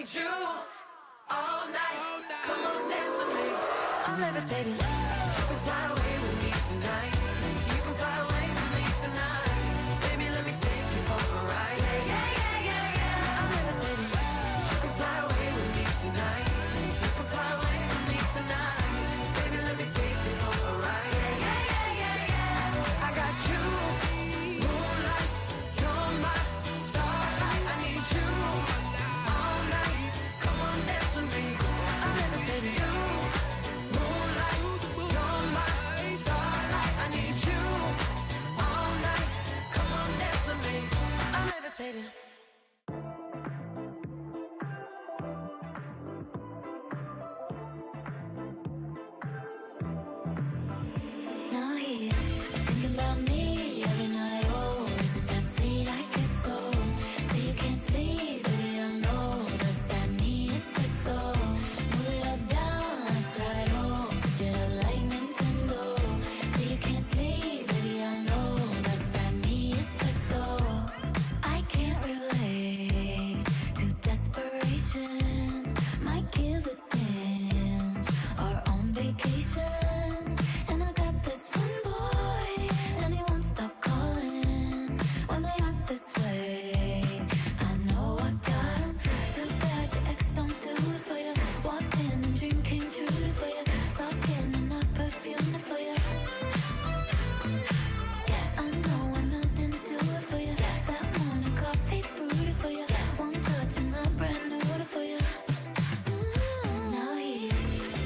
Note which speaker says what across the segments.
Speaker 1: need you all night. Come on, dance with me. I'm levitating. You can fly away with me tonight. You can fly away with me tonight. Baby, let me take you for a ride. Yeah, yeah, yeah, yeah, yeah. I'm levitating. You can fly away with me tonight. You can fly away with me tonight. Baby, let me take you for a ride. Yeah, yeah, yeah, yeah, yeah. I got you, moonlight. You're my starlight. I need you all night. Come on, dance with me. I'm levitating. You, moonlight. You're my starlight. I need you all night. Come on, dance with me. I'm levitating.
Speaker 2: Now he's thinking about me every night. Oh, is it that sweet? I guess so. Say you can't sleep, baby, I know. Does that mean it's so? Move it up, down, left, right, oh. Switch it up like Nintendo. Say you can't sleep, baby, I know. Does that mean it's so? I can't relate to desperation. Might give a damn. Are on vacation. And I got this one boy, and he won't stop calling when they act this way. I know I got him. Too bad your ex don't do it for you. Walked in and dream came true for you. Soft skin and not perfume for you. Yes, I know I'm melting, do it for you. Yes, that morning coffee brewed it for you. Yes, one touch and I'm brand new for you. Now he's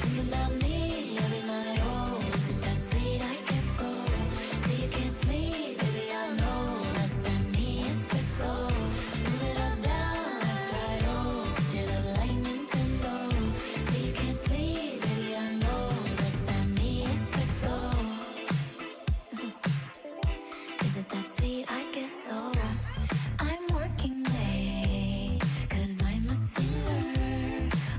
Speaker 2: thinking about me every night. Oh, is it that sweet? I guess so. Say you can't sleep, baby, I know. That's that me espresso. Move it up, down, left, right, oh. Switch it up like Nintendo. Say you can't sleep, baby, I know. That's that me espresso. Is it that sweet? I guess so. I'm working late, 'cause I'm a singer.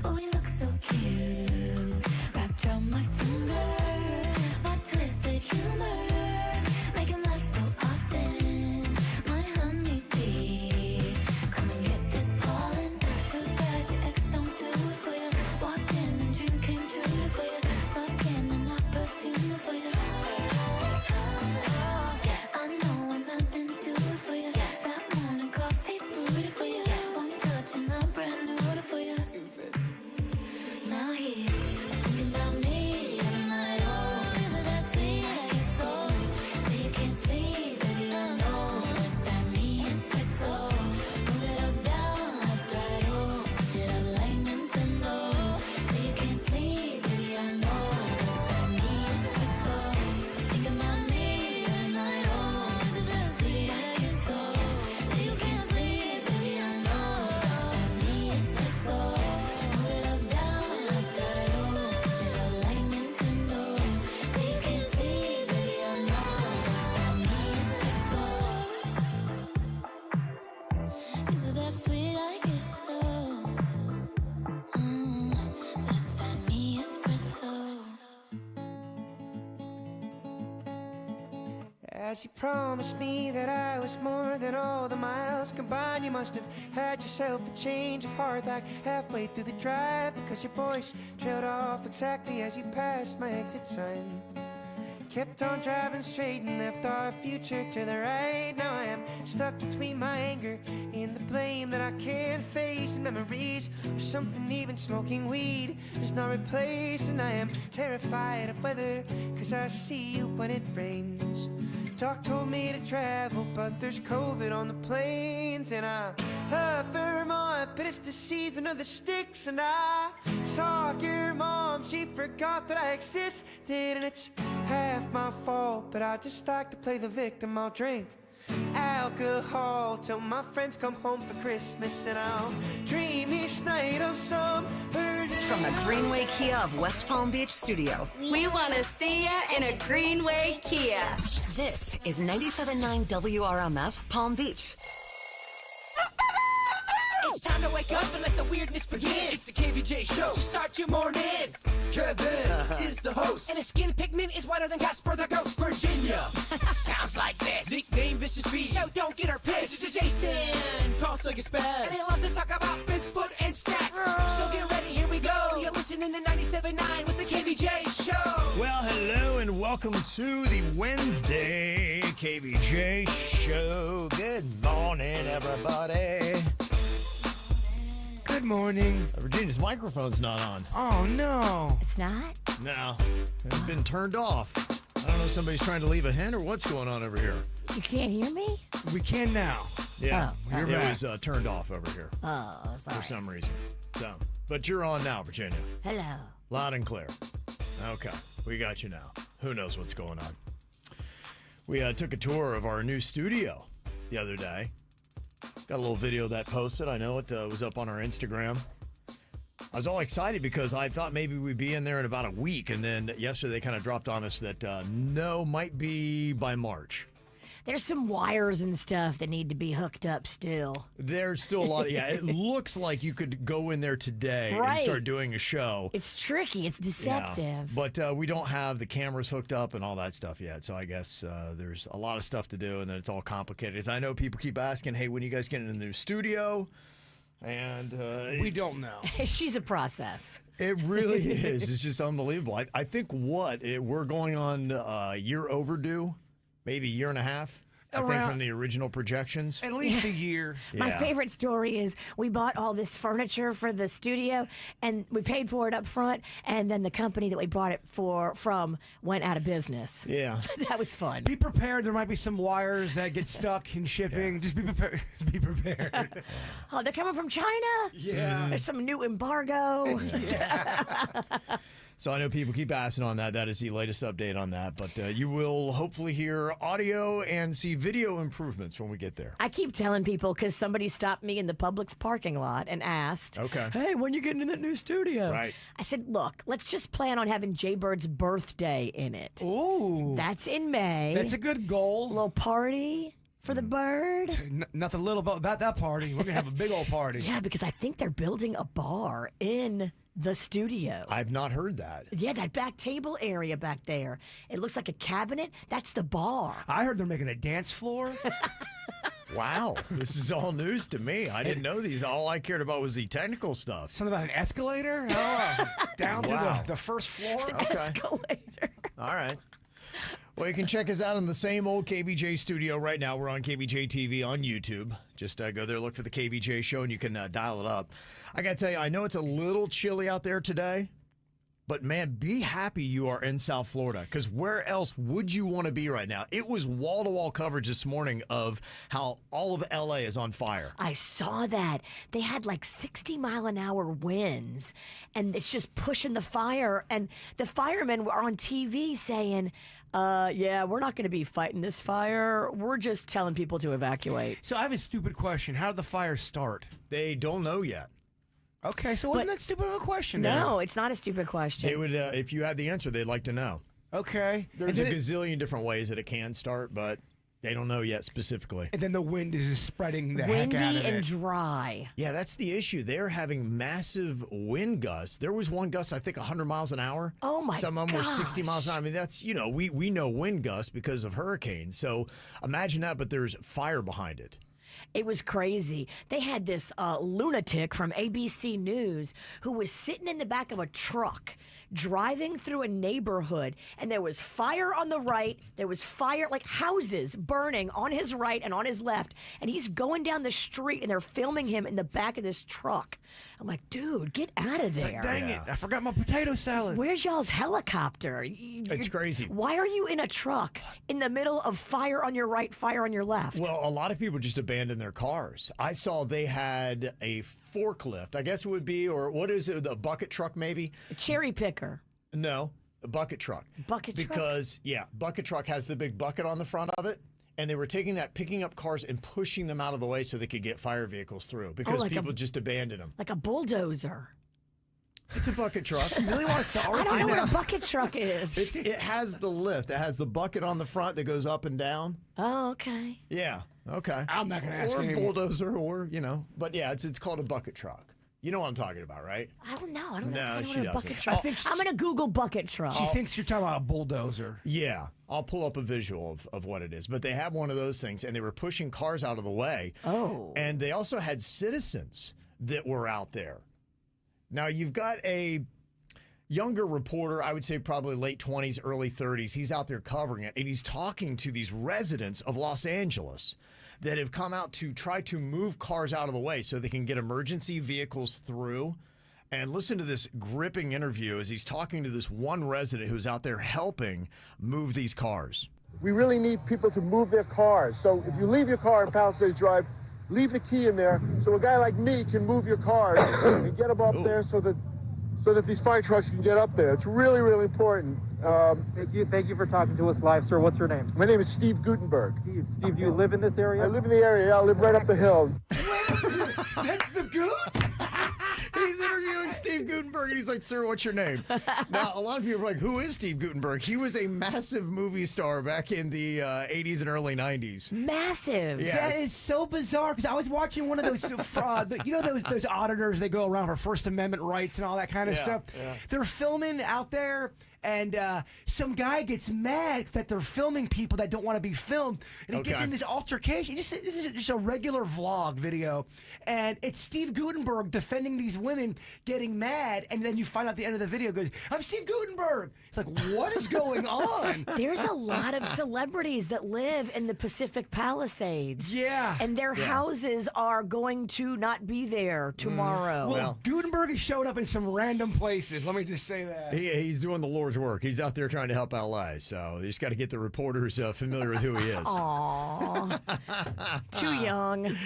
Speaker 2: Oh, we look so cute, wrapped around my finger. My twisted humor, make him laugh so often. My honeybee, come and get this pollen. Too bad your ex don't do it for you. Walked in and dream came true for you. Soft skin and not perfume for you. Yes, I know I'm melting, do it for you. Yes, that morning coffee brewed it for you. Yes, one touch and I'm brand new for you. Now he's thinking about me every night. Oh, is it that sweet? I guess so. Say you can't sleep, baby, I know. That's that me espresso. Move it up, down, left, right, oh. Switch it up like Nintendo. Say you can't sleep, baby, I know. That's that me espresso. Thinking about me every night. Oh, is it that sweet? I guess so. Say you can't sleep, baby, I know. That's that me espresso. Move it up, down, left, right, oh. Switch it up like Nintendo. Say you can't sleep, baby, I know. That's that me espresso. Is it that sweet? I guess so. That's that me espresso.
Speaker 3: As you promised me that I was more than all the miles combined, you must have had yourself a change of heart like halfway through the drive, because your voice trailed off exactly as you passed my exit sign. Kept on driving straight and left our future to the right. Now I am stuck between my anger and the blame that I can't face, and memories of something even smoking weed is not replaced. And I am terrified of weather, 'cause I see you when it rains. Doc told me to travel, but there's COVID on the planes. And I love Vermont, but it's the season of the sticks. And I saw your mom, she forgot that I existed. And it's half my fault, but I just like to play the victim. I'll drink alcohol till my friends come home for Christmas, and I'll dream each night of some version.
Speaker 4: From the Greenway Kia of West Palm Beach studio,
Speaker 5: We want to see ya in a Greenway Kia.
Speaker 4: this is 97.9 WRMF Palm Beach.
Speaker 1: It's time to wake up and let the weirdness begin. It's the KVJShow to start your morning. Kevin is the host, and his skin pigment is whiter than Casper the Ghost. Virginia sounds like this. Nickname Vicious Beast, so don't get her pissed. It's Jason, talks like a spaz, and they love to talk about Bigfoot and stats.
Speaker 6: welcome to the Wednesday KVJ show. Good morning, everybody.
Speaker 3: Good morning.
Speaker 6: Virginia's microphone's not on.
Speaker 3: Oh, no.
Speaker 7: It's not?
Speaker 6: No, it's been turned off. I don't know if somebody's trying to leave a hint or what's going on over here.
Speaker 7: You can't hear me?
Speaker 3: We can now.
Speaker 6: Yeah,
Speaker 3: you're
Speaker 6: it
Speaker 3: back.
Speaker 6: was turned off over here
Speaker 7: Oh,
Speaker 6: for
Speaker 7: sorry.
Speaker 6: some reason. So, but you're on now, Virginia.
Speaker 7: Hello.
Speaker 6: Loud and clear. Okay, we got you now. Who knows what's going on? We took a tour of our new studio the other day. Got a little video that posted. I know it was up on our Instagram. I was all excited because I thought maybe we'd be in there in about a week. And then yesterday they kind of dropped on us that no, might be by March.
Speaker 7: There's some wires and stuff that need to be hooked up still.
Speaker 6: There's still a lot of, it looks like you could go in there today and
Speaker 7: Right.
Speaker 6: start doing a show.
Speaker 7: It's tricky. It's deceptive.
Speaker 6: Yeah, but we don't have the cameras hooked up and all that stuff yet. So I guess there's a lot of stuff to do, and then it's all complicated. I know people keep asking, hey, when are you guys getting in the new studio? And
Speaker 3: We don't know.
Speaker 7: She's a process.
Speaker 6: it really is. It's just unbelievable. I think we're going on a year overdue, maybe a year and a half. I think
Speaker 3: Around-
Speaker 6: from the original projections.
Speaker 3: At least a year.
Speaker 7: My
Speaker 6: Yeah.
Speaker 7: favorite story is we bought all this furniture for the studio and we paid for it up front, and then the company that we bought it from went out of business.
Speaker 6: Yeah.
Speaker 7: That was fun.
Speaker 3: Be prepared. There might be some wires that get stuck in shipping. Just be prepared. Be prepared.
Speaker 7: Oh, they're coming from China?
Speaker 3: Yeah.
Speaker 7: There's some new embargo.
Speaker 6: So I know people keep asking on that. That is the latest update on that. But you will hopefully hear audio and see video improvements when we get there.
Speaker 7: I keep telling people because somebody stopped me in the Publix parking lot and asked,
Speaker 6: Okay.
Speaker 7: hey, when you getting in that new studio?
Speaker 6: Right.
Speaker 7: I said, look, let's just plan on having Jbird's birthday in it.
Speaker 3: Ooh.
Speaker 7: That's in May.
Speaker 3: That's a good goal.
Speaker 7: little party for the bird.
Speaker 3: Nothing little about that party. We're going to have a big old party.
Speaker 7: Yeah, because I think they're building a bar in the studio.
Speaker 6: I've not heard that.
Speaker 7: Yeah, that back table area back there. It looks like a cabinet. That's the bar.
Speaker 3: I heard they're making a dance floor.
Speaker 6: Wow. This is all news to me. I didn't know these. All I cared about was the technical stuff.
Speaker 3: Something about an escalator. Down
Speaker 6: Wow.
Speaker 3: to the first floor.
Speaker 6: Okay.
Speaker 7: Escalator.
Speaker 6: All right. Well, you can check us out in the same old KVJ studio right now. We're on KVJ TV on YouTube. Just go there, look for the KVJ show, and you can dial it up. I got to tell you, I know it's a little chilly out there today, but man, be happy you are in South Florida, because where else would you want to be right now? It was wall-to-wall coverage this morning of how all of LA is on fire.
Speaker 7: I saw that. They had like 60-mile-an-hour winds, and it's just pushing the fire. And the firemen were on TV saying, yeah, we're not going to be fighting this fire. We're just telling people to evacuate.
Speaker 3: So I have a stupid question. How did the fire start?
Speaker 6: They don't know yet.
Speaker 3: Okay, so wasn't that stupid of a question?
Speaker 7: No, it's not a stupid question.
Speaker 6: They would, if you had the answer, they'd like to know.
Speaker 3: Okay.
Speaker 6: There's a gazillion different ways that it can start, but they don't know yet specifically.
Speaker 3: And then the wind is just spreading the
Speaker 7: Windy
Speaker 3: heck out of
Speaker 7: and
Speaker 3: it.
Speaker 7: dry.
Speaker 6: Yeah, that's the issue. They're having massive wind gusts. There was one gust, I think, 100 miles an hour.
Speaker 7: Oh, my
Speaker 6: Some of them were 60 miles an
Speaker 7: gosh.
Speaker 6: hour. I mean, that's, we know wind gusts because of hurricanes. So imagine that, but there's fire behind it.
Speaker 7: It was crazy. They had this lunatic from ABC News who was sitting in the back of a truck driving through a neighborhood, and there was fire on the right. There was fire, like houses burning on his right and on his left. And he's going down the street, and they're filming him in the back of this truck. I'm like, dude, get out of there.
Speaker 3: Dang it, I forgot my potato salad.
Speaker 7: Where's y'all's helicopter?
Speaker 6: It's crazy.
Speaker 7: Why are you in a truck in the middle of fire on your right, fire on your left?
Speaker 6: Well, a lot of people just abandon their cars. I saw they had a forklift, I guess it would be, or what is it, a bucket truck maybe?
Speaker 7: A cherry picker.
Speaker 6: No, a bucket truck.
Speaker 7: Bucket truck?
Speaker 6: Because, bucket truck has the big bucket on the front of it. And they were taking that, picking up cars and pushing them out of the way so they could get fire vehicles through because
Speaker 7: like a-
Speaker 6: people just abandoned them.
Speaker 7: Like a bulldozer.
Speaker 6: It's a bucket truck.
Speaker 3: Really wants to
Speaker 7: I
Speaker 3: argue.
Speaker 7: don't know what a bucket truck is.
Speaker 6: It has the lift. It has the bucket on the front that goes up and down.
Speaker 7: Oh, okay.
Speaker 6: Yeah. Okay.
Speaker 3: I'm not gonna ask
Speaker 6: Or a
Speaker 3: anymore.
Speaker 6: bulldozer, or but yeah, it's called a bucket truck. You know what I'm talking about, right?
Speaker 7: I don't know. I don't
Speaker 6: No,
Speaker 7: know. I don't
Speaker 6: she
Speaker 7: know what a
Speaker 6: doesn't.
Speaker 7: bucket truck.
Speaker 6: I think
Speaker 7: I'm gonna Google bucket truck.
Speaker 3: She thinks you're talking about a bulldozer.
Speaker 6: Yeah, I'll pull up a visual of what it is. But they have one of those things, and they were pushing cars out of the way.
Speaker 7: Oh.
Speaker 6: And they also had citizens that were out there. Now, you've got a younger reporter, I would say probably late 20s, early 30s. He's out there covering it, and he's talking to these residents of Los Angeles that have come out to try to move cars out of the way so they can get emergency vehicles through. And listen to this gripping interview as he's talking to this one resident who's out there helping move these cars.
Speaker 8: We really need people to move their cars. So if you leave your car in Palisades Drive, leave the key in there so a guy like me can move your cars and get them up there so that these fire trucks can get up there. It's really, really important.
Speaker 9: Thank you for talking to us live, sir. What's your name?
Speaker 8: My name is Steve Gutenberg.
Speaker 9: Steve, do you live in this area?
Speaker 8: I live in the area. Yeah, I live right up the hill.
Speaker 6: That's the Goot? He's interviewing Steve Gutenberg, and he's like, sir, what's your name? Now, a lot of people are like, who is Steve Gutenberg? He was a massive movie star back in the 80s and early 90s.
Speaker 7: Massive.
Speaker 6: Yes.
Speaker 3: That is so bizarre because I was watching one of those, those auditors, they go around for First Amendment rights and all that kind of stuff.
Speaker 6: Yeah.
Speaker 3: They're filming out there. And some guy gets mad that they're filming people that don't want to be filmed. And he gets in this altercation. This is just a regular vlog video. And it's Steve Gutenberg defending these women getting mad. And then you find out at the end of the video, goes, I'm Steve Gutenberg. It's like, what is going on?
Speaker 7: There's a lot of celebrities that live in the Pacific Palisades.
Speaker 3: Yeah.
Speaker 7: And their houses are going to not be there tomorrow.
Speaker 3: Well, Gutenberg is showing up in some random places. Let me just say that.
Speaker 6: He's doing the Lord's work. He's out there trying to help LA. So you just got to get the reporters familiar with who he is.
Speaker 7: Aww. Too young.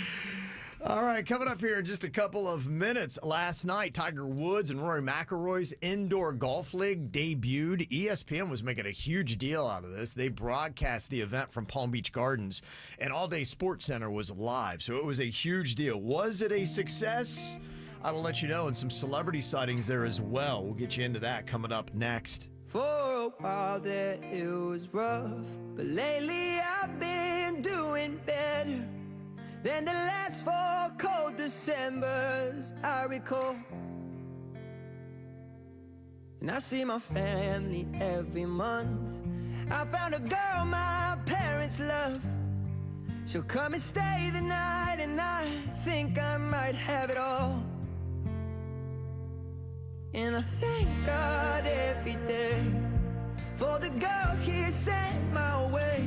Speaker 6: All right, coming up here in just a couple of minutes. Last night, Tiger Woods and Rory McIlroy's indoor golf league debuted. ESPN was making a huge deal out of this. They broadcast the event from Palm Beach Gardens, and All Day Sports Center was live, so it was a huge deal. Was it a success? I will let you know, and some celebrity sightings there as well. We'll get you into that coming up next.
Speaker 10: For a while there it was rough, but lately I've been doing better than the last 4 cold Decembers I recall. And I see my family every month. I found a girl my parents love. She'll come and stay the night, and I think I might have it all. And I thank God every day for the girl He sent my way.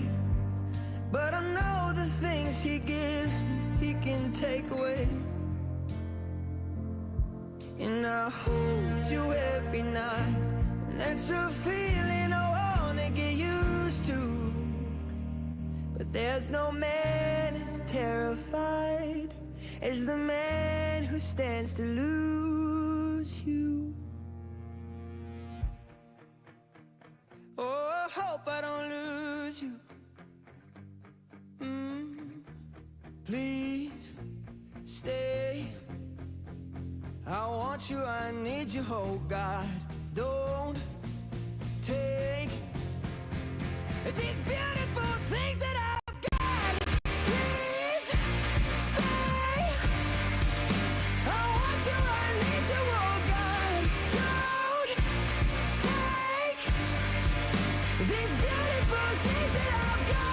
Speaker 10: But I know the things He gives me, He can take away. And I hold you every night, and that's a feeling I wanna get used to. But there's no man as terrified as the man who stands to lose you. Oh, I hope I don't lose you. Please stay. I want you, I need you, oh God. Don't take these beautiful things that I've got. Please stay. I want you, I need you, oh God. Don't take these beautiful things that I've got.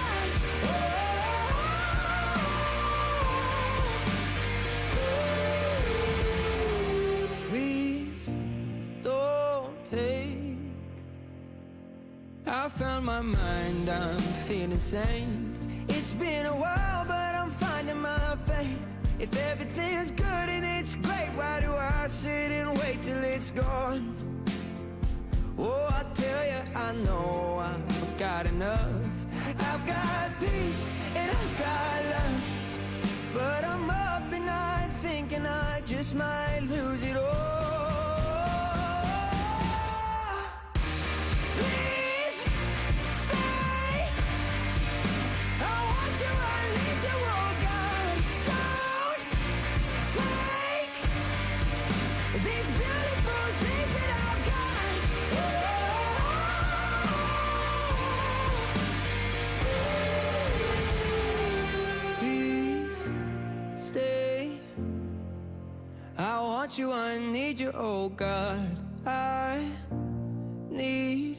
Speaker 10: Please don't take. I found my mind, I'm feeling sane. It's been a while, but I'm finding my faith. If everything's good and it's great, why do I sit and wait till it's gone? Oh, I tell you, I know I've got enough. I've got peace and I've got love. But I'm up at night thinking I just might lose it all. Please stay. I want you, I need you, oh God. Don't take these beautiful things that I've got. Please stay. I want you, I need you, oh God. I need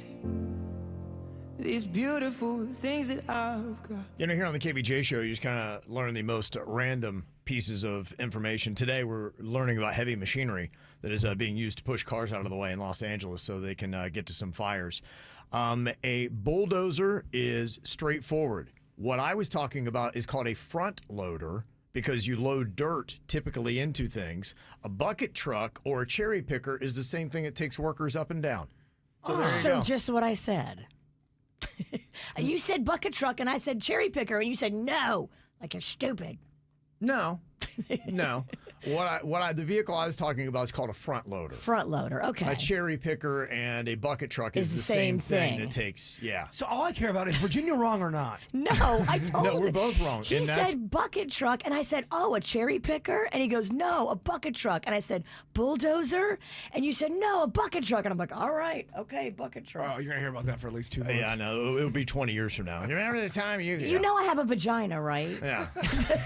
Speaker 10: these beautiful things that I've got.
Speaker 6: You know, here on the KVJ show, you just kind of learn the most random pieces of information. Today, we're learning about heavy machinery that is being used to push cars out of the way in Los Angeles so they can get to some fires. A bulldozer is straightforward. What I was talking about is called a front loader because you load dirt typically into things. A bucket truck or a cherry picker is the same thing that takes workers up and down. So there you go.
Speaker 7: Just what I said. You said bucket truck and I said cherry picker and you said no. Like you're stupid.
Speaker 6: No. The vehicle I was talking about is called a front loader.
Speaker 7: Front loader, okay.
Speaker 6: A cherry picker and a bucket truck is the same thing that takes,
Speaker 11: So all I care about is Virginia wrong or not?
Speaker 7: No, I told him.
Speaker 6: No, we're both wrong.
Speaker 7: He said bucket truck, and I said, oh, a cherry picker? And he goes, no, a bucket truck. And I said, bulldozer? And you said, no, a bucket truck. And I'm like, all right, okay, bucket truck.
Speaker 11: Oh, you're going to hear about that for at least 2 months.
Speaker 6: Yeah, I know. It'll be 20 years from now. You remember the time
Speaker 7: You know I have a vagina, right?
Speaker 6: Yeah.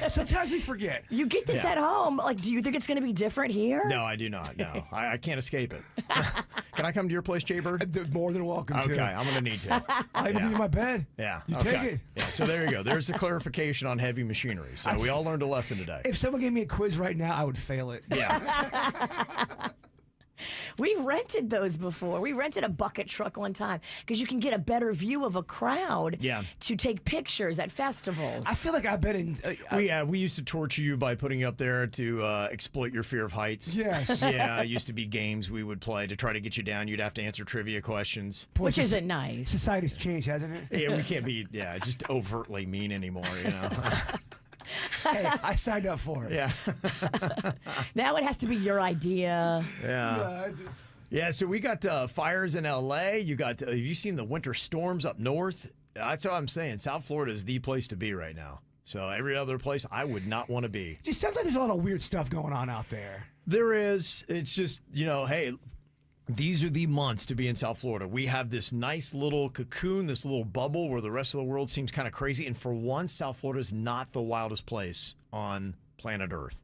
Speaker 11: Sometimes we forget.
Speaker 7: You get this at home. Like, do you think it's going to be different here?
Speaker 6: No, I do not. No, I can't escape it. Can I come to your place, Jbird?
Speaker 11: More than welcome to.
Speaker 6: Okay, I'm going to need you.
Speaker 11: I'll even be in my bed.
Speaker 6: Yeah.
Speaker 11: You take it.
Speaker 6: Yeah, so there you go. There's the clarification on heavy machinery. So we all learned a lesson today.
Speaker 11: If someone gave me a quiz right now, I would fail it.
Speaker 6: Yeah.
Speaker 7: We've rented those before. We rented a bucket truck one time because you can get a better view of a crowd to take pictures at festivals.
Speaker 11: I feel like I've been in...
Speaker 6: we used to torture you by putting you up there to exploit your fear of heights.
Speaker 11: Yes.
Speaker 6: Yeah, it used to be games we would play to try to get you down. You'd have to answer trivia questions.
Speaker 7: Which isn't nice.
Speaker 11: Society's changed, hasn't it?
Speaker 6: Yeah, we can't be just overtly mean anymore, you know.
Speaker 11: Hey, I signed up for it.
Speaker 6: Yeah.
Speaker 7: Now it has to be your idea.
Speaker 6: Yeah, so we got fires in L.A. You got, have you seen the winter storms up north? That's what I'm saying. South Florida is the place to be right now. So every other place I would not want to be.
Speaker 11: It just sounds like there's a lot of weird stuff going on out there.
Speaker 6: There is. It's just, hey, these are the months to be in South Florida. We have this nice little cocoon, this little bubble where the rest of the world seems kind of crazy. And for once, South Florida is not the wildest place on planet Earth.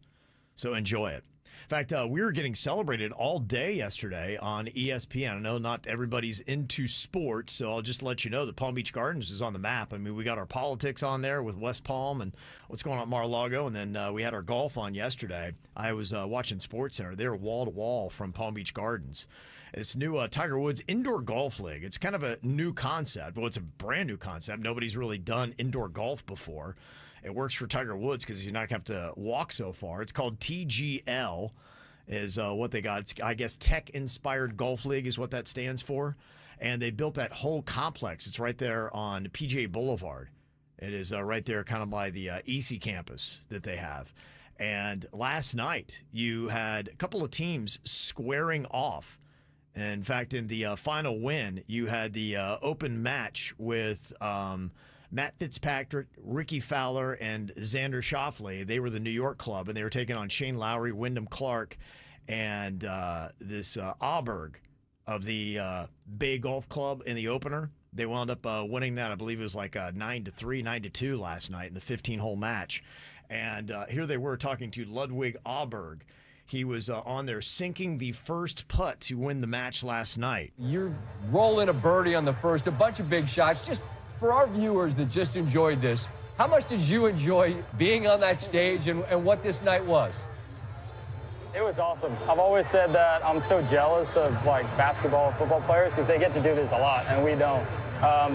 Speaker 6: So enjoy it. In fact, we were getting celebrated all day yesterday on ESPN. I know not everybody's into sports, so I'll just let you know that Palm Beach Gardens is on the map. I mean, we got our politics on there with West Palm and what's going on at Mar-a-Lago, and then we had our golf on yesterday. I was watching SportsCenter. They were wall-to-wall from Palm Beach Gardens. This new Tiger Woods Indoor Golf League. It's kind of a new concept. Well, it's a brand new concept. Nobody's really done indoor golf before. It works for Tiger Woods because you're not going to have to walk so far. It's called TGL is what they got. It's, I guess, Tech Inspired Golf League is what that stands for. And they built that whole complex. It's right there on PGA Boulevard. It is right there kind of by the EC campus that they have. And last night, you had a couple of teams squaring off. In fact, in the final win, you had the open match with Matt Fitzpatrick, Ricky Fowler, and Xander Schauffele. They were the New York club, and they were taking on Shane Lowry, Wyndham Clark, and this Auberg of the Bay Golf Club in the opener. They wound up winning that. I believe it was like 9-3, 9-2 last night in the 15-hole match. And here they were talking to Ludwig Auberg. He was on there sinking the first putt to win the match last night.
Speaker 12: You're rolling a birdie on the first, a bunch of big shots. Just for our viewers that just enjoyed this, how much did you enjoy being on that stage and what this night was?
Speaker 13: It was awesome. I've always said that I'm so jealous of basketball and football players because they get to do this a lot and we don't.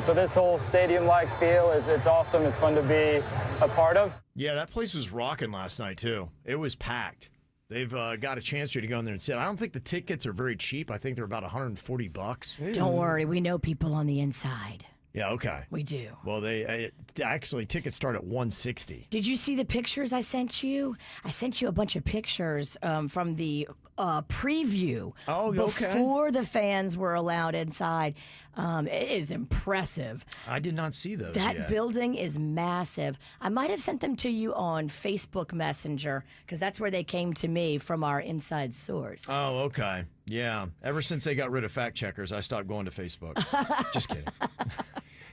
Speaker 13: So this whole stadium-like feel, it's awesome. It's fun to be a part of.
Speaker 6: Yeah, that place was rocking last night, too. It was packed. They've got a chance for you to go in there and sit. I don't think the tickets are very cheap. I think they're about $140.
Speaker 7: Don't worry. We know people on the inside.
Speaker 6: Yeah, okay.
Speaker 7: We do.
Speaker 6: Well, they actually, tickets start at $160.
Speaker 7: Did you see the pictures I sent you? I sent you a bunch of pictures from the preview before the fans were allowed inside. It is impressive.
Speaker 6: I did not see those
Speaker 7: That building is massive. I might have sent them to you on Facebook Messenger because that's where they came to me from our inside source.
Speaker 6: Oh, okay. Yeah. Ever since they got rid of fact checkers, I stopped going to Facebook. Just kidding.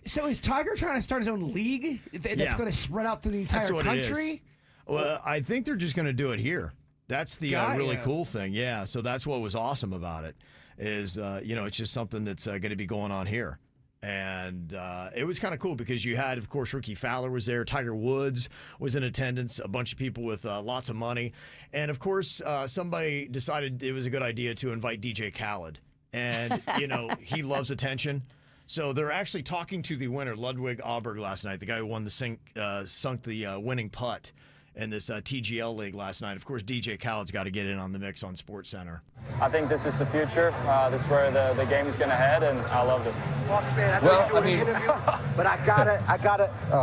Speaker 11: So is Tiger trying to start his own league that's going to spread out through the entire country?
Speaker 6: Well, I think they're just going to do it here. That's the really cool thing. Yeah, so that's what was awesome about it is, it's just something that's going to be going on here. And it was kind of cool because you had, of course, Ricky Fowler was there. Tiger Woods was in attendance, a bunch of people with lots of money. And, of course, somebody decided it was a good idea to invite DJ Khaled. And, he loves attention. So they're actually talking to the winner, Ludwig Auberg, last night, the guy who won the sunk the winning putt in this TGL league last night. Of course, DJ Khaled's got to get in on the mix on SportsCenter.
Speaker 13: I think this is the future. This is where the game is going to head, and I loved it.
Speaker 14: Boss man, but I gotta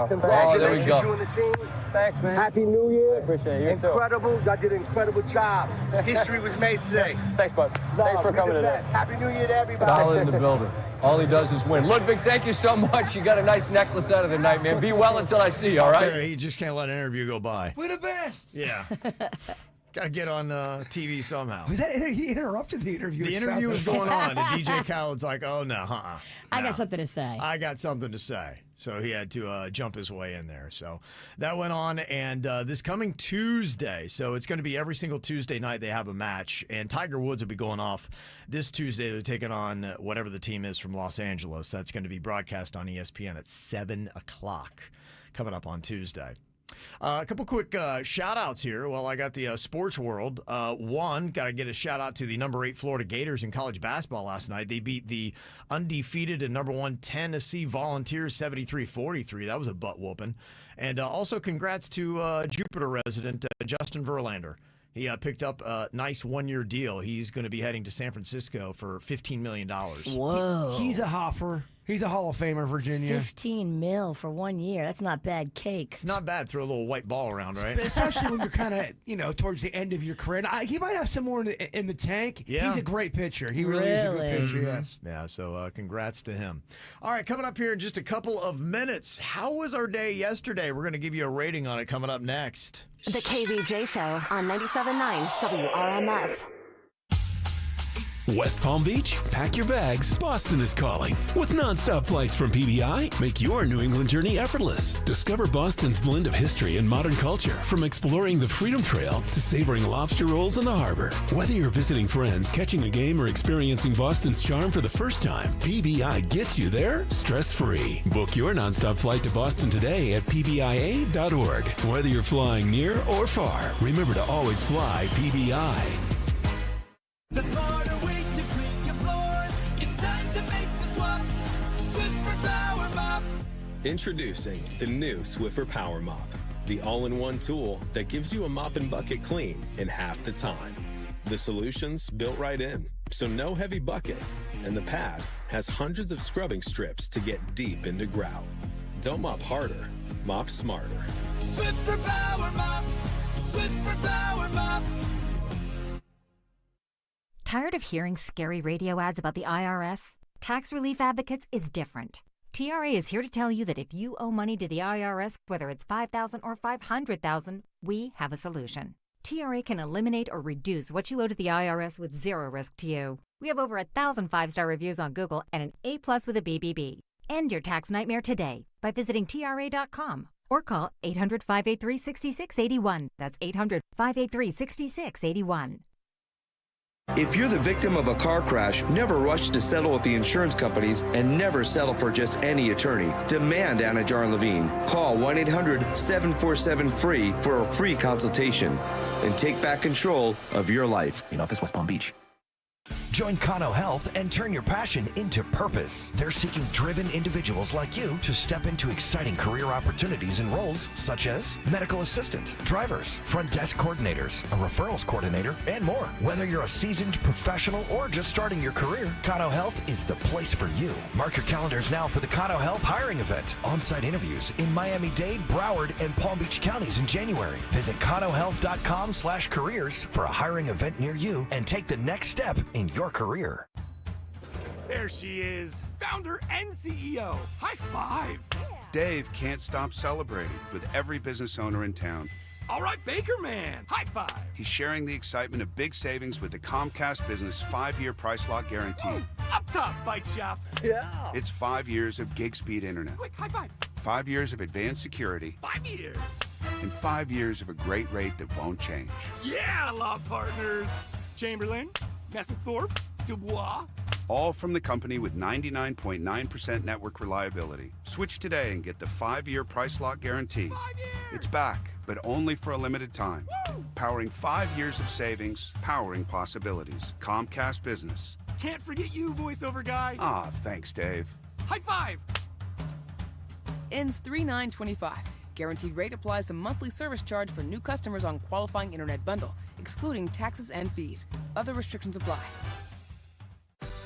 Speaker 14: congratulate you and the team.
Speaker 13: Thanks, man.
Speaker 14: Happy New Year.
Speaker 13: I appreciate it. You
Speaker 14: Incredible. I did an incredible job. History was made today.
Speaker 13: Thanks, bud. Thanks for coming today.
Speaker 14: Happy New Year to everybody.
Speaker 12: Dollar in the building. All he does is win. Ludwig, thank you so much. You got a nice necklace out of the night, man. Be well until I see you, all right?
Speaker 6: Yeah, he just can't let an interview go by.
Speaker 11: We're the best.
Speaker 6: Yeah. Got to get on TV somehow.
Speaker 11: He interrupted the interview.
Speaker 6: The interview was going on, and DJ Khaled's like, oh, no,
Speaker 7: I got something to say.
Speaker 6: I got something to say. So he had to jump his way in there. So that went on, and this coming Tuesday, so it's going to be every single Tuesday night they have a match, and Tiger Woods will be going off this Tuesday. They're taking on whatever the team is from Los Angeles. That's going to be broadcast on ESPN at 7 o'clock coming up on Tuesday. A couple quick shout-outs here. Well, I got the sports world. One, got to get a shout-out to the number 8 Florida Gators in college basketball last night. They beat the undefeated and number 1 Tennessee Volunteers 73-43. That was a butt-whooping. And also congrats to Jupiter resident Justin Verlander. He picked up a nice one-year deal. He's going to be heading to San Francisco for $15 million.
Speaker 7: Whoa.
Speaker 11: He's a Hoffer. He's a Hall of Famer, Virginia.
Speaker 7: $15 million for 1 year. That's not bad cake.
Speaker 6: It's not bad. Throw a little white ball around, right?
Speaker 11: Especially when you're kind of, towards the end of your career. And he might have some more in the tank.
Speaker 6: Yeah.
Speaker 11: He's a great pitcher. He really is a good pitcher, yes.
Speaker 6: Yeah, so congrats to him. All right, coming up here in just a couple of minutes. How was our day yesterday? We're going to give you a rating on it coming up next.
Speaker 4: The KVJ Show on 97.9 WRMF.
Speaker 15: West Palm Beach? Pack your bags. Boston is calling. With nonstop flights from PBI, make your New England journey effortless. Discover Boston's blend of history and modern culture, from exploring the Freedom Trail to savoring lobster rolls in the harbor. Whether you're visiting friends, catching a game, or experiencing Boston's charm for the first time, PBI gets you there stress-free. Book your nonstop flight to Boston today at pbia.org. Whether you're flying near or far, remember to always fly PBI.
Speaker 10: The smarter way to clean your floors. It's time to make the swap. Swiffer Power Mop.
Speaker 16: Introducing the new Swiffer Power Mop, the all-in-one tool that gives you a mop and bucket clean in half the time. The solution's built right in, so no heavy bucket, and the pad has hundreds of scrubbing strips to get deep into grout. Don't mop harder, mop smarter.
Speaker 10: Swiffer Power Mop. Swiffer Power Mop.
Speaker 17: Tired of hearing scary radio ads about the IRS? Tax Relief Advocates is different. TRA is here to tell you that if you owe money to the IRS, whether it's $5,000 or $500,000, we have a solution. TRA can eliminate or reduce what you owe to the IRS with zero risk to you. We have over 1,000 5-star reviews on Google and an A+ with a BBB. End your tax nightmare today by visiting TRA.com or call 800-583-6681. That's 800-583-6681.
Speaker 18: If you're the victim of a car crash, never rush to settle with the insurance companies and never settle for just any attorney. Demand Anna Jar Levine. Call 1-800-747-FREE for a free consultation and take back control of your life.
Speaker 19: In office, West Palm Beach. Join Kano Health and turn your passion into purpose. They're seeking driven individuals like you to step into exciting career opportunities in roles such as medical assistant, drivers, front desk coordinators, a referrals coordinator, and more. Whether you're a seasoned professional or just starting your career, Kano Health is the place for you. Mark your calendars now for the Kano Health hiring event. On-site interviews in Miami-Dade, Broward, and Palm Beach counties in January. Visit KanoHealth.com/careers for a hiring event near you and take the next step in your career.
Speaker 20: There she is, founder and CEO. High five.
Speaker 21: Dave can't stop celebrating with every business owner in town.
Speaker 20: All right, Baker Man, high five.
Speaker 21: He's sharing the excitement of big savings with the Comcast Business 5-year price lock guarantee.
Speaker 20: Oh, up top, Bike Shop.
Speaker 21: Yeah. It's 5 years of gig speed internet.
Speaker 20: Quick, high five.
Speaker 21: 5 years of advanced security.
Speaker 20: 5 years.
Speaker 21: And 5 years of a great rate that won't change.
Speaker 20: Yeah, law partners. Chamberlain, Messethorpe, Dubois,
Speaker 21: All from the company with 99.9% network reliability. Switch today and get the 5-year price lock guarantee. It's back, but only for a limited time. Powering 5 years of savings, powering possibilities. Comcast Business.
Speaker 20: Can't forget you, voiceover guy.
Speaker 21: Ah, thanks, Dave.
Speaker 20: High five.
Speaker 2: Ends 3/9/25. Guaranteed rate applies to monthly service charge for new customers on qualifying internet bundle, excluding taxes and fees. Other restrictions apply.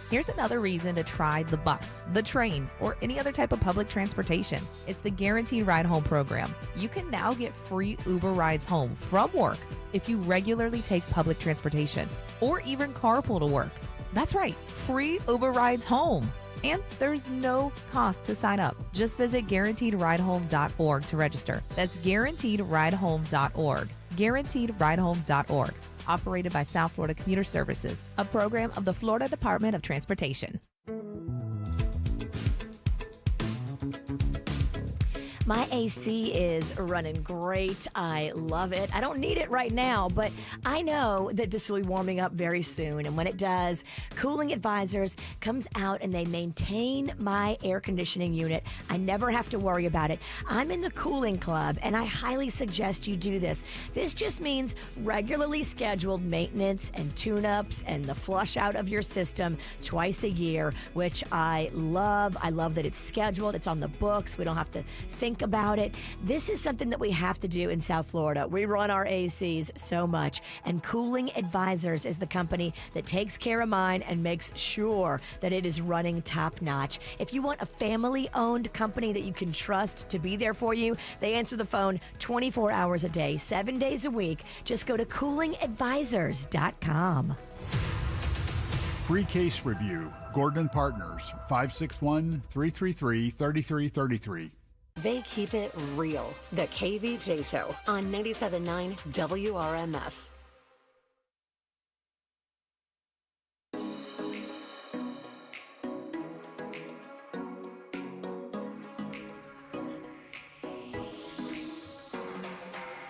Speaker 22: Here's another reason to try the bus, the train, or any other type of public transportation. It's the Guaranteed Ride Home program. You can now get free Uber rides home from work if you regularly take public transportation or even carpool to work. That's right, free Uber rides home. And there's no cost to sign up. Just visit guaranteedridehome.org to register. That's guaranteedridehome.org. Guaranteedridehome.org. Operated by South Florida Commuter Services, a program of the Florida Department of Transportation.
Speaker 7: My AC is running great. I love it. I don't need it right now, but I know that this will be warming up very soon. And when it does, Cooling Advisors comes out and they maintain my air conditioning unit. I never have to worry about it. I'm in the cooling club, and I highly suggest you do this. This just means regularly scheduled maintenance and tune-ups and the flush out of your system twice a year, which I love. I love that it's scheduled. It's on the books. We don't have to think about it. This is something that we have to do in South Florida. We run our ACs so much, and Cooling Advisors is the company that takes care of mine and makes sure that it is running top notch. If you want a family-owned company that you can trust to be there for you, they answer the phone 24 hours a day, 7 days a week. Just go to coolingadvisors.com.
Speaker 23: Free case review. Gordon & Partners, 561-333-3333.
Speaker 4: They keep it real. The KVJ Show on 97.9 WRMF.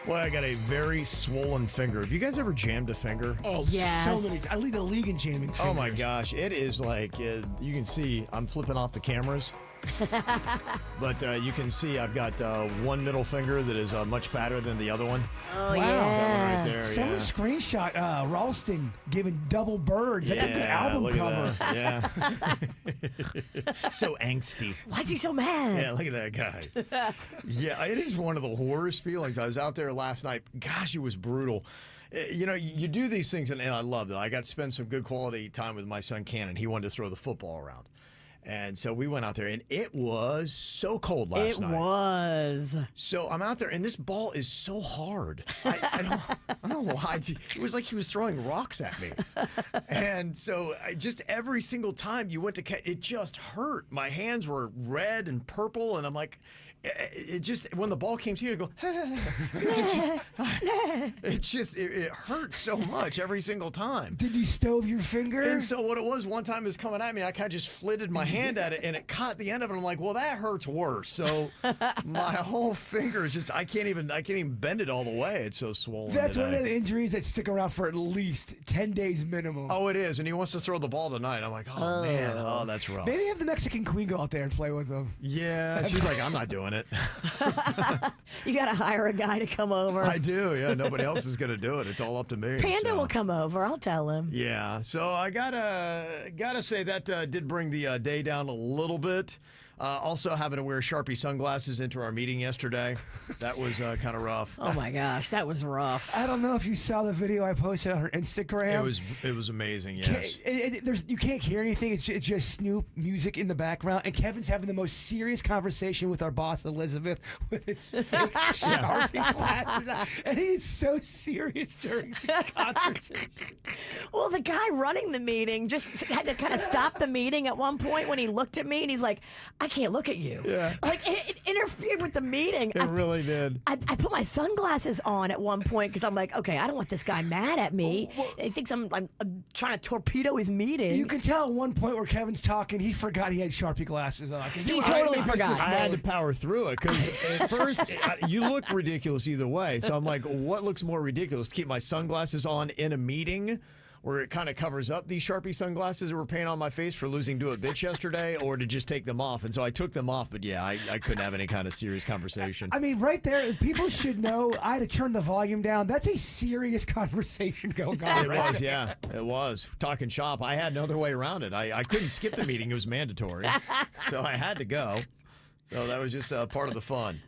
Speaker 6: Well, I got a very swollen finger. Have you guys ever jammed a finger?
Speaker 11: Oh,
Speaker 7: yes.
Speaker 11: So many. I lead the league in jamming fingers.
Speaker 6: Oh, my gosh. It is like, you can see, I'm flipping off the cameras. But you can see I've got one middle finger that is much fatter than the other one.
Speaker 7: Oh,
Speaker 11: wow.
Speaker 7: yeah.
Speaker 6: That one right there,
Speaker 11: Someone screenshot Ralston giving double birds. That's a good album
Speaker 6: look
Speaker 11: cover.
Speaker 6: At that. Yeah. So angsty.
Speaker 7: Why is he so mad?
Speaker 6: Yeah, look at that guy. Yeah, it is one of the worst feelings. I was out there last night. Gosh, it was brutal. You know, you do these things, and I loved it. I got to spend some good quality time with my son, Cannon. He wanted to throw the football around. And so we went out there, and it was so cold last night.
Speaker 7: It was.
Speaker 6: So I'm out there, and this ball is so hard. I don't know why. It was like he was throwing rocks at me. And so just every single time you went to catch, it just hurt. My hands were red and purple, and I'm like, it just, when the ball came to you, I go, it hurt so much every single time.
Speaker 11: Did you stove your finger?
Speaker 6: And so what it was, one time it was coming at me, I kind of just flitted my hand at it, and it caught the end of it. I'm like, well, that hurts worse. So my whole finger is just, I can't even bend it all the way. It's so swollen.
Speaker 11: That's one of the injuries that stick around for at least 10 days minimum.
Speaker 6: Oh, it is. And he wants to throw the ball tonight. I'm like, oh, man. Oh, that's rough.
Speaker 11: Maybe have the Mexican queen go out there and play with him.
Speaker 6: Yeah. She's like, I'm not doing it.
Speaker 7: You got to hire a guy to come over.
Speaker 6: I do, yeah. Nobody else is going to do it. It's all up to me.
Speaker 7: Panda will come over. I'll tell him.
Speaker 6: Yeah. So I gotta say that did bring the day down a little bit. Also having to wear Sharpie sunglasses into our meeting yesterday. That was kind of rough.
Speaker 7: Oh my gosh, that was rough.
Speaker 11: I don't know if you saw the video I posted on her Instagram.
Speaker 6: It was amazing, yes.
Speaker 11: You can't hear anything. It's just Snoop music in the background. And Kevin's having the most serious conversation with our boss, Elizabeth, with his fake Sharpie glasses on. And he's so serious during the conversation.
Speaker 7: Well, the guy running the meeting just had to kind of stop the meeting at one point when he looked at me and he's like, I can't look at you. Yeah. Like, it interfered with the meeting.
Speaker 6: It really did.
Speaker 7: I put my sunglasses on at one point because I'm like, okay, I don't want this guy mad at me. He thinks I'm trying to torpedo his meeting.
Speaker 11: You can tell at one point where Kevin's talking, he forgot he had Sharpie glasses on.
Speaker 7: He totally forgot.
Speaker 6: I had to power through it because at first you look ridiculous either way. So I'm like, what looks more ridiculous? To keep my sunglasses on in a meeting where it kind of covers up these Sharpie sunglasses that were painted on my face for losing to a bitch yesterday, or to just take them off. And so I took them off, but yeah, I couldn't have any kind of serious conversation.
Speaker 11: I mean, right there, people should know I had to turn the volume down. That's a serious conversation going on.
Speaker 6: It was, yeah. It was. Talking shop, I had no other way around it. I couldn't skip the meeting. It was mandatory. So I had to go. So that was just part of the fun.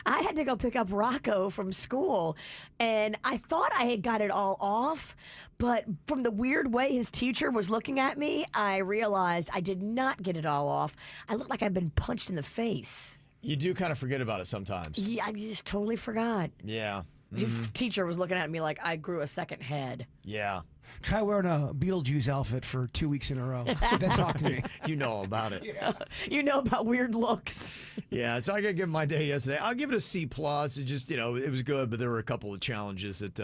Speaker 7: I had to go pick up Rocco from school, and I thought I had got it all off, but from the weird way his teacher was looking at me, I realized I did not get it all off. I looked like I'd been punched in the face.
Speaker 6: You do kind of forget about it sometimes.
Speaker 7: Yeah, I just totally forgot.
Speaker 6: Yeah.
Speaker 7: His teacher was looking at me like I grew a second head.
Speaker 6: Yeah.
Speaker 11: Try wearing a Beetlejuice outfit for 2 weeks in a row. Then talk to me.
Speaker 6: You know all about it.
Speaker 7: Yeah. You know about weird looks.
Speaker 6: Yeah, so I got to give my day yesterday. I'll give it a C+. It just, it was good, but there were a couple of challenges that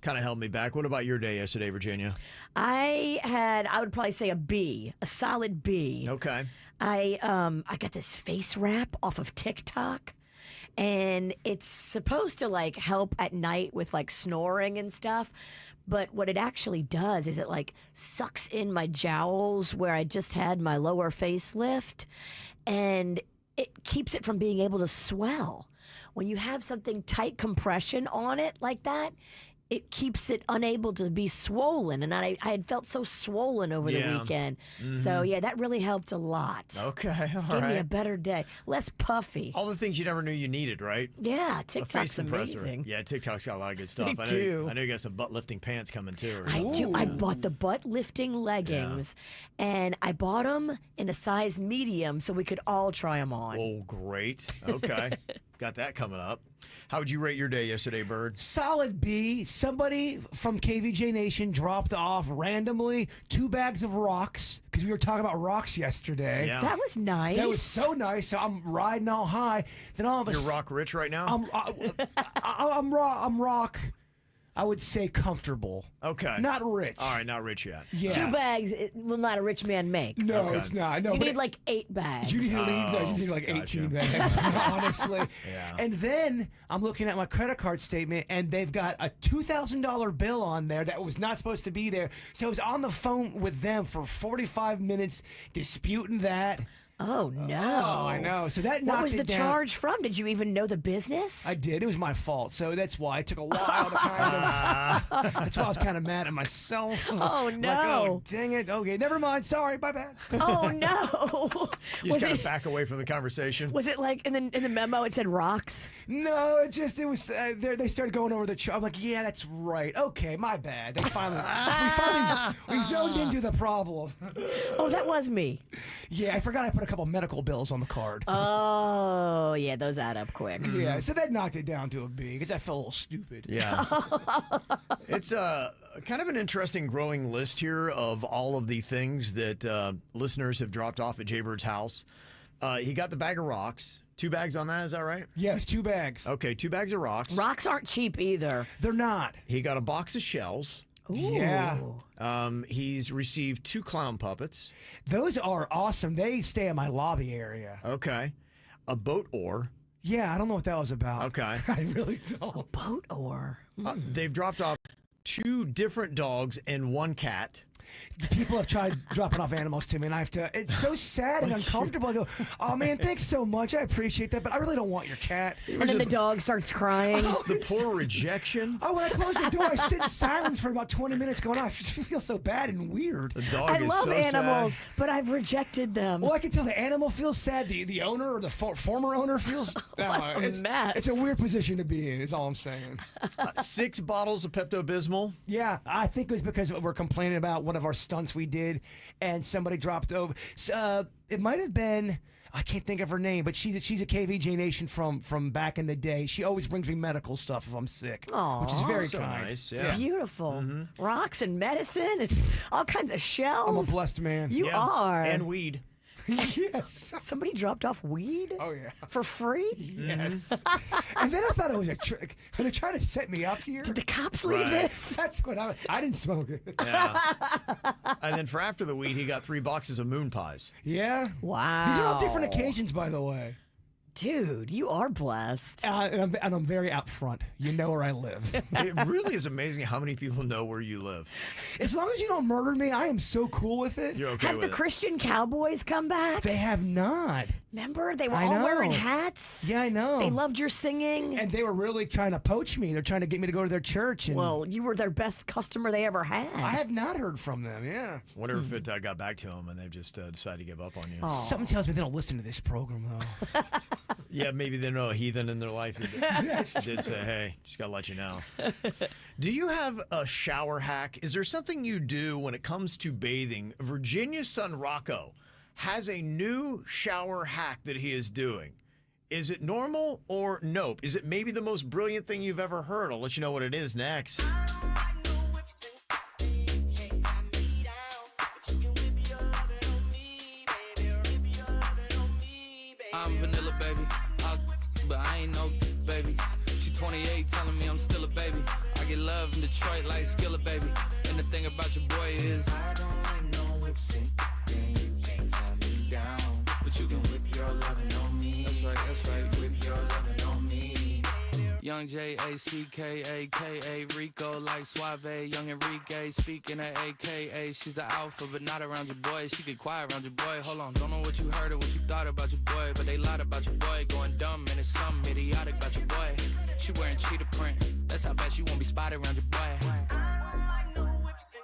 Speaker 6: kind of held me back. What about your day yesterday, Virginia?
Speaker 7: I would probably say a B, a solid B.
Speaker 6: Okay.
Speaker 7: I got this face wrap off of TikTok. And it's supposed to like help at night with like snoring and stuff. But what it actually does is it like sucks in my jowls where I just had my lower facelift, and it keeps it from being able to swell. When you have something tight compression on it like that, it keeps it unable to be swollen. And I had felt so swollen over the weekend. So, yeah, that really helped a lot.
Speaker 6: Okay, all right.
Speaker 7: Gave me a better day. Less puffy.
Speaker 6: All the things you never knew you needed, right?
Speaker 7: Yeah,
Speaker 6: A
Speaker 7: TikTok's
Speaker 6: face compressor.
Speaker 7: amazing.
Speaker 6: Yeah, TikTok's got a lot of good stuff.
Speaker 7: They
Speaker 6: I
Speaker 7: do.
Speaker 6: know you got some butt-lifting pants coming, too. Or
Speaker 7: I
Speaker 6: something.
Speaker 7: do. I bought the butt-lifting leggings, and I bought them in a size medium so we could all try them on.
Speaker 6: Oh, great. Okay. Got that coming up. How would you rate your day yesterday, Bird?
Speaker 11: Solid B. Somebody from KVJ Nation dropped off randomly 2 bags of rocks, because we were talking about rocks yesterday.
Speaker 6: Yeah.
Speaker 7: That was nice.
Speaker 11: That was so nice. So I'm riding all high. Then all of a
Speaker 6: You're rock rich right now?
Speaker 11: I'm rock. I would say comfortable.
Speaker 6: Okay.
Speaker 11: Not rich.
Speaker 6: All right, not rich yet.
Speaker 11: Yeah.
Speaker 7: 2 bags will not a rich man make.
Speaker 11: No, it's not. No,
Speaker 7: you
Speaker 11: but
Speaker 7: need like 8 bags.
Speaker 11: You need like 18 bags, honestly.
Speaker 6: Yeah.
Speaker 11: And then I'm looking at my credit card statement, and they've got a $2,000 bill on there that was not supposed to be there. So I was on the phone with them for 45 minutes disputing that.
Speaker 7: Oh, no.
Speaker 11: Oh, I know. So that knocked
Speaker 7: What was
Speaker 11: it
Speaker 7: the
Speaker 11: down.
Speaker 7: charge from? Did you even know the business?
Speaker 11: I did. It was my fault. So that's why it took a while to kind of. That's why I was kind of mad at myself.
Speaker 7: Oh, no.
Speaker 11: Like, oh, dang it. Okay, never mind. Sorry. Bye bad.
Speaker 7: Oh, no.
Speaker 6: You just got to back away from the conversation.
Speaker 7: Was it like in the memo it said rocks?
Speaker 11: No, it was. They started going over the. I'm like, yeah, that's right. Okay, my bad. They finally. we zoned into the problem.
Speaker 7: Oh, that was me.
Speaker 11: Yeah, I forgot I put a couple medical bills on the card.
Speaker 7: Oh, yeah, those add up quick.
Speaker 11: Yeah, so that knocked it down to a B because I felt a little stupid.
Speaker 6: Yeah. It's kind of an interesting growing list here of all of the things that listeners have dropped off at Jbird's house. He got the bag of rocks. 2 bags on that, is that right?
Speaker 11: Yes, 2 bags.
Speaker 6: Okay, 2 bags of rocks.
Speaker 7: Rocks aren't cheap either.
Speaker 11: They're not.
Speaker 6: He got a box of shells.
Speaker 7: Ooh.
Speaker 11: Yeah.
Speaker 6: He's received 2 clown puppets.
Speaker 11: Those are awesome. They stay in my lobby area.
Speaker 6: Okay. A boat oar.
Speaker 11: Yeah, I don't know what that was about.
Speaker 6: Okay.
Speaker 11: I really don't.
Speaker 7: A boat oar.
Speaker 6: They've dropped off 2 different dogs and 1 cat.
Speaker 11: People have tried dropping off animals to me, and I have to. It's so sad and uncomfortable. I go, oh man, thanks so much. I appreciate that, but I really don't want your cat.
Speaker 7: And then the dog starts crying.
Speaker 6: The poor rejection.
Speaker 11: Oh, when I close the door, I sit in silence for about 20 minutes going, I feel so bad and weird.
Speaker 6: The dog
Speaker 7: I
Speaker 6: is
Speaker 7: love
Speaker 6: so
Speaker 7: animals,
Speaker 6: sad.
Speaker 7: but I've rejected them.
Speaker 11: Well, I can tell the animal feels sad. The owner or the former owner feels. It's a weird position to be in. Is all I'm saying.
Speaker 6: 6 bottles of Pepto-Bismol.
Speaker 11: Yeah, I think it was because we're complaining about one of our stunts we did, and somebody dropped over. It might have been. I can't think of her name, but she's a KVJ Nation from back in the day. She always brings me medical stuff if I'm sick, which is very
Speaker 6: so
Speaker 11: kind.
Speaker 6: nice.
Speaker 7: It's
Speaker 6: Yeah.
Speaker 7: beautiful. Rocks and medicine and all kinds of shells.
Speaker 11: I'm a blessed man.
Speaker 7: You are.
Speaker 6: And weed.
Speaker 11: Yes.
Speaker 7: Somebody dropped off weed?
Speaker 11: Oh yeah.
Speaker 7: For free?
Speaker 11: Yes. And then I thought it was a trick. Are they trying to set me up here?
Speaker 7: Did the cops leave this?
Speaker 11: That's what I didn't smoke it.
Speaker 6: Yeah. And then for after the weed, he got 3 boxes of moon pies.
Speaker 11: Yeah.
Speaker 7: Wow.
Speaker 11: These are all different occasions, by the way.
Speaker 7: Dude, you are blessed.
Speaker 11: And I'm very out front. You know where I live.
Speaker 6: It really is amazing how many people know where you live.
Speaker 11: As long as you don't murder me, I am so cool with it.
Speaker 6: You're okay
Speaker 7: Have
Speaker 6: with
Speaker 7: the
Speaker 6: it.
Speaker 7: Christian Cowboys come back?
Speaker 11: They have not.
Speaker 7: Remember? They were
Speaker 11: I
Speaker 7: all
Speaker 11: know.
Speaker 7: wearing hats.
Speaker 11: Yeah, I know.
Speaker 7: They loved your singing.
Speaker 11: And they were really trying to poach me. They're trying to get me to go to their church. And
Speaker 7: Well, you were their best customer they ever had.
Speaker 11: I have not heard from them, yeah.
Speaker 6: Wonder if it got back to them and they've just decided to give up on you.
Speaker 11: Something tells me they don't listen to this program, though.
Speaker 6: Yeah, maybe they know a heathen in their life that did say, hey, just got to let you know. Do you have a shower hack? Is there something you do when it comes to bathing? Virginia's son Rocco has a new shower hack that he is doing. Is it normal or nope? Is it maybe the most brilliant thing you've ever heard? I'll let you know what it is next.
Speaker 1: I'm vanilla, baby. But I ain't no baby. She 28, telling me I'm still a baby. I get love in Detroit like Skillet, baby. And the thing about your boy is I don't like no whipsing. Then you can't tie me down. But you can whip your lovin' on me. That's right, whip your lovin' on me. Young J-A-C-K-A-K-A Rico like Suave, young Enrique speaking at AKA. She's an alpha but not around your boy. She get quiet around your boy. Hold on, don't know what you heard or what you thought about your boy, but they lied about your boy. Going dumb and it's something idiotic about your boy. She wearing cheetah print. That's how bad she won't be spotted around your boy. I don't like no whips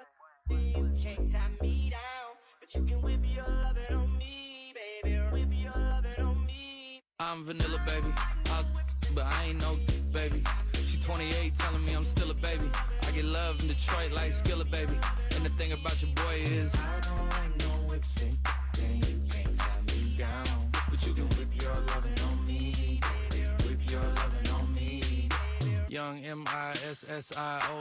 Speaker 1: and you can't tie me down, but you can whip your lovin' on me, baby. Whip your lovin' on me. I'm vanilla, baby. But I ain't no baby. She 28, telling me I'm still a baby. I get love in Detroit like Skillet, baby. And the thing about your boy is I don't like no whipsing. Then you can't tie me down, but you can whip your lovin' on me, baby. Whip your lovin' on me. Young MISSIONARY.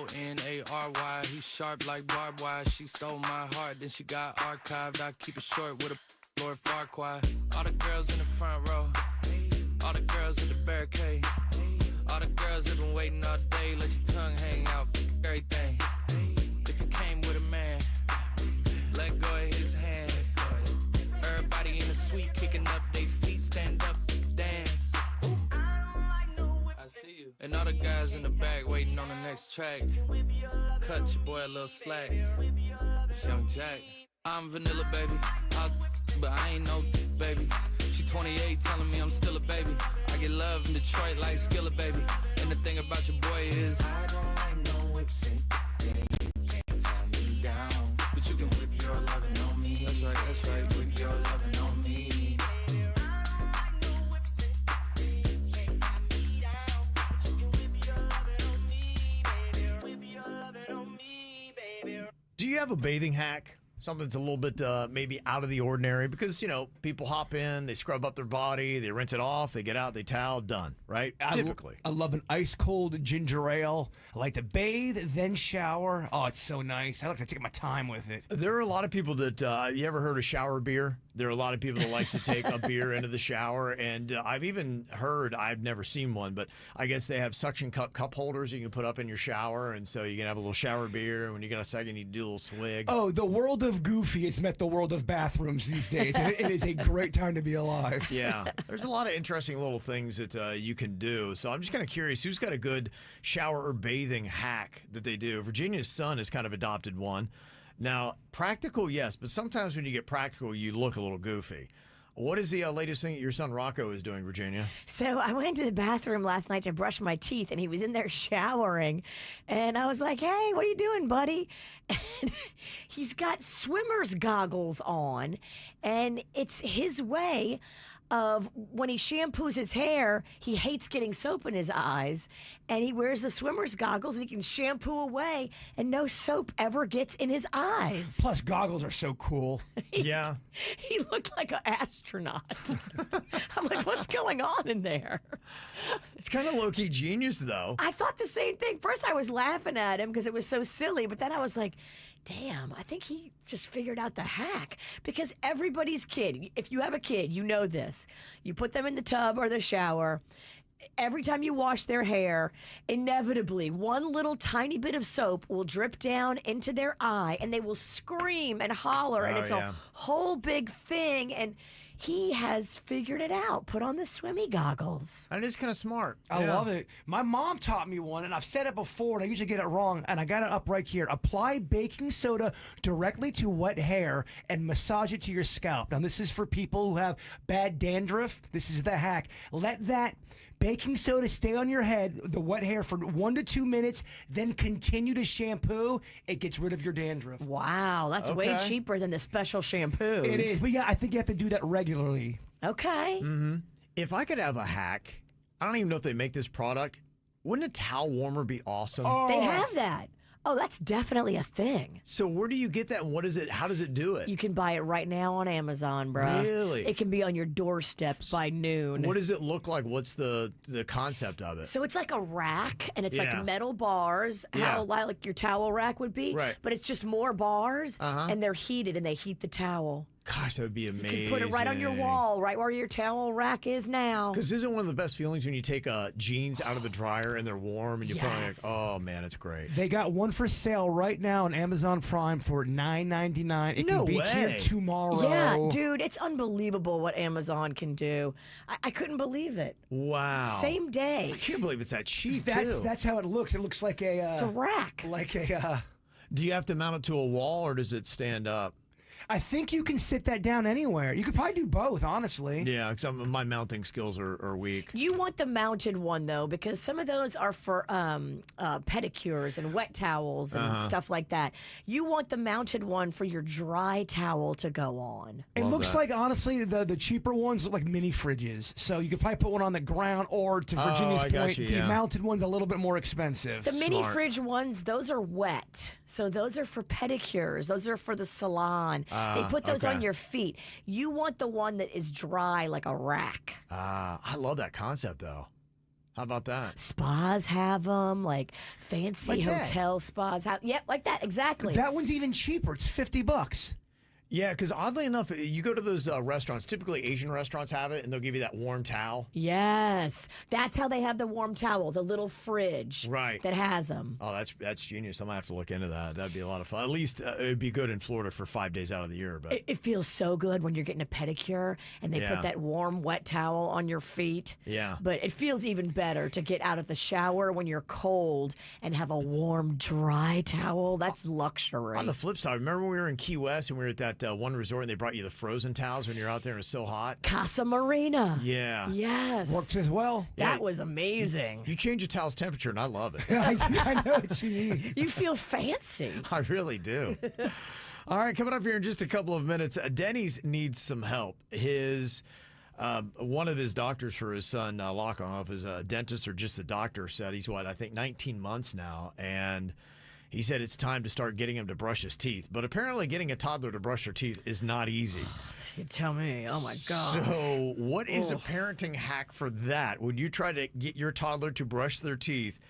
Speaker 1: He's sharp like barbed wire. She stole my heart, then she got archived. I keep it short with a Lord Farquaad. All the girls in the front row. All the girls in the barricade. All the girls have been waiting all day. Let your tongue hang out, everything. If you came with a man, let go of his hand. Everybody in the suite kicking up their feet. Stand up, dance. I see you. And all the guys in the back waiting on the next track. Cut your boy a little slack. It's Young Jack. I'm vanilla, baby. But I ain't no baby. She 28, telling me I'm still a baby. I get love in Detroit like Skillet, baby. And the thing about your boy is I don't like no whipsing. Then you can't tie me down, but you can whip your lovin' on me. That's right, whip your lovin' on me.
Speaker 6: Do you have a bathing hack? Something that's a little bit maybe out of the ordinary because, you know, people hop in, they scrub up their body, they rinse it off, they get out, they towel, done, right? Typically.
Speaker 11: I love an ice cold ginger ale. I like to bathe, then shower. Oh, it's so nice. I like to take my time with it.
Speaker 6: There are a lot of people that, you ever heard of shower beer? There are a lot of people that like to take a beer into the shower, and I've even heard, I've never seen one, but I guess they have suction cup holders you can put up in your shower, and so you can have a little shower beer, and when you get a second, you do a little swig.
Speaker 11: Oh, the world of Goofy has met the world of bathrooms these days, and it is a great time to be alive.
Speaker 6: Yeah, there's a lot of interesting little things that you can do, so I'm just kind of curious, who's got a good shower or bathing hack that they do? Virginia's son has kind of adopted one. Now, practical, yes, but sometimes when you get practical, you look a little goofy. What is the latest thing that your son Rocco is doing, Virginia?
Speaker 7: So I went to the bathroom last night to brush my teeth, and he was in there showering. And I was like, hey, what are you doing, buddy? And he's got swimmer's goggles on, and it's his way of when he shampoos his hair, he hates getting soap in his eyes, and he wears the swimmer's goggles and he can shampoo away and no soap ever gets in his eyes.
Speaker 11: Plus, goggles are so cool.
Speaker 6: Yeah.
Speaker 7: He looked like an astronaut. I'm like, what's going on in there?
Speaker 6: It's kind of low-key genius, though.
Speaker 7: I thought the same thing. First, I was laughing at him because it was so silly, but then I was like, damn, I think he just figured out the hack. Because everybody's kid, if you have a kid, you know this. You put them in the tub or the shower. Every time you wash their hair, inevitably, one little tiny bit of soap will drip down into their eye, and they will scream and holler, and it's a whole big thing. And he has figured it out. Put on the swimmy goggles.
Speaker 6: That is kind of smart.
Speaker 11: I love it. My mom taught me one, and I've said it before, and I usually get it wrong, and I got it up right here. Apply baking soda directly to wet hair and massage it to your scalp. Now, this is for people who have bad dandruff. This is the hack. Let that baking soda stay on your head, the wet hair, for 1 to 2 minutes, then continue to shampoo. It gets rid of your dandruff.
Speaker 7: Wow, that's way cheaper than the special shampoos.
Speaker 11: It is. But yeah, I think you have to do that regularly.
Speaker 7: Okay.
Speaker 6: Mm-hmm. If I could have a hack, I don't even know if they make this product. Wouldn't a towel warmer be awesome?
Speaker 7: They have that. Oh, that's definitely a thing.
Speaker 6: So where do you get that, and what is it? How does it do it?
Speaker 7: You can buy it right now on Amazon, bro.
Speaker 6: Really?
Speaker 7: It can be on your doorstep by noon.
Speaker 6: What does it look like? What's the concept of it?
Speaker 7: So it's like a rack, and it's
Speaker 6: Yeah.
Speaker 7: like metal bars, how like your towel rack would be.
Speaker 6: Right.
Speaker 7: But it's just more bars,
Speaker 6: Uh-huh.
Speaker 7: and they're heated, and they heat the towel.
Speaker 6: Gosh, that would be amazing.
Speaker 7: You can put it right on your wall, right where your towel rack is now.
Speaker 6: Because isn't one of the best feelings when you take jeans out of the dryer and they're warm and you put on like, oh man, it's great.
Speaker 11: They got one for sale right now on Amazon Prime for $9.99. It can be here tomorrow.
Speaker 7: Yeah, dude, it's unbelievable what Amazon can do. I couldn't believe it.
Speaker 6: Wow.
Speaker 7: Same day.
Speaker 6: I can't believe it's that cheap
Speaker 11: That's how it looks. It looks like a...
Speaker 7: it's a rack.
Speaker 11: Like a...
Speaker 6: Do you have to mount it to a wall or does it stand up?
Speaker 11: I think you can sit that down anywhere. You could probably do both, honestly.
Speaker 6: Yeah, because my mounting skills are weak.
Speaker 7: You want the mounted one, though, because some of those are for pedicures and wet towels and stuff like that. You want the mounted one for your dry towel to go on.
Speaker 11: It looks like, honestly, the cheaper ones look like mini fridges. So you could probably put one on the ground, or to Virginia's point, the mounted one's a little bit more expensive.
Speaker 7: The mini fridge ones, those are wet. So those are for pedicures. Those are for the salon. They put those on your feet. You want the one that is dry like a rack.
Speaker 6: I love that concept, though. How about that?
Speaker 7: Spas have them, like fancy
Speaker 11: Like that.
Speaker 7: hotel spas have. Yep, like that, exactly.
Speaker 11: That one's even cheaper. It's $50.
Speaker 6: Yeah, because oddly enough, you go to those restaurants, typically Asian restaurants have it, and they'll give you that warm towel.
Speaker 7: Yes, that's how they have the warm towel, the little fridge that has them.
Speaker 6: Oh, that's genius. I'm going to have to look into that. That'd be a lot of fun. At least it'd be good in Florida for 5 days out of the year. But
Speaker 7: It feels so good when you're getting a pedicure and they put that warm, wet towel on your feet.
Speaker 6: Yeah.
Speaker 7: But it feels even better to get out of the shower when you're cold and have a warm, dry towel. That's luxury.
Speaker 6: On the flip side, remember when we were in Key West and we were at that one resort and they brought you the frozen towels when you're out there and it's so hot?
Speaker 7: Casa Marina.
Speaker 6: Yeah.
Speaker 7: Yes.
Speaker 11: Works as well.
Speaker 7: That was amazing.
Speaker 6: You change a towel's temperature and I love it.
Speaker 11: I know what you mean.
Speaker 7: You feel fancy.
Speaker 6: I really do. All right, coming up here in just a couple of minutes, Denny's needs some help. One of his doctors for his son, Locke, I don't know if he's a dentist or just a doctor, said he's, 19 months now, and he said it's time to start getting him to brush his teeth. But apparently getting a toddler to brush their teeth is not easy.
Speaker 7: You tell me. Oh, my God.
Speaker 6: So what is a parenting hack for that? When you try to get your toddler to brush their teeth,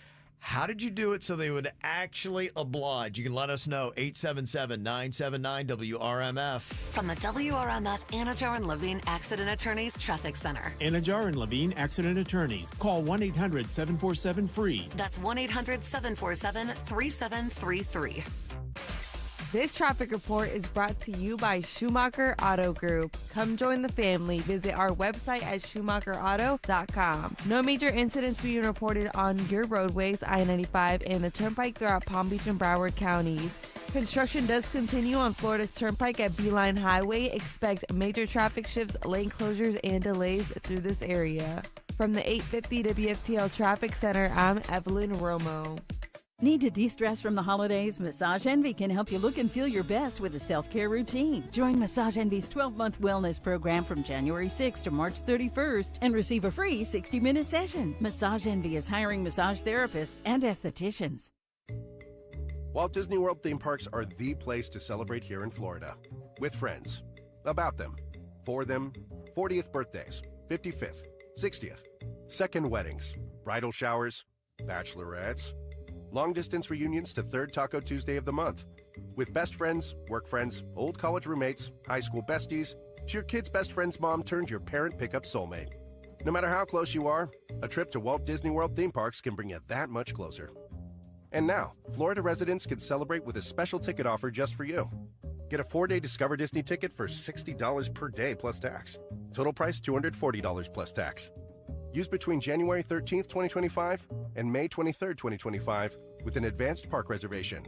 Speaker 6: how did you do it so they would actually oblige? You can let us know, 877-979-WRMF.
Speaker 4: From the WRMF Anajar and Levine Accident Attorneys Traffic Center.
Speaker 5: Anajar and Levine Accident Attorneys. Call 1-800-747-FREE.
Speaker 4: That's 1-800-747-3733.
Speaker 8: This traffic report is brought to you by Schumacher Auto Group. Come join the family. Visit our website at schumacherauto.com. No major incidents being reported on your roadways, I-95 and the Turnpike throughout Palm Beach and Broward counties. Construction does continue on Florida's Turnpike at Beeline Highway. Expect major traffic shifts, lane closures, and delays through this area. From the 850 WFTL Traffic Center, I'm Evelyn Romo.
Speaker 9: Need to de-stress from the holidays? Massage Envy can help you look and feel your best with a self-care routine. Join Massage Envy's 12-month wellness program from January 6th to March 31st and receive a free 60-minute session. Massage Envy is hiring massage therapists and estheticians.
Speaker 24: Walt Disney World theme parks are the place to celebrate here in Florida. With friends. About them. For them. 40th birthdays. 55th. 60th. Second weddings. Bridal showers. Bachelorettes. Long-distance reunions to third Taco Tuesday of the month. With best friends, work friends, old college roommates, high school besties, to your kid's best friend's mom turned your parent pickup soulmate. No matter how close you are, a trip to Walt Disney World theme parks can bring you that much closer. And now, Florida residents can celebrate with a special ticket offer just for you. Get a 4-day Discover Disney ticket for $60 per day plus tax. Total price $240 plus tax. Used between January 13th, 2025 and May 23rd, 2025 with an advanced park reservation.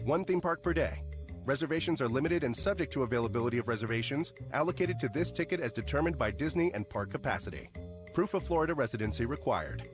Speaker 24: One theme park per day. Reservations are limited and subject to availability of reservations allocated to this ticket as determined by Disney and park capacity. Proof of Florida residency required.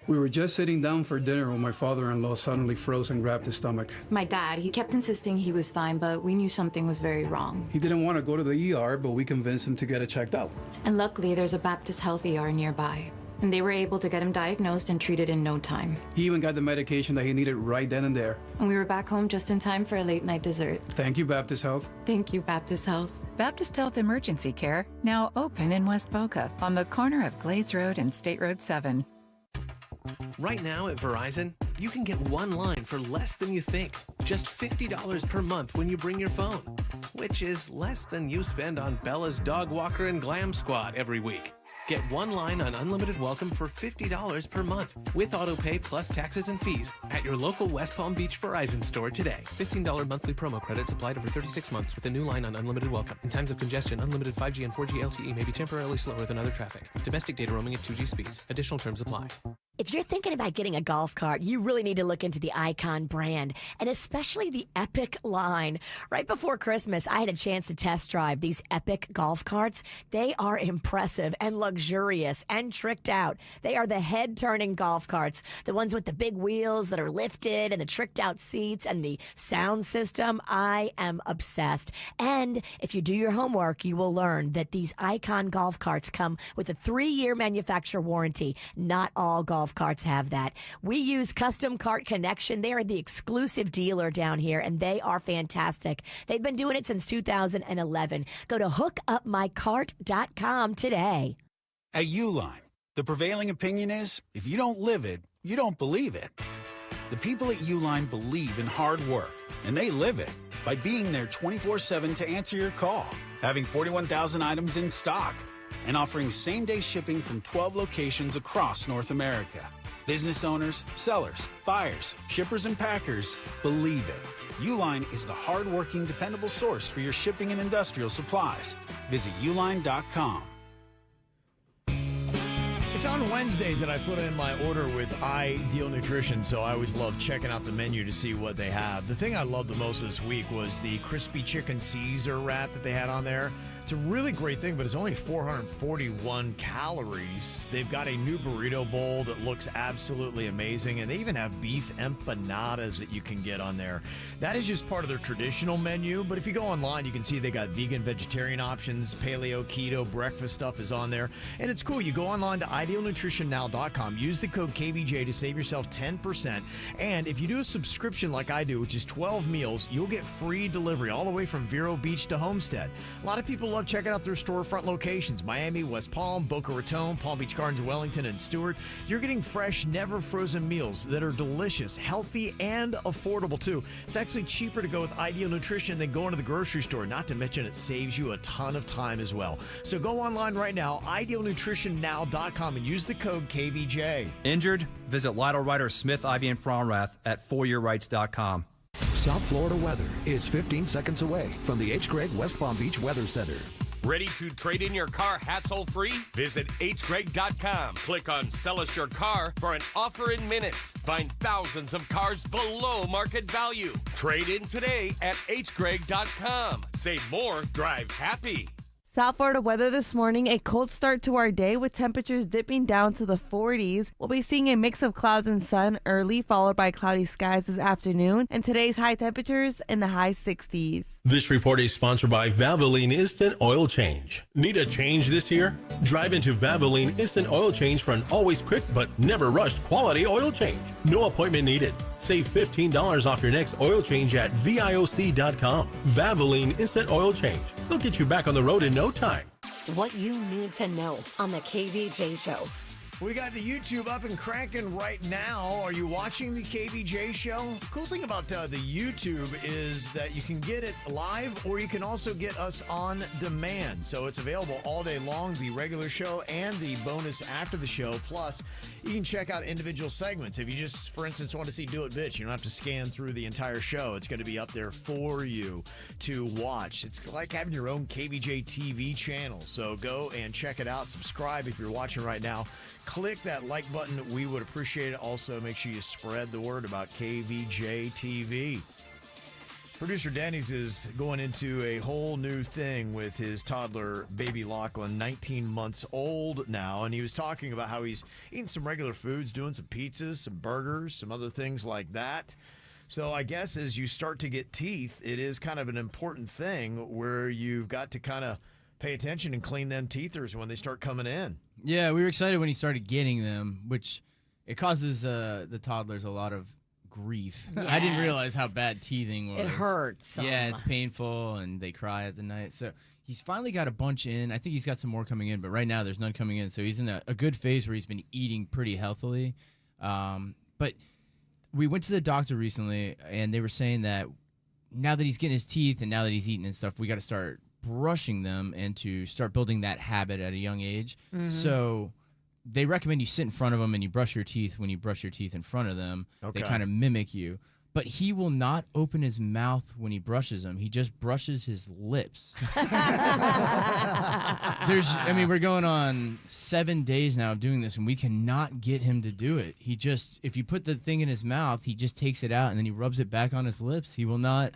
Speaker 3: We were just sitting down for dinner when my father-in-law suddenly froze and grabbed his stomach.
Speaker 12: My dad, he kept insisting he was fine, but we knew something was very wrong.
Speaker 3: He didn't want to go to the ER, but we convinced him to get it checked out.
Speaker 12: And luckily, there's a Baptist Health ER nearby. And they were able to get him diagnosed and treated in no time.
Speaker 3: He even got the medication that he needed right then and there.
Speaker 12: And we were back home just in time for a late night dessert.
Speaker 3: Thank you, Baptist Health.
Speaker 12: Thank you, Baptist Health.
Speaker 13: Baptist Health Emergency Care, now open in West Boca on the corner of Glades Road and State Road 7.
Speaker 14: Right now at Verizon, you can get one line for less than you think. Just $50 per month when you bring your phone, which is less than you spend on Bella's Dog Walker and Glam Squad every week. Get one line on unlimited welcome for $50 per month with autopay plus taxes and fees at your local West Palm Beach Verizon store today. $15 monthly promo credits applied over 36 months with a new line on unlimited welcome. In times of congestion, unlimited 5G and 4G LTE may be temporarily slower than other traffic. Domestic data roaming at 2G speeds. Additional terms apply.
Speaker 7: If you're thinking about getting a golf cart, you really need to look into the Icon brand, and especially the Epic line. Right before Christmas, I had a chance to test drive these Epic golf carts. They are impressive and luxurious and tricked out. They are the head-turning golf carts, the ones with the big wheels that are lifted and the tricked-out seats and the sound system. I am obsessed. And if you do your homework, you will learn that these Icon golf carts come with a 3-year manufacturer warranty. Not all golf carts have that. We use Custom Cart Connection. They are the exclusive dealer down here, and they are fantastic. They've been doing it since 2011. Go to hookupmycart.com today.
Speaker 25: At Uline, the prevailing opinion is, if you don't live it, you don't believe it. The people at Uline believe in hard work, and they live it by being there 24/7 to answer your call, having 41,000 items in stock, and offering same-day shipping from 12 locations across North America. Business owners, sellers, buyers, shippers, and packers believe it. Uline is the hard-working, dependable source for your shipping and industrial supplies. Visit uline.com.
Speaker 6: It's on Wednesdays that I put in my order with Ideal Nutrition, so I always love checking out the menu to see what they have. The thing I loved the most this week was the crispy chicken Caesar wrap that they had on there. It's a really great thing, but it's only 441 calories. They've got a new burrito bowl that looks absolutely amazing, and they even have beef empanadas that you can get on there. That is just part of their traditional menu, but if you go online, you can see they got vegan, vegetarian options, paleo, keto, breakfast stuff is on there, and it's cool. You go online to idealnutritionnow.com, use the code KVJ to save yourself 10%, and if you do a subscription like I do, which is 12 meals, you'll get free delivery all the way from Vero Beach to Homestead. A lot of people love checking out their storefront locations: Miami, West Palm, Boca Raton, Palm Beach Gardens, Wellington, and Stewart. You're getting fresh, never frozen meals that are delicious, healthy, and affordable too. It's actually cheaper to go with Ideal Nutrition than going to the grocery store, not to mention it saves you a ton of time as well. So go online right now, idealnutritionnow.com, and use the code KVJ.
Speaker 26: Injured? Visit Lytle Ryder Smith, Ivy, and Fromrath at foryourrights.com.
Speaker 27: South Florida weather is 15 seconds away from the H. Gregg West Palm Beach Weather Center.
Speaker 28: Ready to trade in your car hassle-free? Visit hgregg.com. Click on Sell Us Your Car for an offer in minutes. Find thousands of cars below market value. Trade in today at hgregg.com. Save more, drive happy.
Speaker 8: South Florida weather this morning, a cold start to our day with temperatures dipping down to the 40s. We'll be seeing a mix of clouds and sun early, followed by cloudy skies this afternoon, and today's high temperatures in the high 60s.
Speaker 29: This report is sponsored by Valvoline Instant Oil Change. Need a change this year? Drive into Valvoline Instant Oil Change for an always quick but never rushed quality oil change. No appointment needed. Save $15 off your next oil change at VIOC.com. Valvoline Instant Oil Change. They'll get you back on the road in no time.
Speaker 4: What you need to know on the KVJ Show.
Speaker 6: We got the YouTube up and cranking right now. Are you watching the KVJ show? The cool thing about the YouTube is that you can get it live or you can also get us on demand. So it's available all day long, the regular show and the bonus after the show. Plus, you can check out individual segments. If you just, for instance, want to see Do It Bitch, you don't have to scan through the entire show. It's going to be up there for you to watch. It's like having your own KVJ TV channel. So go and check it out. Subscribe if you're watching right now. Click that like button. We would appreciate it. Also, make sure you spread the word about KVJ TV. Producer Denny's is going into a whole new thing with his toddler, baby Lachlan, 19 months old now. And he was talking about how he's eating some regular foods, doing some pizzas, some burgers, some other things like that. So I guess as you start to get teeth, it is kind of an important thing where you've got to kind of pay attention and clean them teethers when they start coming in.
Speaker 2: Yeah, we were excited when he started getting them, which it causes the toddlers a lot of grief.
Speaker 7: Yes.
Speaker 2: I didn't realize how bad teething was.
Speaker 7: It hurts.
Speaker 2: Yeah, it's painful, and they cry at the night. So he's finally got a bunch in. I think he's got some more coming in, but right now there's none coming in. So he's in a good phase where he's been eating pretty healthily. But we went to the doctor recently, and they were saying that now that he's getting his teeth and now that he's eating and stuff, we got to start brushing them and to start building that habit at a young age.
Speaker 7: Mm-hmm.
Speaker 2: So they recommend you sit in front of them and you brush your teeth when you brush your teeth in front of them.
Speaker 6: Okay.
Speaker 2: They kind of mimic you. But he will not open his mouth when he brushes them. He just brushes his lips. We're going on 7 days now of doing this, and we cannot get him to do it. He just, if you put the thing in his mouth, he just takes it out, and then he rubs it back on his lips. He will not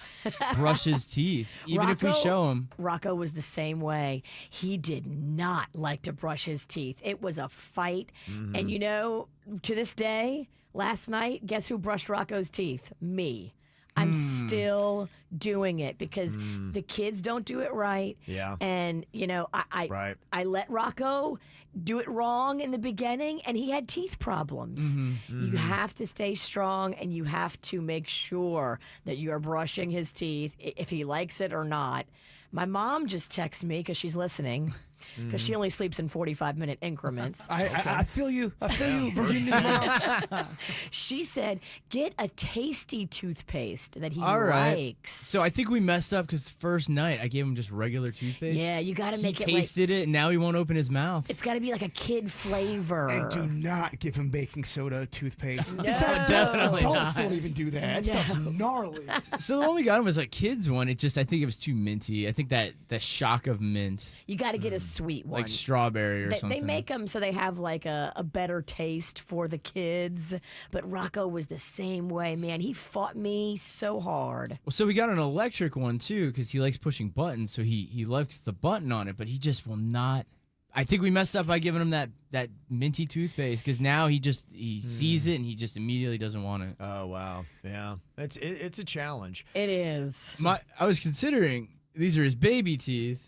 Speaker 2: brush his teeth, even if we show him.
Speaker 7: Rocco was the same way. He did not like to brush his teeth. It was a fight.
Speaker 6: Mm-hmm.
Speaker 7: And, to this day, last night, guess who brushed Rocco's teeth? Me. I'm still doing it because the kids don't do it right.
Speaker 6: Yeah.
Speaker 7: And,
Speaker 6: Right.
Speaker 7: I let Rocco do it wrong in the beginning, and he had teeth problems.
Speaker 6: Mm-hmm.
Speaker 7: You have to stay strong, and you have to make sure that you are brushing his teeth, if he likes it or not. My mom just texted me because she's listening. Because she only sleeps in 45-minute increments.
Speaker 11: I feel you. I feel you, Virginia.
Speaker 7: She said, get a tasty toothpaste that he
Speaker 2: All right.
Speaker 7: likes.
Speaker 2: So I think we messed up because the first night I gave him just regular toothpaste.
Speaker 7: Yeah, you got to make it
Speaker 2: He tasted it, and now he won't open his mouth.
Speaker 7: It's got to be like a kid flavor.
Speaker 11: And do not give him baking soda toothpaste.
Speaker 7: No.
Speaker 11: In fact,
Speaker 2: Definitely
Speaker 11: adults
Speaker 2: not.
Speaker 11: don't even do that. That stuff's gnarly.
Speaker 2: So the one we got him was a kid's one. I think it was too minty. I think that the shock of mint.
Speaker 7: You got to get a sweet one.
Speaker 2: Like strawberry or
Speaker 7: They
Speaker 2: something.
Speaker 7: make them so they have like a better taste for the kids. But Rocco was the same way, man. He fought me so hard.
Speaker 2: Well, so we got an electric one too because he likes pushing buttons. So he likes the button on it, but he just will not. I think we messed up by giving him that minty toothpaste because now he sees it and he just immediately doesn't want it.
Speaker 6: Oh, wow. Yeah. It's a challenge.
Speaker 7: It is.
Speaker 2: I was considering these are his baby teeth.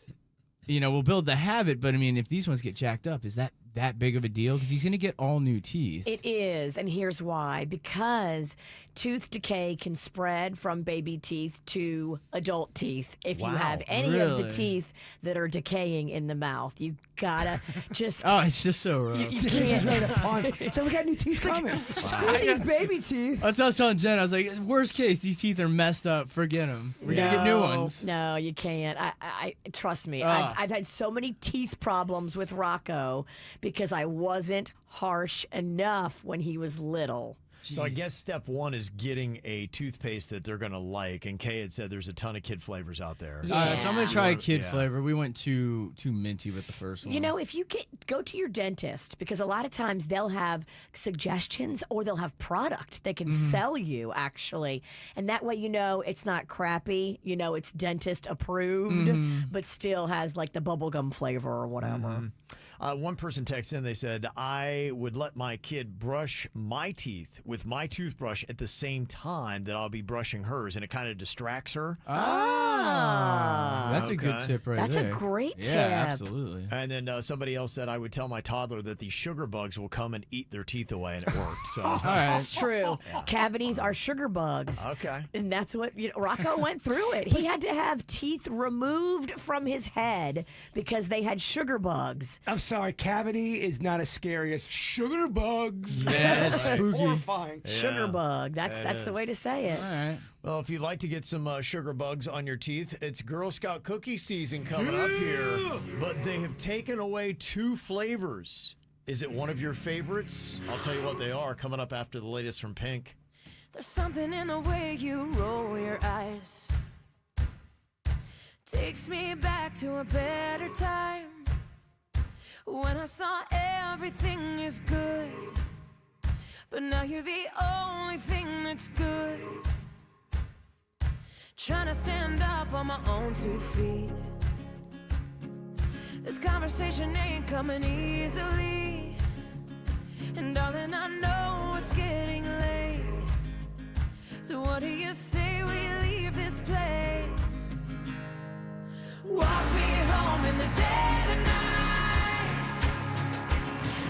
Speaker 2: We'll build the habit, but if these ones get jacked up, is that big of a deal? Because he's going to get all new teeth.
Speaker 7: It is, and here's why. Because tooth decay can spread from baby teeth to adult teeth. If you have any of the teeth that are decaying in the mouth, you gotta just...
Speaker 2: Oh, it's just so rough.
Speaker 7: You can't...
Speaker 11: So we got new teeth coming.
Speaker 7: Screw these baby teeth.
Speaker 2: I was telling Jen, I was like, worst case, these teeth are messed up. Forget them. We're going to get new ones.
Speaker 7: No, you can't. I trust me. I've had so many teeth problems with Rocco because I wasn't harsh enough when he was little.
Speaker 6: So I guess step one is getting a toothpaste that they're going to like. And Kay had said there's a ton of kid flavors out there.
Speaker 7: Yeah.
Speaker 2: So I'm going to try a kid flavor. We went too minty with the first one.
Speaker 7: If you go to your dentist, because a lot of times they'll have suggestions or they'll have product they can sell you, actually. And that way it's not crappy. It's dentist approved, but still has like the bubblegum flavor or whatever.
Speaker 6: One person texted in, they said, I would let my kid brush my teeth with my toothbrush at the same time that I'll be brushing hers, and it kind of distracts her.
Speaker 2: That's a good tip right there.
Speaker 7: That's a great tip.
Speaker 2: Yeah, absolutely.
Speaker 6: And then somebody else said, I would tell my toddler that the sugar bugs will come and eat their teeth away, and it worked. So
Speaker 7: That's true. Cavities are sugar bugs.
Speaker 6: Okay.
Speaker 7: And that's what Rocco went through it. He had to have teeth removed from his head because they had sugar bugs.
Speaker 11: sorry, cavity is not as scary as sugar bugs.
Speaker 2: Yeah, that's spooky.
Speaker 11: Horrifying.
Speaker 7: Sugar bug. That's the way to say it.
Speaker 2: All right.
Speaker 6: Well, if you'd like to get some sugar bugs on your teeth, it's Girl Scout cookie season coming up here. But they have taken away 2 flavors. Is it one of your favorites? I'll tell you what they are coming up after the latest from Pink.
Speaker 1: There's something in the way you roll your eyes. Takes me back to a better time. When I saw everything is good. But now you're the only thing that's good. Trying to stand up on my own 2 feet. This conversation ain't coming easily. And darling, I know it's getting late. So what do you say we leave this place? Walk me home in the dead of night.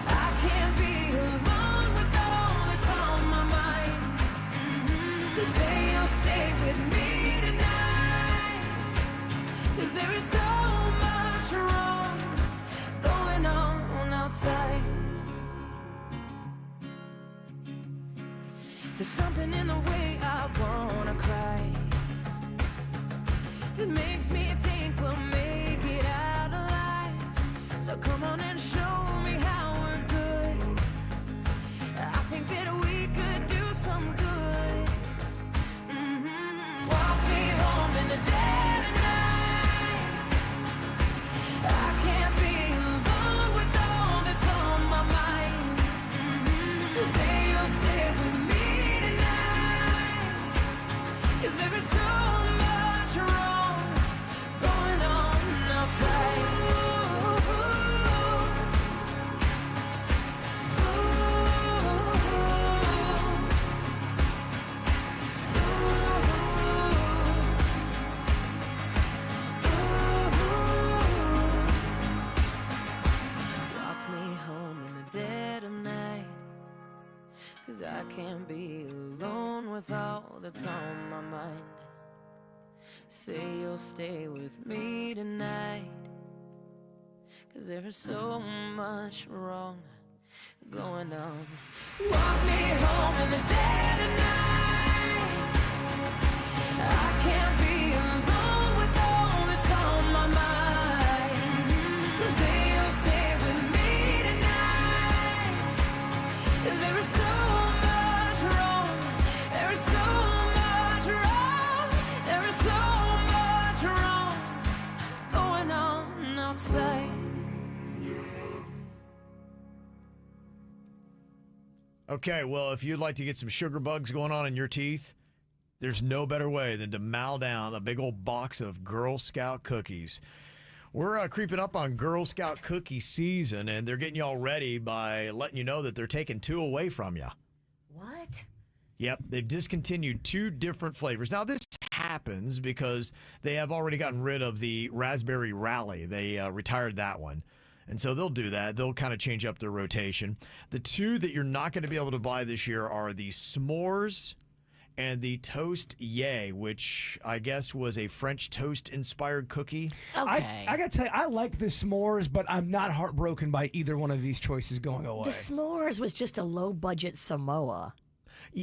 Speaker 1: I can't be alone with all that's on my mind. So say you'll stay with me tonight. 'Cause there is so much wrong going on outside. There's something in the way I wanna cry that makes me think we'll make it out alive. So come on and show me how we're good. I think that we could do some good. Walk me home in the dead of night. I can't be alone with all that's on my mind. So say you'll stay with me. 'Cause there is so much wrong going on outside. Walk me home in the dead of night. 'Cause I can't be alone with all that's on my mind. Say you'll stay with me tonight. 'Cause there is so much wrong going on. Walk me home in the dead of night. I can't be alone with all that's on my mind. So say you'll stay with me tonight. 'Cause there is so much wrong. There is so much wrong. There is so much wrong going on outside.
Speaker 6: Okay, well, if you'd like to get some sugar bugs going on in your teeth, there's no better way than to mow down a big old box of Girl Scout cookies. We're creeping up on Girl Scout cookie season, and they're getting you all ready by letting you know that they're taking 2 away from you.
Speaker 7: What?
Speaker 6: Yep, they've discontinued 2 different flavors. Now, this happens because they have already gotten rid of the Raspberry Rally. They retired that one. And so they'll do that. They'll kind of change up their rotation. The 2 that you're not going to be able to buy this year are the S'mores and the Toast Yay, which I guess was a French toast-inspired cookie.
Speaker 7: Okay.
Speaker 11: I got to tell you, I like the s'mores, but I'm not heartbroken by either one of these choices going away.
Speaker 7: The s'mores was just a low-budget Samoa.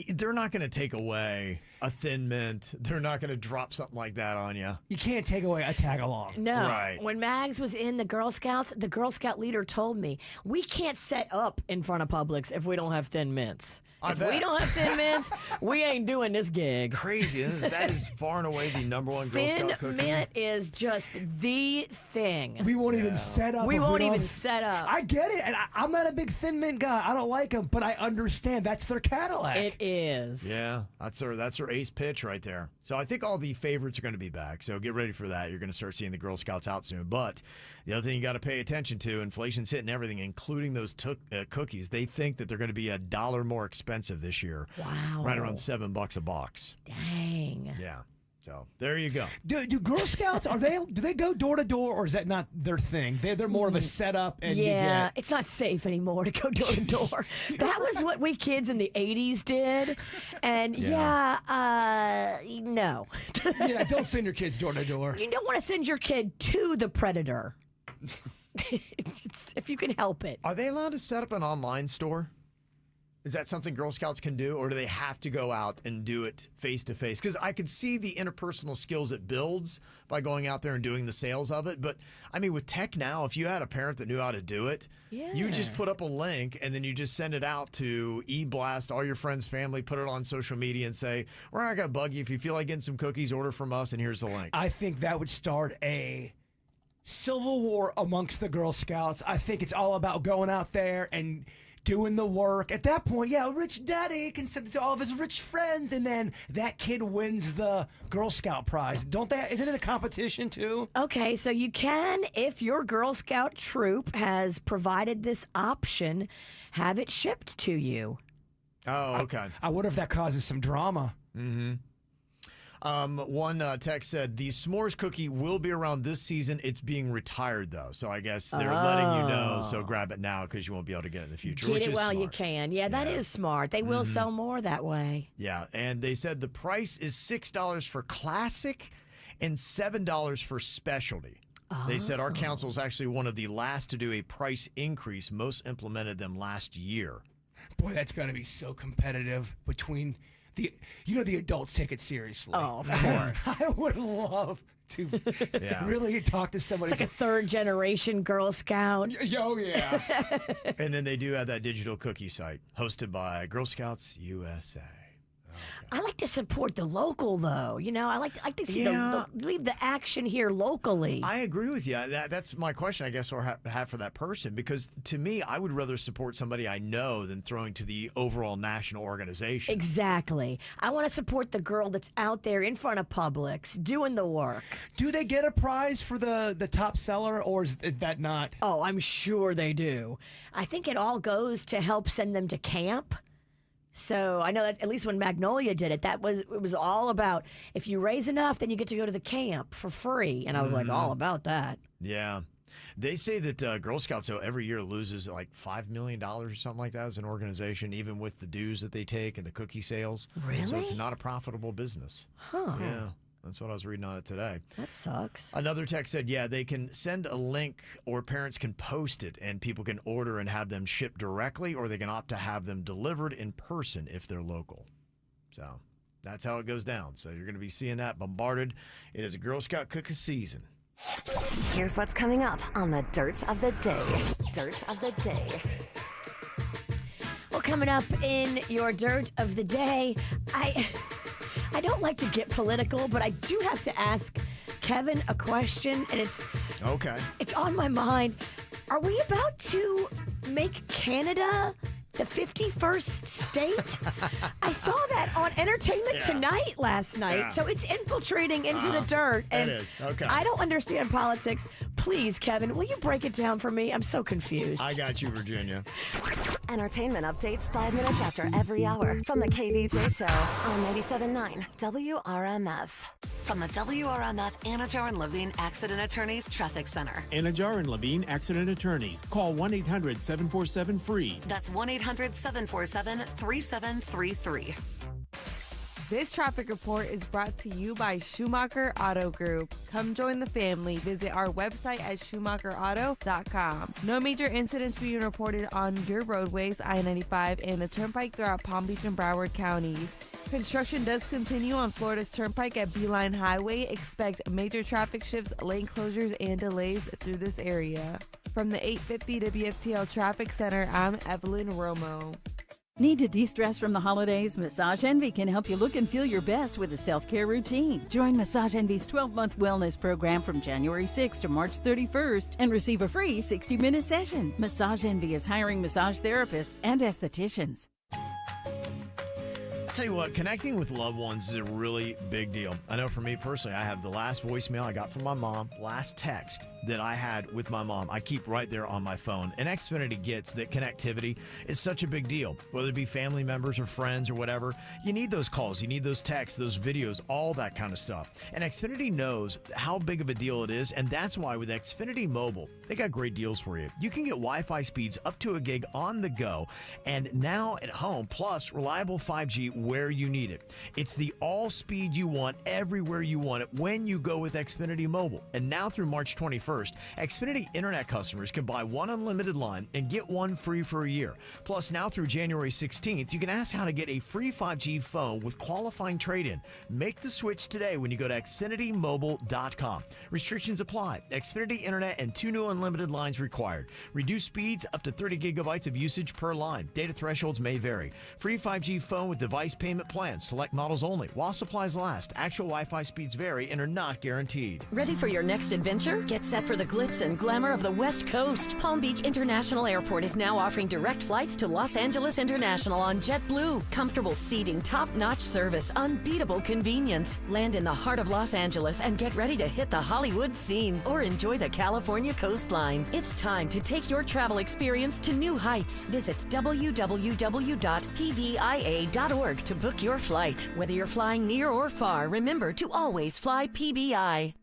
Speaker 6: They're not going to take away a Thin Mint. They're not going to drop something like that on you.
Speaker 11: You can't take away a tag-along.
Speaker 7: No.
Speaker 6: Right.
Speaker 7: When Mags was in the Girl Scouts, the Girl Scout leader told me, we can't set up in front of Publix if we don't have Thin Mints. If we don't have Thin Mints, we ain't doing this gig.
Speaker 6: Crazy. That is far and away the number one Girl Scout cookie.
Speaker 7: Thin Mint is just the thing.
Speaker 11: We won't even set up.
Speaker 7: We
Speaker 11: if
Speaker 7: won't
Speaker 11: don't-
Speaker 7: even set up.
Speaker 11: I get it, and I'm not a big Thin Mint guy. I don't like them, but I understand that's their Cadillac.
Speaker 7: It is.
Speaker 6: Yeah, that's her ace pitch right there. So I think all the favorites are going to be back. So get ready for that. You're going to start seeing the Girl Scouts out soon. But the other thing you got to pay attention to, inflation's hitting everything, including those cookies. They think that they're going to be $1 more expensive this year.
Speaker 7: Wow.
Speaker 6: Right around $7 a box.
Speaker 7: Dang.
Speaker 6: Yeah. So there you go.
Speaker 11: Do Girl Scouts do they go door to door, or is that not their thing? They're more of a setup. And you
Speaker 7: Yeah,
Speaker 11: get...
Speaker 7: it's not safe anymore to go door to door. That was what we kids in the 80s did. And no.
Speaker 11: Yeah, don't send your kids door to door.
Speaker 7: You don't want to send your kid to the predator. if you can help it.
Speaker 6: Are they allowed to set up an online store? Is that something Girl Scouts can do, or do they have to go out and do it face-to-face? Because I could see the interpersonal skills it builds by going out there and doing the sales of it. But, I mean, with tech now, if you had a parent that knew how to do it, you just put up a link, and then you just send it out to e-blast all your friends, family, put it on social media and say, we're not going to bug you. If you feel like getting some cookies, order from us, and here's the link.
Speaker 11: I think that would start a civil war amongst the Girl Scouts. I think it's all about going out there and doing the work. At that point, Rich Daddy can send it to all of his rich friends, and then that kid wins the Girl Scout prize. Isn't it a competition too?
Speaker 7: Okay, so you can, if your Girl Scout troop has provided this option, have it shipped to you.
Speaker 6: Oh, okay.
Speaker 11: I wonder if that causes some drama.
Speaker 6: Mm-hmm. One text said, the s'mores cookie will be around this season. It's being retired, though. So I guess they're letting you know, so grab it now because you won't be able to get it in the future.
Speaker 7: Get it while you can. Yeah, that is smart. They will sell more that way.
Speaker 6: Yeah, and they said the price is $6 for classic and $7 for specialty. They said our council is actually one of the last to do a price increase. Most implemented them last year.
Speaker 11: Boy, that's going to be so competitive between... The adults take it seriously.
Speaker 7: Oh, of course.
Speaker 11: I would love to really talk to somebody.
Speaker 7: It's like a third-generation Girl Scout.
Speaker 11: Oh, yeah.
Speaker 6: And then they do have that digital cookie site hosted by Girl Scouts USA.
Speaker 7: I like to support the local, though. You know, I like to see leave the action here locally.
Speaker 6: I agree with you. That's my question, I guess, or have for that person. Because to me, I would rather support somebody I know than throwing to the overall national organization.
Speaker 7: Exactly. I want to support the girl that's out there in front of Publix doing the work.
Speaker 11: Do they get a prize for the top seller, or is that not?
Speaker 7: Oh, I'm sure they do. I think it all goes to help send them to camp. So I know that at least when Magnolia did it, it was all about if you raise enough, then you get to go to the camp for free. And I was like, all about that.
Speaker 6: Yeah. They say that Girl Scouts, though, every year loses like $5 million or something like that as an organization, even with the dues that they take and the cookie sales.
Speaker 7: Really?
Speaker 6: So it's not a profitable business.
Speaker 7: Huh.
Speaker 6: Yeah. That's what I was reading on it today.
Speaker 7: That sucks.
Speaker 6: Another text said, they can send a link or parents can post it and people can order and have them shipped directly, or they can opt to have them delivered in person if they're local. So that's how it goes down. So you're going to be seeing that bombarded. It is a Girl Scout cookie season.
Speaker 4: Here's what's coming up on the Dirt of the Day. Dirt of the Day.
Speaker 7: Well, coming up in your Dirt of the Day, I don't like to get political, but I do have to ask Kevin a question, and it's on my mind. Are we about to make Canada the 51st state? I saw that on Entertainment Tonight last night, so it's infiltrating into the dirt. And
Speaker 6: it is. Okay.
Speaker 7: I don't understand politics. Please, Kevin, will you break it down for me? I'm so confused.
Speaker 6: I got you, Virginia.
Speaker 4: Entertainment updates 5 minutes after every hour from the KVJ Show on 97.9 WRMF. From the WRMF Anajar and Levine Accident Attorneys Traffic Center.
Speaker 5: Anajar and Levine Accident Attorneys. Call 1-800-747-FREE.
Speaker 4: That's 1-800-747-3733.
Speaker 8: This traffic report is brought to you by Schumacher Auto Group. Come join the family. Visit our website at schumacherauto.com. No major incidents being reported on your roadways, I-95, and the Turnpike throughout Palm Beach and Broward counties. Construction does continue on Florida's Turnpike at Beeline Highway. Expect major traffic shifts, lane closures, and delays through this area. From the 850 WFTL Traffic Center, I'm Evelyn Romo.
Speaker 9: Need to de-stress from the holidays? Massage Envy can help you look and feel your best with a self-care routine. Join Massage Envy's 12-month wellness program from January 6th to March 31st and receive a free 60-minute session. Massage Envy is hiring massage therapists and estheticians.
Speaker 6: I'll tell you what, connecting with loved ones is a really big deal. I know for me personally, I have the last voicemail I got from my mom, last text that I had with my mom. I keep right there on my phone. And Xfinity gets that connectivity is such a big deal. Whether it be family members or friends or whatever, you need those calls, you need those texts, those videos, all that kind of stuff. And Xfinity knows how big of a deal it is, and that's why with Xfinity Mobile, they got great deals for you. You can get Wi-Fi speeds up to a gig on the go, and now at home, plus reliable 5G where you need it. It's the all speed you want everywhere you want it when you go with Xfinity Mobile. And now through March 21st, 1st, Xfinity Internet customers can buy one unlimited line and get one free for a year. Plus, now through January 16th, you can ask how to get a free 5G phone with qualifying trade-in. Make the switch today when you go to xfinitymobile.com. Restrictions apply. Xfinity Internet and 2 new unlimited lines required. Reduced speeds up to 30 gigabytes of usage per line. Data thresholds may vary. Free 5G phone with device payment plans. Select models only. While supplies last. Actual Wi-Fi speeds vary and are not guaranteed.
Speaker 10: Ready for your next adventure? Get set for the glitz and glamour of the West Coast. Palm Beach International Airport is now offering direct flights to Los Angeles International on JetBlue. Comfortable seating, top-notch service, unbeatable convenience. Land in the heart of Los Angeles and get ready to hit the Hollywood scene or enjoy the California coastline. It's time to take your travel experience to new heights. Visit www.pbia.org to book your flight. Whether you're flying near or far, remember to always fly PBI.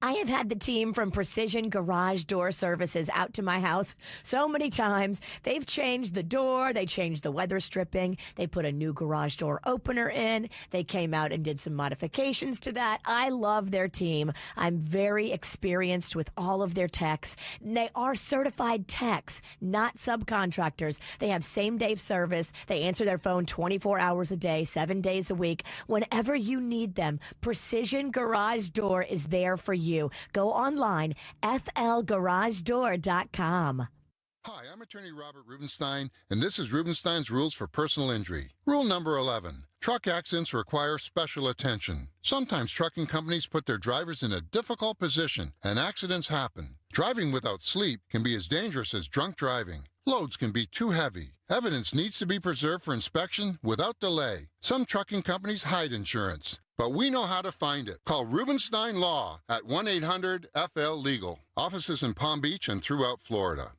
Speaker 7: I have had the team from Precision Garage Door Services out to my house so many times. They've changed the door. They changed the weather stripping. They put a new garage door opener in. They came out and did some modifications to that. I love their team. I'm very experienced with all of their techs. They are certified techs, not subcontractors. They have same-day service. They answer their phone 24 hours a day, 7 days a week. Whenever you need them, Precision Garage Door is there for you. Go online, flgaragedoor.com.
Speaker 15: Hi, I'm attorney Robert Rubenstein, and this is Rubenstein's Rules for Personal Injury. Rule number 11. Truck accidents require special attention. Sometimes trucking companies put their drivers in a difficult position, and accidents happen. Driving without sleep can be as dangerous as drunk driving. Loads can be too heavy. Evidence needs to be preserved for inspection without delay. Some trucking companies hide insurance, but we know how to find it. Call Rubenstein Law at 1-800-FL-LEGAL. Offices in Palm Beach and throughout Florida.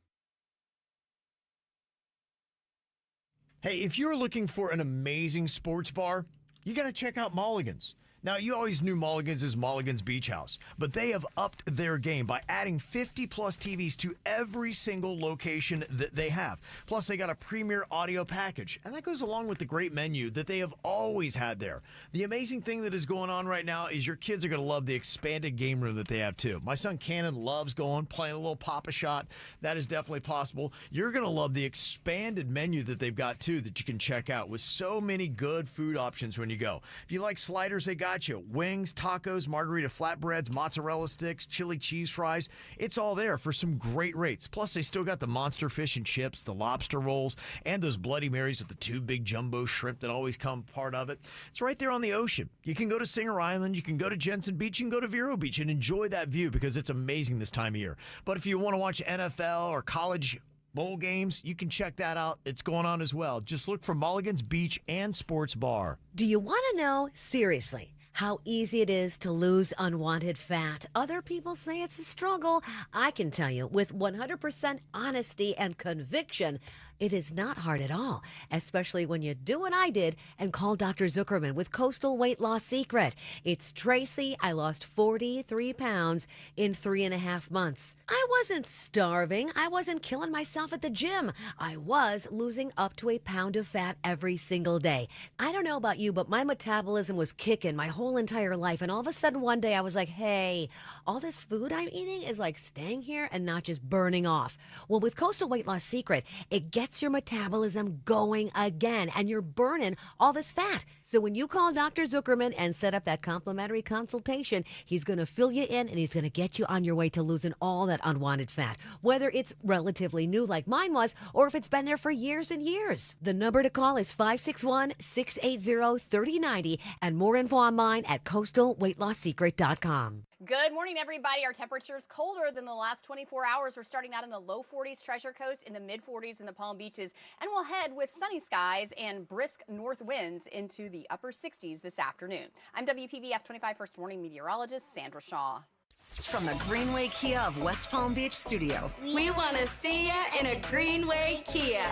Speaker 6: Hey, if you're looking for an amazing sports bar, you got to check out Mulligan's. Now, you always knew Mulligan's is Mulligan's Beach House, but they have upped their game by adding 50-plus TVs to every single location that they have. Plus, they got a premier audio package, and that goes along with the great menu that they have always had there. The amazing thing that is going on right now is your kids are going to love the expanded game room that they have, too. My son Cannon loves playing a little Pop-A-Shot. That is definitely possible. You're going to love the expanded menu that they've got, too, that you can check out with so many good food options when you go. If you like sliders, they got you. Wings, tacos, margarita flatbreads, mozzarella sticks, chili cheese fries. It's all there for some great rates. Plus, they still got the monster fish and chips, the lobster rolls, and those Bloody Marys with the 2 big jumbo shrimp that always come part of it. It's right there on the ocean. You can go to Singer Island, you can go to Jensen Beach, you can go to Vero Beach and enjoy that view because it's amazing this time of year. But if you want to watch NFL or college bowl games, you can check that out. It's going on as well. Just look for Mulligan's Beach and Sports Bar.
Speaker 16: Do you want to know, seriously, how easy it is to lose unwanted fat? Other people say it's a struggle. I can tell you with 100% honesty and conviction, it is not hard at all, especially when you do what I did and call Dr. Zuckerman with Coastal Weight Loss Secret. It's Tracy. I lost 43 pounds in 3.5 months. I wasn't starving. I wasn't killing myself at the gym. I was losing up to a pound of fat every single day. I don't know about you, but my metabolism was kicking my whole entire life. And all of a sudden one day I was like, hey, all this food I'm eating is like staying here and not just burning off. Well, with Coastal Weight Loss Secret, it gets your metabolism going again and you're burning all this fat. So when you call Dr. Zuckerman and set up that complimentary consultation, he's going to fill you in and he's going to get you on your way to losing all that unwanted fat, whether it's relatively new like mine was or if it's been there for years and years. The number to call is 561-680-3090 and more info online at coastalweightlossecret.com.
Speaker 17: Good morning, everybody. Our temperature is colder than the last 24 hours. We're starting out in the low 40s Treasure Coast, in the mid 40s in the Palm Beaches, and we'll head with sunny skies and brisk north winds into the upper 60s this afternoon. I'm WPBF 25 First Warning meteorologist Sandra Shaw.
Speaker 4: From the Greenway Kia of West Palm Beach studio,
Speaker 10: We want to see ya in a Greenway Kia.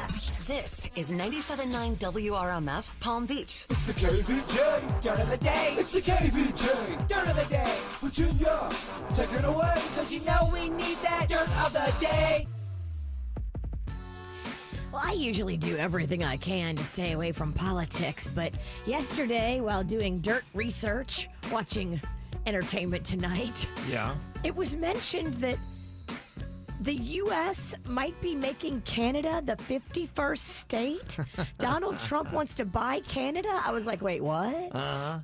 Speaker 4: this is 97.9 WRMF Palm Beach.
Speaker 11: It's the KVJ dirt of the day. It's the KVJ dirt of the day. Virginia, take it away, because you know we need that dirt of the day.
Speaker 7: Well, I usually do everything I can to stay away from politics, but yesterday, while doing dirt research, watching Entertainment Tonight.
Speaker 6: Yeah.
Speaker 7: It was mentioned that the U.S. might be making Canada the 51st state. Donald Trump wants to buy Canada. I was like, wait, what?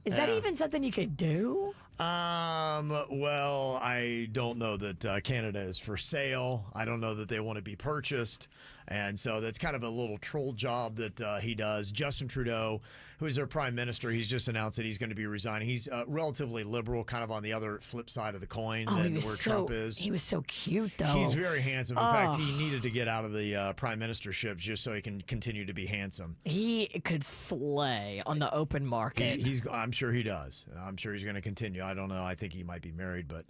Speaker 7: Is that even something you could do?
Speaker 6: Well, I don't know that Canada is for sale. I don't know that they want to be purchased. And so that's kind of a little troll job that he does. Justin Trudeau, who is their prime minister, he's just announced that he's going to be resigning. He's relatively liberal, kind of on the other flip side of the coin than where Trump is.
Speaker 7: He was so cute, though.
Speaker 6: He's very handsome. In fact, he needed to get out of the prime ministership just so he can continue to be handsome.
Speaker 7: He could slay on the open market.
Speaker 6: I'm sure he does. I'm sure he's going to continue. I don't know. I think he might be married, but,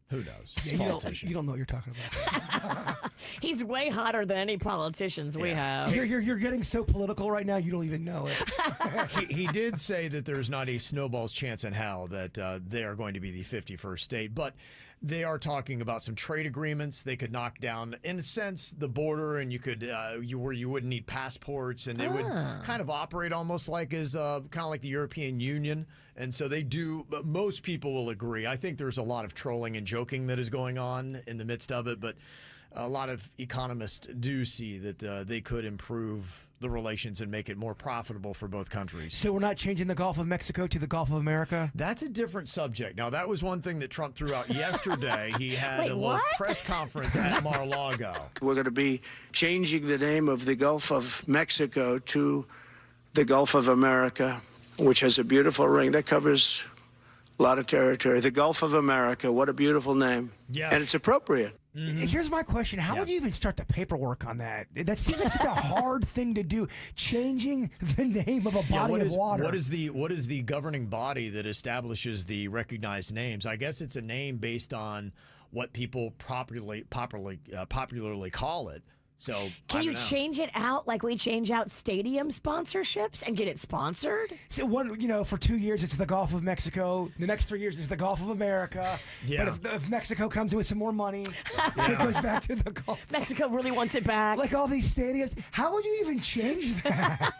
Speaker 6: who knows?
Speaker 11: Yeah, you don't know what you're talking about.
Speaker 7: He's way hotter than any politicians we have.
Speaker 11: You're getting so political right now, you don't even know it.
Speaker 6: He did say that there's not a snowball's chance in hell that they are going to be the 51st state, but they are talking about some trade agreements. They could knock down, in a sense, the border, and you could where you wouldn't need passports, and they would kind of operate almost like as kind of like the European Union. And so they do, but most people will agree. I think there's a lot of trolling and joking that is going on in the midst of it, but a lot of economists do see that they could improve the relations and make it more profitable for both countries.
Speaker 11: So we're not changing the Gulf of Mexico to the Gulf of America?
Speaker 6: That's a different subject. Now, that was one thing that Trump threw out yesterday. He had a little press conference at Mar-a-Lago.
Speaker 3: We're going to be changing the name of the Gulf of Mexico to the Gulf of America, which has a beautiful ring that covers a lot of territory. The Gulf of America, what a beautiful name.
Speaker 6: Yes.
Speaker 3: And it's appropriate.
Speaker 11: Here's my question. How would you even start the paperwork on that? That seems like such a hard thing to do, changing the name of a body of water.
Speaker 6: What is the governing body that establishes the recognized names? I guess it's a name based on what people popularly call it. So
Speaker 7: can you change it out like we change out stadium sponsorships and get it sponsored?
Speaker 11: So for 2 years it's the Gulf of Mexico. The next 3 years it's the Gulf of America.
Speaker 6: Yeah.
Speaker 11: But if Mexico comes in with some more money, it goes back to the Gulf.
Speaker 7: Mexico really wants it back.
Speaker 11: Like all these stadiums. How would you even change that?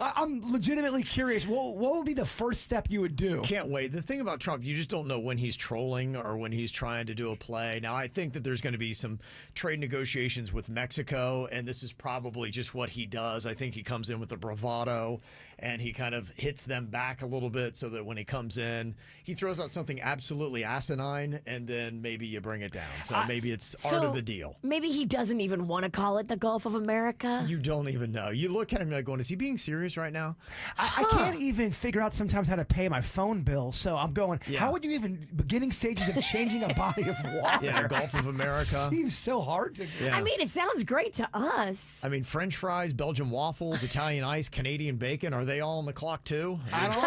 Speaker 11: I'm legitimately curious. What would be the first step you would do?
Speaker 6: Can't wait. The thing about Trump, you just don't know when he's trolling or when he's trying to do a play. Now, I think that there's going to be some trade negotiations with Mexico, and this is probably just what he does. I think he comes in with a bravado, and he kind of hits them back a little bit so that when he comes in, he throws out something absolutely asinine, and then maybe you bring it down. So maybe it's art of the deal.
Speaker 7: Maybe he doesn't even want to call it the Gulf of America.
Speaker 6: You don't even know. You look at him like going, is he being serious right now?
Speaker 11: I can't even figure out sometimes how to pay my phone bill. So I'm going, how would you even, beginning stages of changing a body of water?
Speaker 6: Yeah, Gulf of America.
Speaker 11: Seems so hard to do.
Speaker 6: Yeah.
Speaker 7: I mean, it sounds great to us.
Speaker 6: I mean, French fries, Belgian waffles, Italian ice, Canadian bacon, are they all on the clock too?
Speaker 11: I don't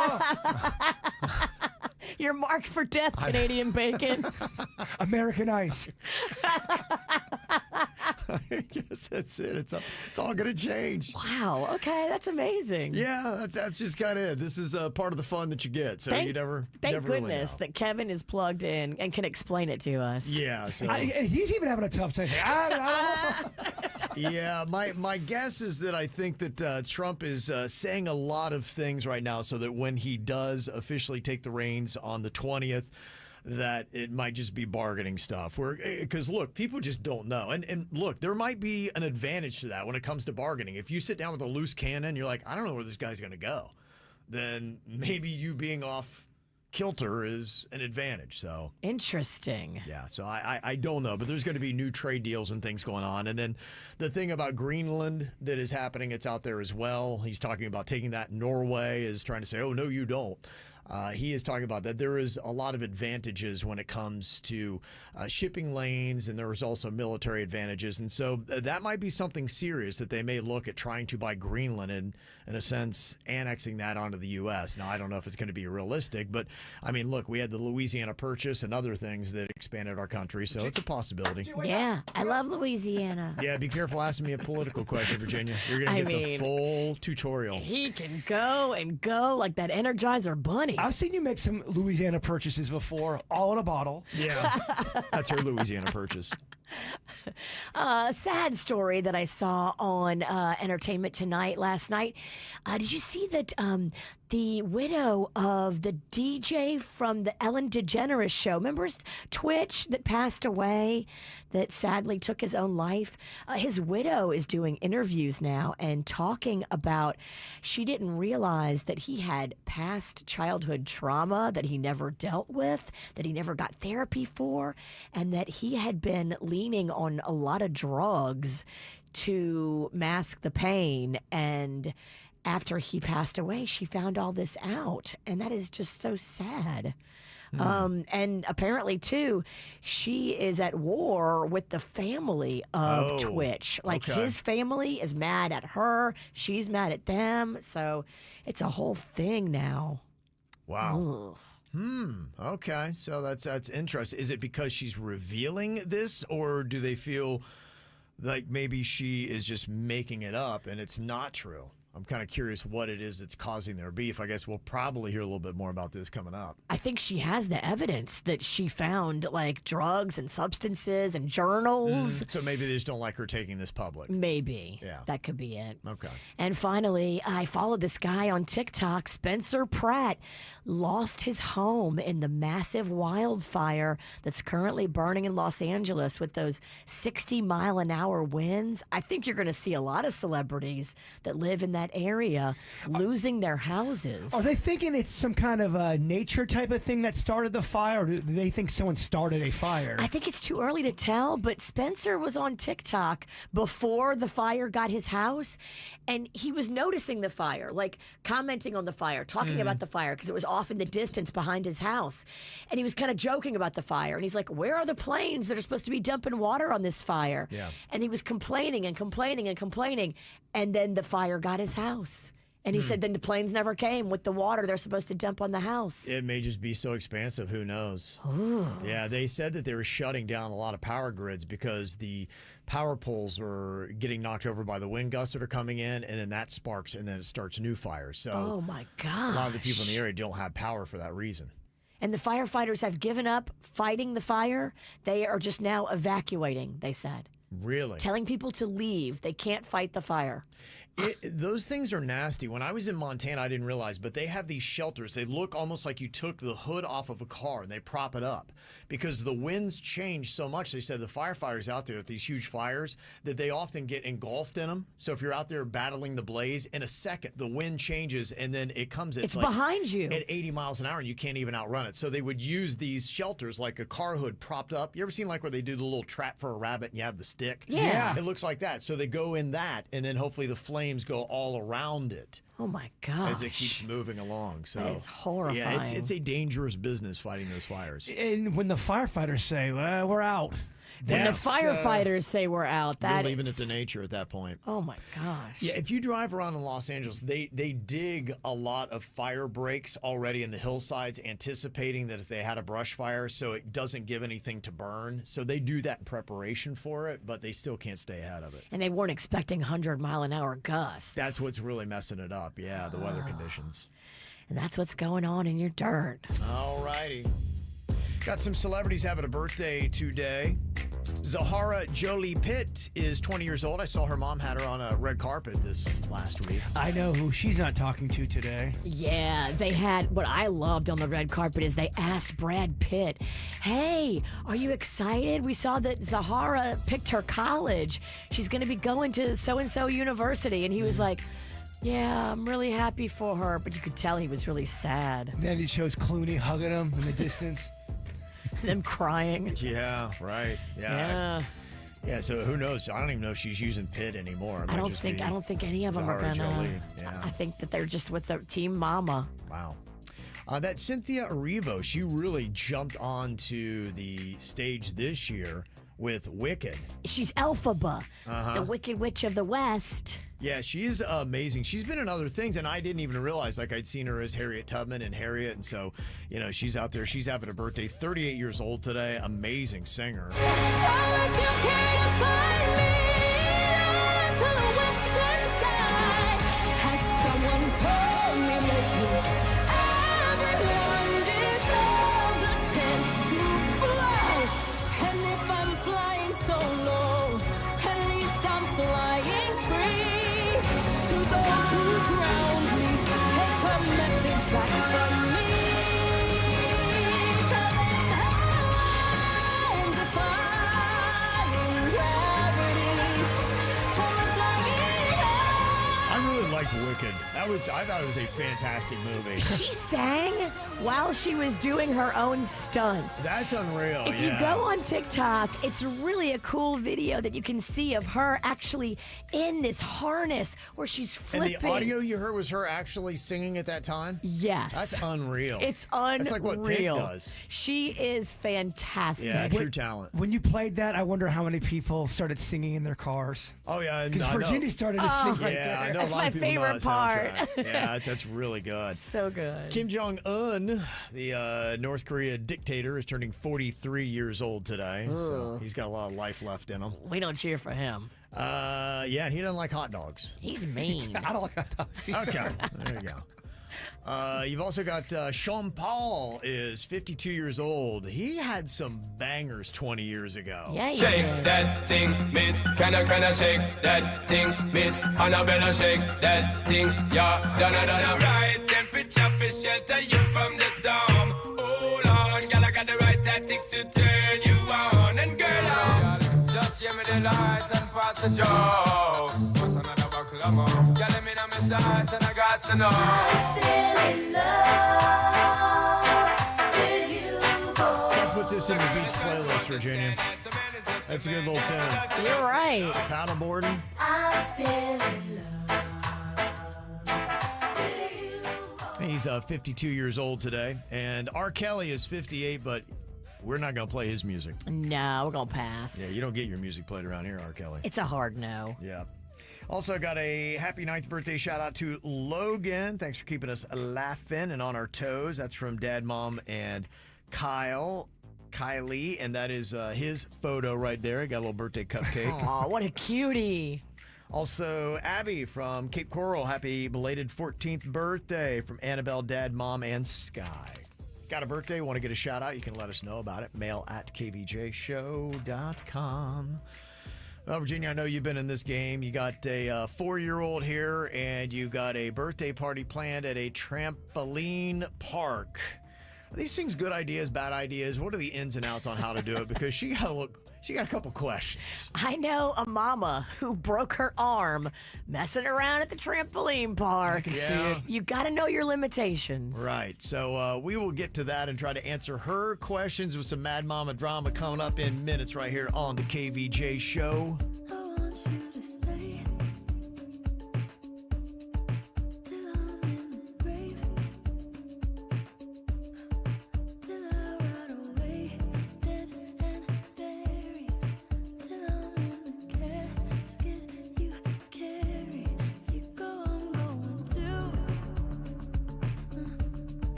Speaker 11: know.
Speaker 7: You're marked for death, Canadian bacon.
Speaker 11: American ice.
Speaker 6: I guess that's it. It's all going to change.
Speaker 7: Wow. Okay, that's amazing.
Speaker 6: Yeah, that's just kind of it. This is part of the fun that you get. So you never
Speaker 7: Thank
Speaker 6: never
Speaker 7: goodness
Speaker 6: really know.
Speaker 7: that Kevin is plugged in and can explain it to us.
Speaker 6: Yeah. So.
Speaker 11: And he's even having a tough time saying, I don't know.
Speaker 6: Yeah, my guess is that I think that Trump is saying a lot of things right now so that when he does officially take the reins on the 20th, that it might just be bargaining stuff. Because, look, people just don't know. And look, there might be an advantage to that when it comes to bargaining. If you sit down with a loose cannon, you're like, I don't know where this guy's going to go. Then maybe you being off kilter is an advantage. So
Speaker 7: interesting.
Speaker 6: Yeah, so I don't know, but there's going to be new trade deals and things going on. And then the thing about Greenland that is happening, it's out there as well. He's talking about taking that. Norway is trying to say, oh, no, you don't. He is talking about that there is a lot of advantages when it comes to shipping lanes, and there is also military advantages. And so that might be something serious that they may look at trying to buy Greenland and, in a sense, annexing that onto the U.S. Now, I don't know if it's going to be realistic, but, I mean, look, we had the Louisiana Purchase and other things that expanded our country, so it's a possibility.
Speaker 7: Yeah, I love Louisiana.
Speaker 6: Yeah, be careful asking me a political question, Virginia. You're going to get the full tutorial.
Speaker 7: He can go and go like that Energizer Bunny.
Speaker 11: I've seen you make some Louisiana purchases before, all in a bottle.
Speaker 6: Yeah, that's her Louisiana Purchase.
Speaker 7: A sad story that I saw on Entertainment Tonight last night. Did you see that the widow of the DJ from the Ellen DeGeneres show. Remember Twitch that passed away, that sadly took his own life? His widow is doing interviews now and talking about she didn't realize that he had past childhood trauma that he never dealt with, that he never got therapy for, and that he had been leaning on a lot of drugs to mask the pain. And after he passed away, she found all this out, and that is just so sad. And apparently, too, she is at war with the family of Twitch. Like, his family is mad at her. She's mad at them. So it's a whole thing now.
Speaker 6: Wow. Okay. So that's interesting. Is it because she's revealing this, or do they feel like maybe she is just making it up and it's not true? I'm kind of curious what it is that's causing their beef. I guess we'll probably hear a little bit more about this coming up.
Speaker 7: I think she has the evidence that she found, like drugs and substances and journals.
Speaker 6: So maybe they just don't like her taking this public.
Speaker 7: Maybe.
Speaker 6: Yeah.
Speaker 7: That could be it.
Speaker 6: Okay.
Speaker 7: And finally, I followed this guy on TikTok. Spencer Pratt lost his home in the massive wildfire that's currently burning in Los Angeles with those 60-mile-an-hour winds. I think you're going to see a lot of celebrities that live in that area losing their houses.
Speaker 11: Are they thinking it's some kind of a nature type of thing that started the fire, or do they think someone started a fire?
Speaker 7: I think it's too early to tell, but Spencer was on TikTok before the fire got his house, and he was noticing the fire, like commenting on the fire, talking about the fire, because it was off in the distance behind his house. And he was kind of joking about the fire, and he's like, where are the planes that are supposed to be dumping water on this fire?
Speaker 6: Yeah.
Speaker 7: And he was complaining and complaining and complaining, and then the fire got his house. And he said then the planes never came with the water they're supposed to dump on the house.
Speaker 6: It may just be so expansive. Who knows? Yeah, they said that they were shutting down a lot of power grids because the power poles are getting knocked over by the wind gusts that are coming in, and then that sparks, and then it starts new fires. So
Speaker 7: oh, my gosh.
Speaker 6: A lot of the people in the area don't have power for that reason.
Speaker 7: And the firefighters have given up fighting the fire. They are just now evacuating, they said.
Speaker 6: Really?
Speaker 7: Telling people to leave. They can't fight the fire.
Speaker 6: Those things are nasty. When I was in Montana, I didn't realize, but they have these shelters. They look almost like you took the hood off of a car and they prop it up because the winds change so much. They said the firefighters out there at these huge fires that they often get engulfed in them. So if you're out there battling the blaze, in a second, the wind changes and then it comes.
Speaker 7: It's like behind you
Speaker 6: at 80 miles an hour and you can't even outrun it. So they would use these shelters like a car hood propped up. You ever seen like where they do the little trap for a rabbit and you have the stick?
Speaker 7: Yeah.
Speaker 6: It looks like that. So they go in that and then hopefully the flames go all around it.
Speaker 7: Oh my gosh.
Speaker 6: As it keeps moving along. So
Speaker 7: that is horrifying.
Speaker 6: Yeah, it's a dangerous business fighting those fires.
Speaker 11: And when the firefighters say, well, we're out.
Speaker 7: When the firefighters say we're out,
Speaker 6: You're
Speaker 7: that
Speaker 6: leaving
Speaker 7: is...
Speaker 6: it to nature at that point.
Speaker 7: Oh my gosh.
Speaker 6: Yeah, if you drive around in Los Angeles, they dig a lot of fire breaks already in the hillsides, anticipating that if they had a brush fire, so it doesn't give anything to burn. So they do that in preparation for it, but they still can't stay ahead of it.
Speaker 7: And they weren't expecting 100-mile-an-hour gusts.
Speaker 6: That's what's really messing it up. Yeah, the weather conditions.
Speaker 7: And that's what's going on in your dirt.
Speaker 6: All righty. Got some celebrities having a birthday today. Zahara Jolie Pitt is 20 years old. I saw her mom had her on a red carpet this last week.
Speaker 11: I know who she's not talking to today.
Speaker 7: Yeah, they had, what I loved on the red carpet is they asked Brad Pitt, hey, are you excited? We saw that Zahara picked her college. She's going to be going to so-and-so university. And he was like, yeah, I'm really happy for her. But you could tell he was really sad.
Speaker 11: Then it shows Clooney hugging him in the distance.
Speaker 7: Them crying.
Speaker 6: Yeah, right.
Speaker 7: Yeah.
Speaker 6: Yeah, so who knows? I don't even know if she's using Pitt anymore.
Speaker 7: I don't think any of them are
Speaker 6: Zahara
Speaker 7: gonna.
Speaker 6: Jolie. Yeah.
Speaker 7: I think that they're just with the team mama.
Speaker 6: Wow. That Cynthia Erivo, she really jumped onto the stage this year with Wicked.
Speaker 7: She's Elphaba, the Wicked Witch of the West.
Speaker 6: Yeah, she is amazing. She's been in other things, and I didn't even realize. Like, I'd seen her as Harriet Tubman in Harriet, and so, you know, she's out there. She's having a birthday, 38 years old today. Amazing singer.
Speaker 1: So if you care to find me to the western sky, has someone told me lately everyone deserves a chance to fly? And if I'm flying solo, at least I'm flying free. To those who ground me, take a message
Speaker 6: thought it was a fantastic movie.
Speaker 7: She sang while she was doing her own stunts.
Speaker 6: That's unreal.
Speaker 7: If you go on TikTok, it's really a cool video that you can see of her actually in this harness where she's flipping.
Speaker 6: And the audio you heard was her actually singing at that time?
Speaker 7: Yes.
Speaker 6: That's unreal.
Speaker 7: It's unreal.
Speaker 6: That's like what Pink does.
Speaker 7: She is fantastic.
Speaker 6: Yeah, true talent.
Speaker 11: When you played that, I wonder how many people started singing in their cars.
Speaker 6: Oh, yeah.
Speaker 11: Because Virginia started to sing right there.
Speaker 6: I know
Speaker 7: That's
Speaker 6: a lot
Speaker 7: my
Speaker 6: of people know
Speaker 7: favorite
Speaker 6: that
Speaker 7: part.
Speaker 6: soundtrack. Yeah, that's really good.
Speaker 7: So good.
Speaker 6: Kim Jong-un, the North Korea dictator, is turning 43 years old today. So he's got a lot of life left in him.
Speaker 7: We don't cheer for him.
Speaker 6: Yeah, and he doesn't like hot dogs.
Speaker 7: He's mean.
Speaker 11: I don't like hot dogs.
Speaker 6: Okay, there you go. You've also got Sean Paul is 52 years old. He had some bangers 20 years ago.
Speaker 7: Yeah, he
Speaker 12: Shake
Speaker 7: did.
Speaker 12: that thing, miss. Can I shake that thing, miss? Annabella, shake that thing, yeah. Donna, right temperature for shelter you from the storm. Hold on, girl, I got the right tactics to turn you on. And girl, just give me the light and pass the joke. What's another buckle of more? Girl, let me know my sight and I got to know.
Speaker 6: I'll put this in the beach playlist, Virginia. That's a good little tune.
Speaker 7: You're right.
Speaker 6: Paddleboarding. He's 52 years old today, and R. Kelly is 58, but we're not going to play his music.
Speaker 7: No, we're going to pass.
Speaker 6: Yeah, you don't get your music played around here, R. Kelly.
Speaker 7: It's a hard no.
Speaker 6: Yeah. Also got a happy 9th birthday shout out to Logan. Thanks for keeping us laughing and on our toes. That's from Dad, Mom, and Kylie, and that is his photo right there. He got a little birthday cupcake.
Speaker 7: Aw, what a cutie.
Speaker 6: Also, Abby from Cape Coral, happy belated 14th birthday from Annabelle, Dad, Mom, and Sky. Got a birthday? Want to get a shout out? You can let us know about it. mail@kvjshow.com. Well, Virginia, I know you've been in this game. You got a 4-year-old here, and you got a birthday party planned at a trampoline park. Are these things good ideas, bad ideas? What are the ins and outs on how to do it? Because she got a couple questions.
Speaker 7: I know a mama who broke her arm messing around at the trampoline park.
Speaker 11: I can see it.
Speaker 7: You got to know your limitations.
Speaker 6: Right. So we will get to that and try to answer her questions with some Mad Mama drama coming up in minutes right here on the KVJ Show.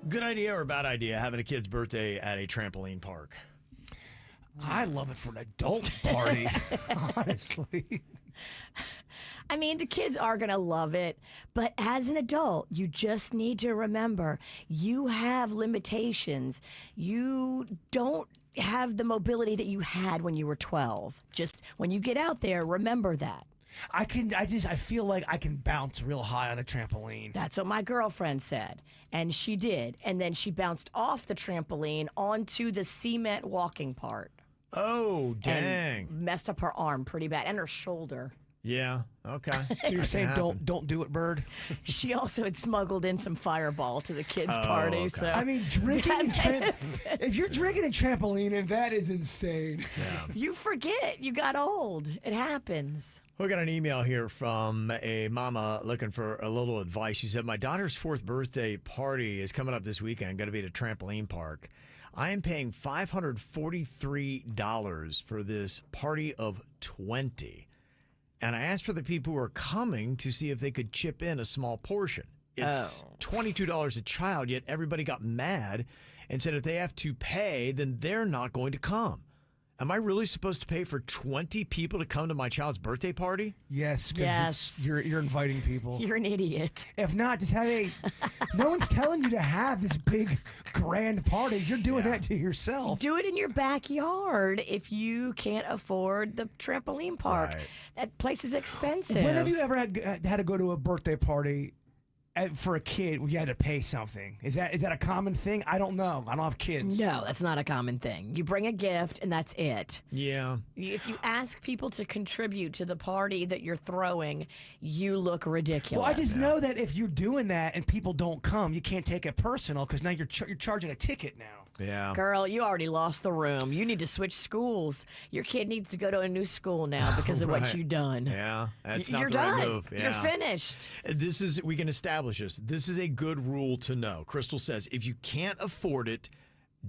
Speaker 6: Good idea or bad idea having a kid's birthday at a trampoline park?
Speaker 11: I love it for an adult party, honestly.
Speaker 7: I mean, the kids are going to love it, but as an adult, you just need to remember you have limitations. You don't have the mobility that you had when you were 12. Just when you get out there, remember that.
Speaker 11: I feel like I can bounce real high on a trampoline.
Speaker 7: That's what my girlfriend said, and she did. And then she bounced off the trampoline onto the cement walking part.
Speaker 6: Oh, dang.
Speaker 7: And messed up her arm pretty bad and her shoulder.
Speaker 6: Yeah, okay.
Speaker 11: So you're saying don't do it, Bird?
Speaker 7: She also had smuggled in some Fireball to the kids' party.
Speaker 6: okay.
Speaker 7: So
Speaker 11: I mean, drinking if you're drinking a trampoline, and that is insane.
Speaker 6: Yeah.
Speaker 7: You forget you got old. It happens.
Speaker 6: We got an email here from a mama looking for a little advice. She said, my daughter's 4th birthday party is coming up this weekend. Going to be at a trampoline park. I am paying $543 for this party of 20. And I asked for the people who are coming to see if they could chip in a small portion. It's $22 a child, yet everybody got mad and said if they have to pay, then they're not going to come. Am I really supposed to pay for 20 people to come to my child's birthday party?
Speaker 11: Yes, because you're inviting people.
Speaker 7: You're an idiot.
Speaker 11: If not, just have no one's telling you to have this big, grand party. You're doing that to yourself.
Speaker 7: Do it in your backyard if you can't afford the trampoline park.
Speaker 6: Right.
Speaker 7: That place is expensive.
Speaker 11: When have you ever had to go to a birthday party for a kid where you had to pay something? Is that a common thing? I don't know. I don't have kids.
Speaker 7: No, that's not a common thing. You bring a gift and that's it.
Speaker 6: Yeah.
Speaker 7: If you ask people to contribute to the party that you're throwing, you look ridiculous.
Speaker 11: Well, I just know that if you're doing that and people don't come, you can't take it personal because now you're charging a ticket now.
Speaker 6: Yeah.
Speaker 7: Girl, you already lost the room. You need to switch schools. Your kid needs to go to a new school now because of what you've done.
Speaker 6: Yeah, that's not
Speaker 7: You're
Speaker 6: the
Speaker 7: done.
Speaker 6: right move. Yeah.
Speaker 7: You're finished.
Speaker 6: We can establish this. This is a good rule to know. Crystal says if you can't afford it,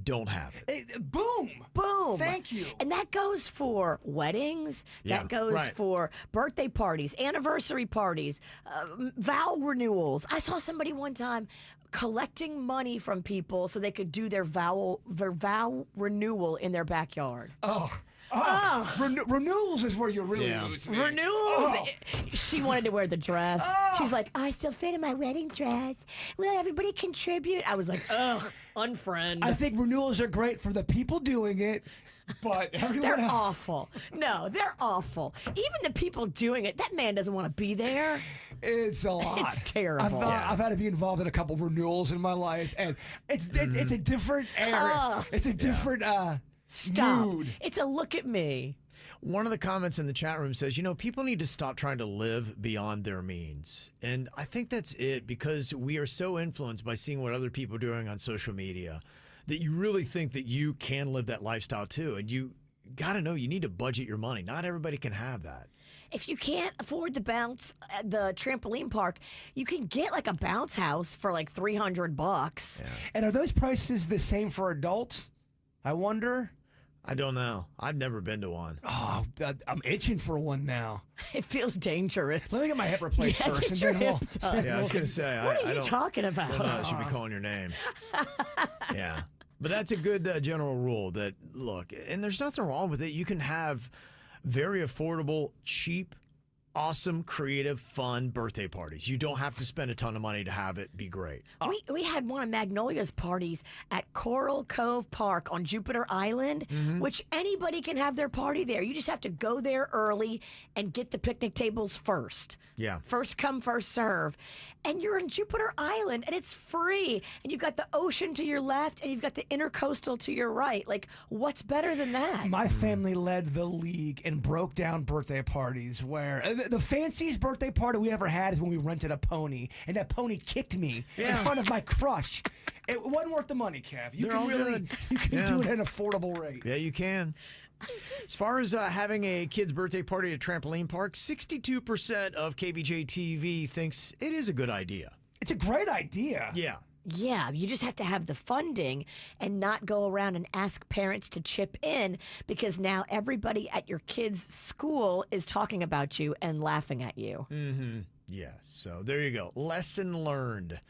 Speaker 6: don't have it.
Speaker 11: Boom.
Speaker 7: Boom.
Speaker 11: Thank you.
Speaker 7: And that goes for weddings.
Speaker 6: Yeah,
Speaker 7: That goes
Speaker 6: right.
Speaker 7: for birthday parties, anniversary parties, vow renewals. I saw somebody one time collecting money from people so they could do their vow renewal in their backyard.
Speaker 11: Renewals is where you're really
Speaker 7: Renewals. She wanted to wear the dress. She's like, I still fit in my wedding dress. Will everybody contribute? I was like, ugh, unfriend.
Speaker 11: I think renewals are great for the people doing it, but everyone
Speaker 7: They're
Speaker 11: else.
Speaker 7: awful. No, they're awful. Even the people doing it, that man doesn't want to be there.
Speaker 11: It's a lot.
Speaker 7: It's terrible.
Speaker 11: I've had to be involved in a couple of renewals in my life, and it's a different era. It's a different
Speaker 7: Stop.
Speaker 11: mood.
Speaker 7: It's a look at me.
Speaker 6: One of the comments in the chat room says, people need to stop trying to live beyond their means. And I think that's it, because we are so influenced by seeing what other people are doing on social media that you really think that you can live that lifestyle too. And you got to know you need to budget your money. Not everybody can have that.
Speaker 7: If you can't afford the bounce at the trampoline park, you can get like a bounce house for like $300.
Speaker 11: And are those prices the same for adults? I wonder.
Speaker 6: I don't know. I've never been to one.
Speaker 11: Oh, I'm itching for one now.
Speaker 7: It feels dangerous.
Speaker 11: Let me get my hip replaced first, and
Speaker 7: get
Speaker 11: then
Speaker 7: your
Speaker 11: we'll.
Speaker 7: hip done.
Speaker 6: Yeah, I was going to say.
Speaker 7: What are
Speaker 6: I
Speaker 7: you
Speaker 6: don't-
Speaker 7: talking about?
Speaker 6: Well, no, I should be calling your name. Yeah. But that's a good general rule that, look, and there's nothing wrong with it. You can have very affordable, cheap, awesome, creative, fun birthday parties. You don't have to spend a ton of money to have it be great.
Speaker 7: We had one of Magnolia's parties at Coral Cove Park on Jupiter Island, which anybody can have their party there. You just have to go there early and get the picnic tables first.
Speaker 6: Yeah.
Speaker 7: First come, first serve. And you're in Jupiter Island, and it's free. And you've got the ocean to your left, and you've got the intercoastal to your right. Like, what's better than that?
Speaker 11: My family led the league and broke down birthday parties where the fanciest birthday party we ever had is when we rented a pony, and that pony kicked me in front of my crush. It wasn't worth the money, Kev. You
Speaker 6: They're all good.
Speaker 11: You can do it at an affordable rate.
Speaker 6: Yeah, you can. As far as having a kid's birthday party at a trampoline park, 62% of KVJ TV thinks it is a good idea.
Speaker 11: It's a great idea.
Speaker 6: Yeah.
Speaker 7: Yeah, you just have to have the funding and not go around and ask parents to chip in, because now everybody at your kid's school is talking about you and laughing at you.
Speaker 6: Mm-hmm. Yeah, so there you go. Lesson learned.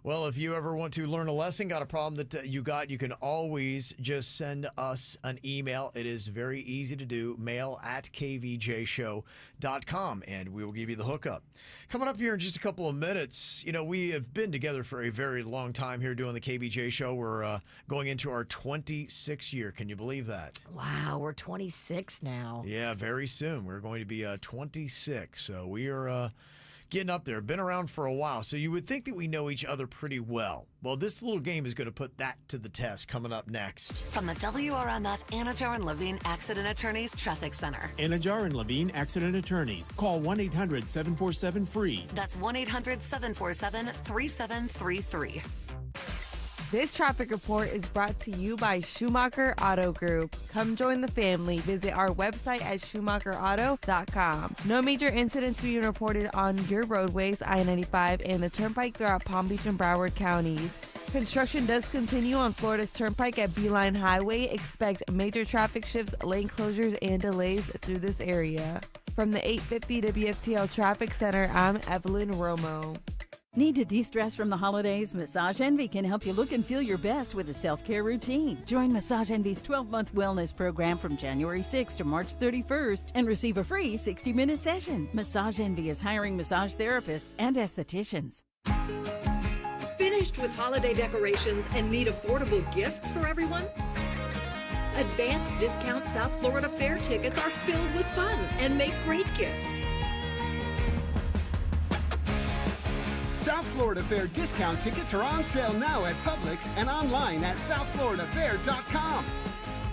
Speaker 6: Well, if you ever want to learn a lesson, got a problem that you can always just send us an email. It is very easy to do, mail@kvjshow.com, and we will give you the hookup. Coming up here in just a couple of minutes, we have been together for a very long time here doing the KVJ show. We're going into our 26th year. Can you believe that?
Speaker 7: Wow, we're 26 now.
Speaker 6: Yeah, very soon. We're going to be 26. So we are getting up there. Been around for a while. So you would think that we know each other pretty well. Well, this little game is going to put that to the test coming up next.
Speaker 4: From the WRMF Anajar and Levine Accident Attorneys Traffic Center.
Speaker 5: Anajar and Levine Accident Attorneys. Call 1-800-747-FREE.
Speaker 4: That's 1-800-747-3733.
Speaker 8: This traffic report is brought to you by Schumacher Auto Group. Come join the family. Visit our website at schumacherauto.com. No major incidents being reported on your roadways, I-95, and the Turnpike throughout Palm Beach and Broward counties. Construction does continue on Florida's Turnpike at Beeline Highway. Expect major traffic shifts, lane closures, and delays through this area. From the 850 WFTL Traffic Center, I'm Evelyn Romo.
Speaker 9: Need to de-stress from the holidays? Massage Envy can help you look and feel your best with a self-care routine. Join Massage Envy's 12-month wellness program from January 6th to March 31st and receive a free 60-minute session. Massage Envy is hiring massage therapists and estheticians.
Speaker 13: Finished with holiday decorations and need affordable gifts for everyone? Advanced discount South Florida Fair tickets are filled with fun and make great gifts.
Speaker 14: South Florida Fair discount tickets are on sale now at Publix and online at southfloridafair.com.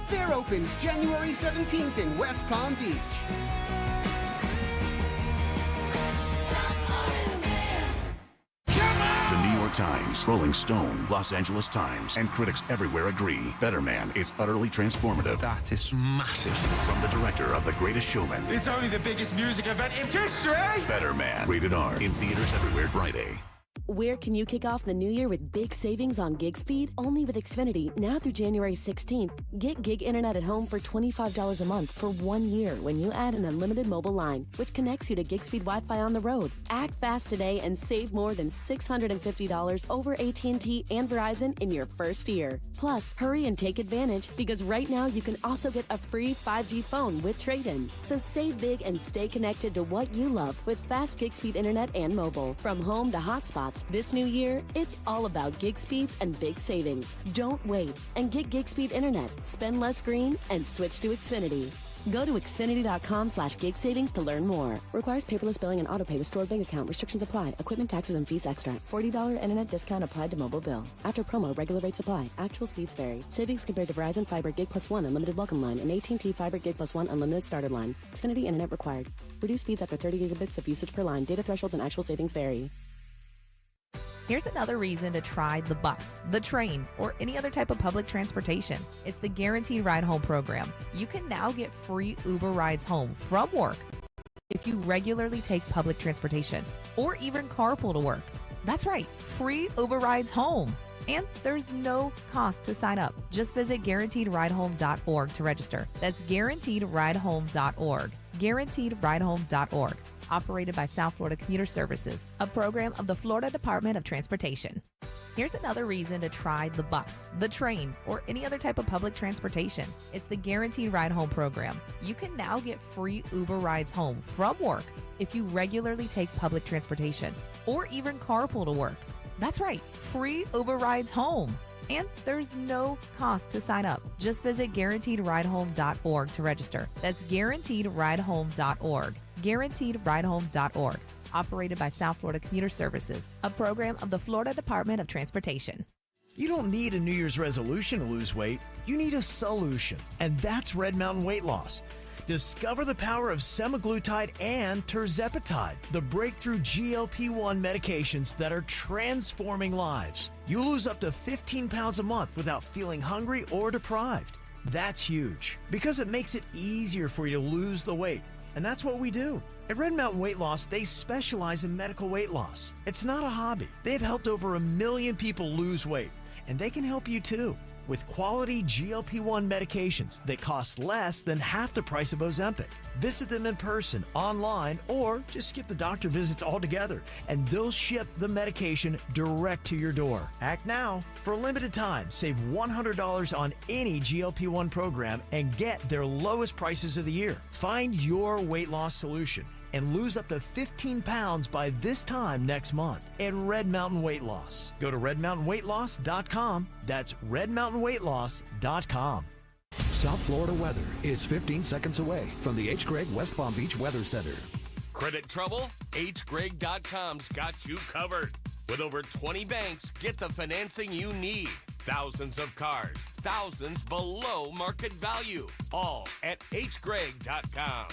Speaker 14: Fair opens January 17th in West Palm Beach.
Speaker 18: The New York Times, Rolling Stone, Los Angeles Times, and critics everywhere agree. Better Man is utterly transformative. That is massive. From the director of The Greatest Showman.
Speaker 19: It's only the biggest music event in history!
Speaker 18: Better Man, rated R, in theaters everywhere Friday.
Speaker 20: Where can you kick off the new year with big savings on gig speed? Only with Xfinity, now through January 16th. Get gig internet at home for $25 a month for 1 year when you add an unlimited mobile line, which connects you to gig speed Wi-Fi on the road. Act fast today and save more than $650 over AT&T and Verizon in your first year. Plus, hurry and take advantage because right now you can also get a free 5G phone with trade-in. So save big and stay connected to what you love with fast gig speed internet and mobile. From home to hotspots, this new year, it's all about gig speeds and big savings. Don't wait and get gig speed internet. Spend less green and switch to Xfinity. Go to Xfinity.com/gig savings to learn more. Requires paperless billing and autopay with stored bank account. Restrictions apply. Equipment, taxes, and fees extra. $40 internet discount applied to mobile bill. After promo, regular rates apply. Actual speeds vary. Savings compared to Verizon Fiber Gig Plus 1 Unlimited Welcome Line and AT&T Fiber Gig Plus 1 Unlimited Starter Line. Xfinity internet required. Reduced speeds after 30 gigabits of usage per line. Data thresholds and actual savings vary.
Speaker 21: Here's another reason to try the bus, the train, or any other type of public transportation. It's the Guaranteed Ride Home program. You can now get free Uber rides home from work if you regularly take public transportation or even carpool to work. That's right, free Uber rides home. And there's no cost to sign up. Just visit GuaranteedRideHome.org to register. That's GuaranteedRideHome.org. GuaranteedRideHome.org. Operated by South Florida Commuter Services, a program of the Florida Department of Transportation. Here's another reason to try the bus, the train, or any other type of public transportation. It's the Guaranteed Ride Home program. You can now get free Uber rides home from work if you regularly take public transportation or even carpool to work. That's right, free Uber rides home. And there's no cost to sign up. Just visit GuaranteedRideHome.org to register. That's GuaranteedRideHome.org. GuaranteedRideHome.org. Operated by South Florida Commuter Services, a program of the Florida Department of Transportation.
Speaker 6: You don't need a New Year's resolution to lose weight. You need a solution, and that's Red Mountain Weight Loss. Discover the power of semaglutide and tirzepatide, the breakthrough GLP-1 medications that are transforming lives. You lose up to 15 pounds a month without feeling hungry or deprived. That's huge because it makes it easier for you to lose the weight. And that's what we do. At Red Mountain Weight Loss, they specialize in medical weight loss. It's not a hobby. They've helped over 1 million people lose weight. and they can help you too with quality GLP-1 medications that cost less than half the price of Ozempic. Visit them in person, online, or just skip the doctor visits altogether, and they'll ship the medication direct to your door. Act now. For a limited time, save $100 on any GLP-1 program and get their lowest prices of the year. Find your weight loss solution and lose up to 15 pounds by this time next month at Red Mountain Weight Loss. Go to redmountainweightloss.com. That's redmountainweightloss.com.
Speaker 2: South Florida weather is 15 seconds away from the H. Gregg West Palm Beach Weather Center.
Speaker 22: Credit trouble? hgregg.com's got you covered. With over 20 banks, get the financing you need. Thousands of cars, thousands below market value. All at hgregg.com.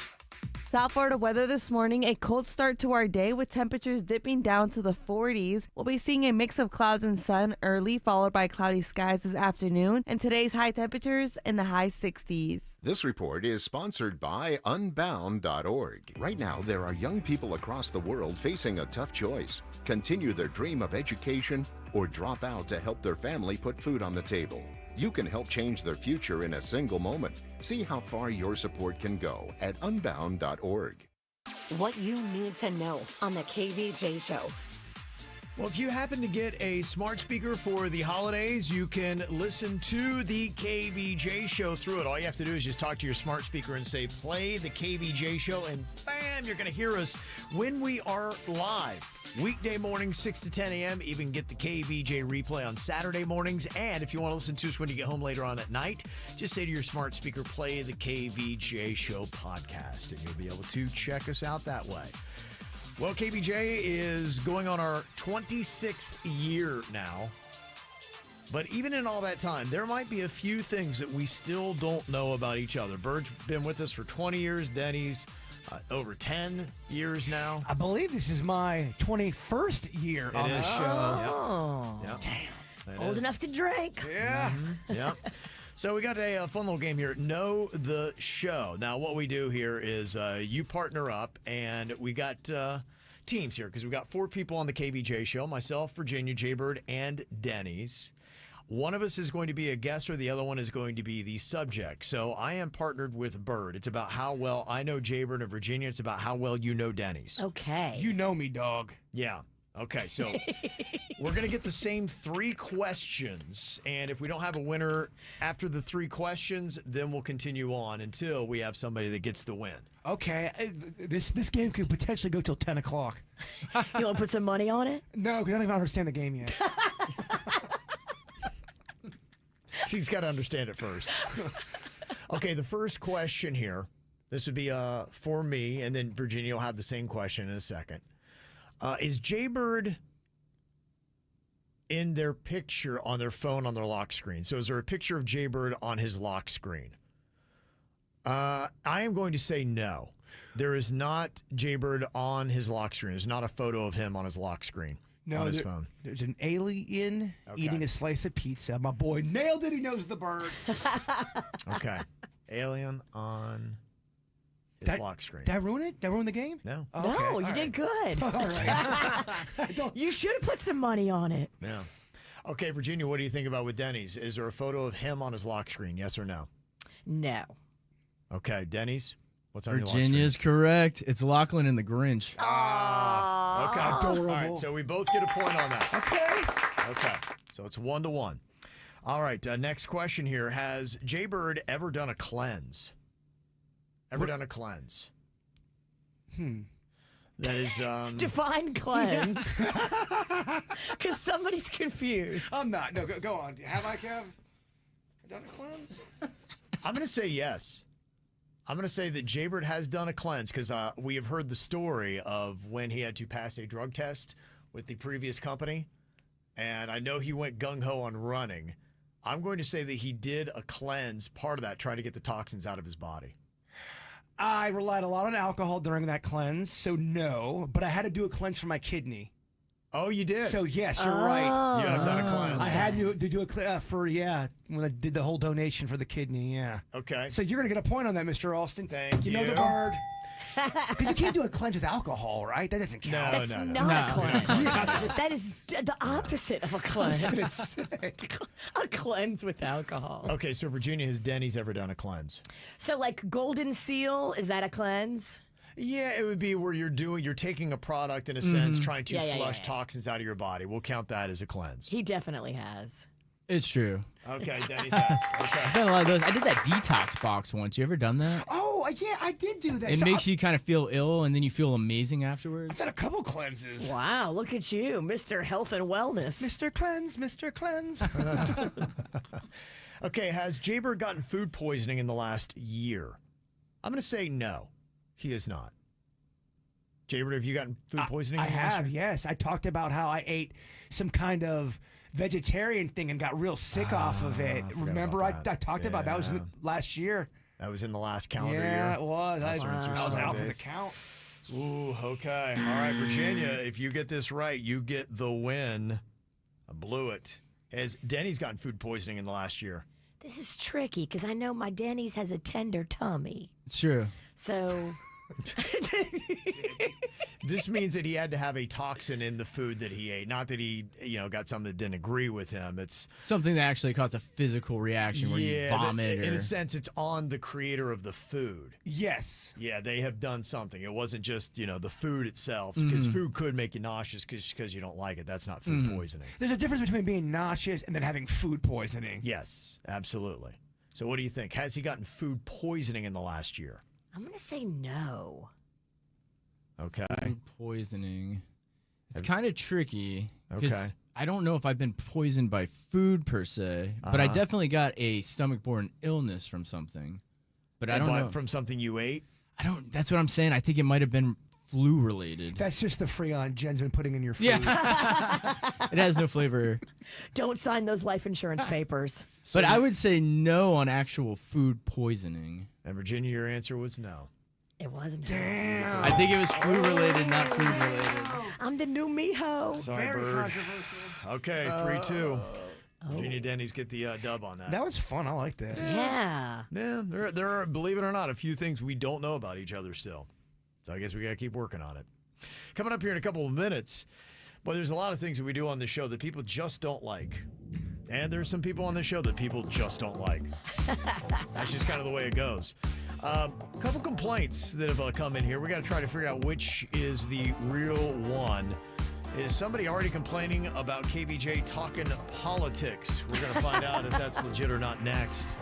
Speaker 8: South Florida weather this morning, a cold start to our day with temperatures dipping down to the 40s. We'll be seeing a mix of clouds and sun early, followed by cloudy skies this afternoon, and today's high temperatures in the high 60s.
Speaker 23: This report is sponsored by Unbound.org. Right now, there are young people across the world facing a tough choice. Continue their dream of education or drop out to help their family put food on the table. You can help change their future in a single moment. See how far your support can go at Unbound.org.
Speaker 4: What you need to know on the KVJ Show.
Speaker 6: Well, if you happen to get a smart speaker for the holidays, you can listen to the KVJ Show through it. All you have to do is just talk to your smart speaker and say, play the KVJ Show, and bam, you're going to hear us when we are live. Weekday mornings, 6 to 10 a.m. Even get the KVJ replay on Saturday mornings. And if you want to listen to us when you get home later on at night, just say to your smart speaker, play the KVJ Show podcast, and you'll be able to check us out that way. Well, KVJ is going on our 26th year now. But even in all that time, there might be a few things that we still don't know about each other. Bird's been with us for 20 years. Denny's over 10 years now.
Speaker 11: I believe this is my 21st year on the show.
Speaker 7: Oh,
Speaker 6: Yep.
Speaker 7: damn.
Speaker 6: It
Speaker 7: Old
Speaker 6: is.
Speaker 7: enough to drink.
Speaker 6: Yeah. Yeah. So we got a fun little game here. Know the show. Now, what we do here is you partner up, and we got teams here because we got 4 people on the KVJ show, myself, Virginia, Jbird, and Denny's. One of us is going to be a guest, or the other one is going to be the subject. So I am partnered with Bird. It's about how well I know Jbird, and Virginia, it's about how well you know Denny's.
Speaker 7: Okay.
Speaker 11: You know me, dog.
Speaker 6: Yeah. Okay, so we're going to get the same 3 questions, and if we don't have a winner after the 3 questions, then we'll continue on until we have somebody that gets the win.
Speaker 11: Okay, this game could potentially go till 10 o'clock.
Speaker 7: You want to put some money on it?
Speaker 11: No, because I don't even understand the game yet.
Speaker 6: She's got to understand it first. Okay, the first question here, this would be for me, and then Virginia will have the same question in a second. Is Jbird in their picture on their phone on their lock screen? So is there a picture of Jbird on his lock screen? I am going to say no. There is not Jbird on his lock screen. There's not a photo of him on his lock screen.
Speaker 11: No,
Speaker 6: on his phone.
Speaker 11: There's an alien eating a slice of pizza. My boy nailed it. He knows the bird.
Speaker 6: Okay. Alien on his lock screen.
Speaker 11: Did I ruin it? Did I ruin the game?
Speaker 6: No.
Speaker 11: Oh,
Speaker 7: No,
Speaker 11: okay.
Speaker 7: you
Speaker 11: All
Speaker 7: did
Speaker 11: right.
Speaker 7: good.
Speaker 11: All right.
Speaker 7: You should have put some money on it.
Speaker 6: Yeah. Okay, Virginia, what do you think about with Denny's? Is there a photo of him on his lock screen? Yes or no?
Speaker 7: No.
Speaker 6: Okay, Denny's, what's on your lock
Speaker 24: Virginia's correct. It's Lachlan and the Grinch.
Speaker 6: Okay.
Speaker 11: Adorable.
Speaker 6: All right, so we both get a point on that. Okay. So it's 1-1. All right, next question here. Has Jbird ever done a cleanse? Ever done a cleanse? That is...
Speaker 7: Define cleanse. Because somebody's confused.
Speaker 11: I'm not. No, go on. Have I, Kev? Done a cleanse?
Speaker 6: I'm going to say yes. I'm going to say that Jbird has done a cleanse because we have heard the story of when he had to pass a drug test with the previous company, and I know he went gung-ho on running. I'm going to say that he did a cleanse, part of that, trying to get the toxins out of his body.
Speaker 11: I relied a lot on alcohol during that cleanse, so no. But I had to do a cleanse for my kidney.
Speaker 6: Oh, you did?
Speaker 11: So, yes, you're right.
Speaker 6: You have done a cleanse.
Speaker 11: I had to do a cleanse when I did the whole donation for the kidney, yeah.
Speaker 6: Okay.
Speaker 11: So you're going to get a point on that, Mr. Austin.
Speaker 6: Thank
Speaker 11: you.
Speaker 6: you.
Speaker 11: Know the bird. Because you can't do a cleanse with alcohol, right? That doesn't count.
Speaker 7: That's not a cleanse. That is the opposite of a cleanse. A cleanse with alcohol.
Speaker 6: Okay, so Virginia, has Denny's ever done a cleanse?
Speaker 7: So like Golden Seal, is that a cleanse?
Speaker 6: Yeah, it would be where you're taking a product in a sense, trying to
Speaker 7: Yeah,
Speaker 6: flush toxins out of your body. We'll count that as a cleanse.
Speaker 7: He definitely has.
Speaker 24: It's true.
Speaker 6: Okay, Denny's has. Okay.
Speaker 24: I've done a lot of those. I did that detox box once. You ever done that?
Speaker 11: Oh, yeah, I did do that.
Speaker 24: It makes you kind of feel ill, and then you feel amazing afterwards.
Speaker 11: I've done a couple cleanses.
Speaker 7: Wow, look at you, Mr. Health and Wellness.
Speaker 11: Mr. Cleanse, Mr. Cleanse.
Speaker 6: Okay, has Jbird gotten food poisoning in the last year? I'm going to say no. He has not. Jbird, have you gotten food poisoning?
Speaker 11: I have, yes. I talked about how I ate some kind of vegetarian thing and got real sick off of it. Remember, I talked about that was last year.
Speaker 6: That was in the last calendar year?
Speaker 11: Yeah, it was. I was out for the
Speaker 6: days.
Speaker 11: count.
Speaker 6: Ooh, okay. All right, Virginia, if you get this right, you get the win. I blew it. Has Denny's gotten food poisoning in the last year?
Speaker 7: This is tricky because I know my Denny's has a tender tummy.
Speaker 24: It's true.
Speaker 7: So...
Speaker 6: This means that he had to have a toxin in the food that he ate. Not that he, got something that didn't agree with him. It's
Speaker 24: something that actually caused a physical reaction where you vomit.
Speaker 6: In a sense, it's on the creator of the food.
Speaker 11: Yes.
Speaker 6: Yeah, they have done something. It wasn't just, the food itself. Because food could make you nauseous because you don't like it. That's not food poisoning.
Speaker 11: There's a difference between being nauseous and then having food poisoning.
Speaker 6: Yes, absolutely. So what do you think? Has he gotten food poisoning in the last year?
Speaker 7: I'm going to say no.
Speaker 6: Okay.
Speaker 24: Food poisoning. It's kind of tricky.
Speaker 6: Okay.
Speaker 24: I don't know if I've been poisoned by food per se, but I definitely got a stomach-borne illness from something. But I don't know.
Speaker 6: From something you ate?
Speaker 24: That's what I'm saying. I think it might have been flu-related.
Speaker 11: That's just the Freon Jen's been putting in your food.
Speaker 24: Yeah. It has no flavor.
Speaker 7: Don't sign those life insurance papers.
Speaker 24: But I would say no on actual food poisoning.
Speaker 6: And Virginia, your answer was no.
Speaker 7: It wasn't.
Speaker 11: Damn.
Speaker 24: I think it was flu-related, not food-related.
Speaker 7: I'm the new Miho.
Speaker 6: Sorry,
Speaker 11: Very
Speaker 6: Bird.
Speaker 11: controversial.
Speaker 6: Okay, 3-2. Virginia Denny's get the dub on that.
Speaker 11: That was fun. I like that.
Speaker 7: Yeah.
Speaker 6: Yeah, there are, believe it or not, a few things we don't know about each other still. So I guess we got to keep working on it. Coming up here in a couple of minutes, but there's a lot of things that we do on the show that people just don't like. And there's some people on the show that people just don't like. That's just kind of the way it goes. A couple complaints that have come in here. We got to try to figure out which is the real one. Is somebody already complaining about KVJ talking politics? We're going to find out if that's legit or not next.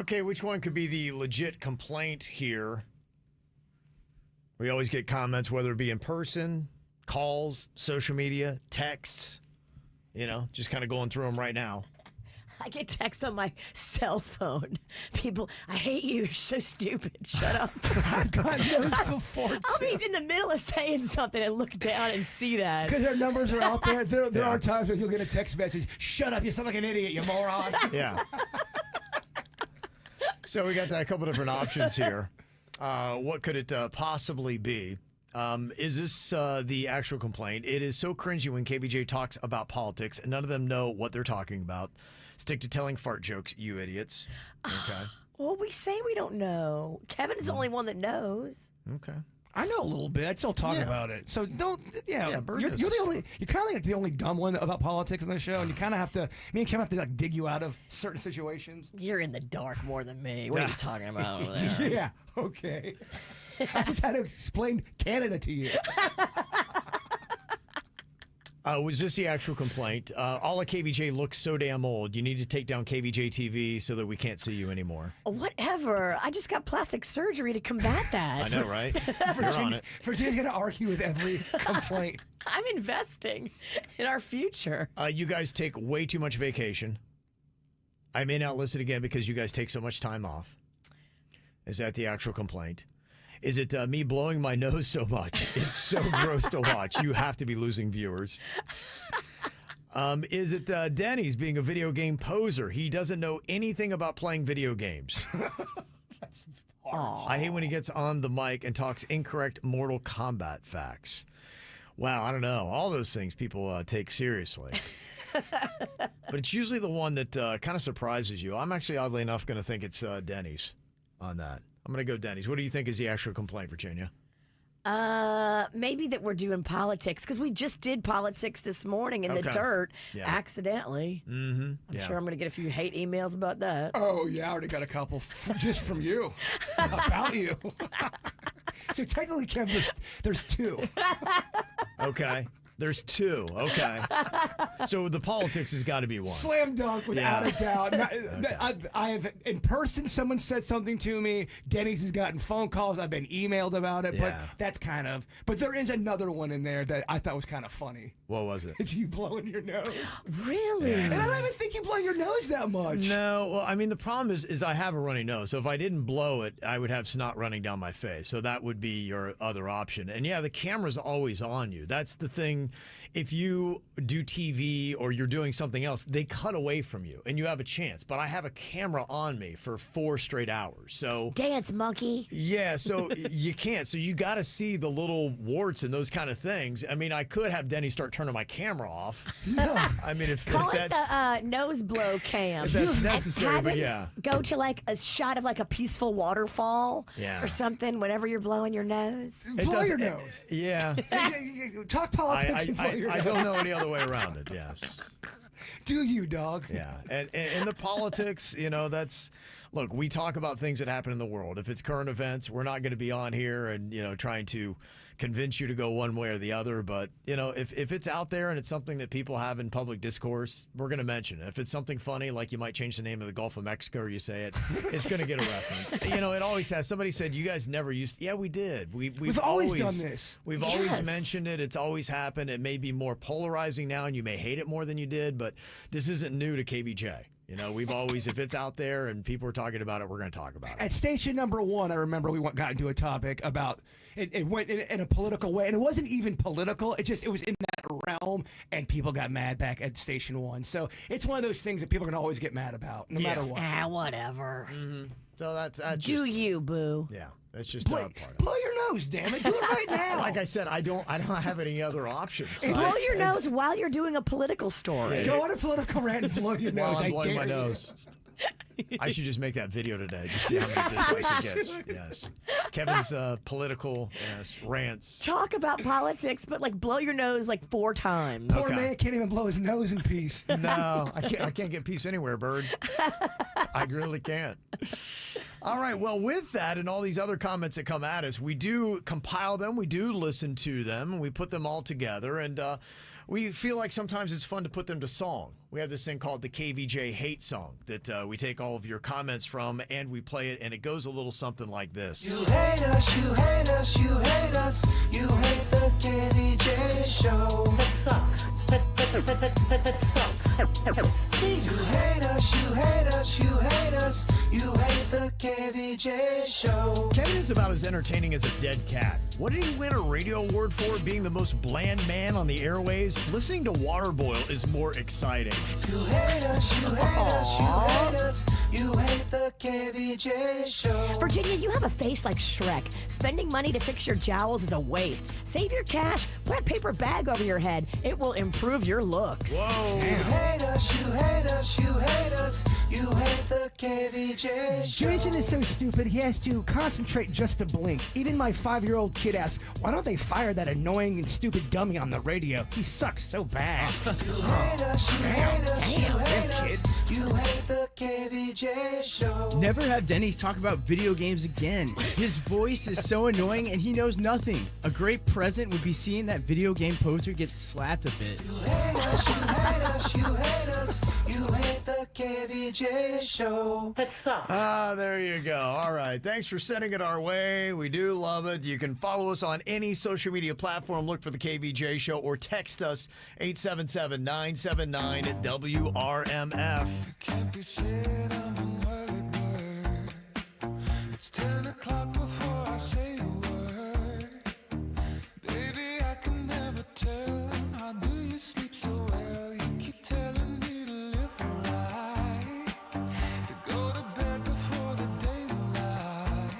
Speaker 6: Okay, which one could be the legit complaint here? We always get comments, whether it be in person, calls, social media, texts. You know, just kind of going through them right now.
Speaker 7: I get texts on my cell phone. People, I hate you. You're so stupid. Shut up.
Speaker 11: I've gotten those before, too.
Speaker 7: I'll be in the middle of saying something and look down and see that.
Speaker 11: Because their numbers are out there. There are times where you'll get a text message, shut up, you sound like an idiot, you moron.
Speaker 6: Yeah. So we got a couple different options here. What could it possibly be? Is this the actual complaint? It is so cringy when KVJ talks about politics and none of them know what they're talking about. Stick to telling fart jokes, you idiots. Okay.
Speaker 7: Well, we say we don't know. Kevin's the only one that knows.
Speaker 6: Okay.
Speaker 11: I know a little bit. I still talk about it. So don't, you're the only, you're kind of like the only dumb one about politics on the show, and you kind of have to, me and Kevin have to like dig you out of certain situations.
Speaker 7: You're in the dark more than me. What are you talking about over there?
Speaker 11: Yeah, okay. I just had to explain Canada to you.
Speaker 6: Was this the actual complaint? All of KVJ looks so damn old. You need to take down KVJ TV so that we can't see you anymore.
Speaker 7: Whatever. I just got plastic surgery to combat that.
Speaker 6: I know, right? You're on it.
Speaker 11: Virginia's going to argue with every complaint.
Speaker 7: I'm investing in our future.
Speaker 6: You guys take way too much vacation. I may not listen again because you guys take so much time off. Is that the actual complaint? Is it me blowing my nose so much? It's so gross to watch. You have to be losing viewers. Is it Denny's being a video game poser? He doesn't know anything about playing video games.
Speaker 11: That's horrible.
Speaker 6: I hate when he gets on the mic and talks incorrect Mortal Kombat facts. Wow, I don't know. All those things people take seriously. But it's usually the one that kind of surprises you. I'm actually, oddly enough, going to think it's Denny's on that. I'm going to go Denny's. What do you think is the actual complaint, Virginia?
Speaker 7: Maybe that we're doing politics because we just did politics this morning in the dirt accidentally.
Speaker 6: Mm-hmm.
Speaker 7: I'm sure I'm going to get a few hate emails about that.
Speaker 11: Oh, yeah, I already got a couple just from you. About you. So technically, Kevin, there's two.
Speaker 6: Okay. There's two. Okay. So the politics has got to be one.
Speaker 11: Slam dunk without a doubt. I have, in person, someone said something to me. Denny's has gotten phone calls. I've been emailed about it. But that's kind of, but there is another one in there that I thought was kind of funny.
Speaker 6: What was it?
Speaker 11: It's you blowing your nose.
Speaker 7: Really?
Speaker 6: Yeah.
Speaker 11: And I don't even think you blow your nose that much.
Speaker 6: No. Well, I mean, the problem is I have a runny nose. So if I didn't blow it, I would have snot running down my face. So that would be your other option. And yeah, the camera's always on you. That's the thing. If you do TV or you're doing something else, they cut away from you and you have a chance. But I have a camera on me for 4 straight hours. So
Speaker 7: dance, monkey.
Speaker 6: Yeah, so you can't. So you got to see the little warts and those kind of things. I mean, I could have Denny start turning my camera off.
Speaker 11: No.
Speaker 6: I mean, if
Speaker 7: Call it
Speaker 6: that's
Speaker 7: the nose blow cam.
Speaker 6: if that's necessary,
Speaker 7: Have
Speaker 6: but
Speaker 7: it
Speaker 6: yeah.
Speaker 7: Go to like a shot of like a peaceful waterfall or something whenever you're blowing your nose.
Speaker 11: Blow your nose.
Speaker 6: Yeah.
Speaker 11: Talk politics and blow your nose.
Speaker 6: I don't know any other way around it, yes.
Speaker 11: Do you, dog?
Speaker 6: Yeah. And the politics, you know, that's, look, we talk about things that happen in the world. If it's current events, we're not going to be on here and, you know, trying to convince you to go one way or the other. But, you know, if it's out there and it's something that people have in public discourse, we're going to mention it. If it's something funny, like you might change the name of the Gulf of Mexico or you say it, it's going to get a reference. You know, it always has. Somebody said, you guys never used, yeah, we did. We've
Speaker 11: always done this.
Speaker 6: We've always mentioned it. It's always happened. It may be more polarizing now and you may hate it more than you did, but this isn't new to KVJ. You know, we've always, if it's out there and people are talking about it, we're going to talk about it.
Speaker 11: At station number 1, I remember we got into a topic about, it went in a political way, and it wasn't even political. It was in that realm, and people got mad back at station 1. So it's one of those things that people are going to always get mad about, no matter what.
Speaker 7: Whatever.
Speaker 6: Mm-hmm. So that's
Speaker 7: Do
Speaker 6: just,
Speaker 7: you, boo?
Speaker 6: yeah, that's just our part.
Speaker 11: Blow your nose, damn it. Do it right now.
Speaker 6: Like I said, I don't have any other options.
Speaker 7: Blow your nose while you're doing a political story.
Speaker 11: Go on a political rant and blow your nose.
Speaker 6: While I'm blowing my
Speaker 11: dare you.
Speaker 6: nose. I should just make that video today to see how many dislikes it gets. Yes. Kevin's political rants.
Speaker 7: Talk about politics, but like blow your nose like 4 times.
Speaker 11: Poor man can't even blow his nose in peace.
Speaker 6: No, I can't get peace anywhere, Bird. I really can't. All right, well, with that and all these other comments that come at us, we do compile them, we do listen to them, and we put them all together, and We feel like sometimes it's fun to put them to song. We have this thing called the KVJ Hate Song that we take all of your comments from and we play it, and it goes a little something like this.
Speaker 10: You hate us, you hate us, you hate us. You hate the KVJ show. That sucks. That sucks. That stinks. You hate us, you hate us, you hate us. You hate the KVJ show.
Speaker 6: Kevin is about as entertaining as a dead cat. What did he win a radio award for? Being the most bland man on the airwaves? Listening to water boil is more exciting.
Speaker 10: You hate us, you hate us, you hate us. You hate the KVJ show.
Speaker 7: Virginia, you have a face like Shrek. Spending money to fix your jowls is a waste. Save your cash, put a paper bag over your head. It will improve your looks.
Speaker 6: Whoa.
Speaker 10: You hate us, you hate us, you hate us. You hate the KVJ show.
Speaker 11: Jason is so stupid, he has to concentrate just to blink. Even my 5-year-old kid asks, why don't they fire that annoying and stupid dummy on the radio? He sucks so bad.
Speaker 10: You hate us, you hate us, you hate us. You hate the KVJ show.
Speaker 24: Never have Denny's talk about video games again. His voice is so annoying and he knows nothing. A great present would be seeing that video game poster get slapped a bit.
Speaker 10: You hate us, you hate us, you hate us. You hate the KVJ show. That sucks.
Speaker 6: Ah, there you go. All right. Thanks for sending it our way. We do love it. You can follow us on any social media platform. Look for the KVJ show or text us 877-979-WRMF.
Speaker 10: Can't be said I'm an early bird. It's 10 o'clock before I say a word. Baby, I can never tell. How do you sleep so well? You keep telling me to live right, to go to bed before the daylight.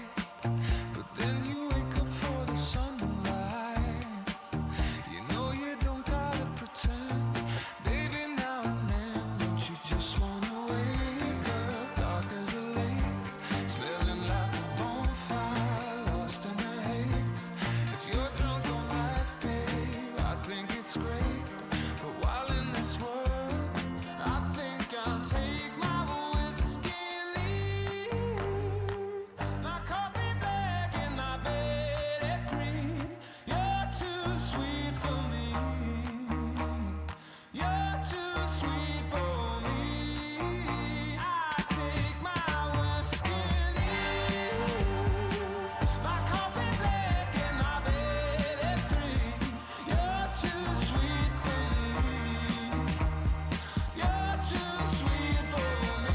Speaker 10: But then you wake up for the sunrise. You know you don't gotta pretend. Baby, now and then, don't you just wanna wake up dark as a lake, smelling like a bonfire, lost in the haze. If you're drunk on life, babe, I think it's great. But while in this world, I think I'll take my whiskey and leave. My coffee black and my bed at 3. You're too sweet for me. You're too sweet for me. I take my whiskey and leave. My coffee black and my bed at 3. You're too sweet for me. You're too sweet for me.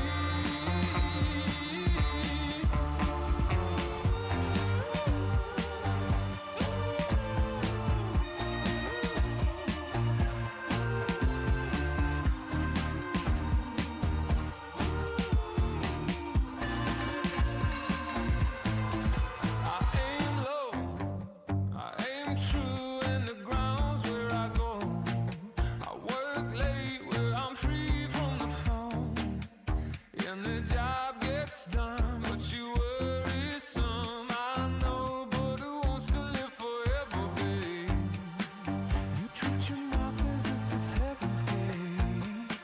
Speaker 10: I aim low, I aim true, and the ground's where I go. I work late where I'm free from the phone, and the job gets done, but you worry some. I know, but who wants to live forever, babe? You treat your mouth as if it's heaven's gate.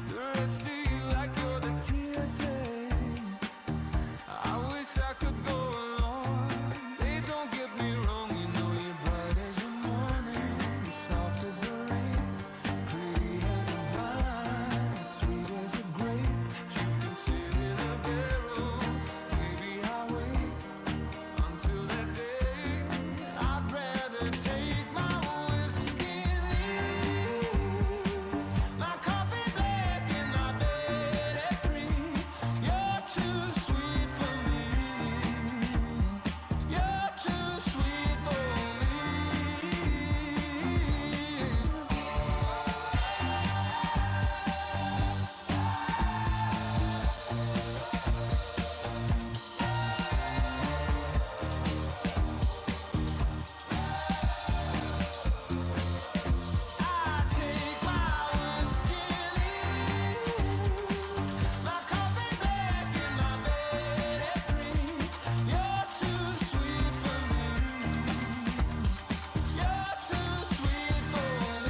Speaker 10: The rest of you like you're the TSA. I wish I could go along. They don't get me wrong, you know you're bright as the morning, soft as the rain, pretty as a vine, sweet as a grape. If you can sit in a barrel, maybe I'll wait until that day. I'd rather take my whiskey and leave. My coffee black and my bed at 3. You're too sweet for me. You're too sweet for me. I take my whiskey and leave. My coffee black and my bed at 3. You're too sweet for me. You're too sweet for me.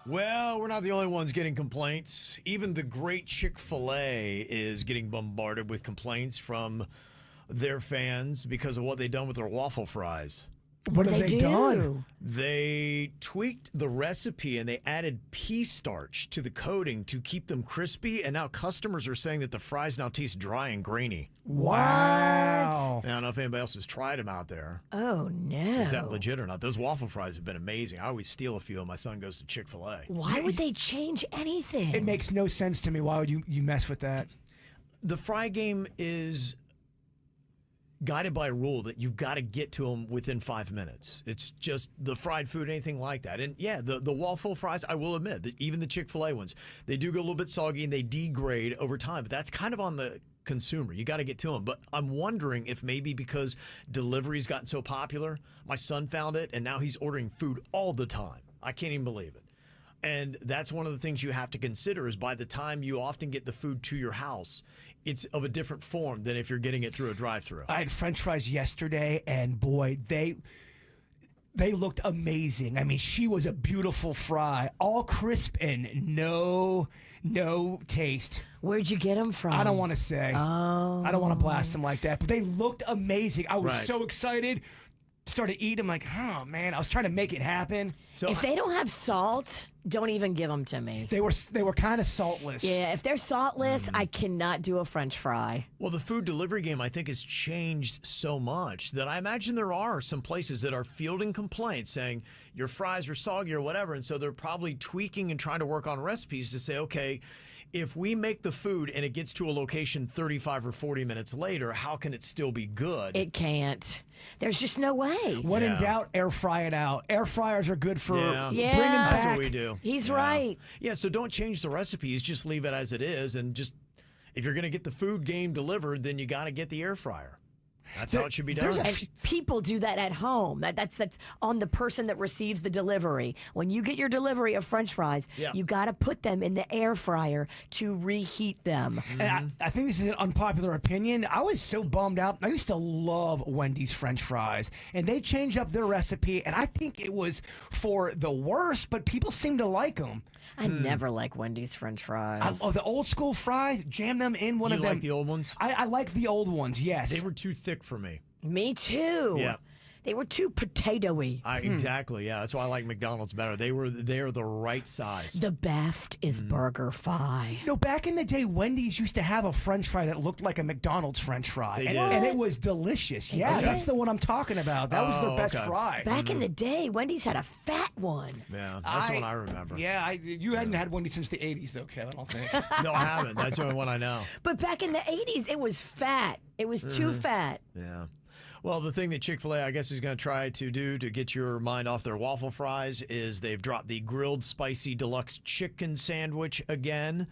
Speaker 6: Well, we're not the only ones getting complaints. Even the great Chick-fil-A is getting bombarded with complaints from their fans because of what they've done with their waffle fries.
Speaker 11: What have they done?
Speaker 6: They tweaked the recipe and they added pea starch to the coating to keep them crispy. And now customers are saying that the fries now taste dry and grainy.
Speaker 11: Wow.
Speaker 6: I don't know if anybody else has tried them out there.
Speaker 7: Oh, no.
Speaker 6: Is that legit or not? Those waffle fries have been amazing. I always steal a few when my son goes to Chick-fil-A.
Speaker 7: Why would they change anything?
Speaker 11: It makes no sense to me. Why would you mess with that?
Speaker 6: The fry game is guided by a rule that you've got to get to them within 5 minutes. It's just the fried food, anything like that. And yeah, the waffle fries, I will admit that even the Chick-fil-A ones, they do go a little bit soggy and they degrade over time. But that's kind of on the consumer. You got to get to them. But I'm wondering if maybe because delivery's gotten so popular, my son found it and now he's ordering food all the time. I can't even believe it. And that's one of the things you have to consider is by the time you often get the food to your house, it's of a different form than if you're getting it through a drive-thru.
Speaker 11: I had French fries yesterday, and boy, they looked amazing. I mean, she was a beautiful fry, all crisp and no taste.
Speaker 7: Where'd you get them from?
Speaker 11: I don't want to say.
Speaker 7: Oh.
Speaker 11: I don't want to blast them like that, but they looked amazing. I was
Speaker 6: Right.
Speaker 11: so excited. Started eating. I'm like, oh man, I was trying to make it happen.
Speaker 6: So
Speaker 7: if they don't have salt, don't even give them to me.
Speaker 11: They were kind of saltless.
Speaker 7: Yeah, if they're saltless, I cannot do a French fry.
Speaker 6: Well, the food delivery game, I think, has changed so much that I imagine there are some places that are fielding complaints saying your fries are soggy or whatever. And so they're probably tweaking and trying to work on recipes to say, okay, if we make the food and it gets to a location 35 or 40 minutes later, how can it still be good?
Speaker 7: It can't. There's just no way.
Speaker 11: When in doubt, air fry it out. Air fryers are good for bringing
Speaker 6: That's
Speaker 11: back.
Speaker 6: what we do.
Speaker 7: He's
Speaker 6: Yeah.
Speaker 7: right.
Speaker 6: Yeah, so don't change the recipes. Just leave it as it is. And just, if you're going to get the food game delivered, then you got to get the air fryer. That's how it should be done.
Speaker 7: And people do that at home. That's on the person that receives the delivery. When you get your delivery of French fries, you got to put them in the air fryer to reheat them.
Speaker 11: And I think this is an unpopular opinion. I was so bummed out. I used to love Wendy's French fries, and they changed up their recipe, and I think it was for the worse, but people seem to like them.
Speaker 7: I never like Wendy's French fries.
Speaker 11: The old school fries, jam them in one
Speaker 6: You
Speaker 11: of them.
Speaker 6: like the old ones?
Speaker 11: I like the old ones, yes.
Speaker 6: They were too thick for me.
Speaker 7: Me too.
Speaker 6: Yeah.
Speaker 7: They were too potato-y.
Speaker 6: Exactly, yeah. That's why I like McDonald's better. They're the right size.
Speaker 7: The best is burger fry.
Speaker 11: No, back in the day, Wendy's used to have a French fry that looked like a McDonald's French fry.
Speaker 6: They
Speaker 11: and,
Speaker 6: did.
Speaker 11: and it was delicious. Yeah,
Speaker 7: did?
Speaker 11: that's the one I'm talking about. That was their best
Speaker 6: okay.
Speaker 11: fry.
Speaker 7: Back in the day, Wendy's had a fat one.
Speaker 6: Yeah, that's the one I remember.
Speaker 11: Yeah, you hadn't had Wendy's since the 80s, though, Kev, I don't think.
Speaker 6: No, I haven't. That's the only one I know.
Speaker 7: But back in the 80s, it was fat. It was too fat.
Speaker 6: Yeah. Well, the thing that Chick-fil-A, I guess, is going to try to do to get your mind off their waffle fries is they've dropped the grilled spicy deluxe chicken sandwich again.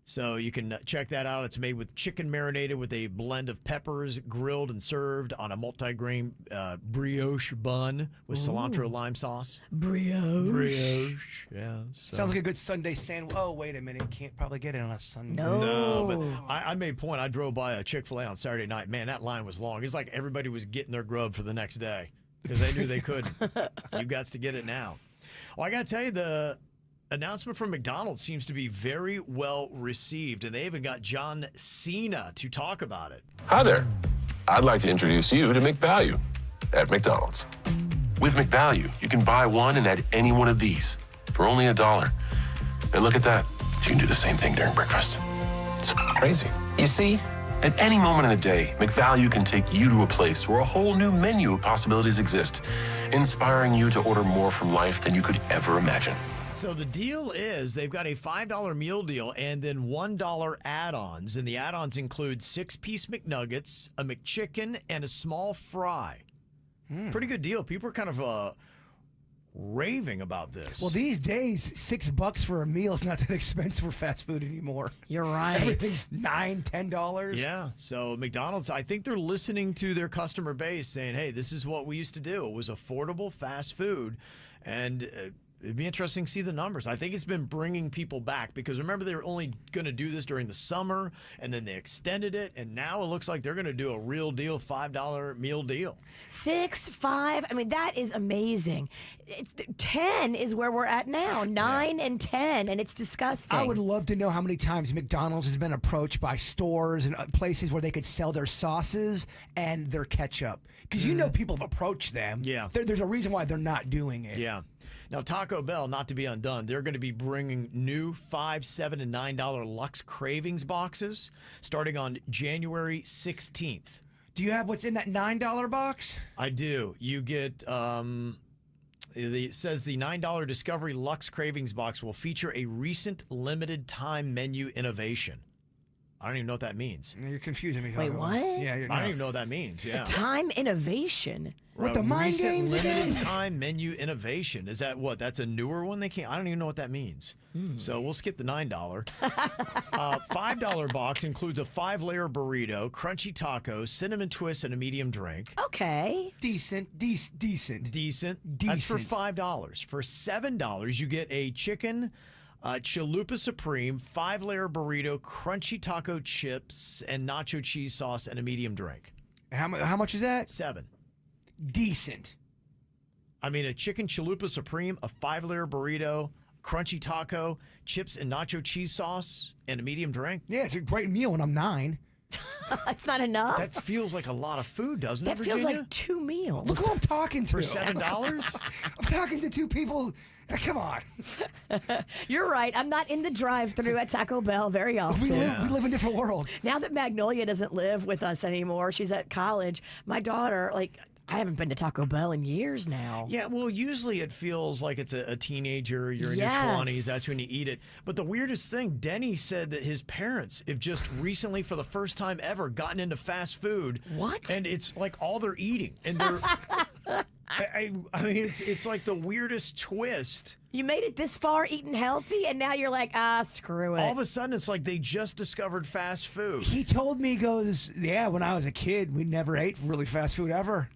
Speaker 6: So you can check that out. It's made with chicken marinated with a blend of peppers, grilled and served on a multi-grain brioche bun with cilantro lime sauce. Brioche. Yeah. So.
Speaker 11: Sounds like a good Sunday sandwich. Oh, wait a minute. Can't probably get it on a Sunday.
Speaker 6: No, but I made a point. I drove by a Chick-fil-A on Saturday night. Man, that line was long. It's like everybody was getting their grub for the next day because they knew they couldn't. You got to get it now. Well, I got to tell you, the announcement from McDonald's seems to be very well received, and they even got John Cena to talk about it.
Speaker 3: Hi there. I'd like to introduce you to McValue at McDonald's. With McValue, you can buy one and add any one of these for only $1. And look at that. You can do the same thing during breakfast. It's crazy. You see, at any moment in the day, McValue can take you to a place where a whole new menu of possibilities exist, inspiring you to order more from life than you could ever imagine.
Speaker 6: So the deal is they've got a $5 meal deal and then $1 add-ons. And the add-ons include 6-piece McNuggets, a McChicken, and a small fry. Pretty good deal. People are kind of raving about this.
Speaker 11: Well, these days, $6 for a meal is not that expensive for fast food anymore.
Speaker 7: You're right.
Speaker 11: Everything's $9, $10.
Speaker 6: Yeah. So McDonald's, I think they're listening to their customer base saying, hey, this is what we used to do. It was affordable fast food. And It'd be interesting to see the numbers. I think it's been bringing people back because remember they were only going to do this during the summer and then they extended it and now it looks like they're going to do a real deal $5 meal deal.
Speaker 7: 6, 5. I mean, that is amazing. 10 is where we're at now. 9 and 10, and it's disgusting.
Speaker 11: I would love to know how many times McDonald's has been approached by stores and places where they could sell their sauces and their ketchup. Because you know people have approached them.
Speaker 6: Yeah.
Speaker 11: There's a reason why they're not doing it.
Speaker 6: Yeah. Now, Taco Bell, not to be undone, they're going to be bringing new $5, $7, and $9 Lux Cravings boxes starting on January 16th.
Speaker 11: Do you have what's in that $9 box?
Speaker 6: I do. You get, it says the $9 Discovery Lux Cravings box will feature a recent limited time menu innovation. I don't even know what that means.
Speaker 11: You're confusing me.
Speaker 7: Wait, what?
Speaker 11: Yeah,
Speaker 6: I don't even know what that means. Yeah.
Speaker 7: Time innovation.
Speaker 11: What, the mind
Speaker 6: recent
Speaker 11: games
Speaker 6: limited
Speaker 11: again?
Speaker 6: time menu innovation. Is that what? That's a newer one? I don't even know what that means. So we'll skip the $9. $5 box includes a 5-layer burrito, crunchy tacos, cinnamon twist, and a medium drink.
Speaker 7: Okay.
Speaker 11: Decent.
Speaker 6: That's for $5. For $7, you get a chicken chalupa supreme, 5-layer burrito, crunchy taco chips, and nacho cheese sauce, and a medium drink.
Speaker 11: How much is that?
Speaker 6: $7.
Speaker 11: Decent.
Speaker 6: I mean, a chicken chalupa supreme, a 5-layer burrito, crunchy taco, chips, and nacho cheese sauce, and a medium drink.
Speaker 11: Yeah, it's a great meal when I'm 9.
Speaker 7: It's not enough.
Speaker 6: That feels like a lot of food, doesn't it,
Speaker 7: That feels
Speaker 6: Virginia?
Speaker 7: like 2 meals.
Speaker 11: Look who I'm talking to.
Speaker 6: For $7?
Speaker 11: I'm talking to 2 people. Come on.
Speaker 7: You're right. I'm not in the drive-thru at Taco Bell very often.
Speaker 11: We live in different worlds.
Speaker 7: Now that Magnolia doesn't live with us anymore, she's at college. My daughter, I haven't been to Taco Bell in years now.
Speaker 6: Yeah, well, usually it feels like it's a teenager, you're in your 20s, that's when you eat it. But the weirdest thing, Denny said that his parents have just recently, for the first time ever, gotten into fast food.
Speaker 7: What?
Speaker 6: And it's like all they're eating. And they're... I mean, it's like the weirdest twist.
Speaker 7: You made it this far eating healthy, and now you're like, screw it.
Speaker 6: All of a sudden, it's like they just discovered fast food.
Speaker 11: He told me, he goes, yeah, when I was a kid, we never ate really fast food ever.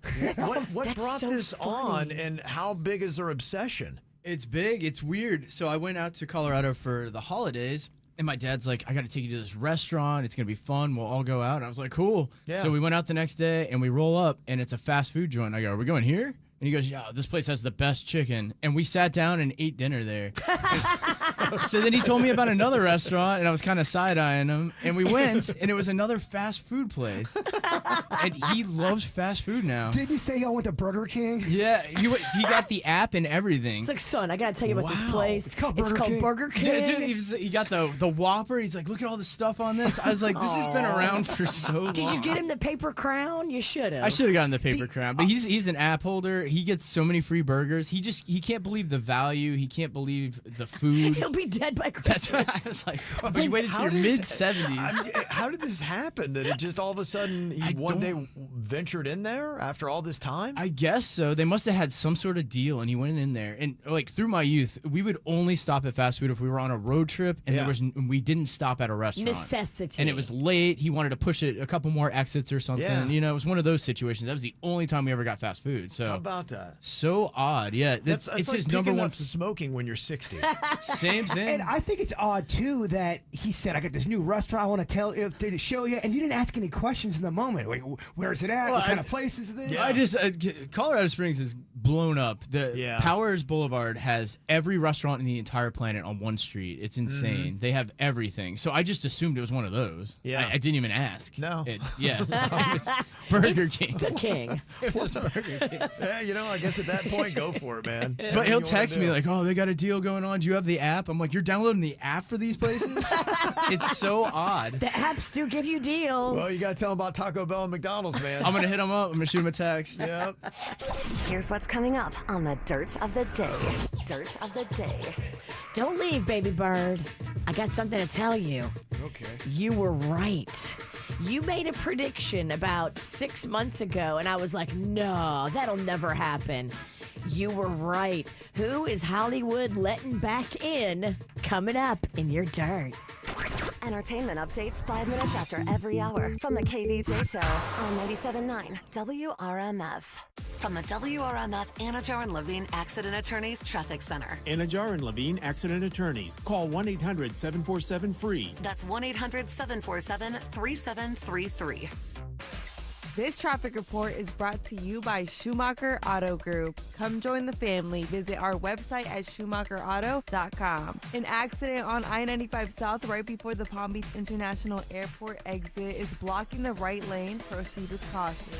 Speaker 6: What brought this on, and how big is their obsession?
Speaker 24: It's big. It's weird. So I went out to Colorado for the holidays, and my dad's like, I got to take you to this restaurant. It's going to be fun. We'll all go out. And I was like, cool.
Speaker 6: Yeah.
Speaker 24: So we went out the next day, and we roll up, and it's a fast food joint. I go, are we going here? And he goes, yeah, this place has the best chicken. And we sat down and ate dinner there. So then he told me about another restaurant, and I was kind of side-eyeing him. And we went, and it was another fast food place. And he loves fast food now.
Speaker 11: Didn't you say y'all went to Burger King?
Speaker 24: Yeah, he got the app and everything.
Speaker 7: It's like, son, I got to tell you about this place.
Speaker 11: It's called Burger King.
Speaker 24: Dude, he got the Whopper. He's like, look at all the stuff on this. I was like, this has been around for so long.
Speaker 7: Did you get him the paper crown? You should have.
Speaker 24: I should have gotten the paper crown. But he's an app holder. He gets so many free burgers. He can't believe the value. He can't believe the food.
Speaker 7: He'll be dead by Christmas.
Speaker 24: That's what I was like, oh, but you waited to your mid-70s.
Speaker 6: How did this happen? That it just all of a sudden he one day ventured in there after all this time?
Speaker 24: I guess so. They must have had some sort of deal, and he went in there. And like through my youth, we would only stop at fast food if we were on a road trip, and we didn't stop at a restaurant.
Speaker 7: Necessity.
Speaker 24: And it was late. He wanted to push it a couple more exits or something.
Speaker 6: Yeah.
Speaker 24: You know, it was one of those situations. That was the only time we ever got fast food. So
Speaker 6: How about that?
Speaker 24: So odd. Yeah,
Speaker 6: It's
Speaker 24: it's
Speaker 6: like
Speaker 24: his number one.
Speaker 6: smoking when you're 60.
Speaker 24: Same thing.
Speaker 11: And I think it's odd, too, that he said, I got this new restaurant I want to show you, and you didn't ask any questions in the moment. Like, where's it at? What kind of place is this?
Speaker 24: I just Colorado Springs is blown up. The Powers Boulevard has every restaurant in the entire planet on one street. It's insane. They have everything. So I just assumed it was one of those.
Speaker 6: Yeah.
Speaker 24: I didn't even ask.
Speaker 6: No.
Speaker 24: Burger King.
Speaker 7: The king.
Speaker 24: It was Burger King.
Speaker 6: Yeah, you know, I guess at that point, go for it, man.
Speaker 24: But he'll text me like, oh, they got a deal going on. Do you have the app? I'm like, you're downloading the app for these places? It's so odd.
Speaker 7: The apps do give you deals.
Speaker 6: Well, you got to tell them about Taco Bell and McDonald's, man.
Speaker 24: I'm going to hit them up. I'm going to shoot them a text.
Speaker 6: Yep.
Speaker 4: Here's what's coming up on the Dirt of the Day. Dirt of the Day.
Speaker 7: Don't leave, baby bird. I got something to tell you.
Speaker 11: Okay.
Speaker 7: You were right. You made a prediction about 6 months ago, and I was like, no, that'll never happen. You were right. Who is Hollywood letting back in? Coming up in your dirt.
Speaker 4: Entertainment updates 5 minutes after every hour from the KVJ Show on 97.9 WRMF. From the WRMF Anajar and Levine Accident Attorneys Traffic Center.
Speaker 5: Anajar and Levine Accident Attorneys. Call 1-800-747-FREE.
Speaker 4: That's 1-800-747-3733.
Speaker 8: This traffic report is brought to you by Schumacher Auto Group. Come join the family. Visit our website at schumacherauto.com. An accident on I-95 South right before the Palm Beach International Airport exit is blocking the right lane. Proceed with caution.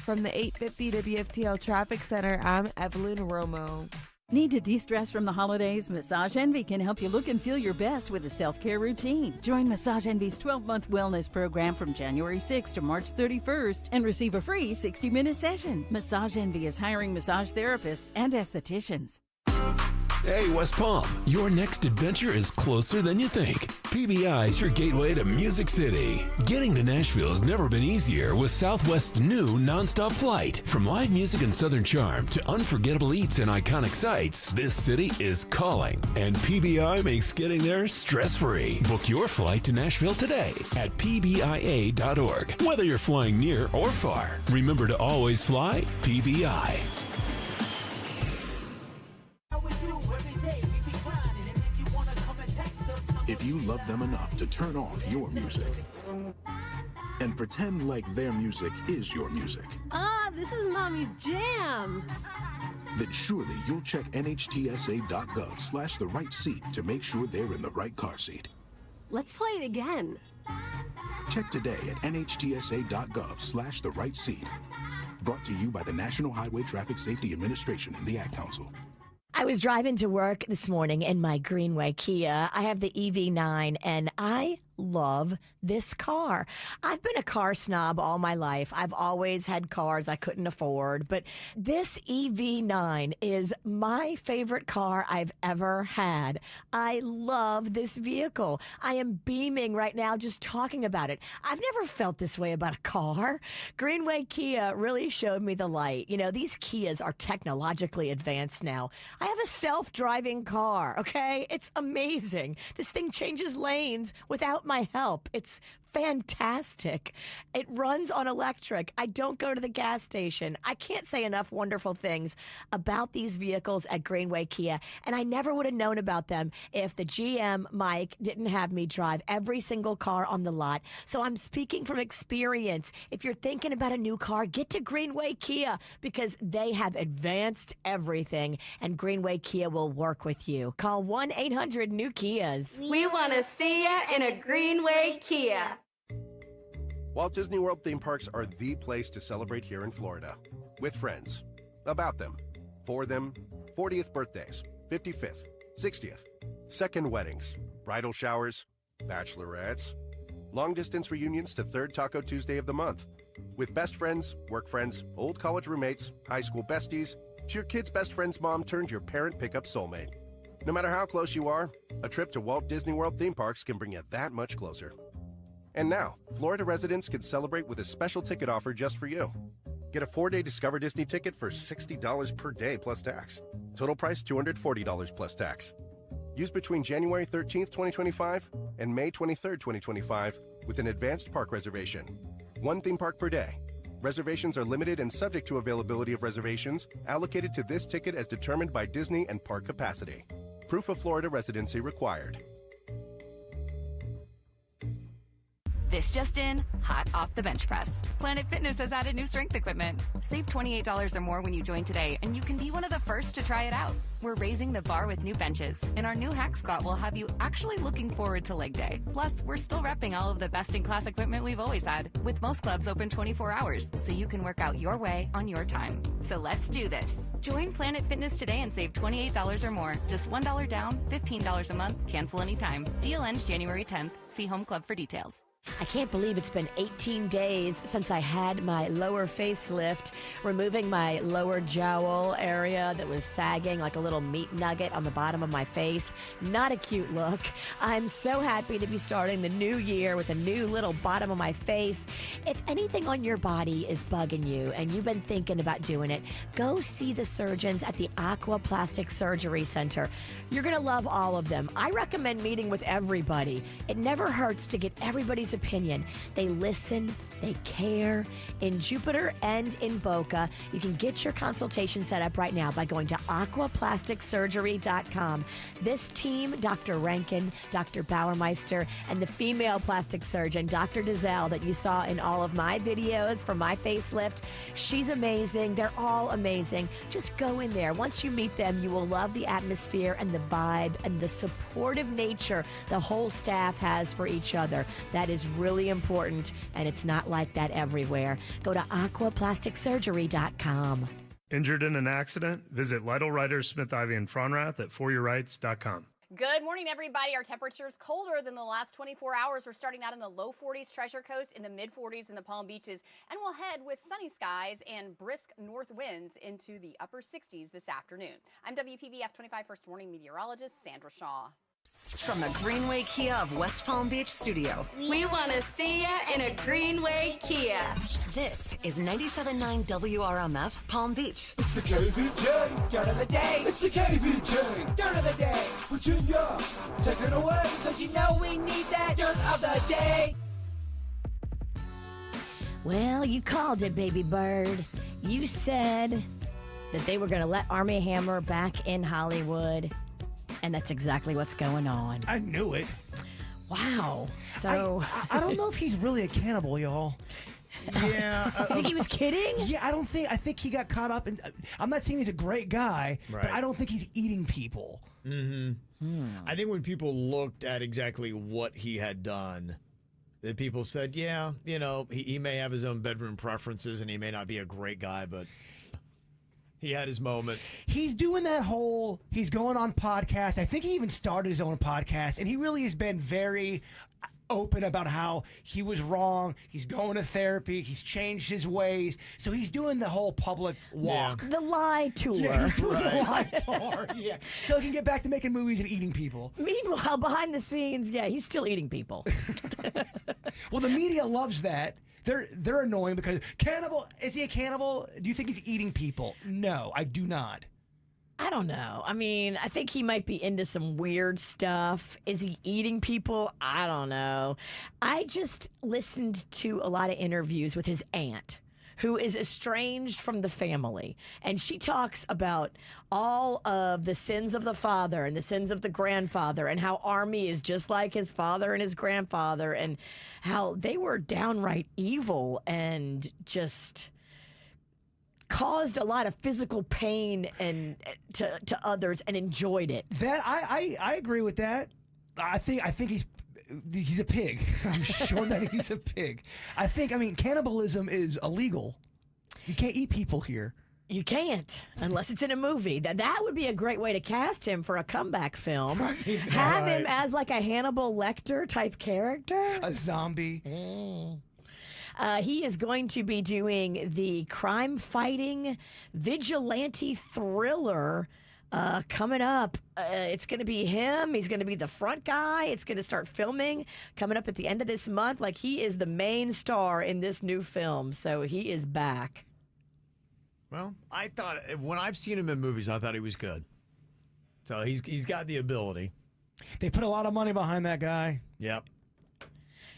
Speaker 8: From the 850 WFTL Traffic Center, I'm Evelyn Romo.
Speaker 9: Need to de-stress from the holidays? Massage Envy can help you look and feel your best with a self-care routine. Join Massage Envy's 12-month wellness program from January 6th to March 31st and receive a free 60-minute session. Massage Envy is hiring massage therapists and estheticians.
Speaker 22: Hey, West Palm, your next adventure is closer than you think. PBI is your gateway to Music City. Getting to Nashville has never been easier with Southwest's new nonstop flight. From live music and Southern charm to unforgettable eats and iconic sights, this city is calling, and PBI makes getting there stress-free. Book your flight to Nashville today at pbia.org. Whether you're flying near or far, remember to always fly PBI.
Speaker 18: If you love them enough to turn off your music and pretend like their music is your music,
Speaker 1: This is Mommy's jam.
Speaker 18: then surely you'll check nhtsa.gov/the right seat to make sure they're in the right car seat.
Speaker 1: Let's play it again.
Speaker 18: Check today at nhtsa.gov/the right seat. Brought to you by the National Highway Traffic Safety Administration and the Ad Council.
Speaker 7: I was driving to work this morning in my Greenway Kia. I have the EV9, and I love this car. I've been a car snob all my life. I've always had cars I couldn't afford, but this EV9 is my favorite car I've ever had. I love this vehicle. I am beaming right now just talking about it. I've never felt this way about a car. Greenway Kia really showed me the light. You know, these Kias are technologically advanced now. I have a self-driving car, okay? It's amazing. This thing changes lanes without my help. It's fantastic. It runs on electric. I don't go to the gas station. I can't say enough wonderful things about these vehicles at Greenway Kia, and I never would have known about them if the GM, Mike, didn't have me drive every single car on the lot. So I'm speaking from experience. If you're thinking about a new car, get to Greenway Kia because they have advanced everything, and Greenway Kia will work with you. Call 1-800-NEW-KIAs.
Speaker 1: We want to see ya in a Greenway Kia.
Speaker 15: Walt Disney World theme parks are the place to celebrate here in Florida. With friends. About them. For them. 40th birthdays. 55th. 60th. Second weddings. Bridal showers. Bachelorettes. Long distance reunions to third Taco Tuesday of the month. With best friends, work friends, old college roommates, high school besties, to your kid's best friend's mom turned your parent pickup soulmate. No matter how close you are, a trip to Walt Disney World theme parks can bring you that much closer. And now, Florida residents can celebrate with a special ticket offer just for you. Get a 4-day Discover Disney ticket for $60 per day plus tax. Total price $240 plus tax. Used between January 13th, 2025 and May 23rd, 2025 with an advanced park reservation. One theme park per day. Reservations are limited and subject to availability of reservations allocated to this ticket as determined by Disney and park capacity. Proof of Florida residency required.
Speaker 16: This just in, hot off the bench press. Planet Fitness has added new strength equipment. Save $28 or more when you join today, and you can be one of the first to try it out. We're raising the bar with new benches, and our new hack squat will have you actually looking forward to leg day. Plus, we're still repping all of the best-in-class equipment we've always had, with most clubs open 24 hours, so you can work out your way on your time. So let's do this. Join Planet Fitness today and save $28 or more. Just $1 down, $15 a month, cancel anytime. Deal ends January 10th. See Home Club for details.
Speaker 7: I can't believe it's been 18 days since I had my lower facelift, removing my lower jowl area that was sagging like a little meat nugget on the bottom of my face. Not a cute look. I'm so happy to be starting the new year with a new little bottom of my face. If anything on your body is bugging you and you've been thinking about doing it, go see the surgeons at the Aqua Plastic Surgery Center. You're going to love all of them. I recommend meeting with everybody. It never hurts to get everybody's expert's opinion. They listen, they care. In Jupiter and in Boca, you can get your consultation set up right now by going to aquaplasticsurgery.com. This team, Dr. Rankin, Dr. Bauermeister, and the female plastic surgeon, Dr. Dizelle, that you saw in all of my videos for my facelift, she's amazing. They're all amazing. Just go in there. Once you meet them, you will love the atmosphere and the vibe and the supportive nature the whole staff has for each other. That is really important, and it's not like that everywhere. Go to aquaplasticsurgery.com.
Speaker 12: Injured in an accident? Visit Lytle Writers, Smith, Ivy, and Fronrath at foryourrights.com.
Speaker 13: Good morning, everybody. Our temperatures colder than the last 24 hours. We're starting out in the low 40s Treasure Coast, in the mid 40s in the Palm Beaches, and we'll head with sunny skies and brisk north winds into the upper 60s this afternoon. I'm WPBF 25 First Warning meteorologist Sandra Shaw.
Speaker 4: From the Greenway Kia of West Palm Beach studio.
Speaker 1: We want to see ya in a Greenway Kia.
Speaker 4: This is 97.9 WRMF Palm Beach.
Speaker 19: It's the KVJ dirt of the day. It's the KVJ dirt of the day. Virginia, take it away, because you know we need that dirt of the day.
Speaker 7: Well, you called it, baby bird. You said that they were going to let Armie Hammer back in Hollywood. And that's exactly what's going on.
Speaker 11: I knew it.
Speaker 7: Wow. So
Speaker 11: I don't know if he's really a cannibal, y'all.
Speaker 6: Yeah.
Speaker 7: You think he was kidding?
Speaker 11: Yeah, I think he got caught up in. I'm not saying he's a great guy,
Speaker 6: Right.
Speaker 11: but I don't think he's eating people.
Speaker 6: I think when people looked at exactly what he had done, that people said, yeah, you know, he may have his own bedroom preferences and he may not be a great guy, but he had his moment.
Speaker 11: He's doing that whole, he's going on podcasts. I think he even started his own podcast, and he really has been very open about how he was wrong. He's going to therapy. He's changed his ways. So he's doing the whole public walk.
Speaker 7: The lie tour.
Speaker 11: Yeah, he's doing the lie tour. Yeah. So he can get back to making movies and eating people.
Speaker 7: Meanwhile, behind the scenes, yeah, he's still eating people.
Speaker 11: Well, the media loves that. They're annoying because cannibal, is he a cannibal? Do you think he's eating people? No, I do not.
Speaker 7: I don't know. I mean, I think he might be into some weird stuff. Is he eating people? I don't know. I just listened to a lot of interviews with his aunt, who is estranged from the family. And she talks about all of the sins of the father and the sins of the grandfather, and how Armie is just like his father and his grandfather, and how they were downright evil and just caused a lot of physical pain and to others, and enjoyed it.
Speaker 11: That I agree with that. I think he's a pig. I'm sure that he's a pig. I mean, cannibalism is illegal. You can't eat people here.
Speaker 7: You can't, unless it's in a movie. That would be a great way to cast him for a comeback film. Have him as like a Hannibal Lecter type character.
Speaker 11: A zombie.
Speaker 7: He is going to be doing the crime-fighting vigilante thriller coming up. It's going to be him. He's going to be the front guy. It's going to start filming coming up at the end of this month. Like, he is the main star in this new film, so he is back.
Speaker 6: Well, I thought when I've seen him in movies, I thought he was good. So he's got the ability.
Speaker 11: They put a lot of money behind that guy.
Speaker 6: Yep.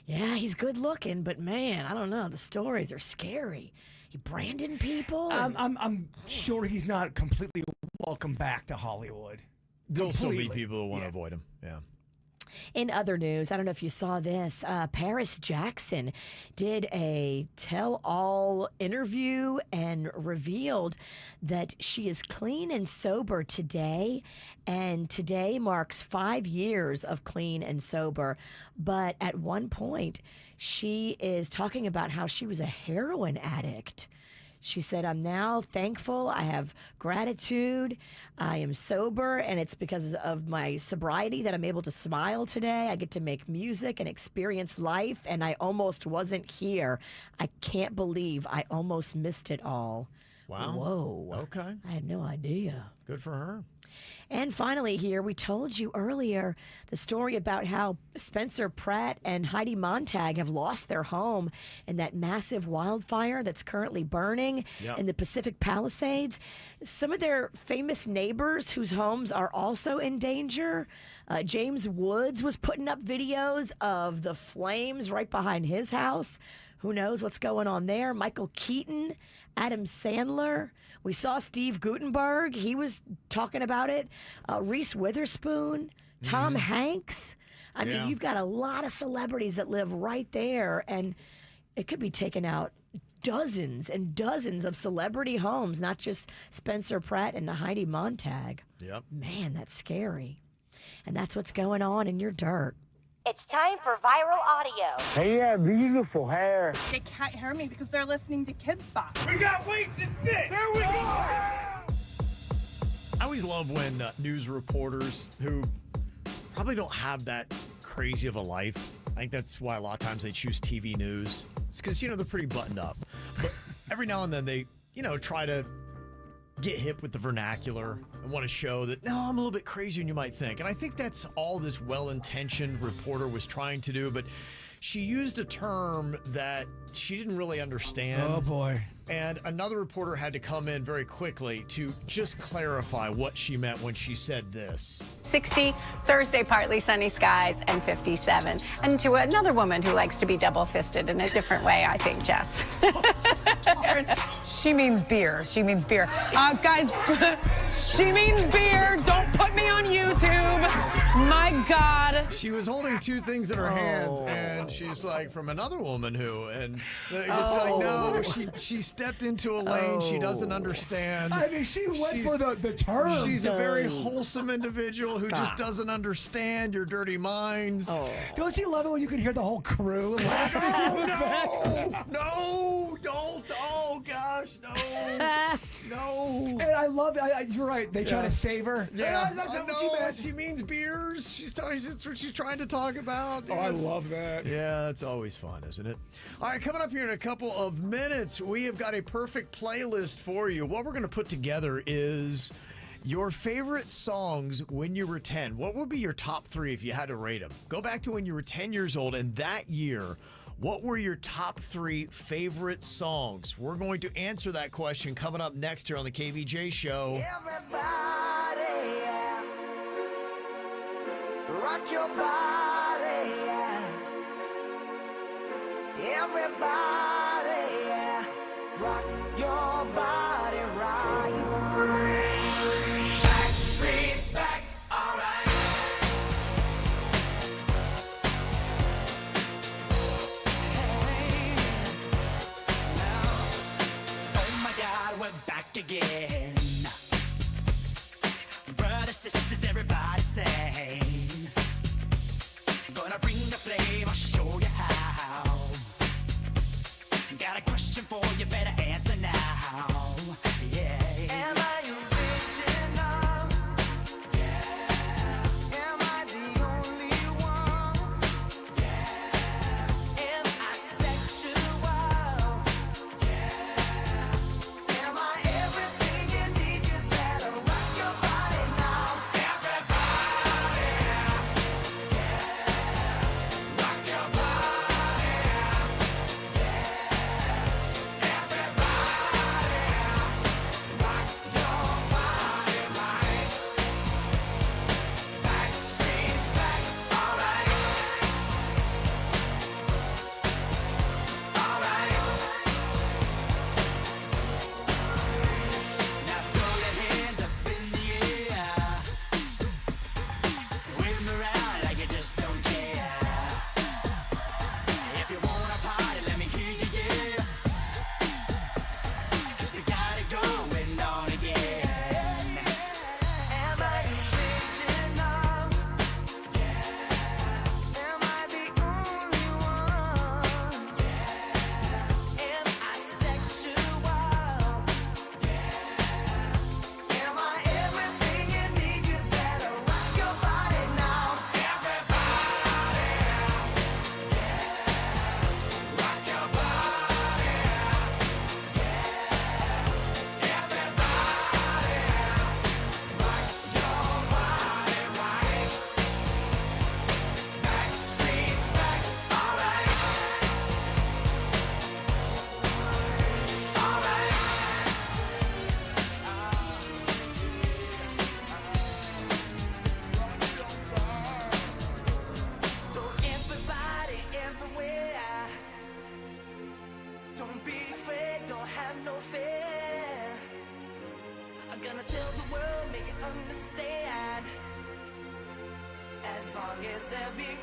Speaker 7: Yeah, he's good looking, but man, I don't know. The stories are scary. He branding people.
Speaker 11: I'm sure he's not completely welcome back to Hollywood.
Speaker 6: There'll still be people who want to avoid him. Yeah.
Speaker 7: In other news, I don't know if you saw this, Paris Jackson did a tell-all interview and revealed that she is clean and sober today, and today marks 5 years of clean and sober. But at one point, she is talking about how she was a heroin addict. She said, I'm now thankful. I have gratitude. I am sober, and it's because of my sobriety that I'm able to smile today. I get to make music and experience life, and I almost wasn't here. I can't believe I almost missed it all.
Speaker 6: Wow.
Speaker 7: Whoa.
Speaker 6: Okay.
Speaker 7: I had no idea.
Speaker 6: Good for her.
Speaker 7: And finally here, we told you earlier the story about how Spencer Pratt and Heidi Montag have lost their home in that massive wildfire that's currently burning in the Pacific Palisades. Some of their famous neighbors whose homes are also in danger. James Woods was putting up videos of the flames right behind his house. Who knows what's going on there? Michael Keaton, Adam Sandler. We saw Steve Guttenberg. He was talking about it. Reese Witherspoon, Tom Hanks. I mean, you've got a lot of celebrities that live right there, and it could be taking out dozens and dozens of celebrity homes, not just Spencer Pratt and Heidi Montag.
Speaker 6: Yep.
Speaker 7: Man, that's scary. And that's what's going on in your dirt.
Speaker 14: It's time for viral audio.
Speaker 17: Hey, yeah, beautiful hair.
Speaker 20: They can't hear me because they're listening to Kids Box.
Speaker 17: We got weights and fit. There we go.
Speaker 6: I always love when news reporters who probably don't have that crazy of a life. I think that's why a lot of times they choose TV news. It's because, they're pretty buttoned up. But every now and then they, try to get hip with the vernacular and want to show that, no, I'm a little bit crazier than you might think. And I think that's all this well-intentioned reporter was trying to do. But she used a term that she didn't really understand.
Speaker 11: Oh, boy.
Speaker 6: And another reporter had to come in very quickly to just clarify what she meant when she said this.
Speaker 21: 60, Thursday partly sunny skies, and 57. And to another woman who likes to be double-fisted in a different way, I think, Jess.
Speaker 25: She means beer. She means beer. Guys, she means beer. Don't put me on YouTube. My God.
Speaker 6: She was holding two things in her hands, and she's like, from another woman who, and it's like, no, she stepped into a lane she doesn't understand.
Speaker 11: I mean, she went for the term.
Speaker 6: She's a very wholesome individual who just doesn't understand your dirty minds.
Speaker 11: Don't you love it when you can hear the whole crew laughing?
Speaker 6: No, don't. Oh, gosh, no. No.
Speaker 11: And I love it. You're right. They try to save her.
Speaker 6: Yeah.
Speaker 11: That's not what she meant.
Speaker 6: She means beers. That's what she's trying to talk about.
Speaker 11: Oh, I love that.
Speaker 6: Yeah, that's always fun, isn't it? All right, coming up here in a couple of minutes, we have got a perfect playlist for you. What we're going to put together is your favorite songs when you were 10. What would be your top 3 if you had to rate them? Go back to when you were 10 years old, and that year, what were your top 3 favorite songs? We're going to answer that question coming up next here on the KVJ Show.
Speaker 19: Everybody, yeah. Rock your body, yeah. Everybody, yeah. Rock your body right. Back streets back, all right. Hey, now, oh my God, we're back again. Brothers, sisters, everybody sing. Gonna bring the flame, I'll show you how. Got a question for you, better answer now. Yeah. Am I original? Yeah. Am I the only one? Yeah. Am I sexual? Yeah. Am I everything you need? You better rock your body now. Everybody. Yeah. Rock your body. Yeah. Everybody.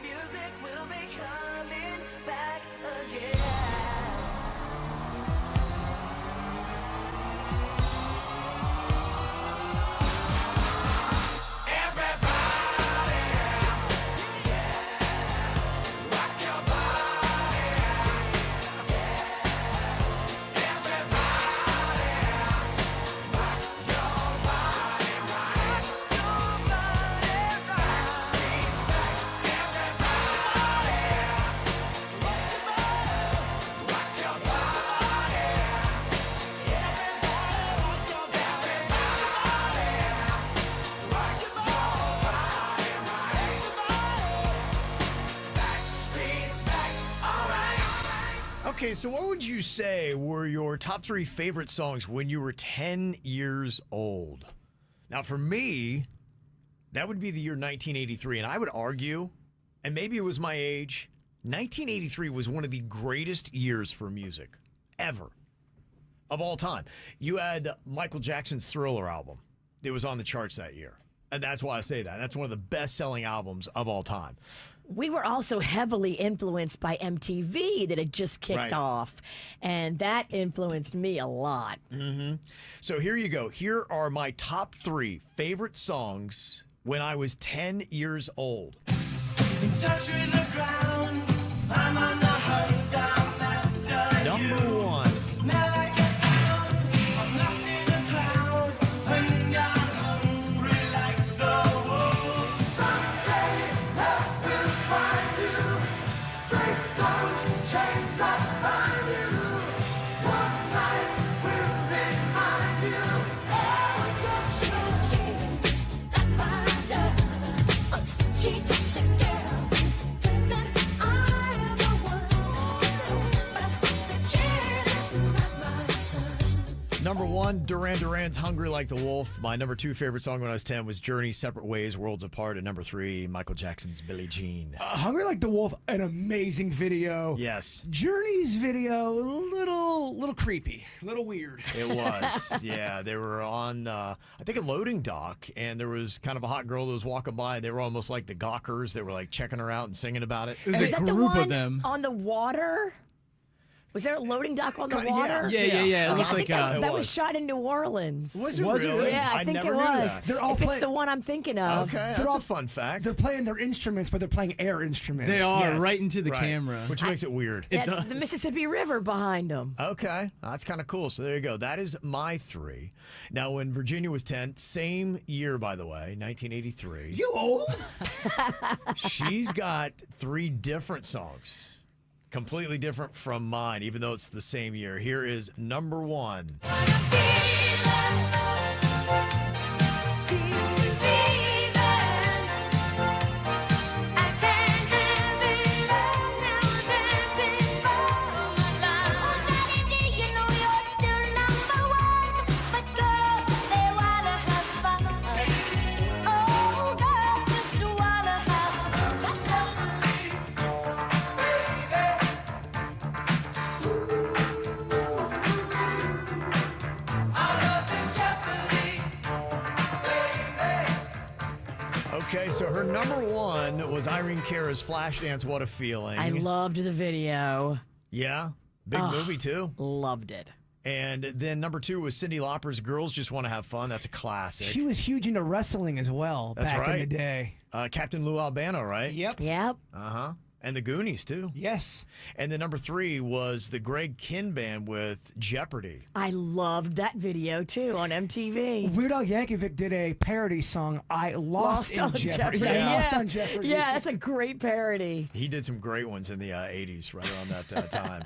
Speaker 19: music will be coming back again.
Speaker 6: Okay, so what would you say were your top 3 favorite songs when you were 10 years old? Now, for me, that would be the year 1983, and I would argue, and maybe it was my age, 1983 was one of the greatest years for music ever, of all time. You had Michael Jackson's Thriller album. It was on the charts that year, and that's why I say that. That's one of the best-selling albums of all time.
Speaker 7: We were also heavily influenced by MTV that had just kicked off, and that influenced me a lot.
Speaker 6: Mm-hmm. So here you go. Here are my top 3 favorite songs when I was 10 years old.
Speaker 19: In touch with the ground, I'm on the hunt down after
Speaker 6: Number 1.
Speaker 19: Smell like a sound, I'm lost in a cloud, and I'm hungry like the wolves. Someday love will find you, break those chains that bind you. One night will remind you, oh, touch your chains, not my love. She just a girl, that I am the one, but the chain is not my son.
Speaker 6: Number 1, Duran Duran's Hungry Like the Wolf. My number 2 favorite song when I was 10 was Journey's Separate Ways, Worlds Apart. And number 3, Michael Jackson's Billie Jean.
Speaker 11: Hungry Like the Wolf, an amazing video.
Speaker 6: Yes.
Speaker 11: Journey's video, a little creepy, a little weird.
Speaker 6: It was. Yeah, they were on, I think, a loading dock, and there was kind of a hot girl that was walking by. They were almost like the gawkers. They were like checking her out and singing about it.
Speaker 7: Was that the one on the water? Was there a loading dock on the water?
Speaker 2: Yeah. It looked like
Speaker 7: that was shot in New Orleans.
Speaker 6: Was it really?
Speaker 7: Yeah, I think
Speaker 6: never
Speaker 7: it
Speaker 6: knew
Speaker 7: was.
Speaker 6: that.
Speaker 11: They're all
Speaker 7: If it's the one I'm thinking of.
Speaker 6: Okay, that's a fun fact.
Speaker 11: They're playing their instruments, but they're playing air instruments.
Speaker 2: They are
Speaker 6: Yes.
Speaker 2: right into the
Speaker 6: Right.
Speaker 2: camera.
Speaker 6: Which makes it weird.
Speaker 2: It
Speaker 7: That's
Speaker 2: does.
Speaker 7: the Mississippi River behind them.
Speaker 6: Okay, that's kind of cool. So there you go. That is my 3. Now, when Virginia was 10, same year, by the way, 1983.
Speaker 11: You old?
Speaker 6: She's got 3 different songs, completely different from mine, even though it's the same year. Here is number 1. Okay, so her number 1 was Irene Cara's Flashdance, What a Feeling.
Speaker 7: I loved the video.
Speaker 6: Yeah, big movie too.
Speaker 7: Loved it.
Speaker 6: And then number 2 was Cyndi Lauper's Girls Just Want to Have Fun. That's a classic.
Speaker 11: She was huge into wrestling as well
Speaker 6: That's
Speaker 11: back
Speaker 6: right.
Speaker 11: in the day.
Speaker 6: Captain Lou Albano, right?
Speaker 11: Yep.
Speaker 6: Uh-huh. And the Goonies, too.
Speaker 11: Yes.
Speaker 6: And then number 3 was the Greg Kihn Band with Jeopardy.
Speaker 7: I loved that video too on MTV.
Speaker 11: Weird Al Yankovic did a parody song, I Lost in
Speaker 7: on
Speaker 11: Jeopardy.
Speaker 7: Jeopardy.
Speaker 11: Yeah, Lost on Jeopardy.
Speaker 7: Yeah, that's a great parody.
Speaker 6: He did some great ones in the 80s, right around that time.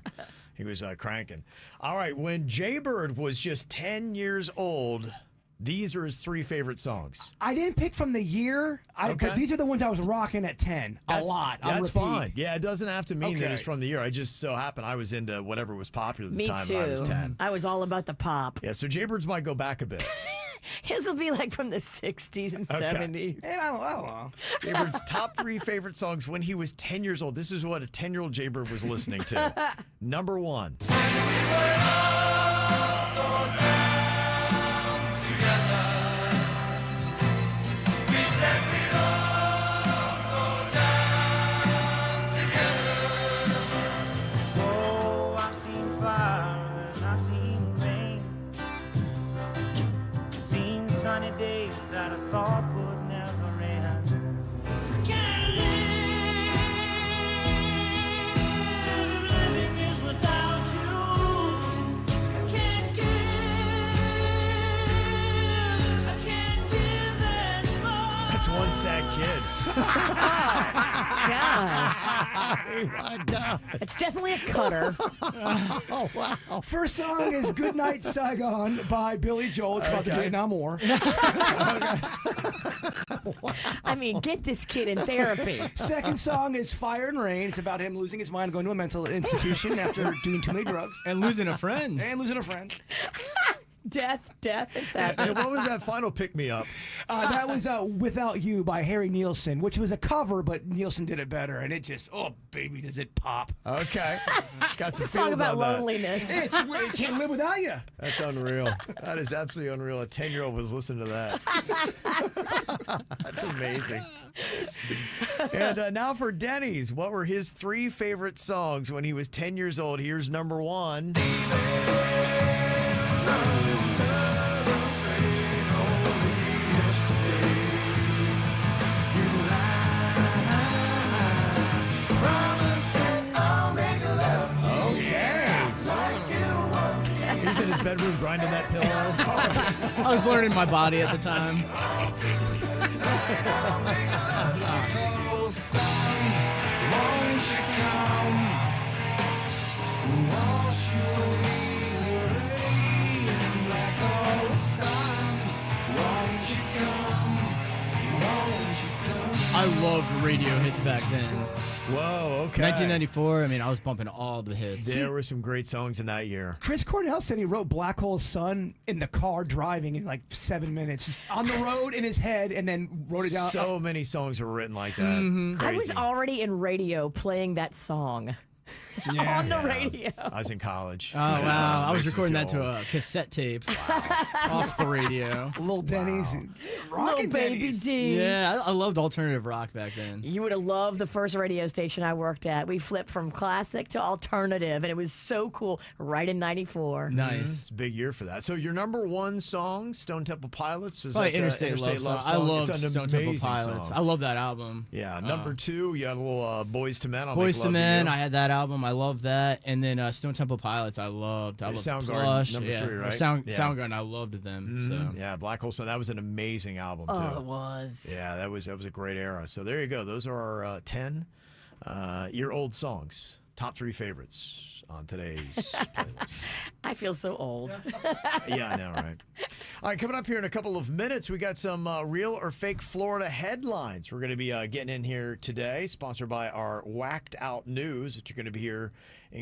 Speaker 6: He was cranking. All right, when Jbird was just 10 years old, these are his 3 favorite songs.
Speaker 11: I didn't pick from the year, but these are the ones I was rocking at 10. A lot. on
Speaker 6: That's
Speaker 11: repeat.
Speaker 6: fine. Yeah, it doesn't have to mean that
Speaker 11: Okay.
Speaker 6: it's from the year. I just so happened I was into whatever was popular at the
Speaker 7: Me
Speaker 6: time
Speaker 7: too.
Speaker 6: when I was 10.
Speaker 7: I was all about the pop.
Speaker 6: Yeah, so Jbird's might go back a bit.
Speaker 7: His will be like from the 60s and
Speaker 6: Okay.
Speaker 7: 70s.
Speaker 11: And I don't know.
Speaker 6: Jbird's top 3 favorite songs when he was 10 years old. This is what a 10-year-old Jbird was listening to. Number 1.
Speaker 19: that I thought would never end. Can't live, living is without you. Can't give, I can't give anymore.
Speaker 6: That's one sad kid.
Speaker 7: Gosh.
Speaker 6: Oh, my God.
Speaker 7: It's definitely a cutter.
Speaker 6: Oh, wow.
Speaker 11: First song is Good Night Saigon by Billy Joel. It's about the Vietnam War.
Speaker 7: I mean, get this kid in therapy.
Speaker 11: Second song is Fire and Rain. It's about him losing his mind, going to a mental institution after doing too many drugs.
Speaker 2: And losing a friend.
Speaker 7: Death, and
Speaker 6: And
Speaker 7: sadness.
Speaker 6: what was that final pick-me-up?
Speaker 11: That was Without You by Harry Nilsson, which was a cover, but Nilsson did it better, and it just, oh, baby, does it pop.
Speaker 6: Okay. Got
Speaker 7: It's
Speaker 6: some
Speaker 7: a song
Speaker 6: feels
Speaker 7: about
Speaker 6: on that.
Speaker 7: loneliness.
Speaker 11: It can't live without you.
Speaker 6: That's unreal. That is absolutely unreal. A 10-year-old was listening to that. That's amazing. And now for Denny's. What were his 3 favorite songs when he was 10 years old? Here's number 1. He's in his bedroom grinding that pillow.
Speaker 2: I was learning my body at the time. I loved radio hits back then.
Speaker 6: Whoa, okay.
Speaker 2: 1994, I mean, I was bumping all the hits.
Speaker 6: There were some great songs in that year.
Speaker 11: Chris Cornell said he wrote Black Hole Sun in the car driving in like 7 minutes. Just on the road in his head and then wrote it down.
Speaker 6: So many songs were written like that.
Speaker 7: I was
Speaker 6: Crazy.
Speaker 7: already in radio playing that song. On the radio.
Speaker 6: I was in college.
Speaker 2: Oh, wow. I was
Speaker 6: Makes me
Speaker 2: recording that
Speaker 6: feel
Speaker 2: to a cassette tape off the radio.
Speaker 11: Little Denny's.
Speaker 7: Little Baby D.
Speaker 2: Yeah, I loved alternative rock back then.
Speaker 7: You would have loved the first radio station I worked at. We flipped from classic to alternative, and it was so cool. Right in 94.
Speaker 2: Nice.
Speaker 6: It's a big year for that. So your number 1 song, Stone Temple Pilots, was
Speaker 2: Probably
Speaker 6: that,
Speaker 2: Interstate Love Song. I love
Speaker 6: It's an
Speaker 2: Stone Temple
Speaker 6: amazing
Speaker 2: Pilots.
Speaker 6: song.
Speaker 2: I love that album.
Speaker 6: Yeah, number 2, you had a little Boys to Men.
Speaker 2: Boys to Men, I had that album. I loved that. And then Stone Temple Pilots, I loved. I loved
Speaker 6: Soundgarden,
Speaker 2: Plush.
Speaker 6: number 3, right?
Speaker 2: Soundgarden, I loved them. So.
Speaker 6: Yeah, Black Hole Sun. That was an amazing album, too.
Speaker 7: Oh, it was.
Speaker 6: Yeah, that was a great era. So there you go. Those are our 10 year-old songs. Top 3 favorites on today's playlist.
Speaker 7: I feel so old.
Speaker 6: Yeah, I know, right? All right, coming up here in a couple of minutes, we got some real or fake Florida headlines we're going to be getting in here today, sponsored by our Whacked Out News that you're going to be hearing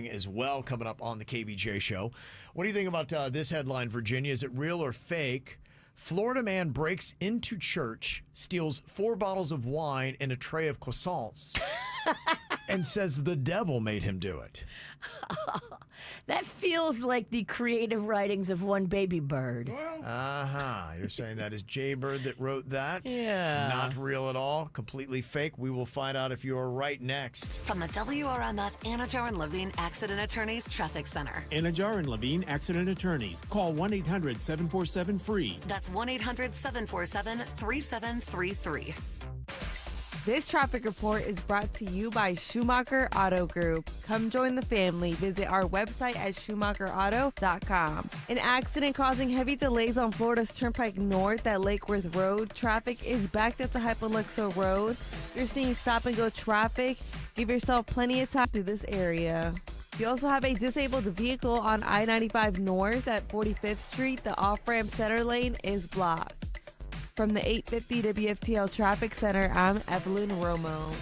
Speaker 6: as well coming up on the KVJ show. What do you think about this headline, Virginia? Is it real or fake? Florida man breaks into church, steals 4 bottles of wine and a tray of croissants, and says the devil made him do it.
Speaker 7: That feels like the creative writings of one baby bird.
Speaker 6: You're saying that is Jbird that wrote that?
Speaker 7: Yeah.
Speaker 6: Not real at all. Completely fake. We will find out if you are right next.
Speaker 4: From the WRMF Anajar and Levine Accident Attorneys Traffic Center.
Speaker 5: Anajar and Levine Accident Attorneys. Call 1-800-747-FREE.
Speaker 4: That's 1-800-747-3733.
Speaker 8: This traffic report is brought to you by Schumacher Auto Group. Come join the family. Visit our website at schumacherauto.com. An accident causing heavy delays on Florida's Turnpike North at Lake Worth Road. Traffic is backed up to Hypoluxo Road. You're seeing stop-and-go traffic. Give yourself plenty of time through this area. You also have a disabled vehicle on I-95 North at 45th Street. The off-ramp center lane is blocked. From the 850 WFTL Traffic Center, I'm Evelyn Romo.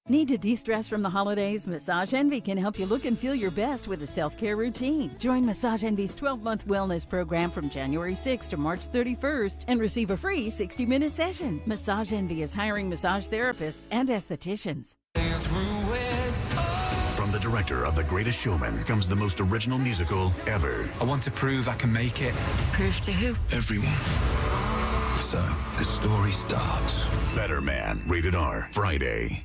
Speaker 9: Need to de-stress from the holidays? Massage Envy can help you look and feel your best with a self-care routine. Join Massage Envy's 12-month wellness program from January 6th to March 31st and receive a free 60-minute session. Massage Envy is hiring massage therapists and estheticians.
Speaker 18: From the director of The Greatest Showman comes the most original musical ever.
Speaker 3: I want to prove I can make it.
Speaker 4: Prove to who?
Speaker 3: Everyone. So, the story starts.
Speaker 18: Better Man, rated R, Friday.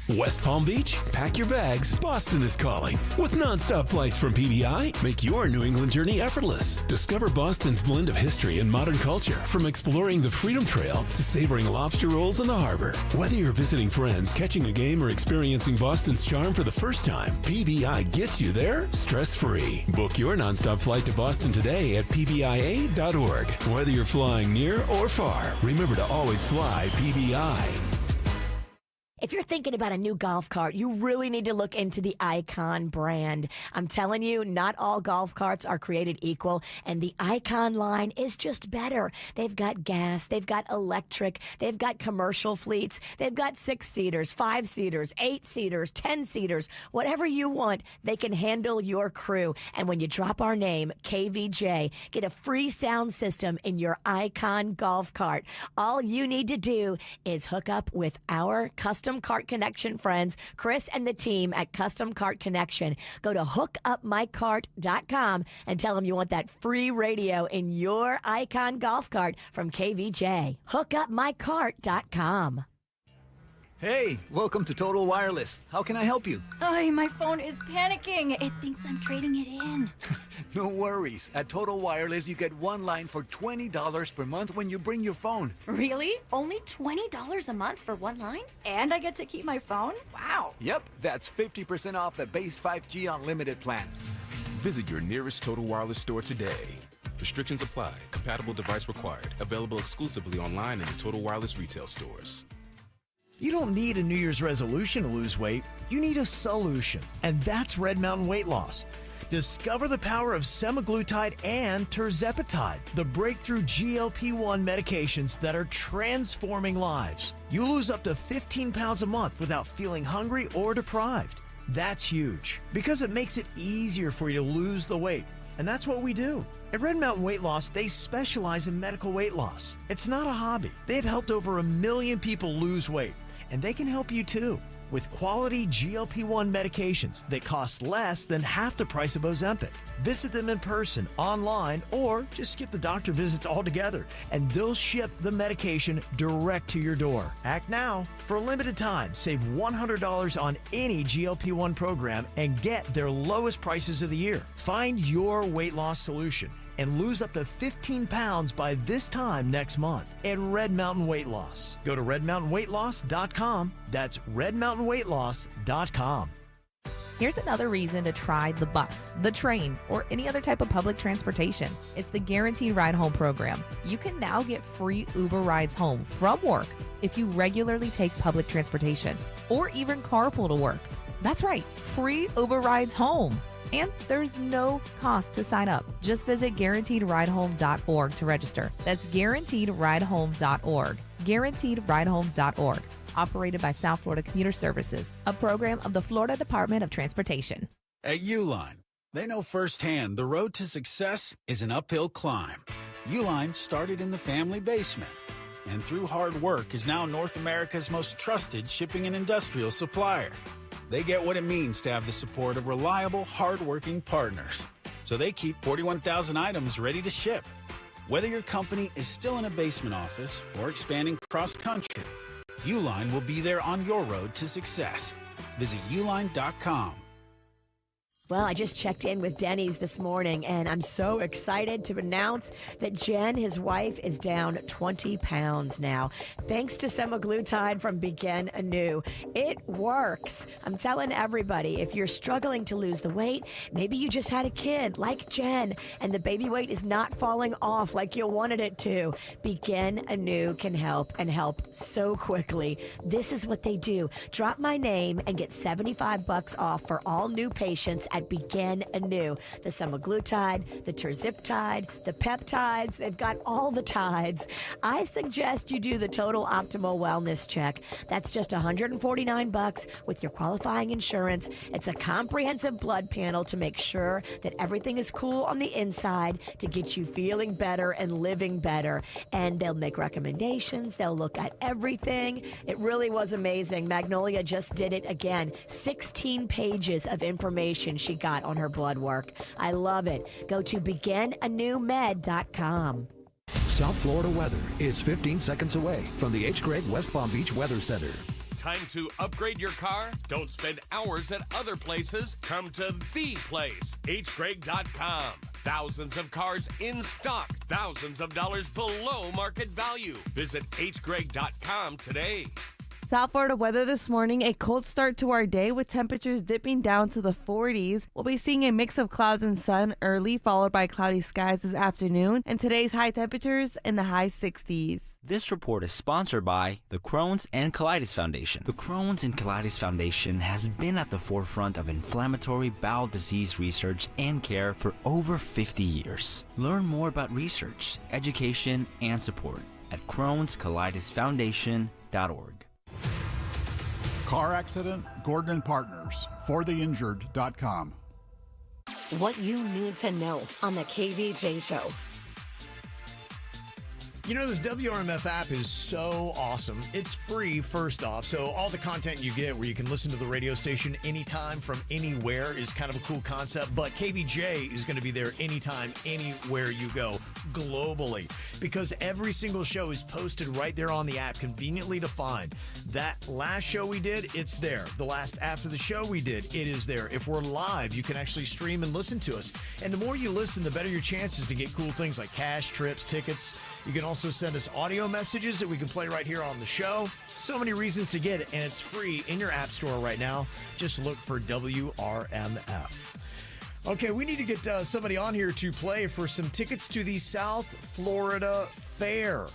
Speaker 10: West Palm Beach, pack your bags. Boston is calling. With nonstop flights from PBI, make your New England journey effortless. Discover Boston's blend of history and modern culture, from exploring the Freedom Trail to savoring lobster rolls in the harbor. Whether you're visiting friends, catching a game, or experiencing Boston's charm for the first time, PBI gets you there stress-free. Book your nonstop flight to Boston today at pbia.org. Whether you're flying near or far, remember to always fly PBI.
Speaker 7: If you're thinking about a new golf cart, you really need to look into the Icon brand. I'm telling you, not all golf carts are created equal, and the Icon line is just better. They've got gas, they've got electric, they've got commercial fleets, they've got 6-seaters, 5-seaters, 8-seaters, 10-seaters, whatever you want, they can handle your crew. And when you drop our name, KVJ, get a free sound system in your Icon golf cart. All you need to do is hook up with our Custom Cart Connection friends, Chris and the team at Custom Cart Connection. Go to hookupmycart.com and tell them you want that free radio in your Icon golf cart from KVJ. Hookupmycart.com.
Speaker 15: Hey, welcome to Total Wireless. How can I help you?
Speaker 22: Ay, my phone is panicking. It thinks I'm trading it in.
Speaker 15: No worries. At Total Wireless, you get one line for $20 per month when you bring your phone.
Speaker 22: Really? Only $20 a month for one line? And I get to keep my phone? Wow.
Speaker 15: Yep, that's 50% off the base 5G unlimited plan.
Speaker 23: Visit your nearest Total Wireless store today. Restrictions apply. Compatible device required. Available exclusively online in the Total Wireless retail stores.
Speaker 6: You don't need a New Year's resolution to lose weight. You need a solution, and that's Red Mountain Weight Loss. Discover the power of semaglutide and tirzepatide, the breakthrough GLP-1 medications that are transforming lives. You lose up to 15 pounds a month without feeling hungry or deprived. That's huge, because it makes it easier for you to lose the weight. And that's what we do. At Red Mountain Weight Loss, they specialize in medical weight loss. It's not a hobby. They've helped over 1 million people lose weight, and they can help you too. With quality GLP-1 medications that cost less than half the price of Ozempic. Visit them in person, online, or just skip the doctor visits altogether, and they'll ship the medication direct to your door. Act now. For a limited time, save $100 on any GLP-1 program and get their lowest prices of the year. Find your weight loss solution and lose up to 15 pounds by this time next month at Red Mountain Weight Loss. Go to redmountainweightloss.com. That's redmountainweightloss.com.
Speaker 24: Here's another reason to try the bus, the train, or any other type of public transportation. It's the Guaranteed Ride Home program. You can now get free Uber rides home from work if you regularly take public transportation or even carpool to work. That's right, free Uber rides home. And there's no cost to sign up. Just visit guaranteedridehome.org to register. That's guaranteedridehome.org. Guaranteedridehome.org. Operated by South Florida Commuter Services, a program of the Florida Department of Transportation.
Speaker 26: At Uline, they know firsthand the road to success is an uphill climb. Uline started in the family basement, and through hard work is now North America's most trusted shipping and industrial supplier. They get what it means to have the support of reliable, hard-working partners. So they keep 41,000 items ready to ship. Whether your company is still in a basement office or expanding cross-country, Uline will be there on your road to success. Visit uline.com.
Speaker 7: Well, I just checked in with Denny's this morning, and I'm so excited to announce that Jen, his wife, is down 20 pounds now, thanks to semaglutide from Begin Anew. It works. I'm telling everybody, if you're struggling to lose the weight, maybe you just had a kid like Jen, and the baby weight is not falling off like you wanted it to. Begin Anew can help, and help so quickly. This is what they do. Drop my name and get $75 off for all new patients at Begin Anew. The semaglutide, the tirzepatide, the peptides, they've got all the tides. I suggest you do the Total Optimal Wellness Check. That's just $149 with your qualifying insurance. It's a comprehensive blood panel to make sure that everything is cool on the inside to get you feeling better and living better. And they'll make recommendations. They'll look at everything. It really was amazing. Magnolia just did it again. 16 pages of information she got on her blood work. I love it. Go to beginanewmed.com.
Speaker 27: South Florida weather is 15 seconds away from the H. Gregg West Palm Beach Weather Center.
Speaker 1: Time to upgrade your car? Don't spend hours at other places. Come to the place, hgreg.com. Thousands of cars in stock, thousands of dollars below market value. Visit hgreg.com today.
Speaker 8: South Florida weather this morning, a cold start to our day with temperatures dipping down to the 40s. We'll be seeing a mix of clouds and sun early, followed by cloudy skies this afternoon, and today's high temperatures in the high 60s.
Speaker 12: This report is sponsored by the Crohn's and Colitis Foundation. The Crohn's and Colitis Foundation has been at the forefront of inflammatory bowel disease research and care for over 50 years. Learn more about research, education, and support at Crohn'sColitisFoundation.org.
Speaker 13: Car accident, Gordon and Partners, fortheinjured.com.
Speaker 4: What you need to know on the KVJ Show.
Speaker 6: You know, this WRMF app is so awesome. It's free, first off, so all the content you get where you can listen to the radio station anytime from anywhere is kind of a cool concept, but KVJ is going to be there anytime, anywhere you go, globally, because every single show is posted right there on the app, conveniently to find. That last show we did, it's there. The last after the show we did, it is there. If we're live, you can actually stream and listen to us, and the more you listen, the better your chances to get cool things like cash, trips, tickets. You can also send us audio messages that we can play right here on the show. So many reasons to get it, and it's free in your app store right now. Just look for WRMF. Okay, we need to get somebody on here to play for some tickets to the South Florida Fair.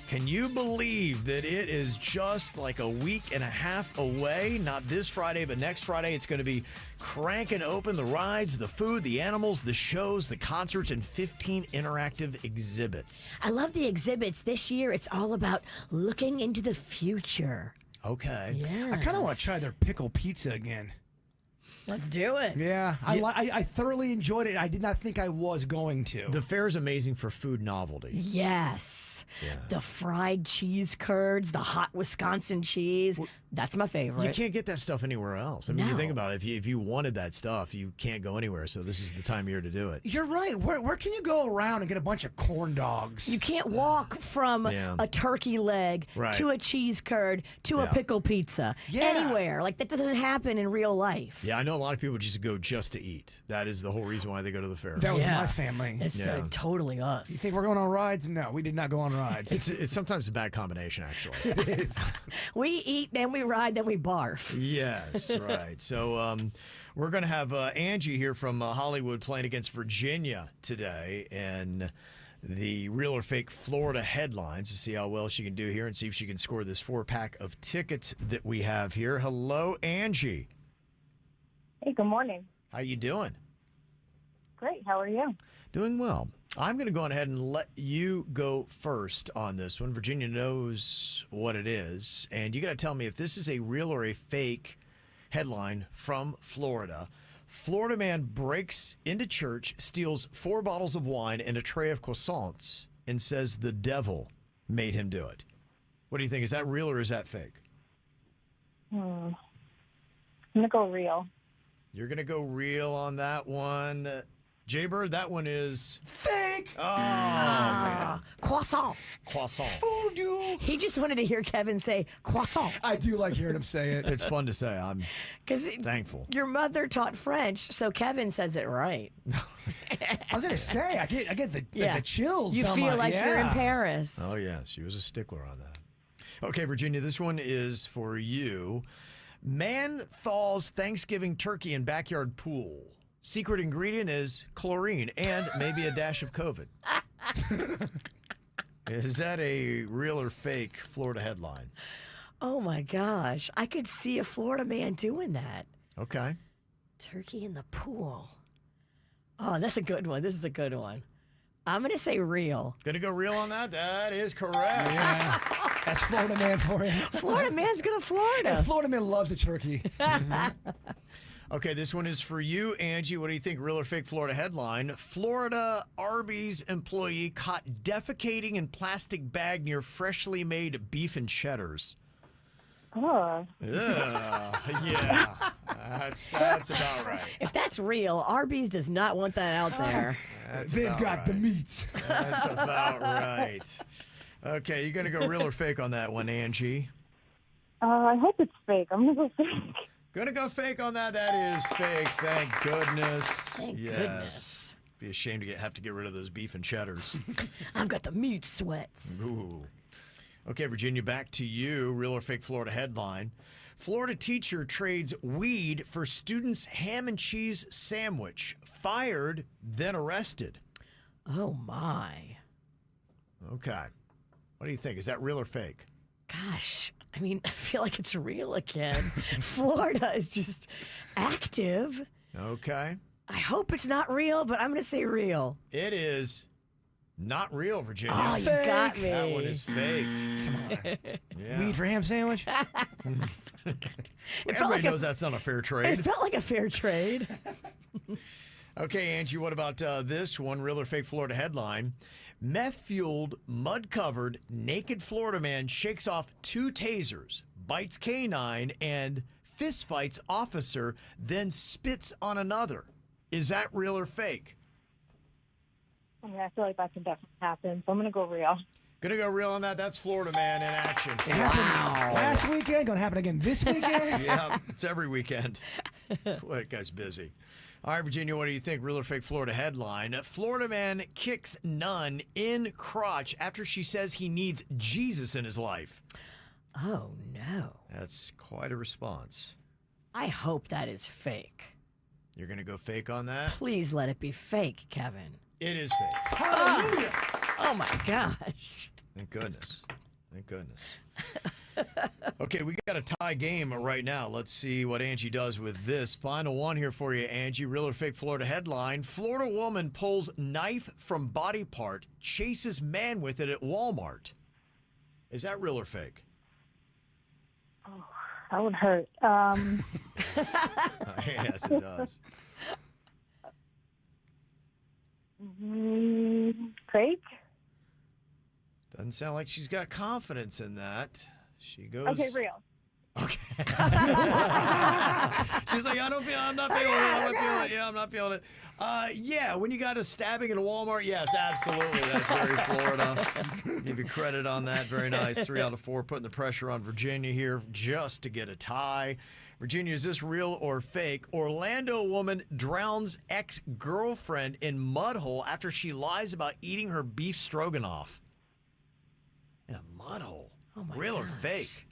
Speaker 6: Can you believe that it is just like a week and a half away? Not this Friday, but next Friday. It's going to be cranking open the rides, the food, the animals, the shows, the concerts, and 15 interactive exhibits.
Speaker 7: I love the exhibits. This year, it's all about looking into the future.
Speaker 6: Okay.
Speaker 7: Yes.
Speaker 11: I kind of want to try their pickle pizza again.
Speaker 7: Let's do it.
Speaker 11: Yeah, I thoroughly enjoyed it. I did not think I was going to.
Speaker 6: The fair is amazing for food novelty.
Speaker 7: Yes. The fried cheese curds, the hot Wisconsin cheese. That's my favorite.
Speaker 6: You can't get that stuff anywhere else. I mean, you think about it. If you wanted that stuff, you can't go anywhere. So this is the time of year to do it.
Speaker 11: You're right. Where can you go around and get a bunch of corn dogs?
Speaker 7: You can't walk from a turkey leg to a cheese curd to a pickle pizza. Anywhere. Like, that doesn't happen in real life.
Speaker 6: Yeah, I know a lot of people just go just to eat. That is the whole reason why they go to the fair.
Speaker 11: That was my family.
Speaker 7: It's totally us.
Speaker 11: You think we're going on rides? No, we did not go on rides.
Speaker 6: It's sometimes a bad combination, actually.
Speaker 11: It is.
Speaker 7: We eat, then we ride, then we barf.
Speaker 6: Yes, right. So we're going to have Angie here from Hollywood playing against Virginia today in the real or fake Florida headlines to see how well she can do here and see if she can score this 4-pack of tickets that we have here. Hello, Angie.
Speaker 14: Hey, good morning.
Speaker 6: How you doing?
Speaker 14: Great. How are you?
Speaker 6: Doing well. I'm going to go ahead and let you go first on this one. Virginia knows what it is, and you got to tell me if this is a real or a fake headline from Florida. Florida man breaks into church, steals 4 bottles of wine and a tray of croissants, and says the devil made him do it. What do you think? Is that real or is that fake?
Speaker 14: I'm going to go real.
Speaker 6: You're going to go real on that one. Jbird, that one is
Speaker 11: fake.
Speaker 6: Oh, man.
Speaker 7: Croissant.
Speaker 6: Croissant.
Speaker 11: Fondue.
Speaker 7: He just wanted to hear Kevin say croissant.
Speaker 11: I do like hearing him say it.
Speaker 6: It's fun to say. I'm thankful.
Speaker 7: Your mother taught French, so Kevin says it right.
Speaker 11: I was going to say, I get the chills.
Speaker 7: You feel like you're in Paris.
Speaker 6: Oh, yeah. She was a stickler on that. Okay, Virginia, this one is for you. Man thaws Thanksgiving turkey in backyard pool. Secret ingredient is chlorine and maybe a dash of COVID. Is that a real or fake Florida headline?
Speaker 7: Oh, my gosh. I could see a Florida man doing that.
Speaker 6: Okay.
Speaker 7: Turkey in the pool. Oh, that's a good one. This is a good one. I'm going to say real.
Speaker 6: Going to go real on that? That is correct.
Speaker 11: Yeah. That's Florida man for you.
Speaker 7: Florida man's going to Florida.
Speaker 11: Yeah, Florida man loves a turkey.
Speaker 6: Okay, this one is for you, Angie. What do you think? Real or fake Florida headline? Florida Arby's employee caught defecating in plastic bag near freshly made beef and cheddars.
Speaker 14: Oh.
Speaker 6: Yeah. That's about right.
Speaker 7: If that's real, Arby's does not want that out there.
Speaker 11: They've got the meat.
Speaker 6: That's about right. Okay, you're going to go real or fake on that one, Angie?
Speaker 14: I hope it's fake. I'm going to go fake.
Speaker 6: Gonna go fake on that. That is fake. Thank goodness.
Speaker 7: Thank goodness.
Speaker 6: Be ashamed to have to get rid of those beef and cheddars.
Speaker 7: I've got the meat sweats.
Speaker 6: Ooh. Okay, Virginia, back to you. Real or fake Florida headline. Florida teacher trades weed for student's ham and cheese sandwich. Fired, then arrested.
Speaker 7: Oh, my.
Speaker 6: Okay. What do you think? Is that real or fake?
Speaker 7: Gosh, I mean, I feel like it's real again. Florida is just active.
Speaker 6: Okay.
Speaker 7: I hope it's not real, but I'm going to say real.
Speaker 6: It is not real, Virginia.
Speaker 7: Oh, you got me.
Speaker 6: That one is fake.
Speaker 11: Come on.
Speaker 6: Yeah.
Speaker 11: Weed for ham sandwich?
Speaker 6: Everybody knows that's not a fair trade.
Speaker 7: It felt like a fair trade.
Speaker 6: Okay, Angie, what about this one? Real or fake Florida headline. Meth-fueled, mud-covered, naked Florida man shakes off 2 tasers, bites canine, and fistfights officer, then spits on another. Is that real or fake?
Speaker 14: I mean, I feel like that can definitely happen, so I'm going to go real.
Speaker 6: Gonna go real on that. That's Florida man in action.
Speaker 11: It happened last weekend. Gonna happen again this weekend.
Speaker 6: Yeah, it's every weekend. Boy, that guy's busy. All right, Virginia, what do you think? Real or fake Florida headline. Florida man kicks nun in crotch after she says he needs Jesus in his life.
Speaker 7: Oh, no.
Speaker 6: That's quite a response.
Speaker 7: I hope that is fake.
Speaker 6: You're going to go fake on that?
Speaker 7: Please let it be fake, Kevin.
Speaker 6: It is fake.
Speaker 11: Hallelujah.
Speaker 7: Oh, my gosh.
Speaker 6: Thank goodness. Thank goodness. Okay, we got a tie game right now. Let's see what Angie does with this. Final one here for you, Angie. Real or fake Florida headline. Florida woman pulls knife from body part, chases man with it at Walmart. Is that real or fake?
Speaker 14: Oh, that would hurt.
Speaker 6: Yes, it does.
Speaker 14: Fake?
Speaker 6: Doesn't sound like she's got confidence in that. She goes.
Speaker 14: Okay, real.
Speaker 6: Okay. She's like, I'm not feeling it. Yeah, I'm not feeling it. Yeah, when you got a stabbing at a Walmart, yes, absolutely. That's very Florida. Give you credit on that. Very nice. 3 out of 4, putting the pressure on Virginia here just to get a tie. Virginia, is this real or fake? Orlando woman drowns ex-girlfriend in mud hole after she lies about eating her beef stroganoff. In a mud hole.
Speaker 7: Oh my
Speaker 6: real
Speaker 7: gosh.
Speaker 6: or fake?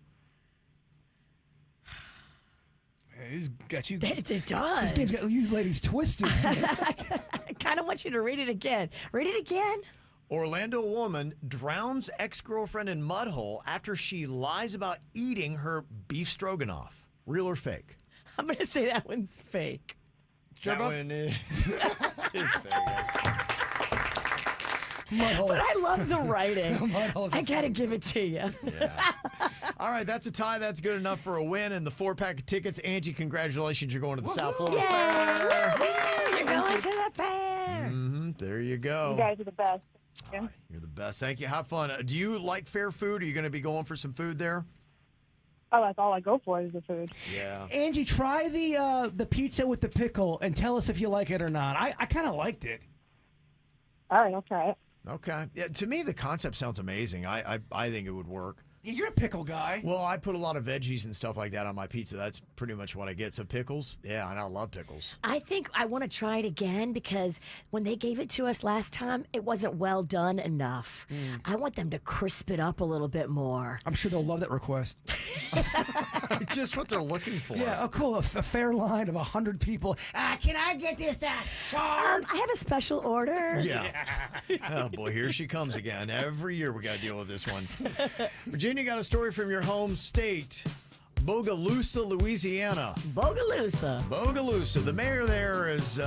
Speaker 11: He's got you.
Speaker 7: It does.
Speaker 11: This game's got you ladies twisted.
Speaker 7: I kind of want you to read it again. Read it again.
Speaker 6: Orlando woman drowns ex-girlfriend in mud hole after she lies about eating her beef stroganoff. Real or fake?
Speaker 7: I'm going to say that one's fake.
Speaker 6: That one is fake.
Speaker 7: But I love the writing. I got to give it to you.
Speaker 6: Yeah. All right, that's a tie. That's good enough for a win. And the 4-pack of tickets. Angie, congratulations. You're going to the South Florida Fair.
Speaker 7: You're going to the fair.
Speaker 6: There you go.
Speaker 14: You guys are the best.
Speaker 6: You're the best. Thank you. Have fun. Do you like fair food? Are you going to be going for some food there?
Speaker 14: Oh, that's all I go for is the food.
Speaker 6: Yeah.
Speaker 11: Angie, try the pizza with the pickle and tell us if you like it or not. I kind of liked it.
Speaker 14: All right, I'll try it.
Speaker 6: Okay. Yeah, to me, the concept sounds amazing. I think it would work.
Speaker 11: Yeah, you're a pickle guy.
Speaker 6: Well, I put a lot of veggies and stuff like that on my pizza. That's pretty much what I get. So pickles, yeah, and I love pickles.
Speaker 7: I think I want to try it again because when they gave it to us last time, it wasn't well done enough. I want them to crisp it up a little bit more.
Speaker 11: I'm sure they'll love that request.
Speaker 6: Just what they're looking for.
Speaker 11: Yeah, oh, cool. A fair line of 100 people. Can I get this charred?
Speaker 7: I have a special order.
Speaker 6: Yeah. Oh, boy, here she comes again. Every year we got to deal with this one. Virginia got a story from your home state, Bogalusa, Louisiana. Bogalusa. The mayor there is,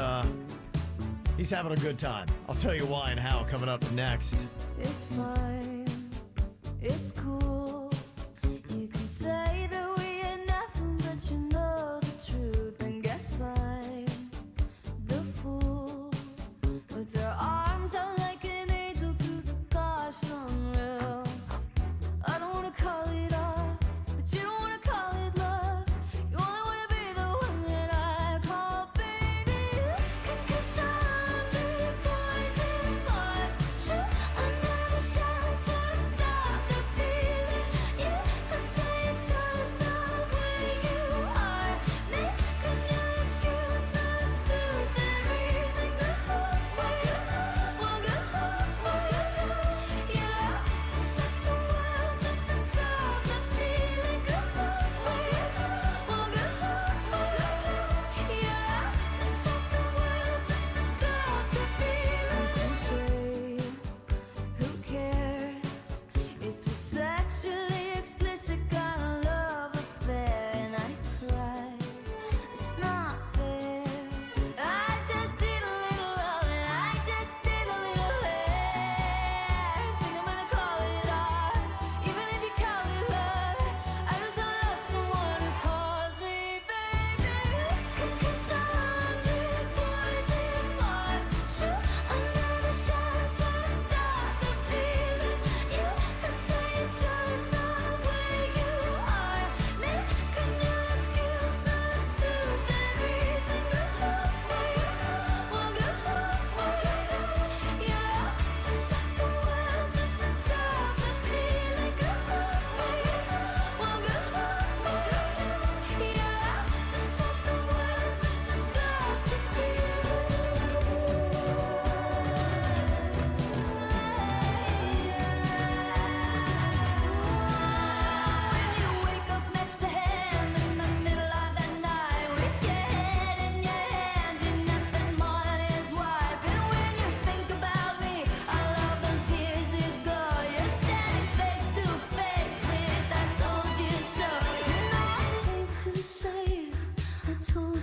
Speaker 6: he's having a good time. I'll tell you why and how coming up next.
Speaker 16: It's fine. It's cool. You can say that we are nothing, but you know the truth. And guess I'm the fool. With their arms out like an angel through the gosh unreal. I don't wanna call it off, but you don't wanna call it love. You only wanna be the one that I call baby. Cause I'm the boys and boys. Shoot another shot to stop the feeling.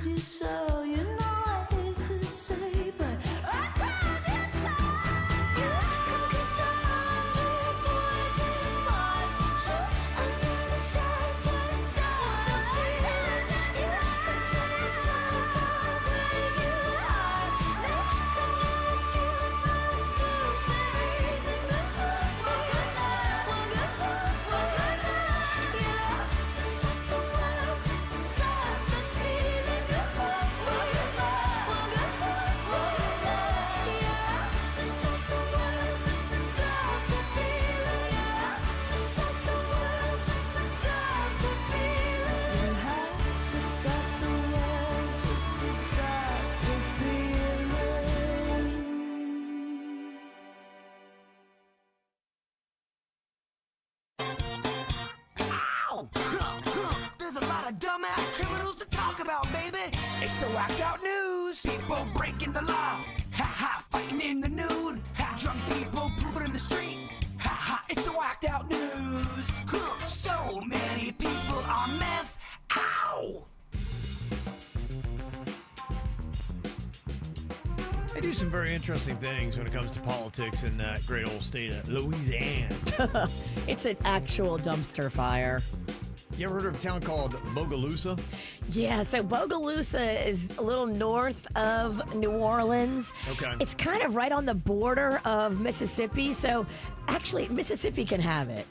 Speaker 16: told you so. You know I hate to say, but I told you so. You can kiss 100 boys in bars, shoot under the shades and start the feeling. You can say it's just the way you are. Make no excuse for the stupid reason. One good night, yeah. To stop the world, just to stop the feeling. One good night, yeah. To stop the world, just to stop the feeling, yeah. To stop the world, just to stop the feeling. You have to stop the world just to stop the feeling.
Speaker 11: Ow! There's a lot of dumbass criminals to talk about, baby. It's the whacked out news. People breaking the law. Ha ha, fighting in the nude. Ha, drunk people pooping in the street. Ha ha, it's the whacked out news. So many people on meth. Ow!
Speaker 6: They do some very interesting things when it comes to politics in that great old state of Louisiana.
Speaker 7: It's an actual dumpster fire.
Speaker 6: You ever heard of a town called Bogalusa?
Speaker 7: Yeah, so Bogalusa is a little north of New Orleans.
Speaker 6: Okay.
Speaker 7: It's kind of right on the border of Mississippi, so actually Mississippi can have it.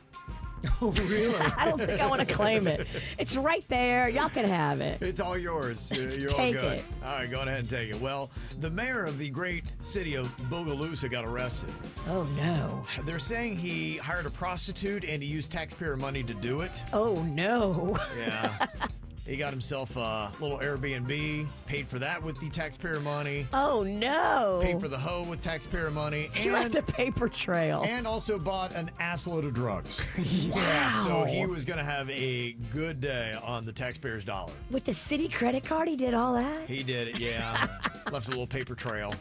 Speaker 6: Oh, really?
Speaker 7: I don't think I want to claim it. It's right there. Y'all can have it.
Speaker 6: It's all yours. You're all
Speaker 7: Take
Speaker 6: good.
Speaker 7: it.
Speaker 6: All right, go ahead and take it. Well, the mayor of the great city of Bogalusa got arrested.
Speaker 7: Oh, no.
Speaker 6: They're saying he hired a prostitute and he used taxpayer money to do it.
Speaker 7: Oh, no.
Speaker 6: Yeah. He got himself a little Airbnb, paid for that with the taxpayer money.
Speaker 7: Oh, no.
Speaker 6: Paid for the hoe with taxpayer money.
Speaker 7: He left a paper trail.
Speaker 6: And also bought an assload of drugs.
Speaker 7: Wow.
Speaker 6: Yeah, so he was going to have a good day on the taxpayer's dollar.
Speaker 7: With the city credit card, he did all that?
Speaker 6: He did it, yeah. Left a little paper trail.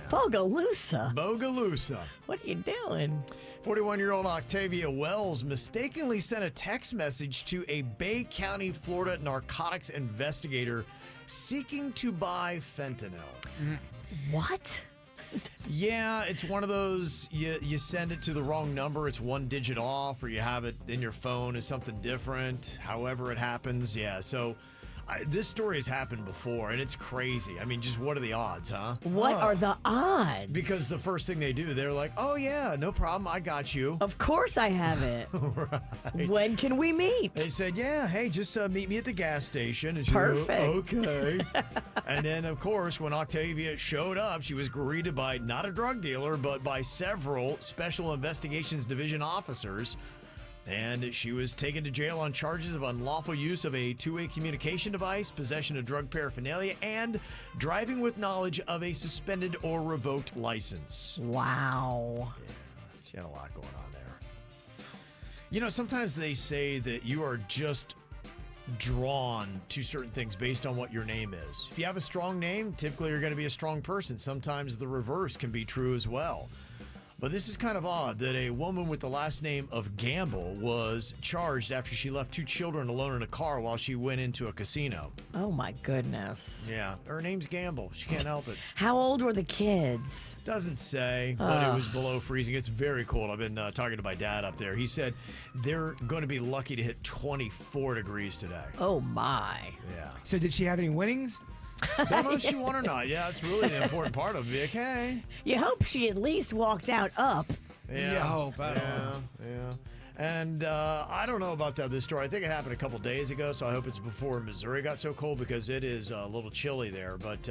Speaker 7: Bogalusa.
Speaker 6: Bogalusa.
Speaker 7: What are you doing?
Speaker 6: 41-year-old Octavia Wells mistakenly sent a text message to a Bay County, Florida narcotics investigator seeking to buy fentanyl.
Speaker 7: What?
Speaker 6: Yeah, it's one of those, you send it to the wrong number, it's one digit off, or you have it in your phone as something different, however it happens. Yeah, so this story has happened before, and it's crazy. I mean, just what are the odds, huh?
Speaker 7: What are the odds?
Speaker 6: Because the first thing they do, they're like, oh, yeah, no problem, I got you.
Speaker 7: Of course I have it.
Speaker 6: Right.
Speaker 7: When can we meet?
Speaker 6: They said, yeah, hey, just meet me at the gas station. And she
Speaker 7: Perfect.
Speaker 6: Goes, okay. And then, of course, when Octavia showed up, she was greeted by not a drug dealer, but by several Special Investigations Division officers. And she was taken to jail on charges of unlawful use of a two-way communication device, possession of drug paraphernalia, and driving with knowledge of a suspended or revoked license.
Speaker 7: Wow.
Speaker 6: Yeah, she had a lot going on there. You know, sometimes they say that you are just drawn to certain things based on what your name is. If you have a strong name, typically you're going to be a strong person. Sometimes the reverse can be true as well. But this is kind of odd that a woman with the last name of Gamble was charged after she left two children alone in a car while she went into a casino.
Speaker 7: Oh, my goodness.
Speaker 6: Yeah, her name's Gamble. She can't help it.
Speaker 7: How old were the kids?
Speaker 6: Doesn't say, but it was below freezing. It's very cold. I've been talking to my dad up there. He said they're going to be lucky to hit 24 degrees today.
Speaker 7: Oh, my.
Speaker 6: Yeah.
Speaker 11: So did she have any winnings?
Speaker 6: Don't know if she won or not. Yeah, that's really the important part of it. Okay.
Speaker 7: You hope she at least walked out up.
Speaker 6: Yeah.
Speaker 11: Yeah, I hope.
Speaker 6: Yeah. And I don't know about this story. I think it happened a couple days ago, so I hope it's before Missouri got so cold because it is a little chilly there. But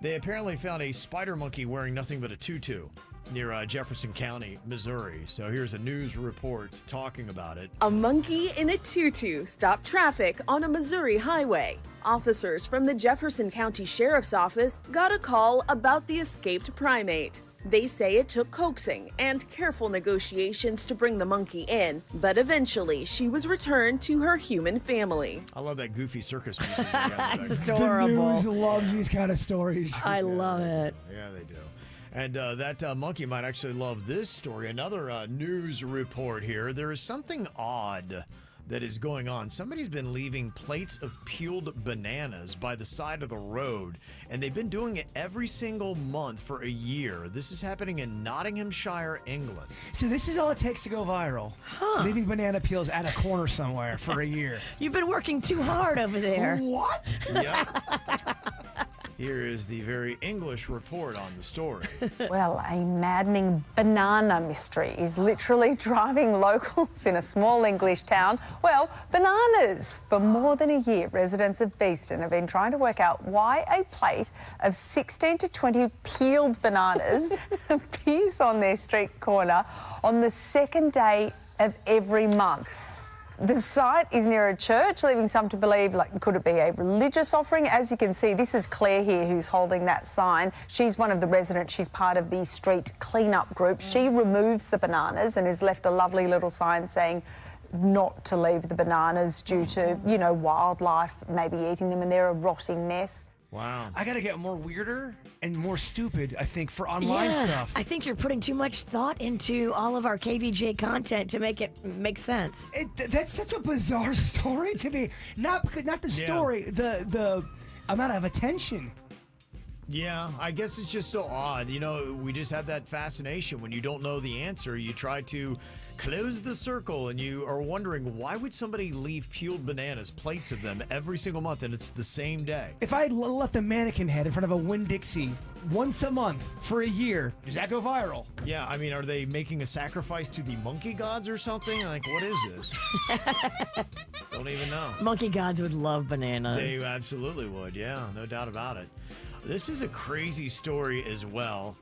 Speaker 6: they apparently found a spider monkey wearing nothing but a tutu near Jefferson County, Missouri. So here's a news report talking about it.
Speaker 2: A monkey in a tutu stopped traffic on a Missouri highway. Officers from the Jefferson County Sheriff's Office got a call about the escaped primate. They say it took coaxing and careful negotiations to bring the monkey in, but eventually she was returned to her human family.
Speaker 6: I love that goofy circus music. They got in the
Speaker 7: It's
Speaker 6: back.
Speaker 7: adorable.
Speaker 11: The news loves these kind of stories.
Speaker 7: I love it.
Speaker 6: Yeah, they do. And that monkey might actually love this story. Another news report here. There is something odd that is going on. Somebody's been leaving plates of peeled bananas by the side of the road, and they've been doing it every single month for a year. This is happening in Nottinghamshire, England.
Speaker 11: So this is all it takes to go viral. Leaving banana peels at a corner somewhere for a year.
Speaker 7: You've been working too hard over there.
Speaker 11: What?
Speaker 6: Yep. Here is the very English report on the story.
Speaker 5: Well, a maddening banana mystery is literally driving locals in a small English town, well, bananas. For more than a year, residents of Beeston have been trying to work out why a plate of 16 to 20 peeled bananas appears on their street corner on the second day of every month. The site is near a church, leaving some to believe, could it be a religious offering? As you can see, this is Claire here who's holding that sign. She's one of the residents. She's part of the street clean-up group. She removes the bananas and has left a lovely little sign saying not to leave the bananas due to, wildlife maybe eating them, and they're a rotting mess.
Speaker 6: Wow.
Speaker 11: I got to get more weirder and more stupid, I think, for online stuff.
Speaker 7: I think you're putting too much thought into all of our KVJ content to make it make sense.
Speaker 11: That's such a bizarre story to me. Not the story, the amount of attention.
Speaker 6: Yeah, I guess it's just so odd. We just have that fascination. When you don't know the answer, you try to close the circle, and you are wondering, why would somebody leave peeled bananas, plates of them, every single month, and it's the same day?
Speaker 11: If I left a mannequin head in front of a Winn-Dixie once a month for a year, does that go viral?
Speaker 6: Yeah, I mean, are they making a sacrifice to the monkey gods or something? What is this? Don't even know.
Speaker 7: Monkey gods would love bananas.
Speaker 6: They absolutely would, yeah, no doubt about it. This is a crazy story as well.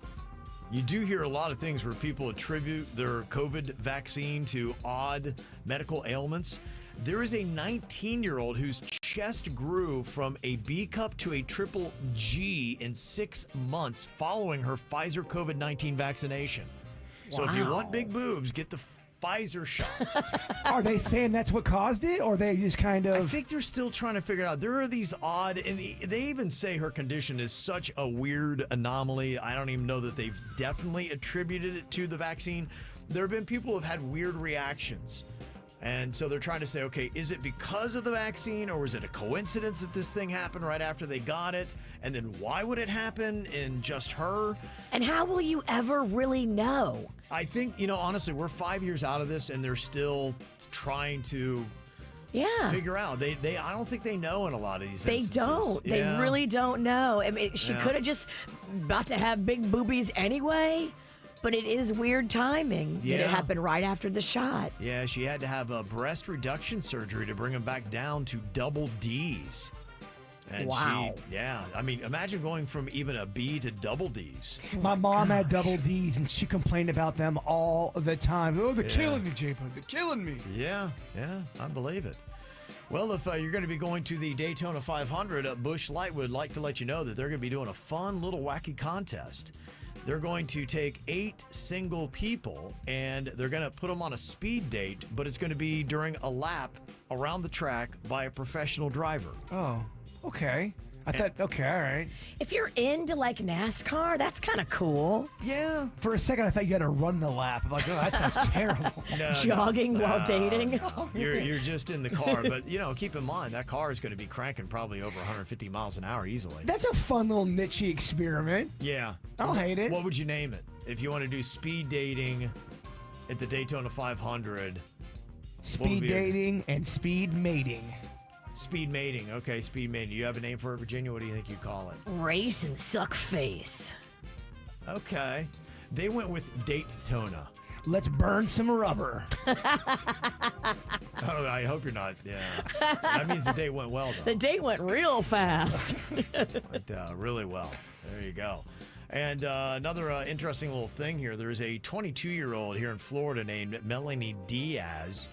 Speaker 6: You do hear a lot of things where people attribute their COVID vaccine to odd medical ailments. There is a 19-year-old whose chest grew from a B cup to a triple G in 6 months following her Pfizer COVID-19 vaccination. So if you want big boobs, get the Pfizer shot.
Speaker 11: Are they saying that's what caused it, or they just kind of...
Speaker 6: I think they're still trying to figure it out. There are these odd, and they even say her condition is such a weird anomaly. I don't even know that they've definitely attributed it to the vaccine. There have been people who have had weird reactions. And so they're trying to say, okay, is it because of the vaccine, or was it a coincidence that this thing happened right after they got it? And then why would it happen in just her?
Speaker 7: And how will you ever really know?
Speaker 6: I think, honestly, we're 5 years out of this, and they're still trying to figure out. I don't think they know in a lot of these instances.
Speaker 7: They don't.
Speaker 6: Yeah.
Speaker 7: They really don't know. I mean, she could have just about to have big boobies anyway. But it is weird timing that it happened right after the shot.
Speaker 6: Yeah, she had to have a breast reduction surgery to bring them back down to double Ds. And
Speaker 7: wow.
Speaker 6: I mean, imagine going from even a B to double Ds.
Speaker 11: My mom had double Ds, and she complained about them all the time. Oh, they're killing me, Jbird. They're killing me.
Speaker 6: Yeah, I believe it. Well, if you're going to be going to the Daytona 500, Busch Light would like to let you know that they're going to be doing a fun little wacky contest. They're going to take 8 single people, and they're going to put them on a speed date, but it's going to be during a lap around the track by a professional driver.
Speaker 11: Oh, okay. I thought, okay, all right.
Speaker 7: If you're into NASCAR, that's kind of cool.
Speaker 6: Yeah.
Speaker 11: For a second, I thought you had to run the lap. I'm like, oh, that sounds terrible.
Speaker 7: Jogging while dating.
Speaker 6: You're just in the car, but keep in mind that car is going to be cranking probably over 150 miles an hour easily.
Speaker 11: That's a fun little niche experiment.
Speaker 6: Yeah.
Speaker 11: I'll hate it.
Speaker 6: What would you name it? If you want to do speed dating at the Daytona 500.
Speaker 11: Speed dating and speed mating.
Speaker 6: Speed mating. Okay, speed mating. Do you have a name for it, Virginia? What do you think you call it?
Speaker 7: Race and suck face.
Speaker 6: Okay. They went with Daytona.
Speaker 11: Let's burn some rubber.
Speaker 6: Oh, I hope you're not. Yeah. That means the date went well, though.
Speaker 7: The date went real fast.
Speaker 6: Went really well. There you go. And another interesting little thing here. There's a 22-year-old here in Florida named Melanie Diaz.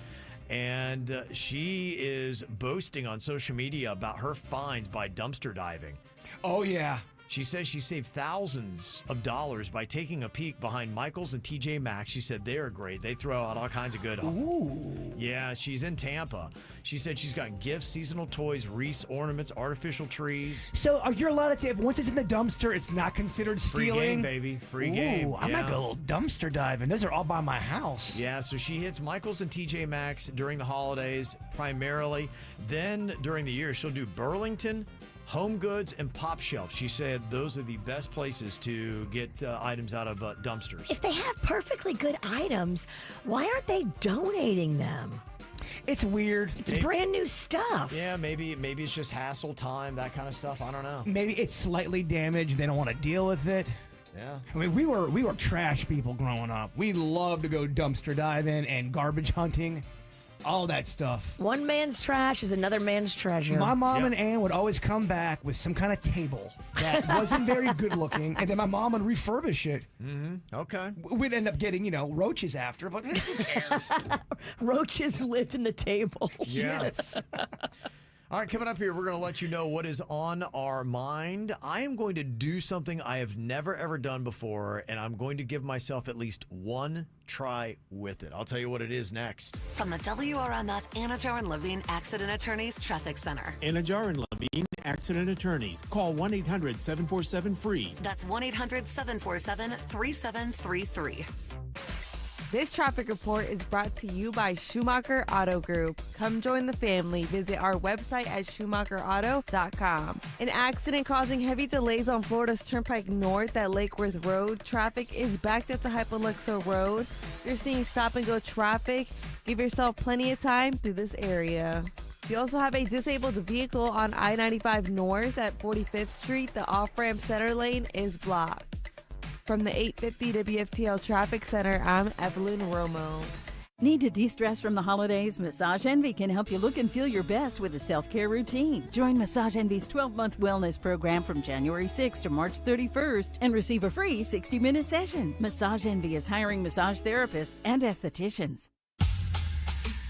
Speaker 6: And she is boasting on social media about her finds by dumpster diving.
Speaker 11: Oh, yeah.
Speaker 6: She says she saved thousands of dollars by taking a peek behind Michaels and TJ Maxx. She said they're great. They throw out all kinds of good.
Speaker 11: Ooh.
Speaker 6: Yeah, she's in Tampa. She said she's got gifts, seasonal toys, wreaths, ornaments, artificial trees.
Speaker 11: So you're allowed to, once it's in the dumpster, it's not considered stealing?
Speaker 6: Free game, baby. Free game.
Speaker 11: I might go a little dumpster diving. Those are all by my house.
Speaker 6: Yeah, so she hits Michaels and TJ Maxx during the holidays primarily. Then during the year, she'll do Burlington, Home Goods, and Pop Shelf. She said those are the best places to get items out of dumpsters.
Speaker 7: If they have perfectly good items, why aren't they donating them?
Speaker 11: It's weird.
Speaker 7: It's brand new stuff.
Speaker 6: Yeah, maybe it's just hassle, time, that kind of stuff. I don't know.
Speaker 11: Maybe it's slightly damaged. They don't want to deal with it.
Speaker 6: Yeah.
Speaker 11: I mean, we were trash people growing up. We loved to go dumpster diving and garbage hunting. All that stuff.
Speaker 7: One man's trash is another man's treasure.
Speaker 11: My mom and Ann would always come back with some kind of table that wasn't very good looking, and then my mom would refurbish it.
Speaker 6: Mm-hmm. Okay.
Speaker 11: We'd end up getting, roaches after, but who cares?
Speaker 7: Roaches lived in the table.
Speaker 6: Yeah.
Speaker 7: Yes.
Speaker 6: All right, coming up here, we're going to let you know what is on our mind. I am going to do something I have never, ever done before, and I'm going to give myself at least one try with it. I'll tell you what it is next.
Speaker 4: From the WRMF Anajar and Levine Accident Attorneys Traffic Center.
Speaker 9: Anajar and Levine Accident Attorneys. Call 1-800-747-FREE.
Speaker 4: That's 1-800-747-3733.
Speaker 8: This traffic report is brought to you by Schumacher Auto Group. Come join the family. Visit our website at schumacherauto.com. An accident causing heavy delays on Florida's Turnpike North at Lake Worth Road. Traffic is backed up to Hypoluxo Road. You're seeing stop-and-go traffic. Give yourself plenty of time through this area. You also have a disabled vehicle on I-95 North at 45th Street. The off-ramp center lane is blocked. From the 850 WFTL Traffic Center, I'm Evelyn Romo.
Speaker 17: Need to de-stress from the holidays? Massage Envy can help you look and feel your best with a self-care routine. Join Massage Envy's 12-month wellness program from January 6th to March 31st and receive a free 60-minute session. Massage Envy is hiring massage therapists and estheticians.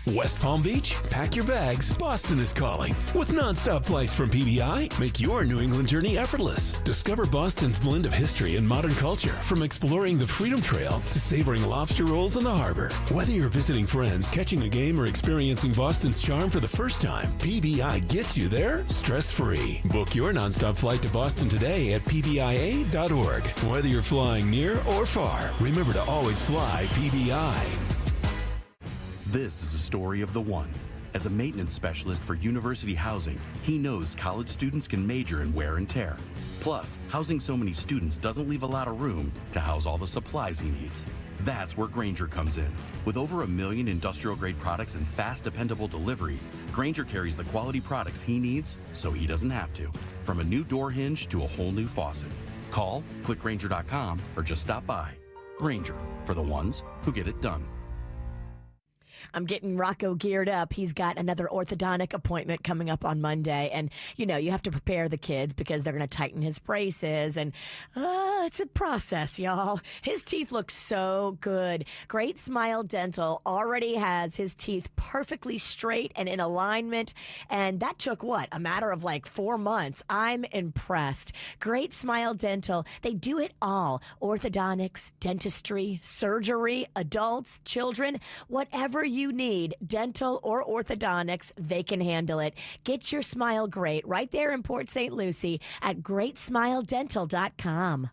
Speaker 10: West Palm Beach, pack your bags. Boston is calling. With nonstop flights from PBI, make your New England journey effortless. Discover Boston's blend of history and modern culture, from exploring the Freedom Trail to savoring lobster rolls in the harbor. Whether you're visiting friends, catching a game, or experiencing Boston's charm for the first time, PBI gets you there stress-free. Book your nonstop flight to Boston today at pbia.org. Whether you're flying near or far, remember to always fly PBI.
Speaker 18: This is a story of the one. As a maintenance specialist for university housing, he knows college students can major in wear and tear. Plus, housing so many students doesn't leave a lot of room to house all the supplies he needs. That's where Grainger comes in. With over 1 million industrial-grade products and fast, dependable delivery, Grainger carries the quality products he needs so he doesn't have to. From a new door hinge to a whole new faucet. Call, click Grainger.com, or just stop by. Grainger, for the ones who get it done.
Speaker 7: I'm getting Rocco geared up. He's got another orthodontic appointment coming up on Monday. And, you have to prepare the kids because they're going to tighten his braces. And it's a process, y'all. His teeth look so good. Great Smile Dental already has his teeth perfectly straight and in alignment. And that took, a matter of 4 months. I'm impressed. Great Smile Dental. They do it all. Orthodontics, dentistry, surgery, adults, children, whatever you need, dental or orthodontics, they can handle it. Get your smile great right there in Port St. Lucie at greatsmiledental.com.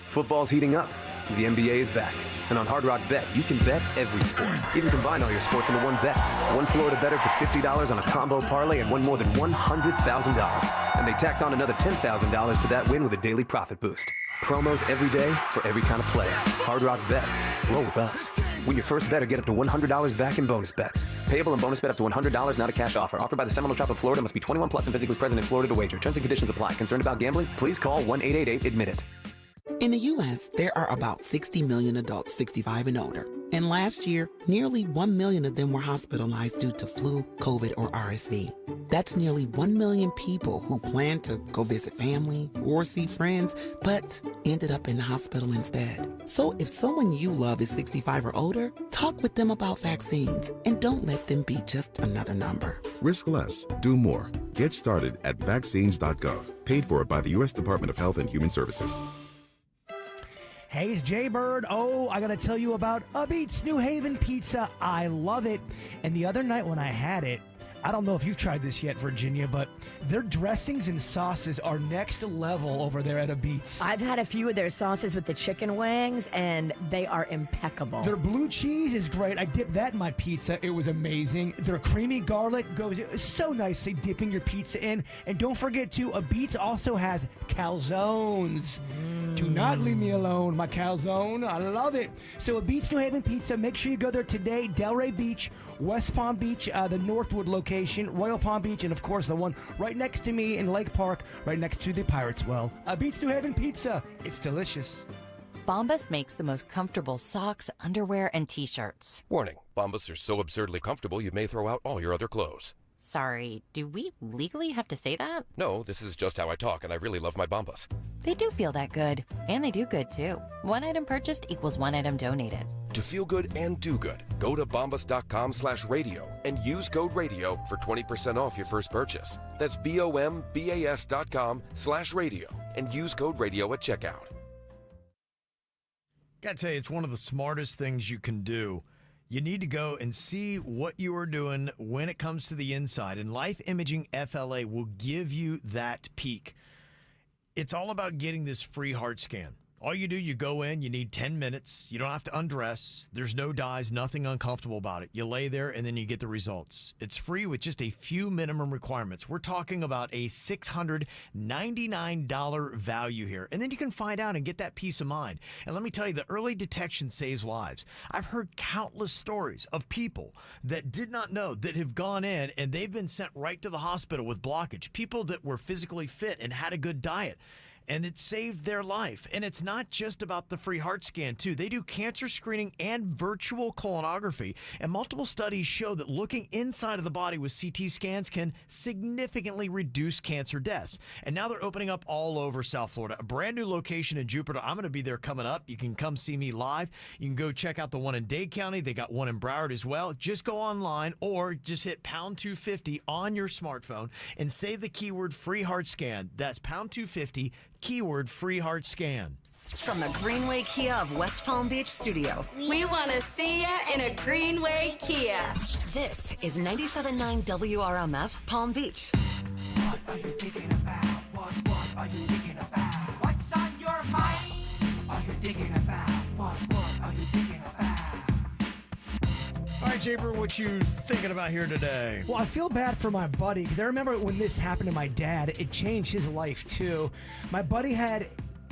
Speaker 19: Football's heating up. The NBA is back. And on Hard Rock Bet, you can bet every sport. Even combine all your sports into one bet. One Florida bettor put $50 on a combo parlay and won more than $100,000. And they tacked on another $10,000 to that win with a daily profit boost. Promos every day for every kind of player. Hard Rock Bet. Roll with us. Win your first bet or get up to $100 back in bonus bets. Payable and bonus bet up to $100, not a cash offer. Offered by the Seminole Tribe of Florida. Must be 21 plus and physically present in Florida to wager. Terms and conditions apply. Concerned about gambling? Please call 1-888-ADMIT-IT.
Speaker 20: In the U.S., there are about 60 million adults 65 and older. And last year, nearly 1 million of them were hospitalized due to flu, COVID, or RSV. That's nearly 1 million people who planned to go visit family or see friends, but ended up in the hospital instead. So if someone you love is 65 or older, talk with them about vaccines and don't let them be just another number.
Speaker 21: Risk less. Do more.
Speaker 3: Get started at vaccines.gov, paid for by the U.S. Department of Health and Human Services.
Speaker 11: Hey, it's Jbird. Oh, I got to tell you about Beats New Haven Pizza. I love it. And the other night when I had it, I don't know if you've tried this yet, Virginia, but their dressings and sauces are next level over there at Beats.
Speaker 7: I've had a few of their sauces with the chicken wings, and they are impeccable.
Speaker 11: Their blue cheese is great. I dipped that in my pizza. It was amazing. Their creamy garlic goes so nicely dipping your pizza in. And don't forget, too, Beats also has calzones. Do not leave me alone, my calzone. I love it. So Beats New Haven Pizza, make sure you go there today. Delray Beach, West Palm Beach, the Northwood location, Royal Palm Beach, and of course the one right next to me in Lake Park, right next to the Pirates Well. Beats New Haven Pizza. It's delicious.
Speaker 15: Bombas makes the most comfortable socks, underwear, and T-shirts.
Speaker 21: Warning, Bombas are so absurdly comfortable you may throw out all your other clothes.
Speaker 15: Sorry, do we legally have to say that?
Speaker 21: No, this is just how I talk, and I really love my Bombas.
Speaker 15: They do feel that good. And they do good, too. One item purchased equals one item donated.
Speaker 21: To feel good and do good, go to bombas.com/radio and use code radio for 20% off your first purchase. That's bombas.com/radio and use code radio at checkout.
Speaker 6: Gotta tell you, it's one of the smartest things you can do. You need to go and see what you are doing when it comes to the inside, and Life Imaging FLA will give you that peek. It's all about getting this free heart scan. All you do, you go in, you need 10 minutes. You don't have to undress. There's no dyes, nothing uncomfortable about it. You lay there, and then you get the results. It's free with just a few minimum requirements. We're talking about a $699 value here. And then you can find out and get that peace of mind. And let me tell you, the early detection saves lives. I've heard countless stories of people that did not know, that have gone in, and they've been sent right to the hospital with blockage. People that were physically fit and had a good diet. And it saved their life. And it's not just about the free heart scan, too. They do cancer screening and virtual colonography. And multiple studies show that looking inside of the body with CT scans can significantly reduce cancer deaths. And now they're opening up all over South Florida. A brand new location in Jupiter. I'm going to be there coming up. You can come see me live. You can go check out the one in Dade County. They got one in Broward as well. Just go online or just hit pound 250 on your smartphone and say the keyword free heart scan. That's pound 250. Keyword free heart scan.
Speaker 4: From the Greenway Kia of West Palm Beach studio.
Speaker 22: We want to see ya in a Greenway Kia.
Speaker 4: This is 97.9 WRMF Palm Beach.
Speaker 11: What are you thinking about? What are you thinking about? What's on your mind? Are you thinking about? What are you thinking about?
Speaker 6: All right, Jbird, what you thinking about here today?
Speaker 11: Well, I feel bad for my buddy because I remember when this happened to my dad, it changed his life too. My buddy had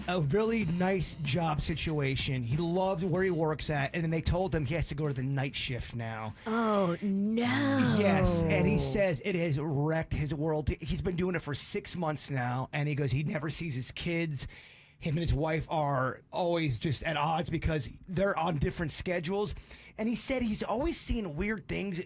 Speaker 11: a really nice job situation. He loved where he works at, and then they told him he has to go to the night shift now.
Speaker 7: Oh, no.
Speaker 11: Yes, and he says it has wrecked his world. He's been doing it for 6 months now, and he goes he never sees his kids. Him and his wife are always just at odds because they're on different schedules. And he said he's always seeing weird things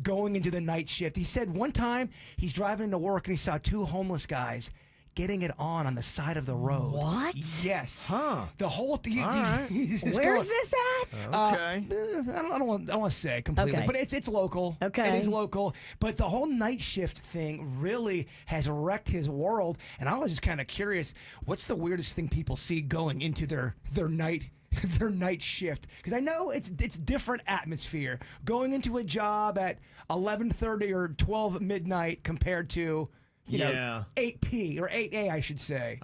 Speaker 11: going into the night shift. He said one time he's driving into work and he saw two homeless guys getting it on the side of the road.
Speaker 7: What?
Speaker 11: Yes.
Speaker 6: Huh.
Speaker 11: The whole thing.
Speaker 6: All right.
Speaker 7: Where's this at?
Speaker 6: Okay.
Speaker 11: I don't want to say completely,
Speaker 7: Okay.
Speaker 11: but it's local.
Speaker 7: Okay.
Speaker 11: It is local. But the whole night shift thing really has wrecked his world. And I was just kind of curious, what's the weirdest thing people see going into their night their night shift? Because I know it's different atmosphere going into a job at 11:30 or 12 midnight compared to you know 8 or 8 I should say.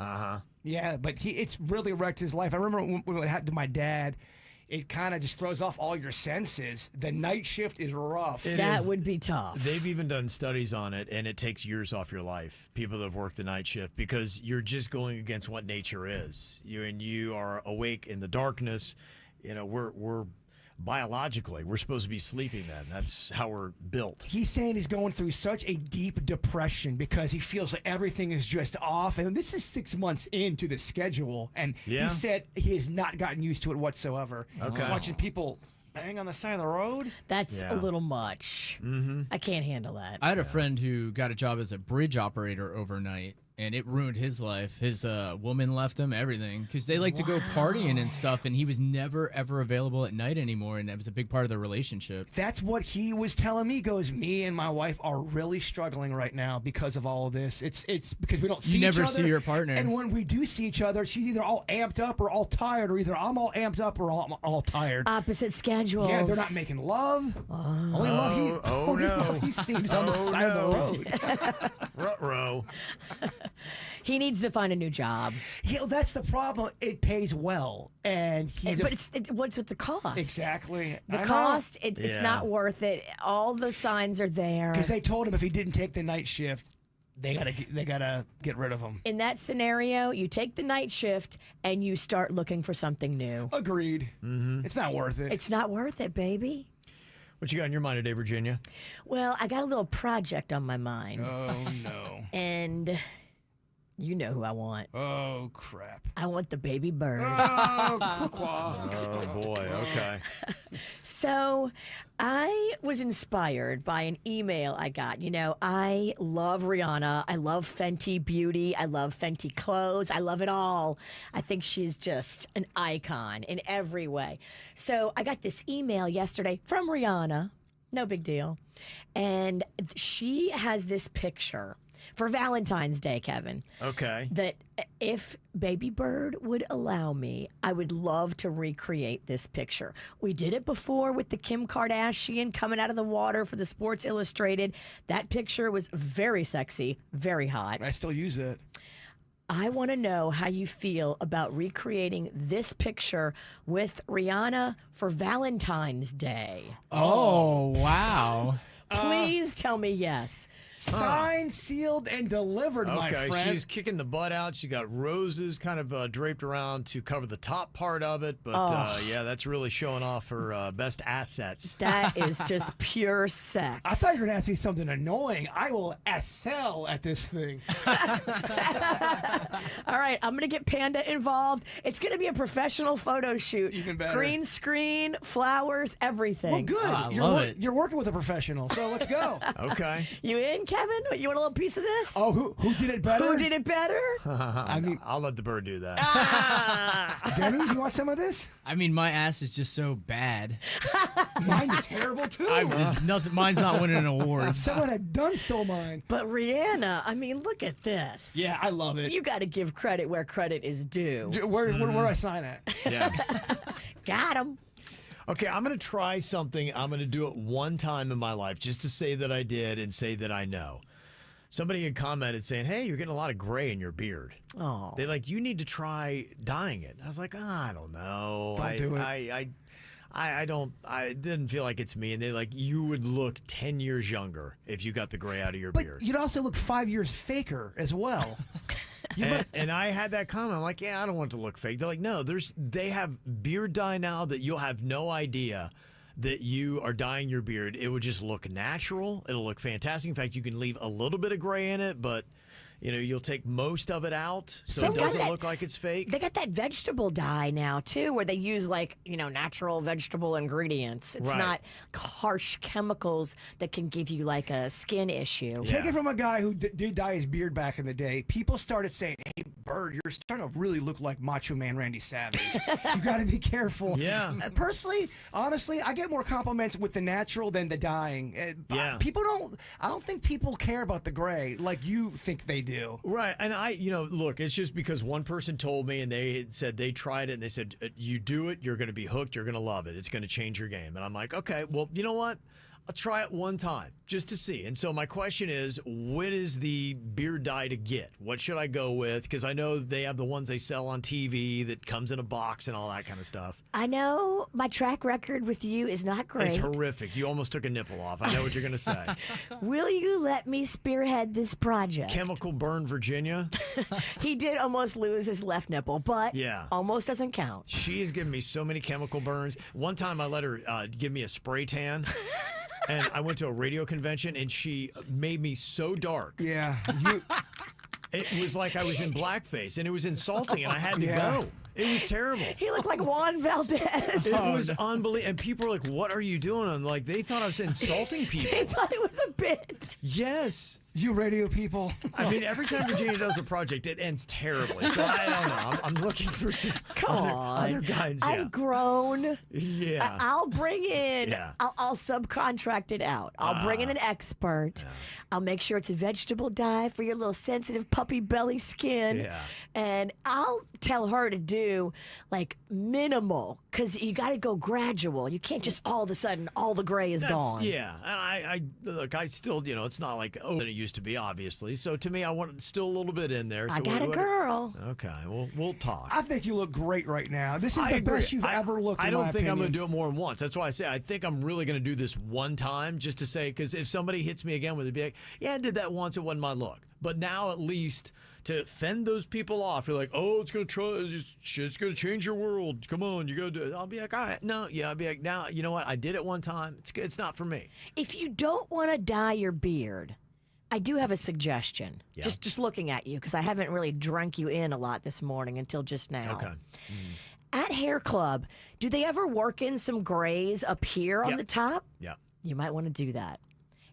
Speaker 11: Yeah, but it's really wrecked his life. I remember when it happened to my dad. It kind of just throws off all your senses. The night shift is rough.
Speaker 7: That would be tough.
Speaker 6: They've even done studies on it, and it takes years off your life. People that have worked the night shift, because you're just going against what nature is. You are awake in the darkness. You know, we're biologically, we're supposed to be sleeping then. That's how we're built.
Speaker 11: He's saying he's going through such a deep depression because he feels like everything is just off. And this is 6 months into the schedule. And he said he has not gotten used to it whatsoever.
Speaker 6: Okay.
Speaker 11: Watching people bang on the side of the road.
Speaker 7: That's a little much. I can't handle that.
Speaker 23: I had a friend who got a job as a bridge operator overnight,
Speaker 1: and it ruined his life. His woman left him, everything, because they like to go partying and stuff, and he was never, ever available at night anymore, and that was a big part of their relationship.
Speaker 11: That's what he was telling me. He goes, me and my wife are really struggling right now because of all of this. It's because we don't see each other.
Speaker 1: You never see your partner.
Speaker 11: And when we do see each other, she's either all amped up or all tired, or either I'm all amped up or I'm all tired.
Speaker 7: Opposite schedules.
Speaker 11: Yeah, they're not making love. Only love he seems on the side of the road.
Speaker 6: Ruh-roh.
Speaker 7: He needs to find a new job.
Speaker 11: Yeah, that's the problem. It pays well, and he's.
Speaker 7: What's with the cost?
Speaker 11: Exactly.
Speaker 7: The cost. It's not worth it. All the signs are there.
Speaker 11: Because they told him if he didn't take the night shift, they gotta get rid of him.
Speaker 7: In that scenario, you take the night shift and you start looking for something new.
Speaker 11: Agreed. Mm-hmm. It's not worth it.
Speaker 7: It's not worth it, baby.
Speaker 6: What you got on your mind today, Virginia?
Speaker 7: Well, I got a little project on my mind.
Speaker 11: Oh no.
Speaker 7: And you know who I want.
Speaker 11: Oh crap.
Speaker 7: I want the baby bird.
Speaker 6: Oh boy, okay.
Speaker 7: So I was inspired by an email I got. You know, I love Rihanna. I love Fenty beauty. I love Fenty clothes. I love it all. I think she's just an icon in every way. So I got this email yesterday from Rihanna. No big deal. And she has this picture for Valentine's Day, Kevin.
Speaker 6: Okay.
Speaker 7: That if Baby Bird would allow me, I would love to recreate this picture. We did it before with the Kim Kardashian coming out of the water for the Sports Illustrated. That picture was very sexy, very hot.
Speaker 11: I still use it.
Speaker 7: I want to know how you feel about recreating this picture with Rihanna for Valentine's Day.
Speaker 1: Oh, wow.
Speaker 7: Please tell me yes.
Speaker 11: Signed, sealed, and delivered, my friend.
Speaker 6: Okay, she's kicking the butt out. She got roses kind of draped around to cover the top part of it. But, yeah, that's really showing off her best assets.
Speaker 7: That is just pure sex.
Speaker 11: I thought you were going to ask me something annoying. I will SL at this thing.
Speaker 7: All right, I'm going to get Panda involved. It's going to be a professional photo shoot.
Speaker 11: Even better.
Speaker 7: Green screen, flowers, everything.
Speaker 11: Well, good.
Speaker 1: I love it.
Speaker 11: You're working with a professional, so let's go.
Speaker 6: Okay.
Speaker 7: You in, Kevin? You want a little piece of this?
Speaker 11: Oh, who did it better?
Speaker 7: Who did it better?
Speaker 6: I mean, I'll let the bird do that.
Speaker 11: Denny's, you want some of this?
Speaker 1: I mean, my ass is just so bad.
Speaker 11: Mine's terrible, too.
Speaker 1: Mine's not winning an award.
Speaker 11: Someone had done stole mine.
Speaker 7: But Rihanna, I mean, look at this.
Speaker 11: Yeah, I love it.
Speaker 7: You got to give credit where credit is due.
Speaker 11: Where do I sign at?
Speaker 6: Yeah.
Speaker 7: Got him.
Speaker 6: Okay, I'm going to try something. I'm going to do it one time in my life just to say that I did and say that I know. Somebody had commented saying, hey, you're getting a lot of gray in your beard.
Speaker 7: Oh.
Speaker 6: They you need to try dyeing it. I was like, I don't know.
Speaker 11: Don't do it.
Speaker 6: I didn't feel like it's me. And they you would look 10 years younger if you got the gray out of your beard.
Speaker 11: You'd also look 5 years faker as well.
Speaker 6: And I had that comment. I'm like, yeah, I don't want it to look fake. They're like, no, they have beard dye now that you'll have no idea that you are dyeing your beard. It would just look natural. It'll look fantastic. In fact, you can leave a little bit of gray in it, but you'll take most of it out so it doesn't look like it's fake.
Speaker 7: They got that vegetable dye now, too, where they use, natural vegetable ingredients. It's not harsh chemicals that can give you, a skin issue.
Speaker 11: Take it from a guy who did dye his beard back in the day. People started saying, hey, Bird, you're starting to really look like Macho Man Randy Savage. You got to be careful.
Speaker 6: Yeah.
Speaker 11: Personally, honestly, I get more compliments with the natural than the dyeing.
Speaker 6: Yeah.
Speaker 11: I don't think people care about the gray like you think they do.
Speaker 6: Right. And look, it's just because one person told me and they had said they tried it and they said, you do it, you're going to be hooked, you're going to love it. It's going to change your game. And I'm like, okay, well, you know what? I'll try it one time just to see. And so my question is, what is the beard dye to get? What should I go with? Because I know they have the ones they sell on TV that comes in a box and all that kind of stuff.
Speaker 7: I know my track record with you is not great.
Speaker 6: It's horrific. You almost took a nipple off. I know what you're going to say.
Speaker 7: Will you let me spearhead this project?
Speaker 6: Chemical burn, Virginia.
Speaker 7: He did almost lose his left nipple, but almost doesn't count.
Speaker 6: She has given me so many chemical burns. One time I let her give me a spray tan. And I went to a radio convention, and she made me so dark.
Speaker 11: Yeah.
Speaker 6: It was like I was in blackface, and it was insulting, and I had to go. It was terrible.
Speaker 7: He looked like Juan Valdez.
Speaker 6: It was unbelievable. And people were like, what are you doing? And they thought I was insulting people.
Speaker 7: They thought it was a bit.
Speaker 6: Yes.
Speaker 11: You radio people.
Speaker 6: I mean, every time Virginia does a project, it ends terribly. So I don't know. I'm looking for some other guidance. Yeah.
Speaker 7: I've grown.
Speaker 6: Yeah.
Speaker 7: I'll bring in.
Speaker 6: Yeah.
Speaker 7: I'll subcontract it out. I'll bring in an expert.
Speaker 6: Yeah.
Speaker 7: I'll make sure it's a vegetable dye for your little sensitive puppy belly skin.
Speaker 6: Yeah.
Speaker 7: And I'll tell her to do like minimal, because you got to go gradual. You can't just all of a sudden all the gray is gone.
Speaker 6: Yeah, and I look, I still, it's not like than it used to be, obviously. So to me, I want still a little bit in there.
Speaker 7: I
Speaker 6: So
Speaker 7: got a girl.
Speaker 6: Okay, we'll talk.
Speaker 11: I think you look great right now. This is
Speaker 6: I
Speaker 11: the
Speaker 6: agree.
Speaker 11: best you've ever looked.
Speaker 6: I
Speaker 11: in
Speaker 6: don't
Speaker 11: my
Speaker 6: think I'm going
Speaker 11: opinion.
Speaker 6: to do it more than once. That's why I say I think I'm really going to do this one time, just to say, because if somebody hits me again with a big, yeah, I did that once, it wasn't my look. But now at least to fend those people off, you're like, oh, it's going to change your world. Come on, you got to do it. I'll be like, all right, no, yeah, I'll be like, now, you know what? I did it one time. It's not for me.
Speaker 7: If you don't want to dye your beard, I do have a suggestion.
Speaker 6: Yeah.
Speaker 7: Just looking at you, because I haven't really drunk you in a lot this morning until just now.
Speaker 6: Okay.
Speaker 7: At Hair Club, do they ever work in some grays up here on the top?
Speaker 6: Yeah.
Speaker 7: You might want to do that.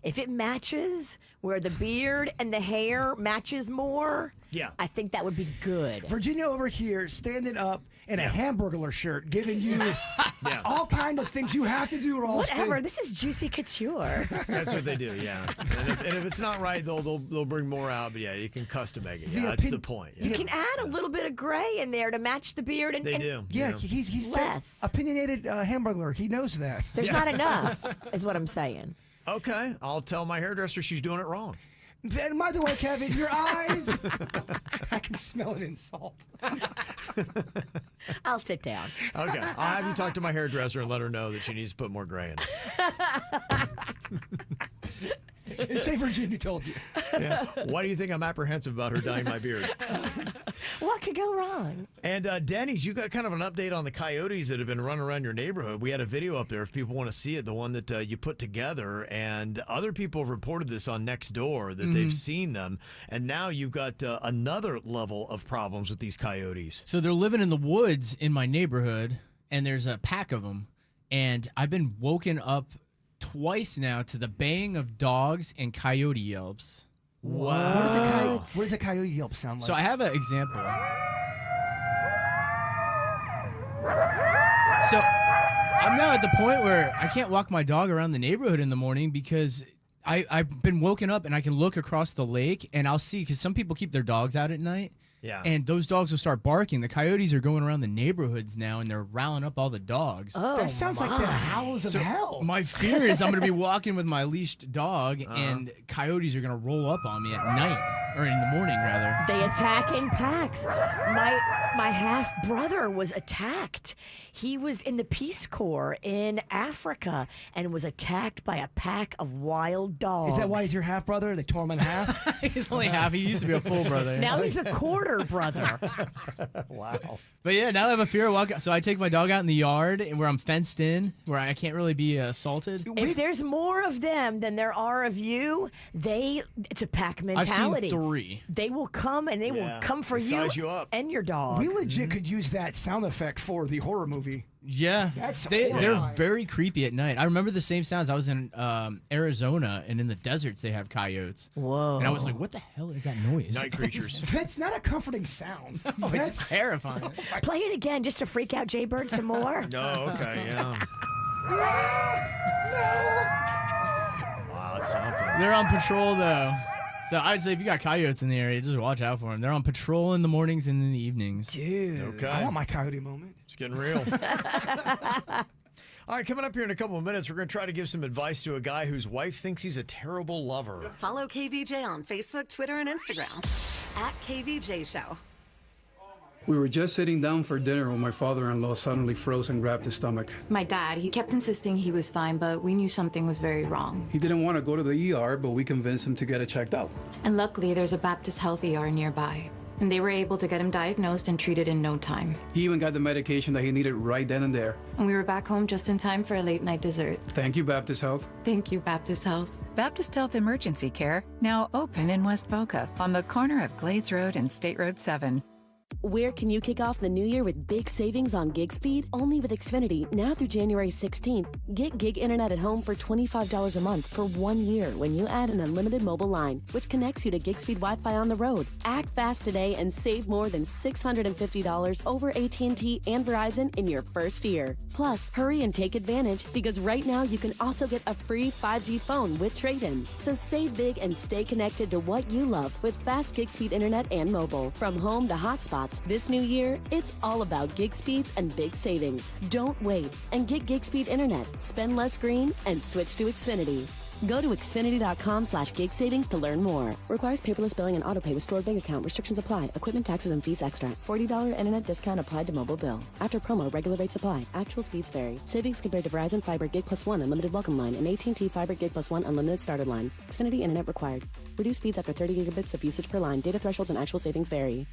Speaker 7: If it matches where the beard and the hair matches more,
Speaker 6: yeah,
Speaker 7: I think that would be good.
Speaker 11: Virginia over here standing up in a hamburger shirt, giving you all kind of things you have to do.
Speaker 7: Whatever. This is Juicy Couture.
Speaker 6: That's what they do, yeah. And if it's not right, they'll bring more out. But yeah, you can custom make it. Yeah, that's the point.
Speaker 7: You can add a little bit of gray in there to match the beard. And,
Speaker 6: They
Speaker 7: and
Speaker 6: do.
Speaker 11: Yeah, he's
Speaker 7: less.
Speaker 11: opinionated hamburger. He knows that.
Speaker 7: There's not enough, is what I'm saying.
Speaker 6: Okay, I'll tell my hairdresser she's doing it wrong.
Speaker 11: And by the way, Kevin, your eyes, I can smell it in salt.
Speaker 7: I'll sit down.
Speaker 6: Okay, I'll have you talk to my hairdresser and let her know that she needs to put more gray in it.
Speaker 11: And say Virginia told you.
Speaker 6: Yeah. Why do you think I'm apprehensive about her dyeing my beard?
Speaker 7: What could go wrong?
Speaker 6: And Denny's, you got kind of an update on the coyotes that have been running around your neighborhood. We had a video up there if people want to see it, the one that you put together. And other people have reported this on Nextdoor that they've seen them. And now you've got another level of problems with these coyotes.
Speaker 1: So they're living in the woods in my neighborhood, and there's a pack of them. And I've been woken up twice now to the baying of dogs and coyote yelps.
Speaker 11: Wow. What does a coyote yelp sound like?
Speaker 1: So I have an example. So I'm now at the point where I can't walk my dog around the neighborhood in the morning because I've been woken up and I can look across the lake and I'll see, because some people keep their dogs out at night.
Speaker 6: Yeah.
Speaker 1: And those dogs will start barking. The coyotes are going around the neighborhoods now, and they're riling up all the dogs.
Speaker 7: Oh,
Speaker 11: that sounds like the howls of hell.
Speaker 1: My fear is I'm going to be walking with my leashed dog, and coyotes are going to roll up on me at night, or in the morning, rather.
Speaker 7: They attack in packs. My half brother was attacked. He was in the Peace Corps in Africa and was attacked by a pack of wild dogs.
Speaker 11: Is that why he's your half brother? They tore him in half?
Speaker 1: He's only half. He used to be a full brother.
Speaker 7: Now he's a quarter brother.
Speaker 6: Wow.
Speaker 1: But yeah, now I have a fear of walking. So I take my dog out in the yard where I'm fenced in, where I can't really be assaulted.
Speaker 7: If there's more of them than there are of you, it's a pack mentality.
Speaker 1: I've seen 3.
Speaker 7: They will come and they will come for
Speaker 6: They
Speaker 7: you,
Speaker 6: size you up.
Speaker 7: and your dog.
Speaker 11: We legit could use that sound effect for the horror movie.
Speaker 1: Yeah,
Speaker 11: That's
Speaker 1: they're
Speaker 11: horrifying.
Speaker 1: very creepy at night. I remember the same sounds. I was in Arizona, and in the deserts they have coyotes.
Speaker 7: Whoa!
Speaker 1: And I was like, "What the hell is that noise?"
Speaker 6: Night creatures.
Speaker 11: That's not a comforting sound.
Speaker 1: Oh,
Speaker 11: That's
Speaker 1: it's terrifying.
Speaker 7: Play it again just to freak out Jbird some more.
Speaker 6: No, okay, yeah. Wow, that's something.
Speaker 1: They're on patrol though. So I'd say if you got coyotes in the area, just watch out for them. They're on patrol in the mornings and in the evenings.
Speaker 7: Dude.
Speaker 6: Okay.
Speaker 11: I want my coyote moment.
Speaker 6: It's getting real. All right, coming up here in a couple of minutes, we're going to try to give some advice to a guy whose wife thinks he's a terrible lover.
Speaker 4: Follow KVJ on Facebook, Twitter, and Instagram at KVJ Show.
Speaker 12: We were just sitting down for dinner when my father-in-law suddenly froze and grabbed his stomach.
Speaker 13: My dad, he kept insisting he was fine, but we knew something was very wrong.
Speaker 12: He didn't want to go to the ER, but we convinced him to get it checked out.
Speaker 13: And luckily, there's a Baptist Health ER nearby. And they were able to get him diagnosed and treated in no time.
Speaker 12: He even got the medication that he needed right then and there.
Speaker 13: And we were back home just in time for a late-night dessert.
Speaker 12: Thank you, Baptist Health.
Speaker 13: Thank you, Baptist Health.
Speaker 23: Baptist Health Emergency Care, now open in West Boca on the corner of Glades Road and State Road 7.
Speaker 14: Where can you kick off the new year with big savings on gig speed? Only with Xfinity, now through January 16th. Get gig internet at home for $25 a month for 1 year when you add an unlimited mobile line, which connects you to gig speed Wi-Fi on the road. Act fast today and save more than $650 over AT&T and Verizon in your first year. Plus, hurry and take advantage because right now you can also get a free 5G phone with trade-in. So save big and stay connected to what you love with fast gig speed internet and mobile. From home to hotspots, this new year, it's all about gig speeds and big savings. Don't wait and get gig speed internet. Spend less green and switch to Xfinity. Go to Xfinity.com/gig savings to learn more. Requires paperless billing and autopay with stored bank account. Restrictions apply. Equipment, taxes, and fees extra. $40 internet discount applied to mobile bill. After promo, regular rates apply. Actual speeds vary. Savings compared to Verizon Fiber Gig Plus 1 Unlimited Welcome Line and AT&T Fiber Gig Plus 1 Unlimited Starter Line. Xfinity internet required. Reduced speeds after 30 gigabits of usage per line. Data thresholds and actual savings vary.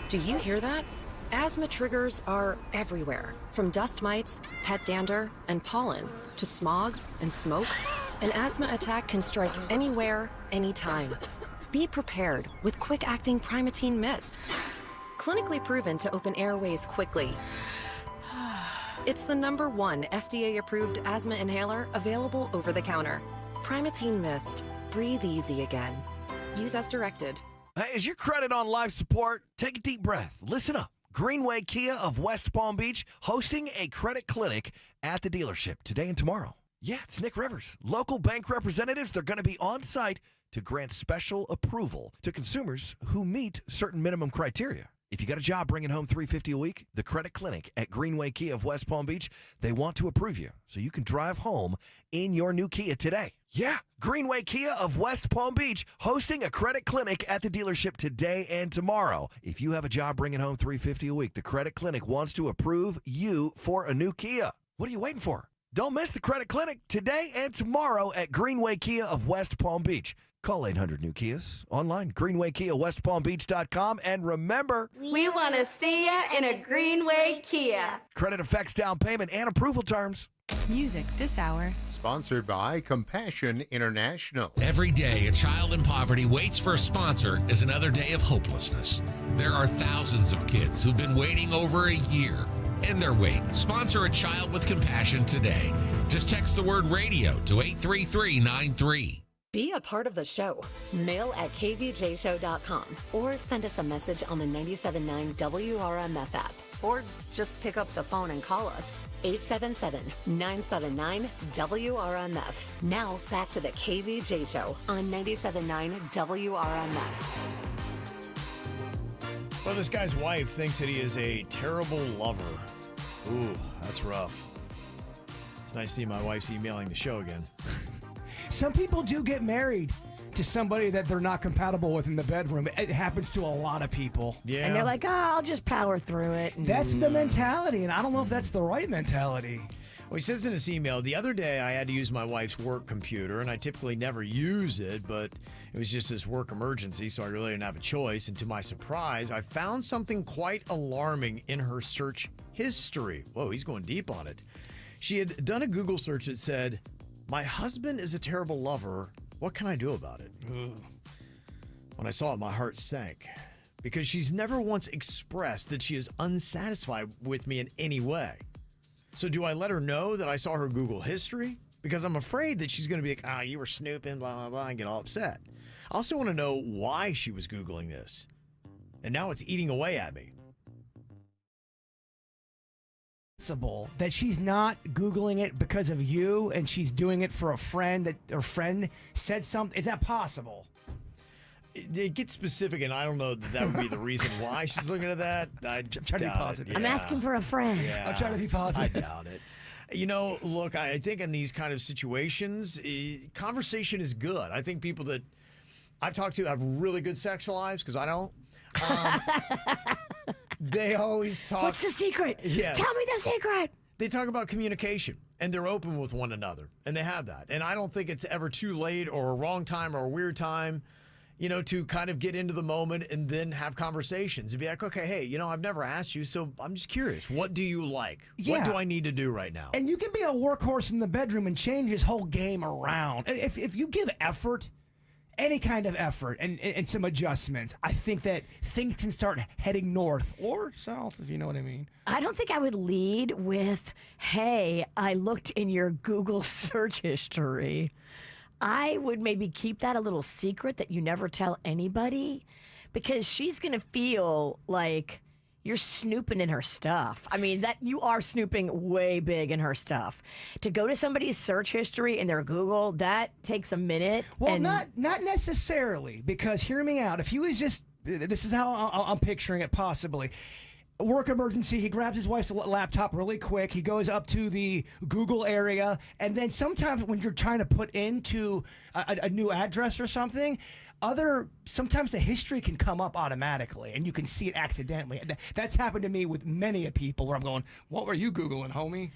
Speaker 16: Do you hear that? Asthma triggers are everywhere, from dust mites, pet dander, and pollen, to smog and smoke. An asthma attack can strike anywhere, anytime. Be prepared with quick-acting Primatene Mist. Clinically proven to open airways quickly. It's the #1 FDA-approved asthma inhaler available over the counter. Primatene Mist. Breathe easy again. Use as directed.
Speaker 23: Hey, is your credit on life support? Take a deep breath. Listen up. Greenway Kia of West Palm Beach hosting a credit clinic at the dealership today and tomorrow. Yeah, it's Nick Rivers. Local bank representatives, they're going to be on site to grant special approval to consumers who meet certain minimum criteria. If you got a job bringing home $350 a week, the credit clinic at Greenway Kia of West Palm Beach, they want to approve you so you can drive home in your new Kia today. Yeah, Greenway Kia of West Palm Beach hosting a credit clinic at the dealership today and tomorrow. If you have a job bringing home $350 a week, the credit clinic wants to approve you for a new Kia. What are you waiting for? Don't miss the credit clinic today and tomorrow at Greenway Kia of West Palm Beach. Call 800-NEW-KIAs, online, greenwaykiawestpalmbeach.com, and remember,
Speaker 22: We want to see ya in a Greenway Kia.
Speaker 23: credit affects down payment and approval terms.
Speaker 24: Music this hour.
Speaker 25: Sponsored by Compassion International.
Speaker 26: Every day, a child in poverty waits for a sponsor is another day of hopelessness. There are thousands of kids who've been waiting over a year. End their wait. Sponsor a child with compassion today. Just text the word radio to 83393.
Speaker 4: Be a part of the show. Mail at kvjshow.com or send us a message on the 97.9 WRMF app. Or just pick up the phone and call us. 877-979-WRMF. Now back to the KVJ Show on 97.9 WRMF.
Speaker 6: Well, this guy's wife thinks that he is a terrible lover. Ooh, that's rough. It's nice to see my wife's emailing the show again.
Speaker 11: Some people do get married to somebody that they're not compatible with in the bedroom. It happens to a lot of people.
Speaker 6: Yeah.
Speaker 7: And they're like, I'll just power through it.
Speaker 11: That's the mentality, and I don't know if that's the right mentality.
Speaker 6: Well, he says in his email, the other day I had to use my wife's work computer, and I typically never use it, but it was just this work emergency, so I really didn't have a choice. And to my surprise, I found something quite alarming in her search history. Whoa, he's going deep on it. She had done a Google search that said, "My husband is a terrible lover. What can I do about it?" When I saw it, my heart sank because she's never once expressed that she is unsatisfied with me in any way. So do I let her know that I saw her Google history? Because I'm afraid that she's going to be like, you were snooping, blah, blah, blah, and get all upset. I also want to know why she was Googling this. And now it's eating away at me.
Speaker 11: That she's not Googling it because of you and she's doing it for a friend that her friend said something. Is that possible?
Speaker 6: It gets specific, and I don't know that would be the reason why she's looking at that. I
Speaker 11: try to be positive.
Speaker 7: I'm asking for a friend.
Speaker 6: Yeah,
Speaker 11: I'm trying to be positive.
Speaker 6: I doubt it. You know, look, I think in these kind of situations, conversation is good. I think people that I've talked to have really good sex lives because I don't. They always talk.
Speaker 7: What's the secret?
Speaker 6: Yes.
Speaker 7: Tell me the secret.
Speaker 6: They talk about communication, and they're open with one another, and they have that. And I don't think it's ever too late or a wrong time or a weird time, you know, to kind of get into the moment and then have conversations and be like, okay, hey, you know, I've never asked you, so I'm just curious. What do you like?
Speaker 11: Yeah.
Speaker 6: What do I need to do right now?
Speaker 11: And you can be a workhorse in the bedroom and change his whole game around. If you give effort any kind of effort and some adjustments, I think that things can start heading north or south, if you know what I mean.
Speaker 7: I don't think I would lead with, hey, I looked in your Google search history. I would maybe keep that a little secret that you never tell anybody, because she's going to feel like you're snooping in her stuff. I mean, that you are snooping way big in her stuff. To go to somebody's search history in their Google, that takes a minute.
Speaker 11: Well, not necessarily, because hear me out. If he was just, this is how I'm picturing it possibly. Work emergency, he grabs his wife's laptop really quick. He goes up to the Google area, and then sometimes when you're trying to put into a new address or something, sometimes the history can come up automatically and you can see it accidentally. That's happened to me with many people where I'm going, what were you Googling, homie?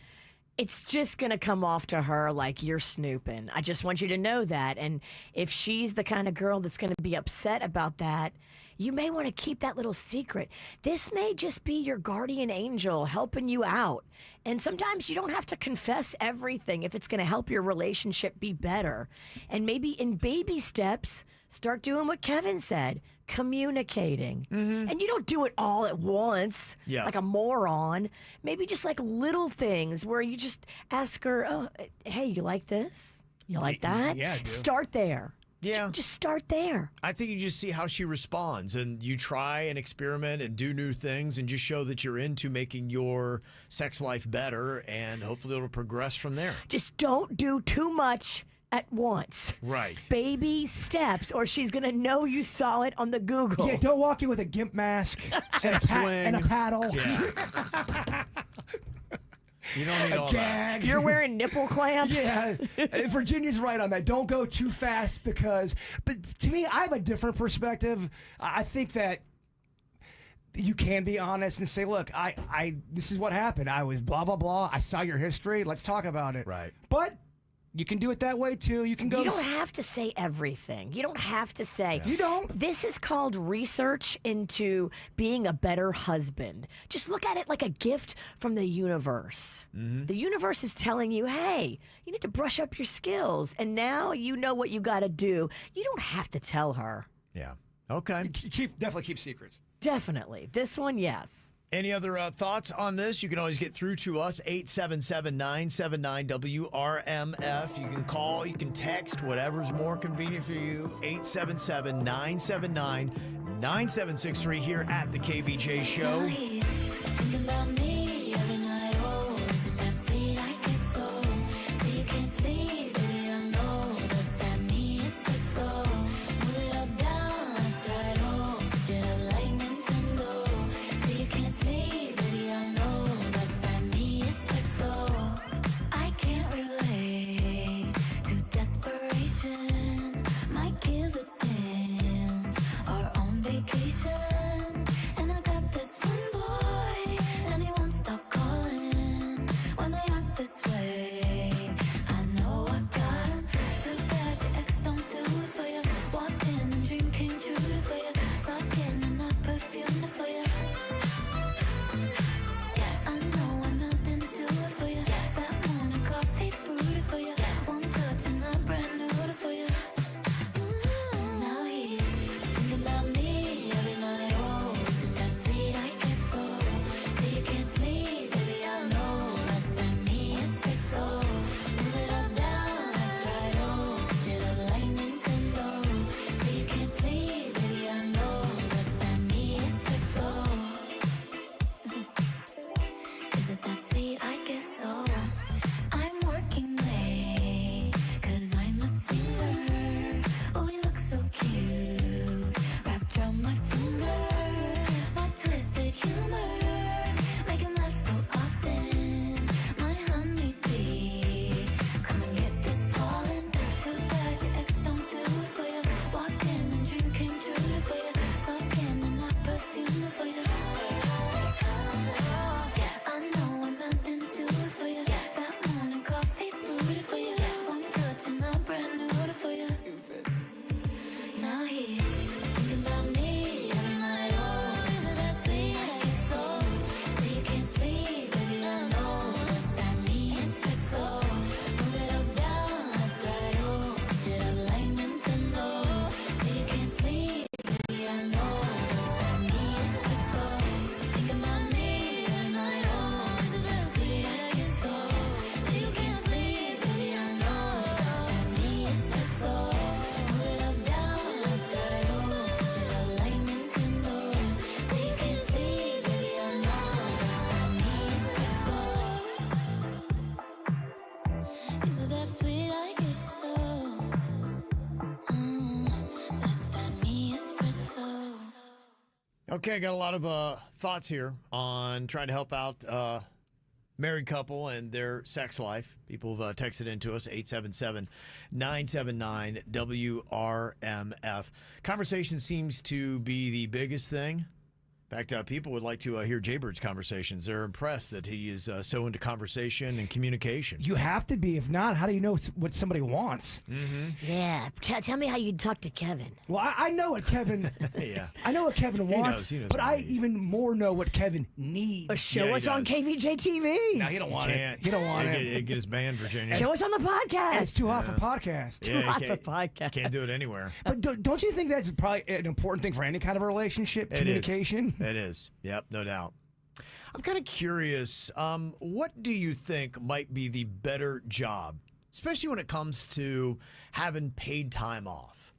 Speaker 7: It's just going to come off to her like you're snooping. I just want you to know that. And if she's the kind of girl that's going to be upset about that, you may want to keep that little secret. This may just be your guardian angel helping you out. And sometimes you don't have to confess everything if it's going to help your relationship be better. And maybe in baby steps, start doing what Kevin said, communicating. And you don't do it all at once, like a moron. Maybe just like little things where you just ask her, oh, hey, you like this? You like that?
Speaker 6: Yeah, I do.
Speaker 7: Start there.
Speaker 6: Yeah.
Speaker 7: Just start there.
Speaker 6: I think you just see how she responds, and you try and experiment and do new things and just show that you're into making your sex life better, and hopefully it'll progress from there.
Speaker 7: Just don't do too much at once.
Speaker 6: Right.
Speaker 7: Baby steps, or she's going to know you saw it on the Google.
Speaker 11: Yeah, don't walk in with a gimp mask and a paddle.
Speaker 6: Yeah. You don't need all
Speaker 11: gag.
Speaker 6: that.
Speaker 7: You're wearing nipple clamps?
Speaker 11: Yeah. Virginia's right on that. Don't go too fast but to me, I have a different perspective. I think that you can be honest and say, look, this is what happened. I was blah, blah, blah. I saw your history. Let's talk about it.
Speaker 6: Right.
Speaker 11: But you can do it that way, too. You can go.
Speaker 7: You don't have to say everything. You don't have to say.
Speaker 11: You don't.
Speaker 7: This is called research into being a better husband. Just look at it like a gift from the universe. The universe is telling you, hey, you need to brush up your skills. And now you know what you got to do. You don't have to tell her.
Speaker 6: Yeah. Okay.
Speaker 11: Definitely keep secrets.
Speaker 7: Definitely. This one, yes.
Speaker 6: Any other thoughts on this? You can always get through to us, 877-979-WRMF. You can call, you can text, whatever's more convenient for you, 877-979-9763 here at the KVJ Show.
Speaker 2: Think about me every night, oh, is it that sweet I get so? Say you can't sleep, baby, I know, does that mean it's good so? Move it up, down, left, right, oh, switch it up like Nintendo. Say you can't sleep, baby, I know, does that mean it's good so? I can't relate to desperation, might give a damn, are on vacation, and I got this one boy, and he
Speaker 6: Okay, got a lot of thoughts here on trying to help out married couple and their sex life. People have texted into us, 877-979-WRMF. Conversation seems to be the biggest thing. In fact, people would like to hear Jbird's conversations. They're impressed that he is so into conversation and communication.
Speaker 11: You have to be. If not, how do you know what somebody wants?
Speaker 6: Mm-hmm.
Speaker 7: Yeah. Tell me how you talk to Kevin.
Speaker 11: Well, I know what Kevin.
Speaker 6: Yeah.
Speaker 11: I know what Kevin wants,
Speaker 6: he knows
Speaker 11: but I even more know what Kevin needs.
Speaker 7: Show us on KVJ TV.
Speaker 11: No, he don't want it. He don't want it.
Speaker 6: Get his band, Virginia.
Speaker 7: Show us on the podcast.
Speaker 11: It's too hot for podcast.
Speaker 7: Too hot for podcast.
Speaker 6: Can't do it anywhere.
Speaker 11: But don't you think that's probably an important thing for any kind of a relationship? Communication?
Speaker 6: It is. Yep, no doubt. I'm kind of curious, what do you think might be the better job, especially when it comes to having paid time off?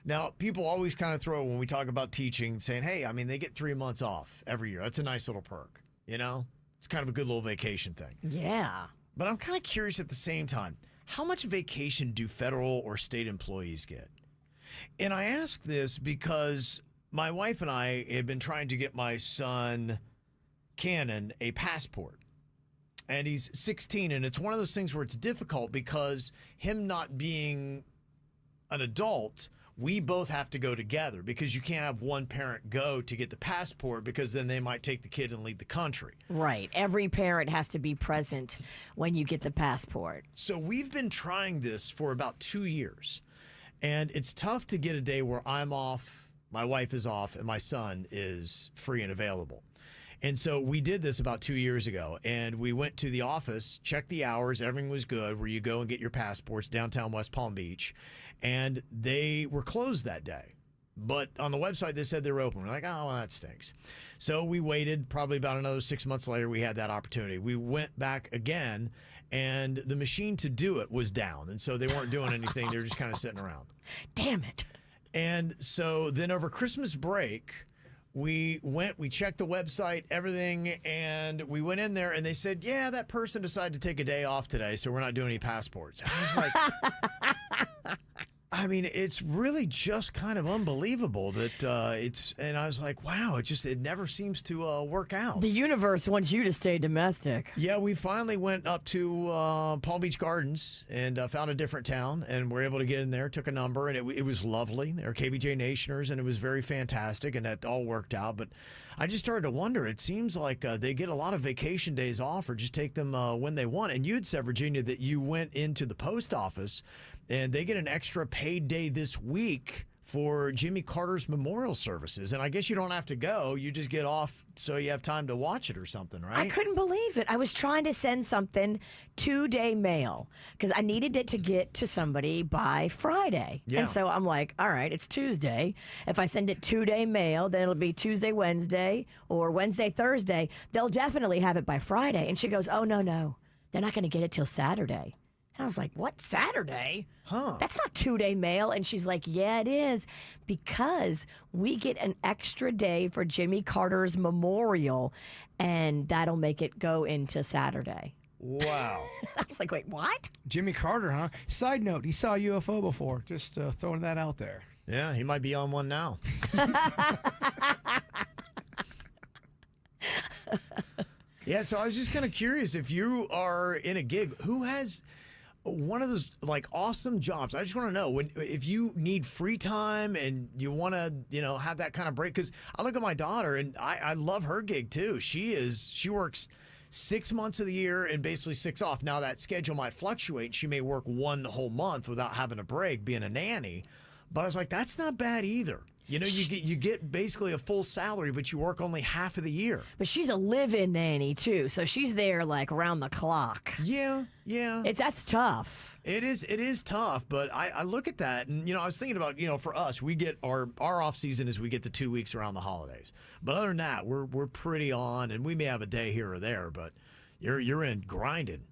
Speaker 6: Now, people always kind of throw, when we talk about teaching, saying, hey, I mean, they get 3 months off every year. That's a nice little perk, you know? It's kind of a good little vacation thing.
Speaker 7: Yeah.
Speaker 6: But I'm kind of curious at the same time, how much vacation do federal or state employees get? And I ask this because my wife and I have been trying to get my son, Cannon, a passport. And he's 16, and it's one of those things where it's difficult because him not being an adult, we both have to go together because you can't have one parent go to get the passport because then they might take the kid and leave the country.
Speaker 7: Right. Every parent has to be present when you get the passport.
Speaker 6: So we've been trying this for about 2 years, and it's tough to get a day where I'm off, my wife is off, and my son is free and available. And so we did this about 2 years ago, and we went to the office, checked the hours, everything was good, where you go and get your passports downtown West Palm Beach, and they were closed that day. But on the website, they said they were open. We're like, oh, well, that stinks. So we waited probably about another 6 months later. We had that opportunity. We went back again, and the machine to do it was down. And so they weren't doing anything. They were just kind of sitting around.
Speaker 7: Damn it.
Speaker 6: And so then over Christmas break, we checked the website, everything, and we went in there, and they said, yeah, that person decided to take a day off today, so we're not doing any passports. And I was like, I mean, it's really just kind of unbelievable that and I was like, wow, it never seems to work out.
Speaker 7: The universe wants you to stay domestic.
Speaker 6: Yeah, we finally went up to Palm Beach Gardens and found a different town, and were able to get in there, took a number, and it was lovely. They were KVJ Nationers, and it was very fantastic, and that all worked out. But I just started to wonder, it seems like they get a lot of vacation days off or just take them when they want. And you had said, Virginia, that you went into the post office and they get an extra paid day this week for Jimmy Carter's memorial services. And I guess you don't have to go. You just get off so you have time to watch it or something, right?
Speaker 7: I couldn't believe it. I was trying to send something 2-day mail because I needed it to get to somebody by Friday.
Speaker 6: Yeah.
Speaker 7: And so I'm like, all right, it's Tuesday. If I send it 2-day mail, then it'll be Tuesday, Wednesday, or Wednesday, Thursday. They'll definitely have it by Friday. And she goes, oh, no. They're not going to get it till Saturday. And I was like, what, Saturday?
Speaker 6: Huh.
Speaker 7: That's not 2-day mail. And she's like, yeah, it is, because we get an extra day for Jimmy Carter's memorial, and that'll make it go into Saturday.
Speaker 6: Wow.
Speaker 7: I was like, wait, what?
Speaker 11: Jimmy Carter, huh? Side note, he saw a UFO before. Just throwing that out there.
Speaker 6: Yeah, he might be on one now. Yeah, so I was just kind of curious, if you are in a gig, who has one of those like awesome jobs? I just want to know, if you need free time and you want to, have that kind of break. Because I look at my daughter, and I love her gig too. She works 6 months of the year and basically 6 off. Now that schedule might fluctuate. She may work one whole month without having a break, being a nanny. But I was like, that's not bad either. You get basically a full salary, but you work only half of the year.
Speaker 7: But she's a live-in nanny too, so she's there like around the clock.
Speaker 6: Yeah.
Speaker 7: That's tough.
Speaker 6: It is tough, but I look at that, and I was thinking about, for us, we get our off season is we get the 2 weeks around the holidays. But other than that, we're pretty on, and we may have a day here or there, but you're in grinding.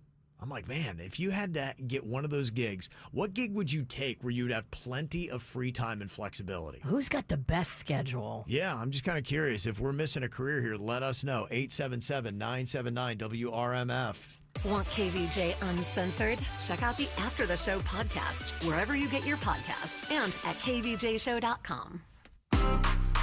Speaker 6: I'm like, man, if you had to get one of those gigs, what gig would you take where you'd have plenty of free time and flexibility?
Speaker 7: Who's got the best schedule?
Speaker 6: Yeah, I'm just kind of curious. If we're missing a career here, let us know. 877-979-WRMF.
Speaker 4: Want KVJ Uncensored? Check out the After the Show podcast, wherever you get your podcasts, and at KVJShow.com.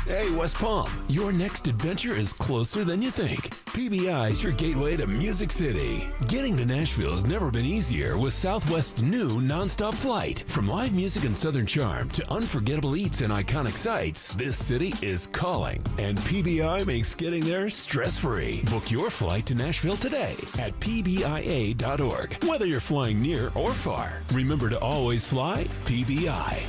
Speaker 5: Hey, West Palm, your next adventure is closer than you think. PBI is your gateway to Music City. Getting to Nashville has never been easier with Southwest's new nonstop flight. From live music and Southern charm to unforgettable eats and iconic sights, this city is calling. And PBI makes getting there stress-free. Book your flight to Nashville today at pbia.org. Whether you're flying near or far, remember to always fly PBI.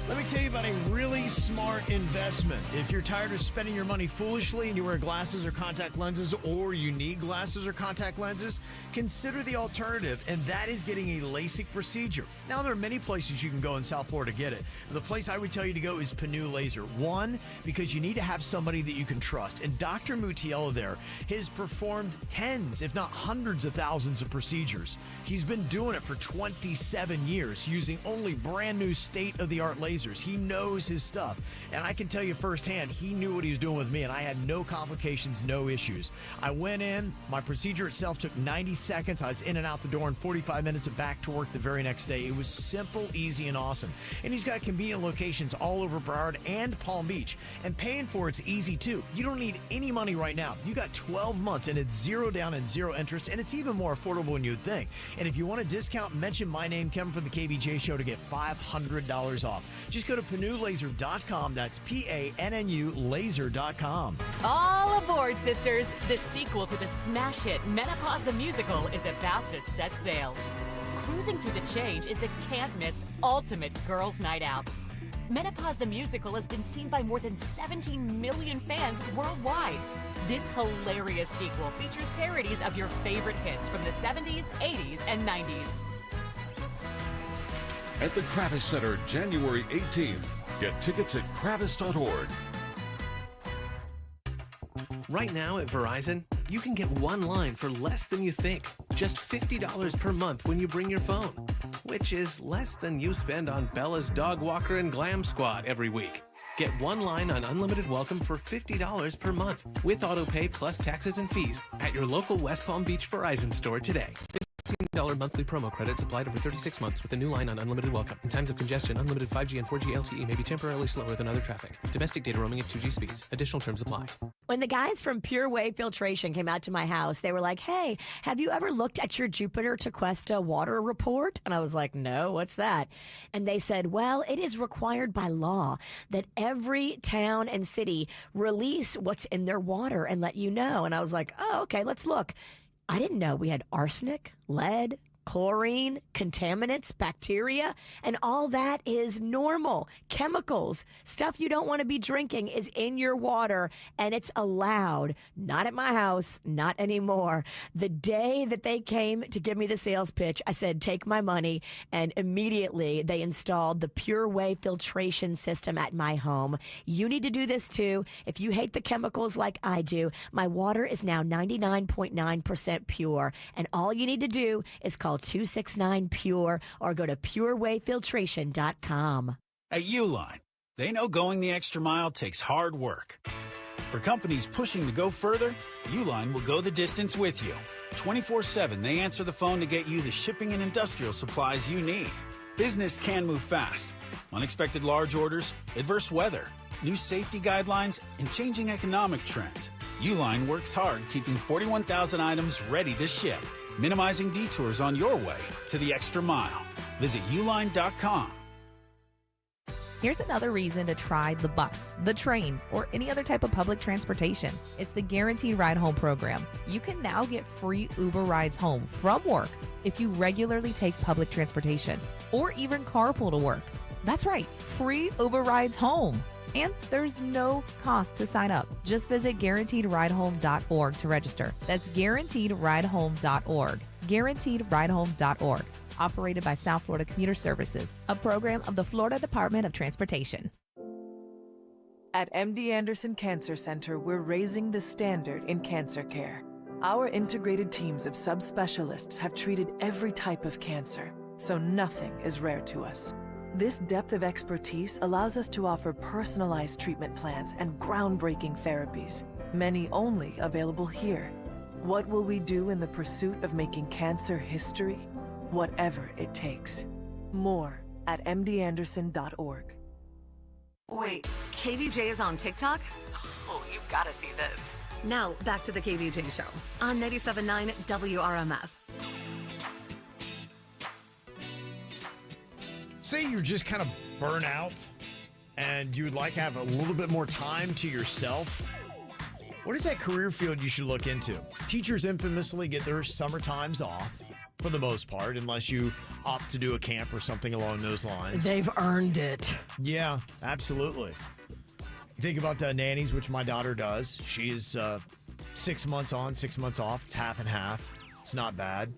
Speaker 6: Let me tell you about a really smart investment. If you're tired of spending your money foolishly and you wear glasses or contact lenses, or you need glasses or contact lenses, consider the alternative, and that is getting a LASIK procedure. Now, there are many places you can go in South Florida to get it. The place I would tell you to go is Panu Laser. One, because you need to have somebody that you can trust. And Dr. Mutiello there has performed tens, if not hundreds of thousands of procedures. He's been doing it for 27 years using only brand new state-of-the-art lasers. He knows his stuff. And I can tell you firsthand, he knew what he was doing with me, and I had no complications, no issues. I went in, my procedure itself took 90 seconds. I was in and out the door in 45 minutes and back to work the very next day. It was simple, easy, and awesome. And he's got convenient locations all over Broward and Palm Beach. And paying for it's easy too. You don't need any money right now. You got 12 months and it's zero down and zero interest, and it's even more affordable than you'd think. And if you want a discount, mention my name, Kevin from the KVJ Show, to get $500 off. Just go to PanuLaser.com. That's PANNU laser.com.
Speaker 8: All aboard, sisters. The sequel to the smash hit Menopause the Musical is about to set sail. Cruising through the change is the can't-miss ultimate girls' night out. Menopause the Musical has been seen by more than 17 million fans worldwide. This hilarious sequel features parodies of your favorite hits from the 70s, 80s, and 90s.
Speaker 9: At the Kravis Center, January 18th. Get tickets at kravis.org.
Speaker 10: Right now at Verizon, you can get one line for less than you think. Just $50 per month when you bring your phone, which is less than you spend on Bella's Dog Walker and Glam Squad every week. Get one line on unlimited welcome for $50 per month with autopay plus taxes and fees at your local West Palm Beach Verizon store today. $15 monthly promo credits applied over 36 months with a new line on unlimited welcome. In times of congestion, unlimited 5G and 4G LTE may be temporarily slower than other traffic. Domestic data roaming at 2G speeds. Additional terms apply.
Speaker 7: When the guys from Pure Wave Filtration came out to my house, they were like, hey, have you ever looked at your Jupiter Tequesta water report? And I was like, no, what's that? And they said, well, it is required by law that every town and city release what's in their water and let you know. And I was like, oh, okay, let's look. I didn't know we had arsenic, lead, chlorine, contaminants, bacteria, and all that is normal. Chemicals, stuff you don't want to be drinking is in your water, and it's allowed. Not at my house, not anymore. The day that they came to give me the sales pitch, I said, take my money, and immediately they installed the Pure Way filtration system at my home. You need to do this too. If you hate the chemicals like I do, my water is now 99.9% pure, and all you need to do is call 269-PURE or go to purewayfiltration.com.
Speaker 17: At Uline, they know going the extra mile takes hard work. For companies pushing to go further, Uline will go the distance with you. 24/7, they answer the phone to get you the shipping and industrial supplies you need. Business can move fast. Unexpected large orders, adverse weather, new safety guidelines, and changing economic trends. Uline works hard keeping 41,000 items ready to ship, minimizing detours on your way to the extra mile. Visit uline.com.
Speaker 24: Here's another reason to try the bus, the train, or any other type of public transportation. It's the Guaranteed Ride Home program. You can now get free Uber rides home from work if you regularly take public transportation or even carpool to work. That's right, free Uber rides home. And there's no cost to sign up. Just visit GuaranteedRideHome.org to register. That's GuaranteedRideHome.org. GuaranteedRideHome.org. Operated by South Florida Commuter Services, a program of the Florida Department of Transportation.
Speaker 27: At MD Anderson Cancer Center, we're raising the standard in cancer care. Our integrated teams of subspecialists have treated every type of cancer, so nothing is rare to us. This depth of expertise allows us to offer personalized treatment plans and groundbreaking therapies, many only available here. What will we do in the pursuit of making cancer history? Whatever it takes. More at mdanderson.org.
Speaker 4: Wait, KVJ is on TikTok?
Speaker 8: Oh, you've got to see this.
Speaker 4: Now, back to the KVJ Show on 97.9 WRMF.
Speaker 6: Say you're just kind of burnt out and you'd like to have a little bit more time to yourself. What is that career field you should look into? Teachers infamously get their summer times off for the most part, unless you opt to do a camp or something along those lines.
Speaker 7: They've earned it.
Speaker 6: Yeah, absolutely. You think about nannies, which my daughter does. She is 6 months on, 6 months off. It's half and half. It's not bad.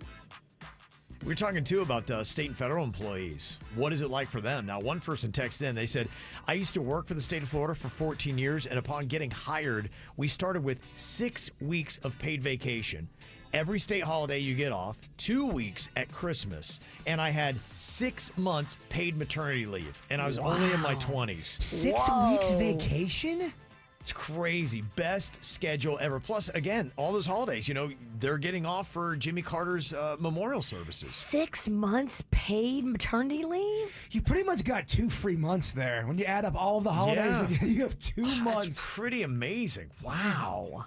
Speaker 6: We're talking, too, about state and federal employees. What is it like for them? Now, one person texted in. They said, I used to work for the state of Florida for 14 years, and upon getting hired, we started with 6 weeks of paid vacation. Every state holiday you get off, 2 weeks at Christmas, and I had 6 months paid maternity leave, and I was only in my 20s.
Speaker 11: 6 weeks vacation?
Speaker 6: It's crazy. Best schedule ever. Plus, again, all those holidays, they're getting off for Jimmy Carter's memorial services.
Speaker 7: 6 months paid maternity leave?
Speaker 11: You pretty much got 2 free months there. When you add up all of the holidays, you have 2 months.
Speaker 6: That's pretty amazing. Wow.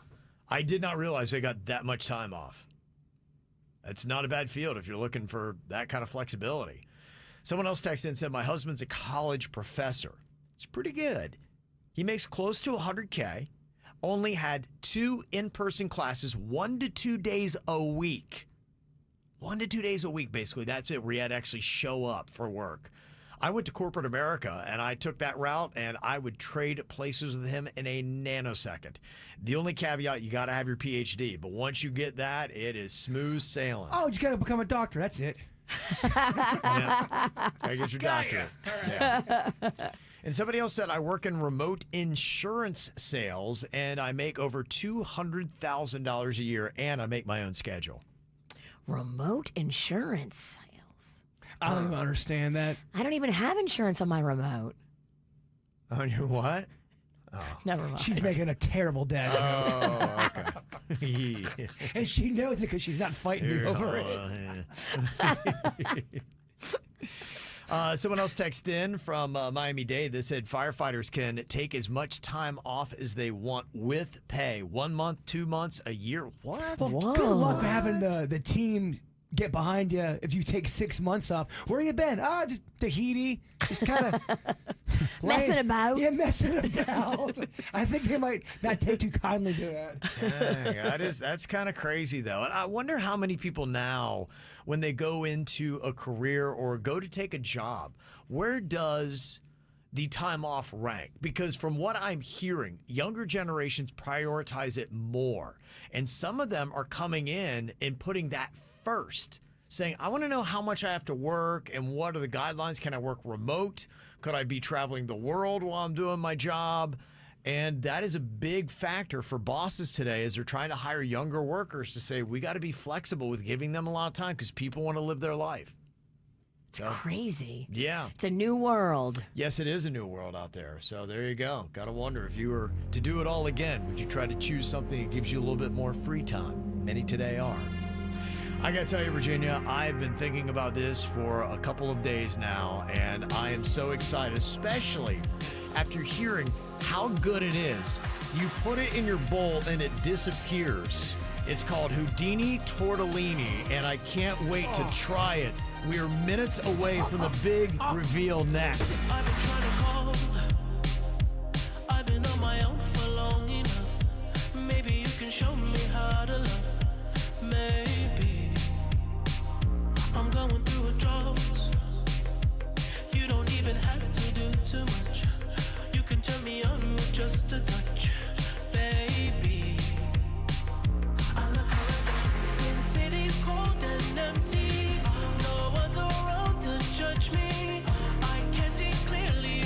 Speaker 6: I did not realize they got that much time off. It's not a bad field if you're looking for that kind of flexibility. Someone else texted in and said, my husband's a college professor. It's pretty good. He makes close to $100K, only had 2 in-person classes, 1 to 2 days a week. 1 to 2 days a week, basically. That's it, where he had to actually show up for work. I went to corporate America, and I took that route, and I would trade places with him in a nanosecond. The only caveat, you got to have your PhD, but once you get that, it is smooth sailing.
Speaker 11: Oh, you got to become a doctor. That's it.
Speaker 6: Yeah. Gotta get your doctorate. Yeah. And somebody else said, I work in remote insurance sales, and I make over $200,000 a year, and I make my own schedule.
Speaker 7: Remote insurance sales.
Speaker 11: I don't even understand that.
Speaker 7: I don't even have insurance on my remote.
Speaker 6: On your what? Oh.
Speaker 7: Never mind.
Speaker 11: She's making a terrible dad joke.
Speaker 6: Oh, okay.
Speaker 11: And she knows it because she's not fighting me over it.
Speaker 6: Someone else texted in from Miami-Dade. They said firefighters can take as much time off as they want with pay. 1 month, 2 months, a year. What?
Speaker 11: Well, good luck having the team get behind you if you take 6 months off. Where you been? Just Tahiti. Just kind of
Speaker 7: messing about.
Speaker 11: Yeah, messing about. I think they might not take too kindly to that.
Speaker 6: Dang, that's kind of crazy, though. And I wonder how many people now, when they go into a career or go to take a job, where does the time off rank? Because from what I'm hearing, younger generations prioritize it more. And some of them are coming in and putting that first, saying, I want to know how much I have to work and what are the guidelines. Can I work remote? Could I be traveling the world while I'm doing my job? And that is a big factor for bosses today as they're trying to hire younger workers to say, we got to be flexible with giving them a lot of time because people want to live their life.
Speaker 7: It's crazy.
Speaker 6: Yeah.
Speaker 7: It's a new world.
Speaker 6: Yes, it is a new world out there. So there you go. Got to wonder, if you were to do it all again, would you try to choose something that gives you a little bit more free time? Many today are. I got to tell you, Virginia, I've been thinking about this for a couple of days now, and I am so excited, especially after hearing how good it is. You put it in your bowl and it disappears. It's called Houdini Tortellini, and I can't wait to try it. We are minutes away from the big reveal next.
Speaker 1: I've been trying to call. I've been on my own for long enough. Maybe you can show me how to love. Maybe I'm going through a drought. You don't even have to do too much. You can turn me on with just a touch, baby. I look around, since city's cold and empty. No one's around to judge me. I can see clearly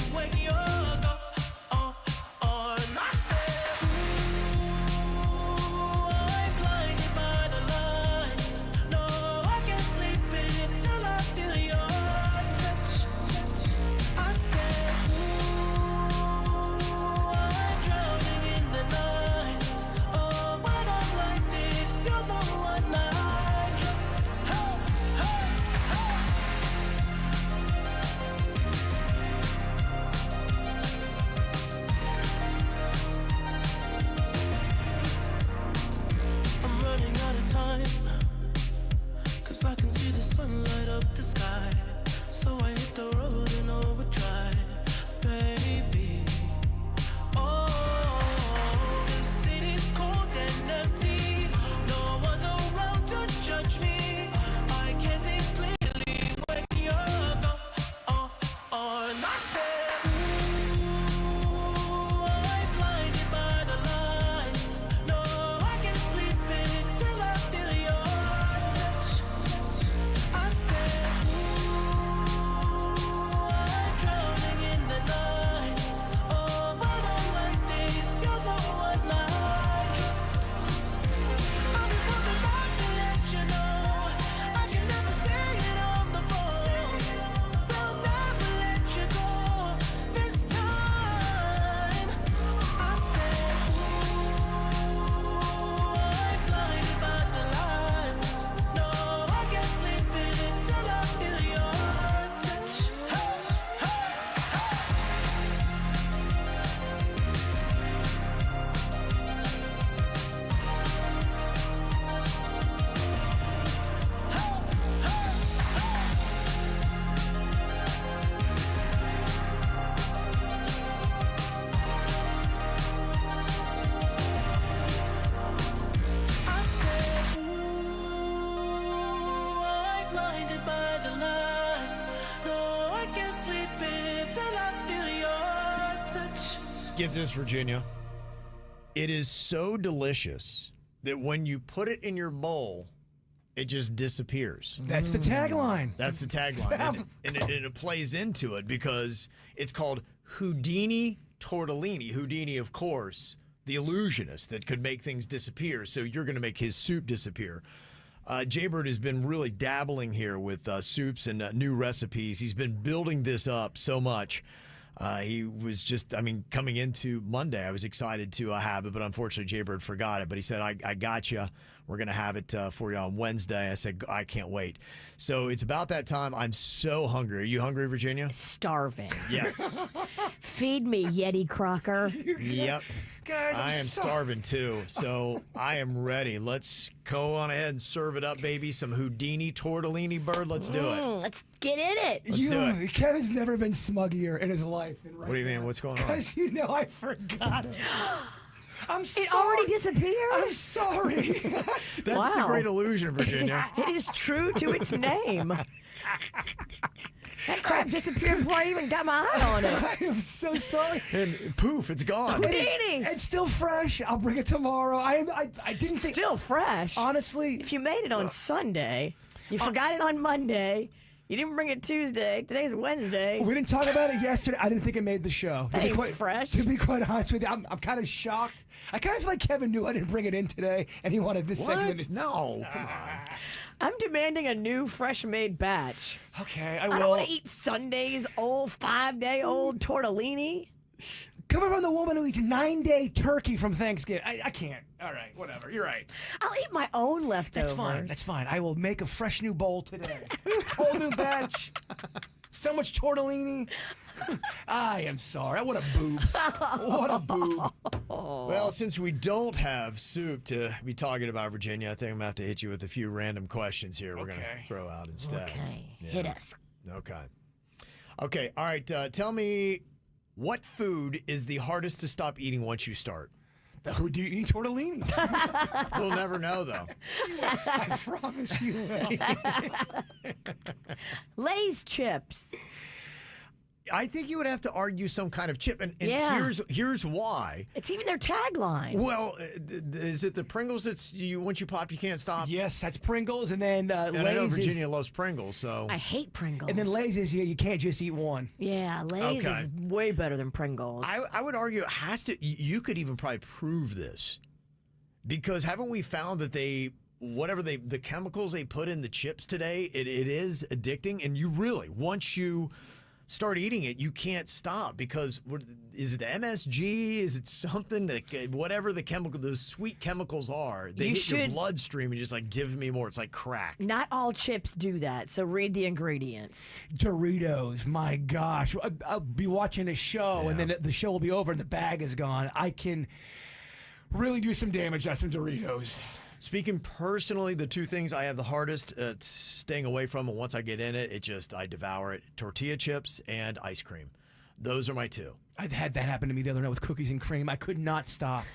Speaker 1: I can't sleep until I feel your touch.
Speaker 6: Get this, Virginia. It is so delicious that when you put it in your bowl, it just disappears.
Speaker 11: That's the tagline.
Speaker 6: That's the tagline. and it plays into it because it's called Houdini Tortellini. Houdini, of course, the illusionist that could make things disappear. So you're going to make his soup disappear. Jbird has been really dabbling here with soups and new recipes. He's been building this up so much. He was just, coming into Monday, I was excited to have it, but unfortunately Jbird forgot it. But he said, I got you. We're going to have it for you on Wednesday. I said, I can't wait. So it's about that time. I'm so hungry. Are you hungry, Virginia?
Speaker 7: Starving.
Speaker 6: Yes.
Speaker 7: Feed me, Yeti Crocker.
Speaker 6: Yep.
Speaker 11: Guys,
Speaker 6: I am starving too, so I am ready. Let's go on ahead and serve it up, baby. Some Houdini Tortellini, Bird. Let's do it.
Speaker 7: Let's get in it.
Speaker 6: Let's do it.
Speaker 11: Kevin's never been smuggier in his life than right
Speaker 6: What do you mean? What's going on?
Speaker 11: Because I forgot it. I'm sorry.
Speaker 7: It already disappeared?
Speaker 11: I'm sorry.
Speaker 6: That's the great illusion, Virginia.
Speaker 7: It is true to its name. That crap disappeared before I even got my eye on it.
Speaker 11: I am so sorry.
Speaker 6: And poof, it's gone.
Speaker 7: Houdini.
Speaker 11: It's still fresh. I'll bring it tomorrow. I didn't think.
Speaker 7: Still fresh.
Speaker 11: Honestly.
Speaker 7: If you made it on Sunday, you forgot it on Monday, you didn't bring it Tuesday, today's Wednesday.
Speaker 11: We didn't talk about it yesterday. I didn't think it made the show.
Speaker 7: That ain't fresh.
Speaker 11: To be quite honest with you, I'm kind of shocked. I kind of feel like Kevin knew I didn't bring it in today, and he wanted this segment.
Speaker 6: No, come on.
Speaker 7: I'm demanding a new fresh-made batch.
Speaker 11: Okay,
Speaker 7: I don't want to eat Sunday's old 5-day-old tortellini.
Speaker 11: Coming from the woman who eats 9-day turkey from Thanksgiving. I can't. All right, whatever. You're right.
Speaker 7: I'll eat my own leftovers.
Speaker 11: That's fine. That's fine. I will make a fresh new bowl today. Whole new batch. So much tortellini. I am sorry. What a boob. What a boob.
Speaker 6: Well, since we don't have soup to be talking about, Virginia, I think I'm going to have to hit you with a few random questions here we're going to throw out instead.
Speaker 7: Okay.
Speaker 6: Yeah.
Speaker 7: Hit us.
Speaker 6: Okay. All right. Tell me, what food is the hardest to stop eating once you start?
Speaker 11: The Houdini tortellini.
Speaker 6: We'll never know, though.
Speaker 11: I promise you will.
Speaker 7: Lay's chips.
Speaker 6: I think you would have to argue some kind of chip, and
Speaker 7: Yeah.
Speaker 6: here's why.
Speaker 7: It's even their tagline.
Speaker 6: Well, is it the Pringles that's once you pop you can't stop?
Speaker 11: Yes, that's Pringles, and then
Speaker 6: And
Speaker 11: Lay's
Speaker 6: I know
Speaker 11: is-
Speaker 6: Virginia loves Pringles, so
Speaker 7: I hate Pringles.
Speaker 11: And then Lay's is you can't just eat one.
Speaker 7: Yeah, Lay's
Speaker 6: Okay.
Speaker 7: is way better than Pringles.
Speaker 6: I would argue it has to. You could even probably prove this, because haven't we found that the chemicals they put in the chips today, it is addicting, and you really, once you start eating it, you can't stop, because is it MSG? Is it something that whatever the chemical, those sweet chemicals are, they hit your bloodstream and just like give me more. It's like crack.
Speaker 7: Not all chips do that, so read the ingredients.
Speaker 11: Doritos, my gosh. I'll be watching a show, and then the show will be over and the bag is gone. I can really do some damage on some Doritos.
Speaker 6: Speaking personally, the two things I have the hardest staying away from, and once I get in it, I devour it. Tortilla chips and ice cream. Those are my two.
Speaker 11: I had that happen to me the other night with cookies and cream. I could not stop.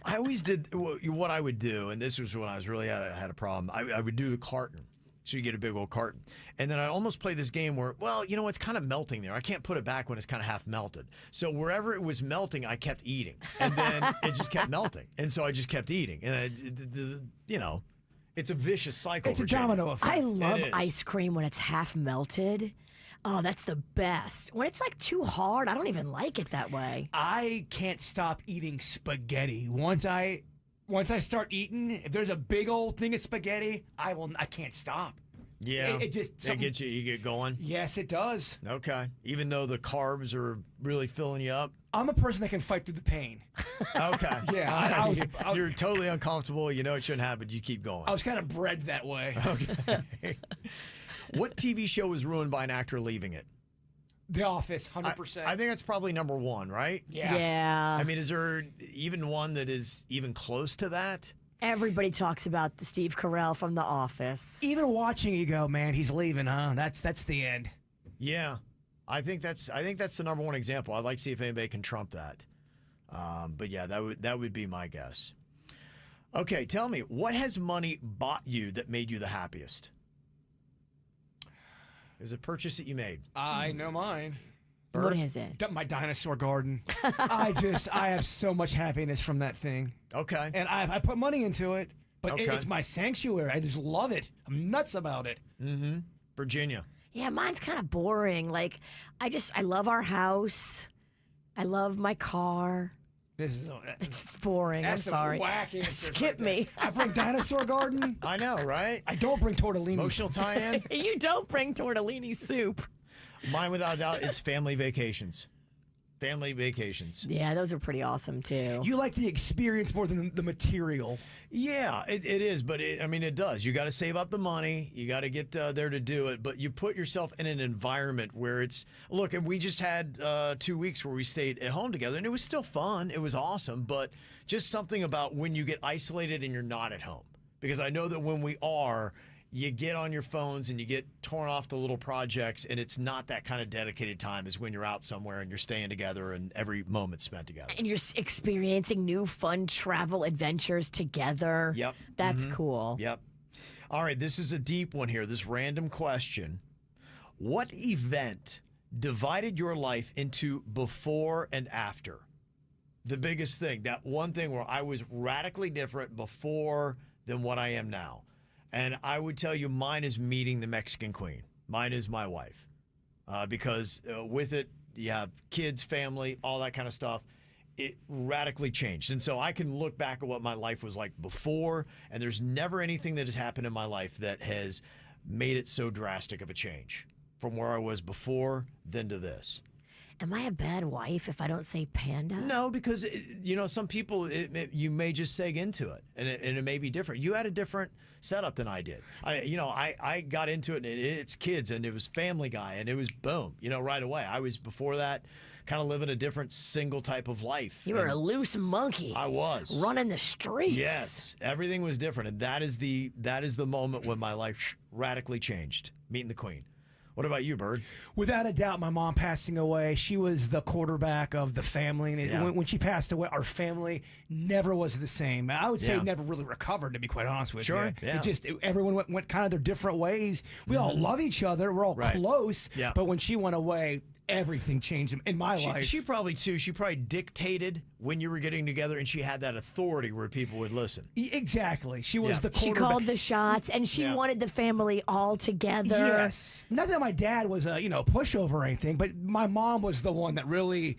Speaker 6: I always did what I would do, and this was when I was really had a problem. I would do the carton. So you get a big old carton. And then I almost play this game where, it's kind of melting there. I can't put it back when it's kind of half melted. So wherever it was melting, I kept eating. And then it just kept melting. And so I just kept eating. And, it's a vicious cycle.
Speaker 11: It's a domino effect.
Speaker 7: I love ice cream when it's half melted. Oh, that's the best. When it's like too hard, I don't even like it that way.
Speaker 11: I can't stop eating spaghetti. Once I start eating, if there's a big old thing of spaghetti, I can't stop.
Speaker 6: Yeah,
Speaker 11: it just
Speaker 6: gets you get going.
Speaker 11: Yes, it does.
Speaker 6: Okay, even though the carbs are really filling you up.
Speaker 11: I'm a person that can fight through the pain.
Speaker 6: Okay.
Speaker 11: Yeah,
Speaker 6: you're totally uncomfortable. You know it shouldn't happen. You keep going.
Speaker 11: I was kind of bred that way.
Speaker 6: Okay. What TV show was ruined by an actor leaving it?
Speaker 11: The Office, 100%.
Speaker 6: I think that's probably number one, right?
Speaker 7: Yeah.
Speaker 6: I mean, is there even one that is even close to that?
Speaker 7: Everybody talks about the Steve Carell from The Office.
Speaker 11: Even watching you go, man, he's leaving, huh? That's the end.
Speaker 6: Yeah. I think that's the number one example. I'd like to see if anybody can trump that. But yeah, that would be my guess. Okay, tell me, what has money bought you that made you the happiest? It was a purchase that you made.
Speaker 11: I know mine.
Speaker 7: What is it?
Speaker 11: My dinosaur garden. I have so much happiness from that thing.
Speaker 6: Okay.
Speaker 11: And I put money into it, but
Speaker 6: Okay.
Speaker 11: it's my sanctuary. I just love it. I'm nuts about it.
Speaker 6: Mm-hmm. Virginia.
Speaker 7: Yeah, mine's kind of boring. Like, I love our house. I love my car. It's boring. I'm
Speaker 11: That's some
Speaker 7: sorry.
Speaker 11: whack answers
Speaker 7: Skip
Speaker 11: right there.
Speaker 7: me.
Speaker 11: I bring dinosaur garden.
Speaker 6: I know, right?
Speaker 11: I don't bring tortellini.
Speaker 6: Emotional tie-in.
Speaker 7: You don't bring tortellini soup.
Speaker 6: Mine, without a doubt, it's family vacations. Family vacations.
Speaker 7: Yeah, those are pretty awesome too.
Speaker 11: You like the experience more than the material.
Speaker 6: Yeah, it is, but it does. You got to save up the money. You got to get there to do it, but you put yourself in an environment where it's, look, and we just had 2 weeks where we stayed at home together, and it was still fun. It was awesome, but just something about when you get isolated and you're not at home. Because I know that when we are, you get on your phones and you get torn off the little projects, and it's not that kind of dedicated time as when you're out somewhere and you're staying together and every moment spent together.
Speaker 7: And you're experiencing new fun travel adventures together.
Speaker 6: Yep.
Speaker 7: That's cool.
Speaker 6: Yep. All right, this is a deep one here, this random question. What event divided your life into before and after? The biggest thing, that one thing where I was radically different before than what I am now. And I would tell you mine is meeting the Mexican queen. Mine is my wife. Because with it, you have kids, family, all that kind of stuff. It radically changed. And so I can look back at what my life was like before, and there's never anything that has happened in my life that has made it so drastic of a change from where I was before then to this.
Speaker 7: Am I a bad wife if I don't say panda?
Speaker 6: No, because, some people, you may just seg into it, and it may be different. You had a different setup than I did. I got into it, and it's kids, and it was Family Guy, and it was boom, right away. I was, before that, kind of living a different single type of life.
Speaker 7: You were a loose monkey.
Speaker 6: I was.
Speaker 7: Running the streets.
Speaker 6: Yes. Everything was different, and that is the moment when my life radically changed, meeting the queen. What about you, Bird?
Speaker 11: Without a doubt, my mom passing away, she was the quarterback of the family. And when she passed away, our family never was the same. I would say it never really recovered, to be quite honest with you.
Speaker 6: Sure, yeah.
Speaker 11: Everyone went kind of their different ways. We all love each other. We're all close.
Speaker 6: Yeah.
Speaker 11: But when she went away, everything changed in my life.
Speaker 6: She probably dictated when you were getting together, and she had that authority where people would listen.
Speaker 11: Exactly. She was the
Speaker 7: She
Speaker 11: quarterback.
Speaker 7: called the shots, and she wanted the family all together.
Speaker 11: Yes. Not that my dad was a pushover or anything, but my mom was the one that really,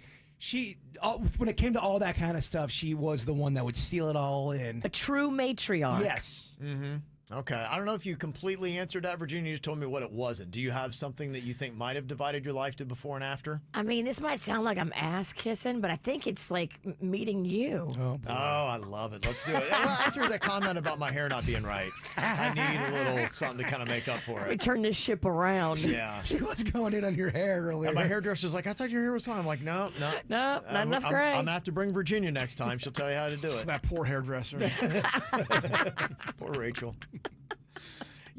Speaker 11: when it came to all that kind of stuff, she was the one that would seal it all in.
Speaker 7: A true matriarch.
Speaker 11: Yes.
Speaker 6: Mm-hmm. Okay. I don't know if you completely answered that, Virginia. You just told me what it wasn't. Do you have something that you think might have divided your life to before and after?
Speaker 7: I mean, this might sound like I'm ass kissing, but I think it's like meeting you.
Speaker 11: Oh, boy.
Speaker 6: I love it. Let's do it. Well, after that comment about my hair not being right, I need a little something to kind of make up for
Speaker 7: We
Speaker 6: it.
Speaker 7: turn this ship around.
Speaker 6: Yeah.
Speaker 11: She was going in on your hair earlier.
Speaker 6: And my hairdresser's like, I thought your hair was fine. I'm like, no.
Speaker 7: Not enough
Speaker 6: I'm
Speaker 7: gray.
Speaker 6: going to have to bring Virginia next time. She'll tell you how to do it.
Speaker 11: That poor hairdresser.
Speaker 6: Poor Rachel.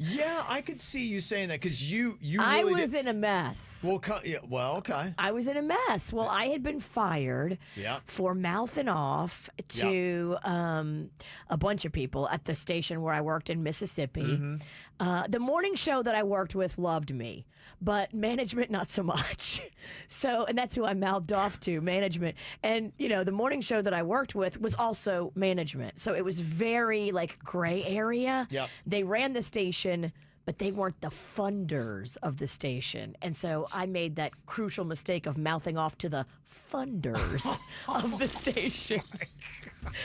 Speaker 6: Yeah, I could see you saying that because you
Speaker 7: I
Speaker 6: really
Speaker 7: was in a mess.
Speaker 6: Well, okay.
Speaker 7: I was in a mess. Well, I had been fired for mouthing off to a bunch of people at the station where I worked in Mississippi.
Speaker 6: Mm-hmm.
Speaker 7: The morning show that I worked with loved me, but management not so much. So, and that's who I mouthed off to, management. And, the morning show that I worked with was also management. So it was very gray area.
Speaker 6: Yep.
Speaker 7: They ran the station, but they weren't the funders of the station. And so I made that crucial mistake of mouthing off to the funders of the station.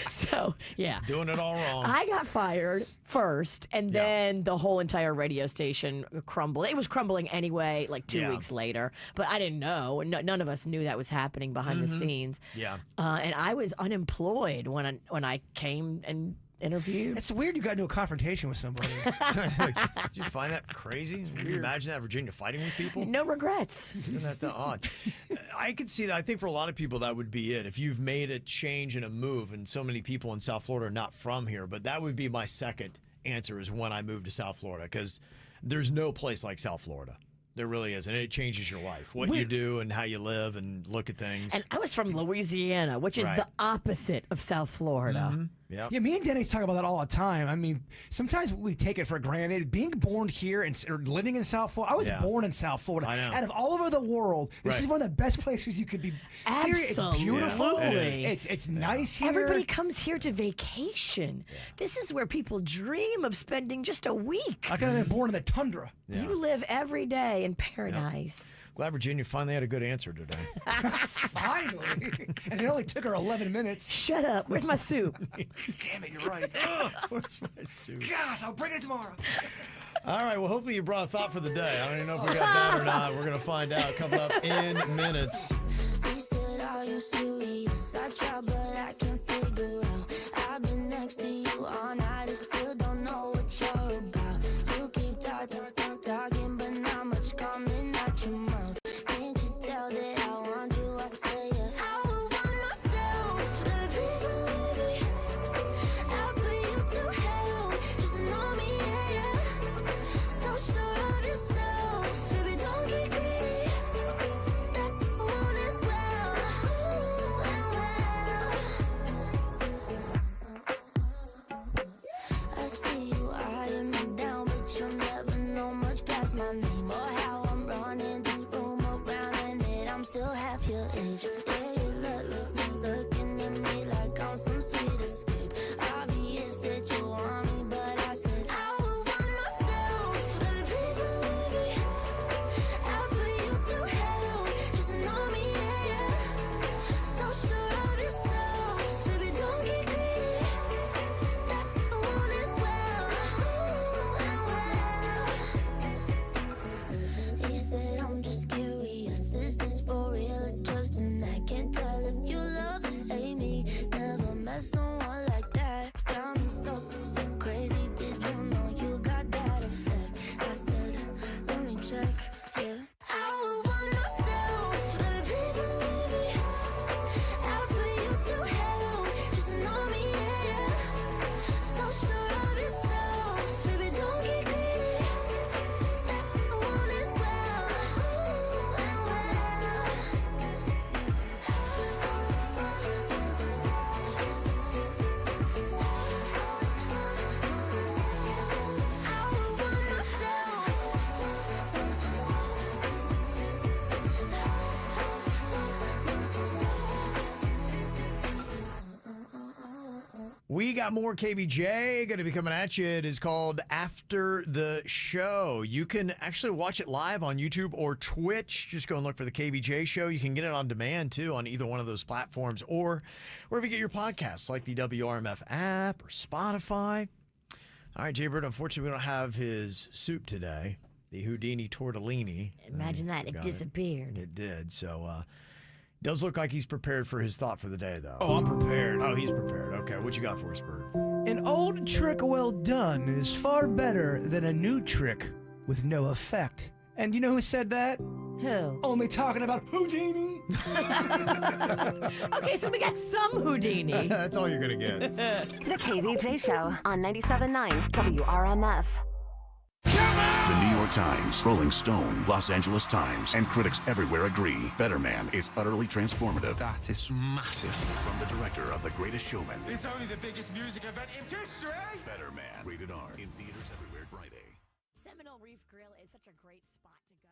Speaker 7: So, yeah.
Speaker 6: Doing it all wrong.
Speaker 7: I got fired first, and then the whole entire radio station crumbled. It was crumbling anyway, 2 weeks later, but I didn't know. None of us knew that was happening behind the scenes.
Speaker 6: Yeah.
Speaker 7: And I was unemployed when I came and interviewed.
Speaker 11: It's weird you got into a confrontation with somebody.
Speaker 6: Did you find that crazy? Can you imagine that, Virginia, fighting with people?
Speaker 7: No regrets.
Speaker 6: Isn't that odd? I could see that. I think for a lot of people, that would be it. If you've made a change and a move, and so many people in South Florida are not from here, but that would be my second answer is when I moved to South Florida, because there's no place like South Florida. There really is, and it changes your life, what you do and how you live and look at things.
Speaker 7: And I was from Louisiana, which is the opposite of South Florida.
Speaker 6: Mm-hmm. Yeah.
Speaker 11: Yeah, me and Dennis talk about that all the time. I mean, sometimes we take it for granted. Being born here or living in South Florida, I was born in South Florida.
Speaker 6: I know.
Speaker 11: Out of all over the world, this is one of the best places you could be. Serious. It's beautiful.
Speaker 7: Yeah,
Speaker 11: it's nice here.
Speaker 7: Everybody comes here to vacation. This is where people dream of spending just a week.
Speaker 11: I could have been born in the tundra.
Speaker 7: You live every day in paradise.
Speaker 6: Glad Virginia finally had a good answer today.
Speaker 11: Finally. And it only took her 11 minutes.
Speaker 7: Shut up. Where's my soup?
Speaker 11: Damn it, you're right.
Speaker 6: Where's my soup?
Speaker 11: Gosh, I'll bring it tomorrow.
Speaker 6: All right, well, hopefully you brought a thought for the day. I don't even know if we got that or not. We're going to find out coming up in minutes.
Speaker 2: He said, are you serious? I try, but I can't figure out. I've been next to you all night and still don't know what you're about. You keep talking, but not much coming out your mouth. Can't you tell that I want you? I say it. I would want myself. Baby, please believe me. I'll put you through hell. Just know me, yeah. So sure of yourself. Baby, don't get greedy. That want it well. I see you eyeing me down, but you'll never know much past my name or how I'm running this room around, and that I'm still half your age. Yeah, you looking at me like I'm some sweet escape. Obvious that you want me, but I said I would want myself. Baby, please believe me. I'll put you through hell. Just know me, yeah. So sure of yourself. Baby, don't get greedy. That want it well. He said, I'm just curious. Is this for real or just an act? Can't tell if you love or hate me. Never met someone like that. Got me so crazy. Did you know you got that effect? I said, let me check. Yeah. I would want myself. Baby, please believe me. I'll put you through hell. Just know me, yeah. So sure of yourself. Baby, don't get greedy. That want it well. I would want
Speaker 6: We got more KVJ going to be coming at you. It is called After the Show. You can actually watch it live on YouTube or Twitch. Just go and look for the KVJ Show. You can get it on demand, too, on either one of those platforms or wherever you get your podcasts, like the WRMF app or Spotify. All right, Jbird, unfortunately, we don't have his soup today, the Houdini Tortellini.
Speaker 7: Imagine that. It
Speaker 6: Forgot
Speaker 7: disappeared.
Speaker 6: It did. So, does look like he's prepared for his thought for the day, though.
Speaker 11: Oh, I'm prepared.
Speaker 6: Oh, he's prepared. Okay, what you got for us, Bird?
Speaker 11: An old trick well done is far better than a new trick with no effect. And you know who said that?
Speaker 7: Who?
Speaker 11: Only talking about Houdini.
Speaker 7: Okay, so we got some Houdini.
Speaker 6: That's all you're going to get.
Speaker 4: The KVJ Show on 97.9 WRMF.
Speaker 3: The New York Times, Rolling Stone, Los Angeles Times, and critics everywhere agree Better Man is utterly transformative. That is massive. From the director of The Greatest Showman.
Speaker 12: It's only the biggest music event in history!
Speaker 3: Better Man, rated R, in theaters everywhere Friday.
Speaker 7: Seminole Reef Grill is such a great spot to go.